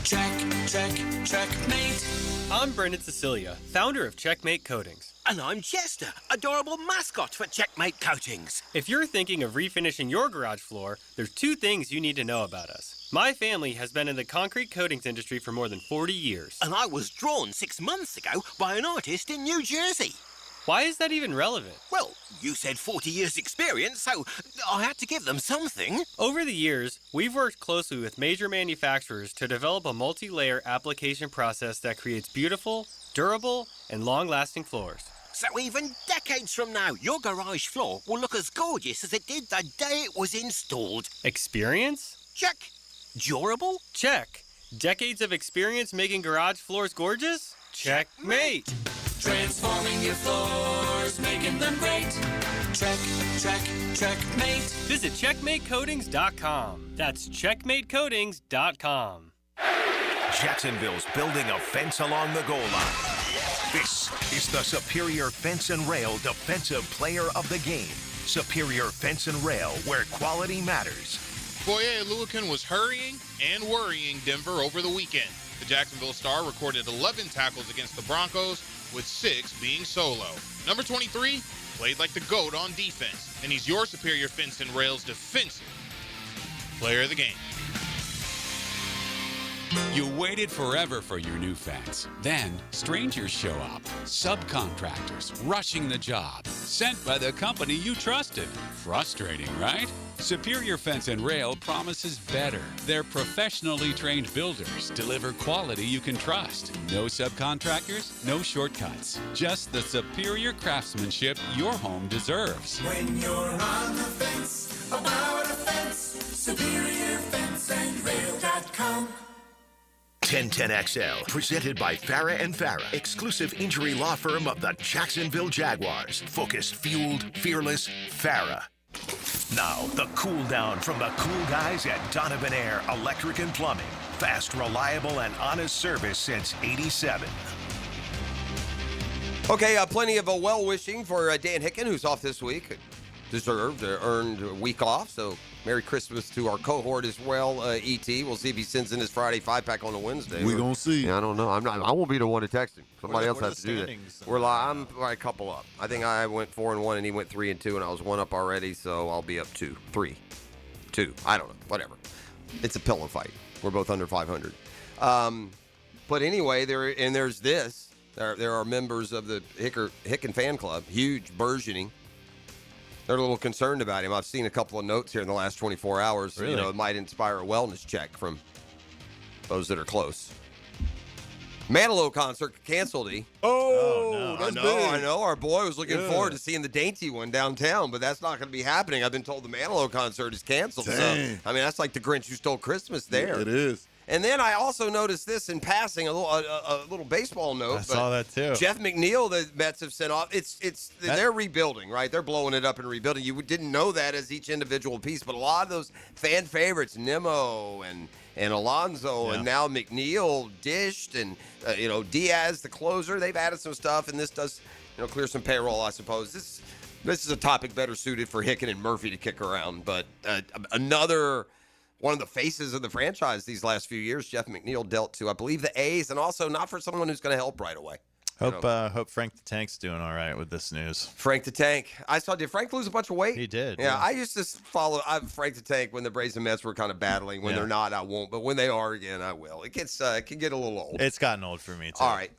Checkmate. I'm Brendan Cecilia, founder of Checkmate Coatings. And I'm Chester, adorable mascot for Checkmate Coatings. If you're thinking of refinishing your garage floor, there's two things you need to know about us. My family has been in the concrete coatings industry for more than 40 years. And I was drawn 6 months ago by an artist in New Jersey. Why is that even relevant? Well, you said 40 years experience, so I had to give them something. Over the years, we've worked closely with major manufacturers to develop a multi-layer application process that creates beautiful, durable, and long-lasting floors. So even decades from now, your garage floor will look as gorgeous as it did the day it was installed. Experience? Check. Durable? Check. Decades of experience making garage floors gorgeous? Checkmate. Transforming your floors, making them great. Checkmate. Visit CheckmateCoatings.com. That's CheckmateCoatings.com. Jacksonville's building a fence along the goal line. This is the Superior Fence and Rail Defensive Player of the Game. Superior Fence and Rail, where quality matters. Foye Oluokun was hurrying and worrying Denver over the weekend. The Jacksonville Star recorded 11 tackles against the Broncos, with 6 being solo. Number 23 played like the GOAT on defense, and he's your Superior Fence and Rails Defensive Player of the Game. You waited forever for your new fence. Then strangers show up. Subcontractors rushing the job. Sent by the company you trusted. Frustrating, right? Superior Fence and Rail promises better. Their professionally trained builders deliver quality you can trust. No subcontractors, no shortcuts. Just the superior craftsmanship your home deserves. When you're on the fence, about a fence, SuperiorFenceandRail.com. 1010XL, presented by Farah & Farah, exclusive injury law firm of the Jacksonville Jaguars. Focused, fueled, fearless, Farah. Now, the cool down from the cool guys at Donovan Air Electric and Plumbing. Fast, reliable, and honest service since '87. Okay, plenty of well-wishing for Dan Hicken, who's off this week. Deserved, earned a week off, so Merry Christmas to our cohort as well, E.T. We'll see if he sends in his Friday 5-pack on a Wednesday. We're going to see. Yeah, I don't know. I won't be the one to text him. Somebody else has to do that. I'm a couple up. I think I went 4-1, and he went 3-2, and I was 1 up already, so I'll be up 2. I don't know. Whatever. It's a pillow fight. We're both under 500. But anyway, there's this. There are members of the Hicken fan club, huge, burgeoning. They're a little concerned about him. I've seen a couple of notes here in the last 24 hours. Really? It might inspire a wellness check from those that are close. Manilow concert canceled. Oh, no. that's big. I know. Our boy was looking forward to seeing the Dainty one downtown, but that's not going to be happening. I've been told the Manilow concert is canceled. Dang. So, I mean, that's like the Grinch who stole Christmas there. Yeah, it is. And then I also noticed this in passing, a little baseball note. I saw that too. Jeff McNeil, the Mets have sent off. They're rebuilding, right? They're blowing it up and rebuilding. You didn't know that as each individual piece, but a lot of those fan favorites, Nimmo and Alonso, and now McNeil dished, and Diaz, the closer, they've added some stuff, and this does clear some payroll, I suppose. This is a topic better suited for Hicken and Murphy to kick around, but another one of the faces of the franchise these last few years, Jeff McNeil, dealt to, I believe, the A's, and also not for someone who's going to help right away. Hope Frank the Tank's doing all right with this news. Frank the Tank. Did Frank lose a bunch of weight? He did. Yeah, I used to follow Frank the Tank when the Braves and Mets were kind of battling. When they're not, I won't. But when they are again, I will. It can get a little old. It's gotten old for me, too. All right.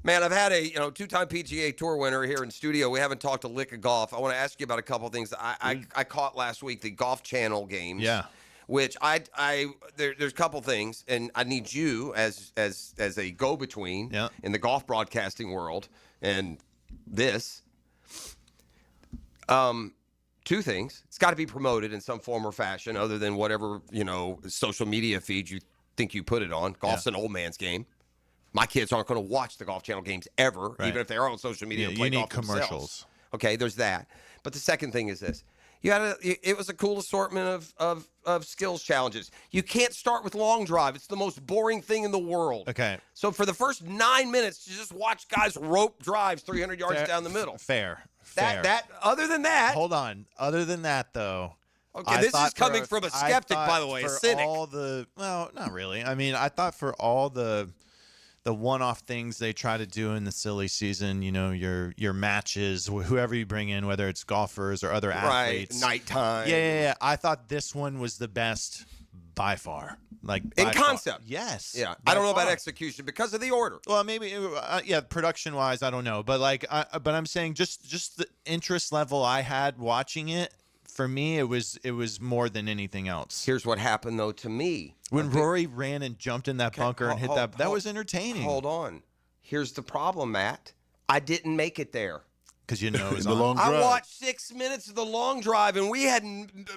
Man, I've had a two-time PGA Tour winner here in studio. We haven't talked a lick of golf. I want to ask you about a couple of things that I caught last week, the Golf Channel games. Yeah. Which there's a couple things, and I need you as a go-between in the golf broadcasting world, and this. Two things. It's got to be promoted in some form or fashion, other than whatever social media feed you think you put it on. Golf's an old man's game. My kids aren't going to watch the Golf Channel games ever, even if they are on social media. And play you need golf commercials. Themselves. Okay, there's that. But the second thing is this. It was a cool assortment of skills challenges. You can't start with long drive. It's the most boring thing in the world. Okay. So for the first 9 minutes, you just watch guys rope drives 300 yards down the middle. Fair. Other than that. Hold on. Other than that, though. Okay, this is coming from a skeptic, by the way, a cynic. Well, not really. I mean, I thought for all the one-off things they try to do in the silly season, your matches, whoever you bring in, whether it's golfers or other athletes. Right, nighttime. Yeah. I thought this one was the best by far. In concept. Yes. Yeah. I don't know about execution because of the order. Well, maybe, production-wise, I don't know. But, but I'm saying just the interest level I had watching it, for me, it was more than anything else. Here's what happened, though, to me. When Rory ran and jumped in that bunker and hit that was entertaining. Hold on. Here's the problem, Matt. I didn't make it there. Because it was the long drive. I watched 6 minutes of the long drive, and we had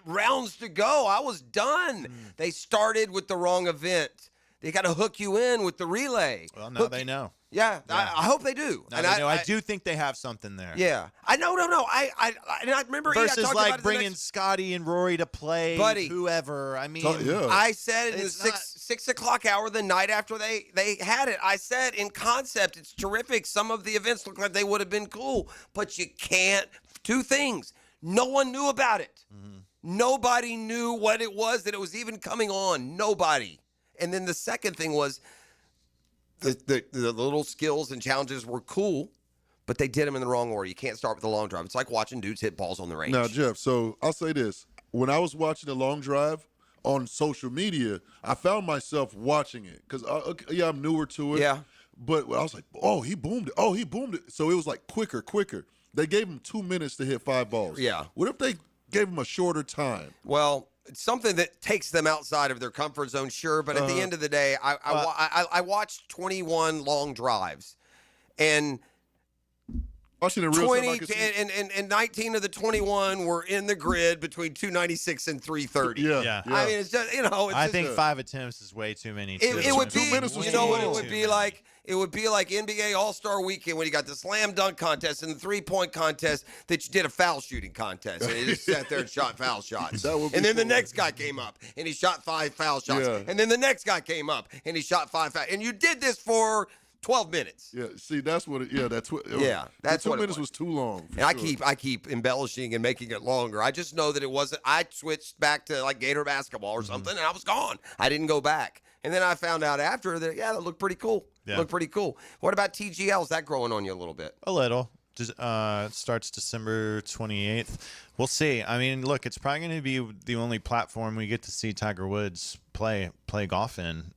rounds to go. I was done. They started with the wrong event. They got to hook you in with the relay. Well, now they know. Yeah. I hope they do. Now they know. I do think they have something there. Yeah. I know. I remember versus I like bringing Scotty and Rory to play, whoever. I mean, I said in the 6 o'clock hour the night after they had it. I said in concept it's terrific. Some of the events look like they would have been cool, but you can't. Two things. No one knew about it. Mm-hmm. Nobody knew what it was, that it was even coming on. Nobody. And then the second thing was the little skills and challenges were cool, but they did them in the wrong order. You can't start with the long drive. It's like watching dudes hit balls on the range. Now, Jeff, so I'll say this. When I was watching the long drive on social media, I found myself watching it because, I'm newer to it. Yeah. But I was like, he boomed it. Oh, he boomed it. So it was like quicker. They gave him 2 minutes to hit 5 balls. Yeah. What if they gave him a shorter time? Well, it's something that takes them outside of their comfort zone, sure. But at the end of the day, I watched 21 long drives, and watching it real 20 and 19 of the 21 were in the grid between 296 and 330. Yeah. I mean, it's just I think 5 attempts is way too many. It would be. 2 minutes was you know too what it long. would be like? It would be like NBA All-Star Weekend when you got the slam dunk contest and the three-point contest that you did a foul shooting contest. And you just sat there and shot foul shots. And then the next guy came up and he shot 5 foul shots. Yeah. And then the next guy came up and he shot 5 foul. And you did this for 12 minutes. Yeah, see, that's what that's what 2 minutes was too long. And I keep embellishing and making it longer. I just know that it wasn't. I switched back to like Gator basketball or something, and I was gone. I didn't go back. And then I found out after that, that looked pretty cool. Yeah. Looked pretty cool. What about TGL? Is that growing on you a little bit? A little. It starts December 28th. We'll see. I mean, look, it's probably going to be the only platform we get to see Tiger Woods play golf in.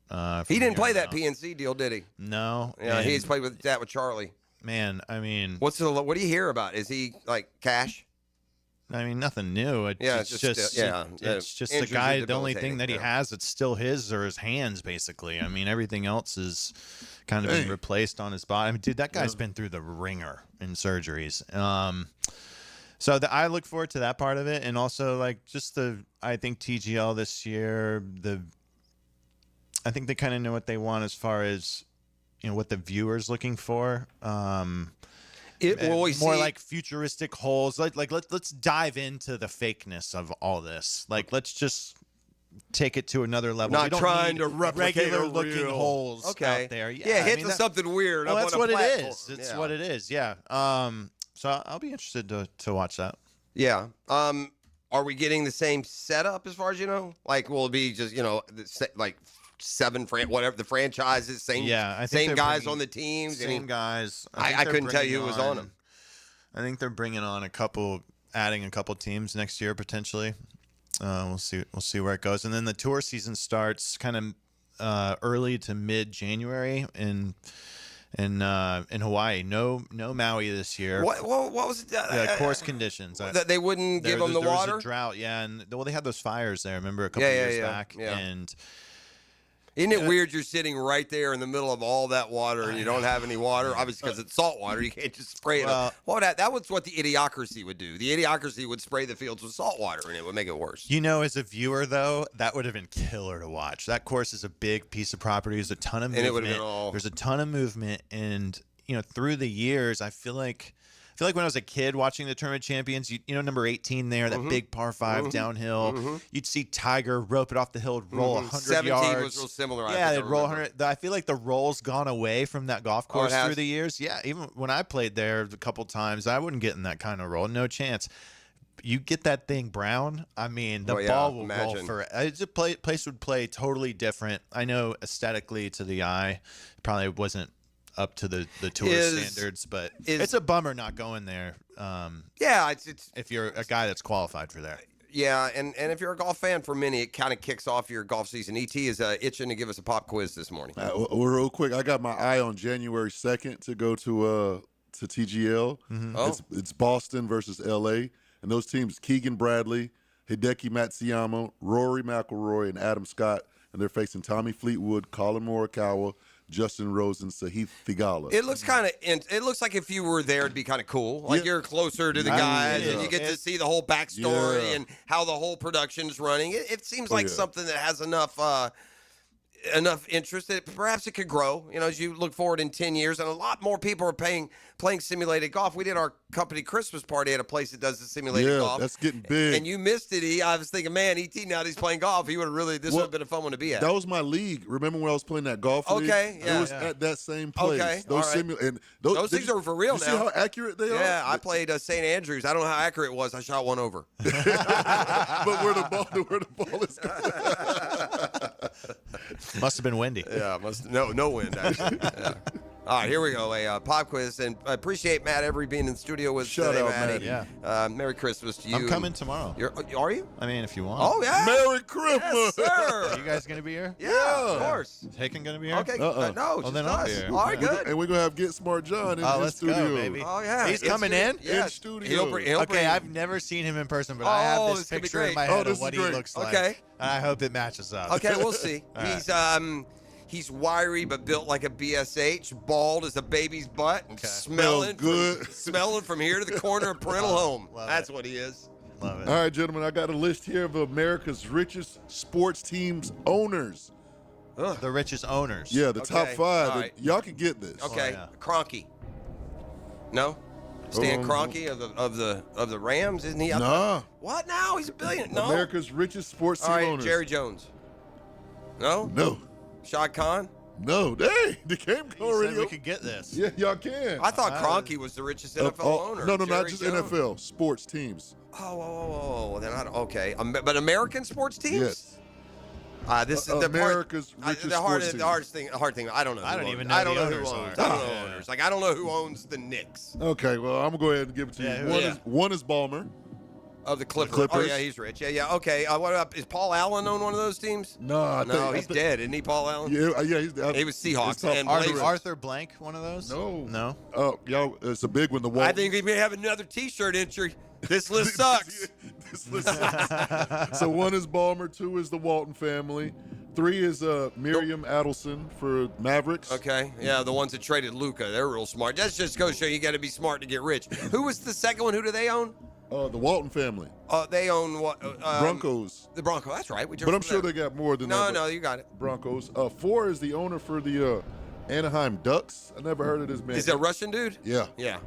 He didn't play that PNC deal, did he? No. Yeah, he's played with Charlie. Man, I mean, what do you hear about? Is he like cash? I mean, nothing new. It's just the guy. The only thing that he has that's still his are his hands, basically. I mean, everything else is kind of been replaced on his body. I mean, dude, that guy's been through the ringer in surgeries. So I look forward to that part of it, and also like I think TGL this year, I think they kind of know what they want as far as what the viewer's looking for. More like futuristic holes. Let's dive into the fakeness of all this. Like, let's just take it to another level. Not trying to replicate regular looking holes out there. Hit something weird. Well, that's what it is. It's what it is. Yeah. So I'll be interested to watch that. Yeah. Are we getting the same setup as far as you know? Like, will it be just like 7 whatever the franchises, same guys on the teams, same guys. I couldn't tell you who was on them. I think they're bringing on adding a couple teams next year potentially. We'll see where it goes, and then the tour season starts kind of early to mid January in Hawaii. No Maui this year. What was it? Course conditions. That they wouldn't give them the water? There was a drought, and they had those fires there. Remember a couple years back, and. Isn't it weird you're sitting right there in the middle of all that water and you don't have any water? Obviously, because it's salt water. You can't just spray it up. That was what the idiocracy would do. The idiocracy would spray the fields with salt water, and it would make it worse. As a viewer, though, that would have been killer to watch. That course is a big piece of property. There's a ton of movement. And it would have been all... There's a ton of movement. And, through the years, I feel like when I was a kid watching the Tournament Champions, number 18 there, that big par 5 downhill, you'd see Tiger rope it off the hill, roll 100 yards. 17 was real similar. Yeah, they'd roll 100. I feel like the roll's gone away from that golf course through the years. Yeah, even when I played there a couple times, I wouldn't get in that kind of roll. No chance. You get that thing brown, I mean, the ball will roll for it. It's a place would play totally different. I know aesthetically to the eye, probably wasn't up to the tour standards, but it's a bummer not going there. It's if you're a guy that's qualified for that. Yeah, and if you're a golf fan, for many, it kind of kicks off your golf season. ET is itching to give us a pop quiz this morning. Real quick, I got my eye on January 2nd to go to TGL. It's Boston versus LA, and those teams: Keegan Bradley, Hideki Matsuyama, Rory McIlroy, and Adam Scott, and they're facing Tommy Fleetwood, Colin Morikawa, Justin Rose, and Sahith Theegala. It looks it looks like if you were there, it'd be kind of cool. Like you're closer to the guys, and you get to see the whole backstory and how the whole production's running. It seems like something that has enough interest that perhaps it could grow. As you look forward in 10 years, and a lot more people are playing simulated golf. We did our company Christmas party at a place that does the simulated golf. That's getting big. And you missed it, I was thinking, man, ET, now that he's playing golf, he would have this would have been a fun one to be at. That was my league. Remember when I was playing that golf league? Okay, yeah. It was at that same place. Okay, those things are for real now. See how accurate they are? Yeah, I played St. Andrews. I don't know how accurate it was. I shot one over. But where the ball is going. Must have been windy. Yeah, no wind, actually. Yeah. All right, here we go. A pop quiz, and I appreciate Matt Every being in the studio with us today, Matty. Yeah. Merry Christmas to you. I'm coming tomorrow. Are you? I mean, if you want. Oh, yeah. Merry Christmas. Yes, sir. Are you guys going to be here? Yeah, of course. Taken going to be here? Okay. No, just then us. I'll be here. All right, good. And we're going to have Get Smart John in the studio. Go, baby. Oh, yeah. He's coming in? Yes. In studio. Okay, I've never seen him in person, but I have this picture in my head of what he looks like. Okay. And I hope it matches up. Okay, we'll see. He's wiry but built like a BSH, bald as a baby's butt, and smelling from here to the corner of parental home. That's what he is. Love it. All right, gentlemen, I got a list here of America's richest sports teams owners. The richest owners. Yeah, the top 5. Right. Y'all can get this. Okay, Kroenke. No? Stan Kroenke of the Rams, isn't he? No. What now? He's a billionaire. No. America's richest sports team owners. Jerry Jones. No. No. Shad Khan? No. Hey, the game already. We could get this. Yeah, y'all can. I thought Kroenke was the richest NFL owner. No, Jerry not just Jones. NFL. Sports teams. Oh, they're not okay. But American sports teams? Yes. This is America's richest sports team. The hard thing. I don't know. I don't even know who owns. I don't know owners. Like I don't know who owns the Knicks. Okay, well I'm gonna go ahead and give it to you. One is Ballmer. Of the Clippers. Clippers. Oh, yeah, he's rich. Yeah. Okay. What about, is Paul Allen on one of those teams? No, he's dead. Isn't he, Paul Allen? Yeah, he was Seahawks. And Arthur Blank, one of those? No. Oh, y'all, it's a big one. I think he may have another T-shirt entry. This list sucks. This list sucks. So 1 is Ballmer, 2 is the Walton family, 3 is Miriam Adelson for Mavericks. Okay. Yeah, the ones that traded Luka. They're real smart. That just goes to show you got to be smart to get rich. Who was the second one? Who do they own? The Walton family. They own what? Broncos. The Broncos. That's right. But I'm sure they got more than that. No, you got it. Broncos. 4 is the owner for the Anaheim Ducks. I never heard of this man. Is that a Russian dude? Yeah. Yeah.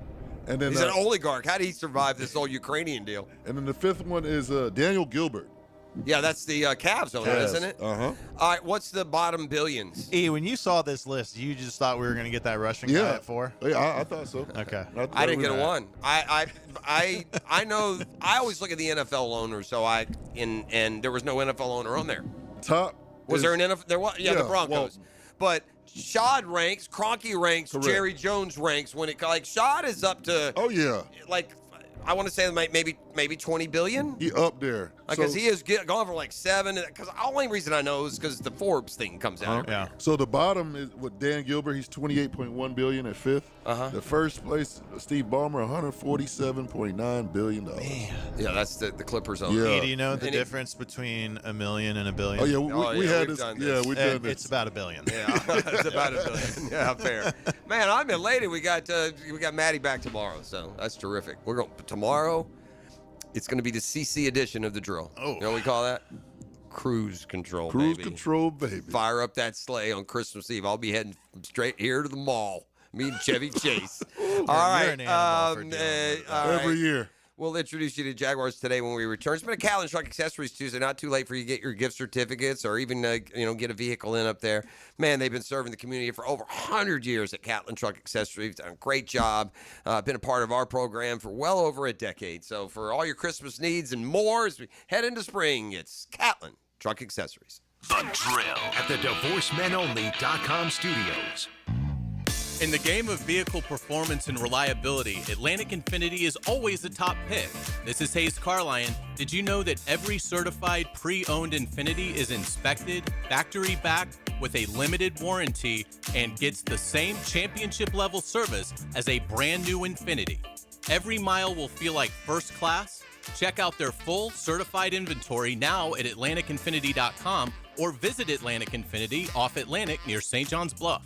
And then he's an oligarch. How did he survive this whole Ukrainian deal? And then the 5th one is Daniel Gilbert. Yeah, that's the Cavs owner, isn't it? Uh-huh. All right, what's the bottom billions? E, when you saw this list, you just thought we were going to get that Russian guy at 4? Yeah, I thought so. Okay. I didn't get a 1. I know. I always look at the NFL owners, and there was no NFL owner on there. Top. Was there an NFL? There was. Yeah, the Broncos. Walton. But Shad ranks, Kroenke ranks, Correct. Jerry Jones ranks. When it like Shad is up to. Oh yeah. Like, I want to say maybe 20 billion. He up there. Because he is gone for like 7. Because the only reason I know is because the Forbes thing comes out. Yeah. So the bottom is with Dan Gilbert. He's 28.1 billion at 5th. The first place, Steve Ballmer, 147.9 billion dollars. Yeah, that's the Clippers own. Yeah. E, do you know the difference between $1 million and $1 billion? Oh yeah, we had this. Yeah, we've done this. It's about $1 billion. Yeah, it's about $1 billion. Yeah, fair. Man, I'm elated. We got Maddie back tomorrow, so that's terrific. We're going tomorrow. It's going to be the CC edition of the drill. Oh, you know what we call that? Cruise control. Cruise baby. control, baby. Fire up that sleigh on Christmas Eve. I'll be heading straight here to the mall. Me and Chevy Chase. All right. Every year. We'll introduce you to Jaguars today when we return. It's been a Catlin Truck Accessories Tuesday. Not too late for you to get your gift certificates or even get a vehicle in up there. Man, they've been serving the community for over 100 years at Catlin Truck Accessories. Done a great job. Been a part of our program for well over a decade. So for all your Christmas needs and more as we head into spring, it's Catlin Truck Accessories. The Drill at the DivorceMenOnly.com studios. In the game of vehicle performance and reliability, Atlantic Infinity is always the top pick. This is Hayes Carlion. Did you know that every certified pre-owned Infinity is inspected, factory backed, with a limited warranty, and gets the same championship level service as a brand new Infinity? Every mile will feel like first class. Check out their full certified inventory now at AtlanticInfinity.com or visit Atlantic Infinity off Atlantic near St. John's Bluff.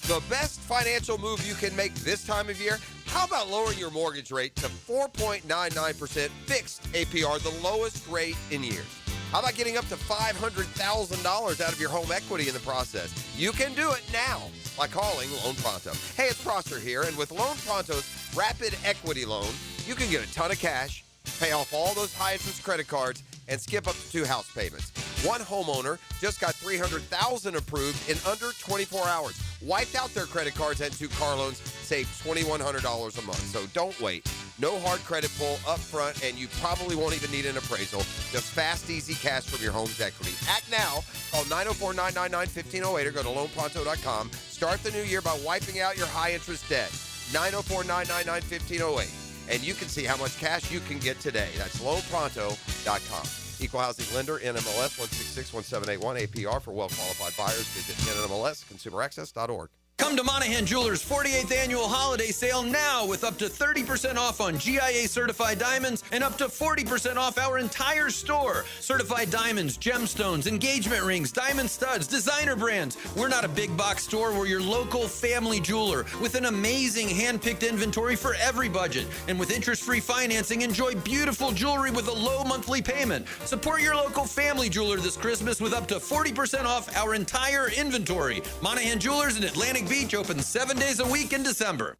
The best financial move you can make this time of year? How about lowering your mortgage rate to 4.99% fixed APR, the lowest rate in years? How about getting up to $500,000 out of your home equity in the process? You can do it now by calling Loan Pronto. Hey, it's Prosser here, and with Loan Pronto's Rapid Equity Loan, you can get a ton of cash, pay off all those high-interest credit cards, and skip up to 2 house payments. One homeowner just got $300,000 approved in under 24 hours. Wiped out their credit cards and 2 car loans, saved $2,100 a month. So don't wait. No hard credit pull up front, and you probably won't even need an appraisal. Just fast, easy cash from your home's equity. Act now. Call 904-999-1508 or go to loanpronto.com. Start the new year by wiping out your high-interest debt. 904-999-1508. And you can see how much cash you can get today. That's loanpronto.com. Equal housing lender, NMLS 1661781, APR for well-qualified buyers. Visit NMLSconsumeraccess.org. Come to Monahan Jewelers' 48th annual holiday sale now with up to 30% off on GIA certified diamonds and up to 40% off our entire store. Certified diamonds, gemstones, engagement rings, diamond studs, designer brands. We're not a big box store. We're your local family jeweler with an amazing hand-picked inventory for every budget. And with interest-free financing, enjoy beautiful jewelry with a low monthly payment. Support your local family jeweler this Christmas with up to 40% off our entire inventory. Monahan Jewelers in Atlantic Beach open 7 days a week in December.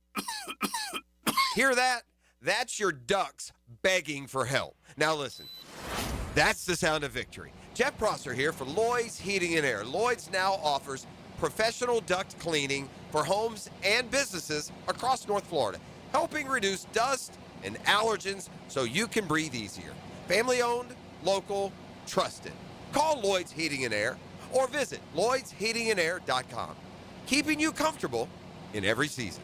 Hear that? That's your ducks begging for help. Now listen, that's the sound of victory. Jeff Prosser here for Lloyd's Heating and Air. Lloyd's now offers professional duct cleaning for homes and businesses across North Florida, helping reduce dust and allergens so you can breathe easier. Family owned, local, trusted. Call Lloyd's Heating and Air or visit Lloyd'sHeatingandAir.com. Keeping you comfortable in every season.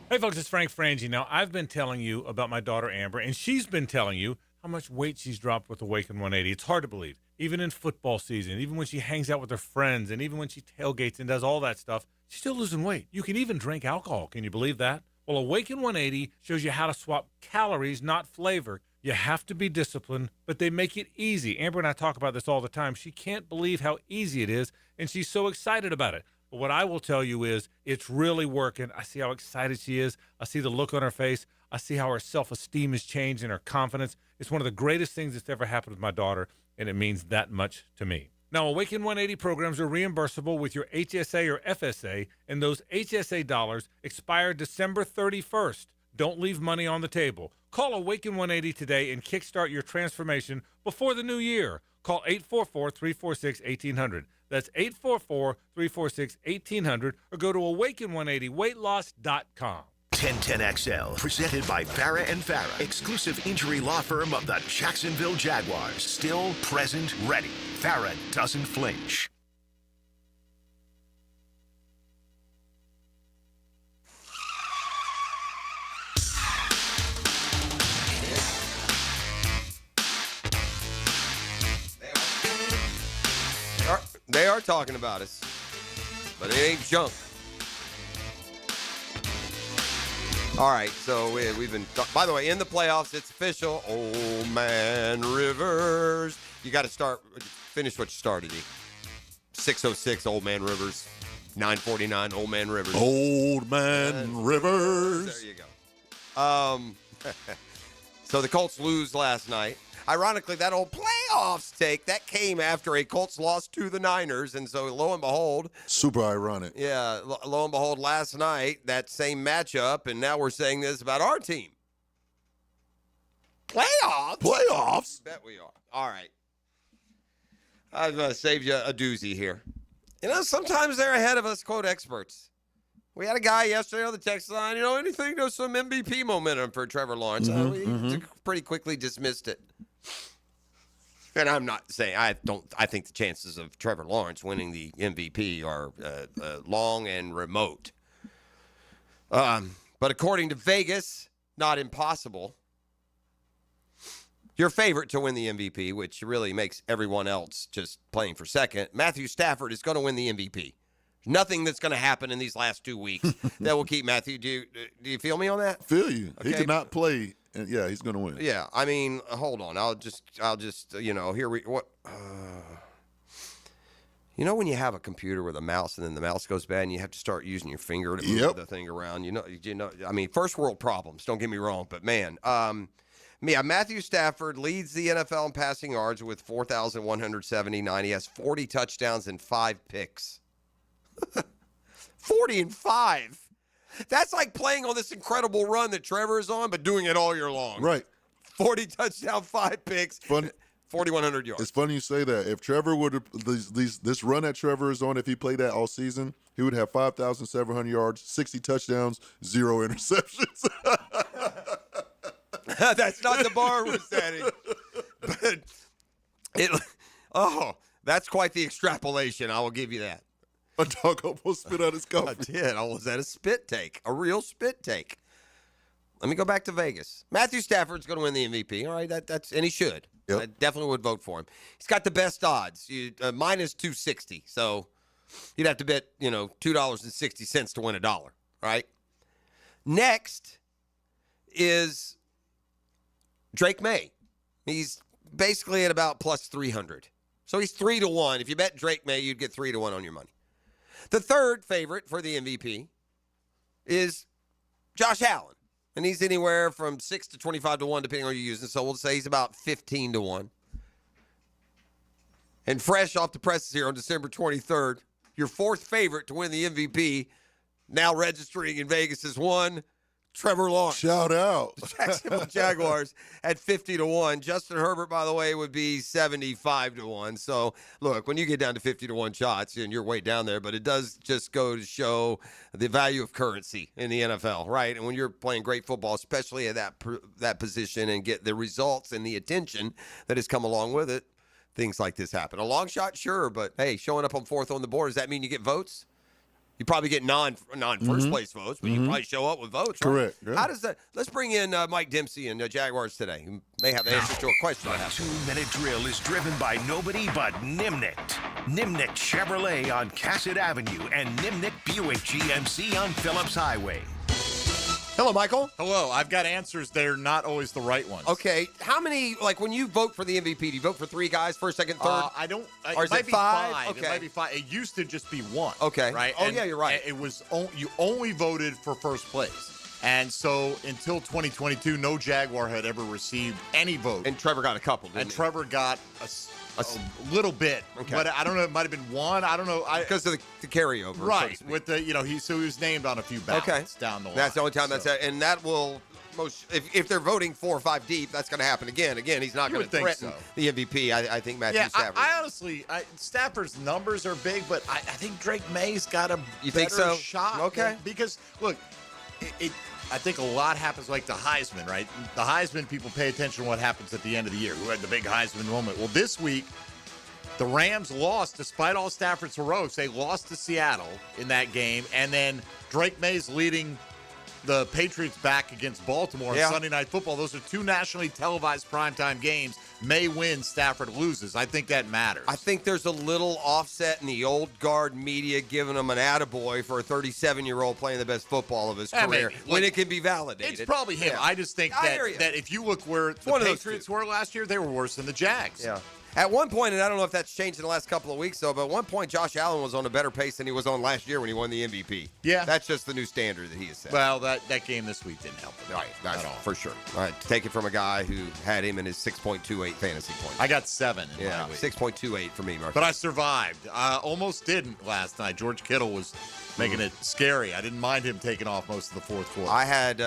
Hey, folks, it's Frank Frangie. Now, I've been telling you about my daughter, Amber, and she's been telling you how much weight she's dropped with Awaken 180. It's hard to believe. Even in football season, even when she hangs out with her friends, and even when she tailgates and does all that stuff, she's still losing weight. You can even drink alcohol. Can you believe that? Well, Awaken 180 shows you how to swap calories, not flavor. You have to be disciplined, but they make it easy. Amber and I talk about this all the time. She can't believe how easy it is, and she's so excited about it. But what I will tell you is it's really working. I see how excited she is. I see the look on her face. I see how her self-esteem has changed and her confidence. It's one of the greatest things that's ever happened with my daughter, and it means that much to me. Now, Awaken 180 programs are reimbursable with your HSA or FSA, and those HSA dollars expire December 31st. Don't leave money on the table. Call Awaken 180 today and kickstart your transformation before the new year. Call 844-346-1800. That's 844-346-1800, or go to awaken180weightloss.com. 1010XL, presented by Farah and Farah, exclusive injury law firm of the Jacksonville Jaguars. Still, present, ready. Farah doesn't flinch. They are talking about us, but it ain't junk. All right, so we've been. By the way, in the playoffs, it's official. Old Man Rivers. You got to finish what you started. 6:06, Old Man Rivers. 9:49, Old Man Rivers. Old Man Rivers. There you go. So the Colts lose last night. Ironically, that old playoffs take, that came after a Colts loss to the Niners. And so lo and behold. Super ironic. Yeah, lo and behold, last night, that same matchup, and now we're saying this about our team. Playoffs? Playoffs? Bet we are. All right. I'm going to save you a doozy here. You know, sometimes they're ahead of us, quote experts. We had a guy yesterday on the text line, anything to some MVP momentum for Trevor Lawrence. We pretty quickly dismissed it. And I'm not saying I think the chances of Trevor Lawrence winning the MVP are long and remote. But according to Vegas, not impossible. Your favorite to win the MVP, which really makes everyone else just playing for second, Matthew Stafford is going to win the MVP. Nothing that's going to happen in these last 2 weeks that will keep Matthew. Do you feel me on that? Feel you. Okay. He cannot play, and yeah, he's going to win. Yeah, I mean, hold on. I'll just here we what. When you have a computer with a mouse and then the mouse goes bad and you have to start using your finger to move the thing around. I mean, first world problems. Don't get me wrong, but man, Matthew Stafford leads the NFL in passing yards with 4,179. He has 40 touchdowns and 5 picks. 40 and 5. That's like playing on this incredible run that Trevor is on, but doing it all year long. Right. 40 touchdown, 5 picks, 4,100 yards. It's funny you say that. If Trevor would have this run that Trevor is on, if he played that all season, he would have 5,700 yards, 60 touchdowns, 0 interceptions. That's not the bar we're setting. But that's quite the extrapolation. I will give you that. A dog almost spit out his coffee. I did. I was at a spit take, a real spit take. Let me go back to Vegas. Matthew Stafford's going to win the MVP. All right, and he should. Yep. I definitely would vote for him. He's got the best odds, minus 260. So you'd have to bet, $2.60 to win $1. Right. Next is Drake May. He's basically at about plus 300. So he's 3-1. If you bet Drake May, you'd get 3-1 on your money. The third favorite for the MVP is Josh Allen. And he's anywhere from 6 to 25-1, depending on who you're using. So we'll say he's about 15-1. And fresh off the presses here on December 23rd, your fourth favorite to win the MVP, now registering in Vegas, is one, Trevor Lawrence. Shout out. The Jacksonville Jaguars at 50-1. Justin Herbert, by the way, would be 75-1. So, look, when you get down to 50-1 shots, and you're way down there, but it does just go to show the value of currency in the NFL, right? And when you're playing great football, especially at that position, and get the results and the attention that has come along with it, things like this happen. A long shot, sure, but, hey, showing up on fourth on the board, does that mean you get votes? You probably get non first place votes, but you probably show up with votes. Right? Correct. Yeah. How does that? Let's bring in Mike Dempsey and Jaguars today, who may have the answer to a question. The 2-minute drill is driven by nobody but Nimnicht. Nimnicht Chevrolet on Cassett Avenue and Nimnicht Buick GMC on Phillips Highway. Hello, Michael. Hello. I've got answers that are not always the right ones. Okay. How many, like when you vote for the MVP, do you vote for 3 guys, first, second, third? I don't. Or it is might it be 5? Okay. It might be 5. It used to just be 1. Okay. Right? Oh, yeah, you're right. It was you only voted for first place. And so until 2022, no Jaguar had ever received any vote. And Trevor got a couple, didn't And he? Trevor got a little bit. Okay. But I don't know. It might have been 1. I don't know. Because of the carryover. so to Right. speak. With the, he was named on a few ballots down the line. That's the only time and that will if they're voting 4 or 5 deep, that's going to happen again. Again, he's not going to threaten the MVP. I think Matthew Stafford. I honestly, Stafford's numbers are big, but I think Drake May's got a think better so? shot. Okay. Because look, I think a lot happens like the Heisman, right? The Heisman, people pay attention to what happens at the end of the year. Who had the big Heisman moment? Well, this week, the Rams lost, despite all Stafford's heroics. They lost to Seattle in that game, and then Drake May's leading the Patriots back against Baltimore on Sunday Night Football. Those are 2 nationally televised primetime games. May wins, Stafford loses. I think that matters. I think there's a little offset in the old guard media giving him an attaboy for a 37-year-old playing the best football of his career when it can be validated. It's probably him. I just think that if you look where the Patriots were last year, they were worse than the Jags. Yeah. At one point, and I don't know if that's changed in the last couple of weeks, though, but at one point, Josh Allen was on a better pace than he was on last year when he won the MVP. Yeah. That's just the new standard that he has set. Well, that game this week didn't help him. Right, that's all. For sure. All right, take it from a guy who had him in his 6.28 fantasy points. I got 7 in my week. 6.28 for me, Mark. But I survived. Almost didn't last night. George Kittle was making it scary. I didn't mind him taking off most of the fourth quarter. I had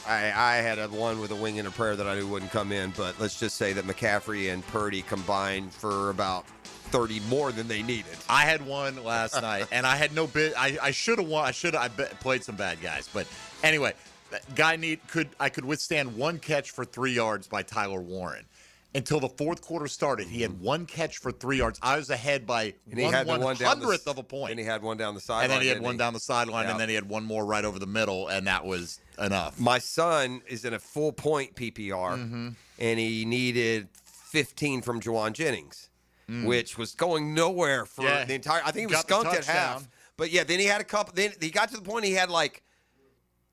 I had a one with a wing and a prayer that I knew wouldn't come in, but let's just say that McCaffrey and Purdy combined for about 30 more than they needed. I had one last night, and I had no bid. I should have won. I played some bad guys, but anyway, I could withstand 1 catch for 3 yards by Tyler Warren. Until the fourth quarter started, he had 1 catch for 3 yards. I was ahead by 1/100th of a point. And he had one down the sideline. And then he had one down the sideline, and then he had one more right over the middle, and that was enough. My son is in a full point PPR, and he needed 15 from Juwan Jennings, which was going nowhere for the entire. I think he was skunked at half. But yeah, then he had a couple. Then he got to the point he had like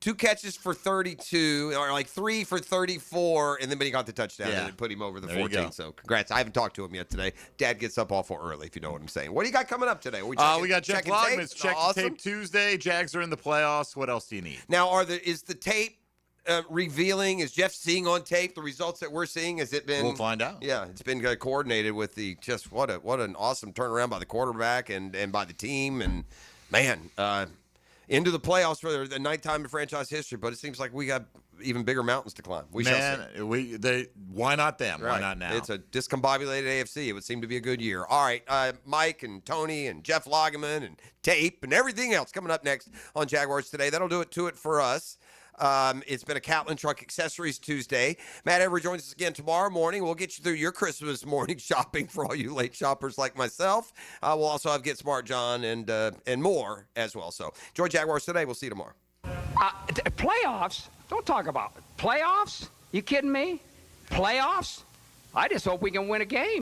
2 catches for 32, or like 3 for 34, and then but he got the touchdown and it put him over the 14. So congrats. I haven't talked to him yet today. Dad gets up awful early, if you know what I'm saying. What do you got coming up today? We got Jeff Logman's Check the Awesome. Tape Tuesday. Jags are in the playoffs. What else do you need? Now, is the tape revealing? Is Jeff seeing on tape the results that we're seeing? Has it been? We'll find out. Yeah, it's been coordinated with what an awesome turnaround by the quarterback and by the team, and man. Into the playoffs for the 9th time in franchise history, but it seems like we got even bigger mountains to climb. We shall see. Why not them? Right. Why not now? It's a discombobulated AFC. It would seem to be a good year. All right, Mike and Tony and Jeff Lageman and Tape and everything else coming up next on Jaguars Today. That'll do it for us. It's been a Catlin Truck Accessories Tuesday. Matt Everett joins us again tomorrow morning. We'll get you through your Christmas morning shopping for all you late shoppers like myself. We'll also have Get Smart John and more as well. So enjoy Jaguars Today. We'll see you tomorrow. Playoffs? Don't talk about it. Playoffs? You kidding me? Playoffs? I just hope we can win a game.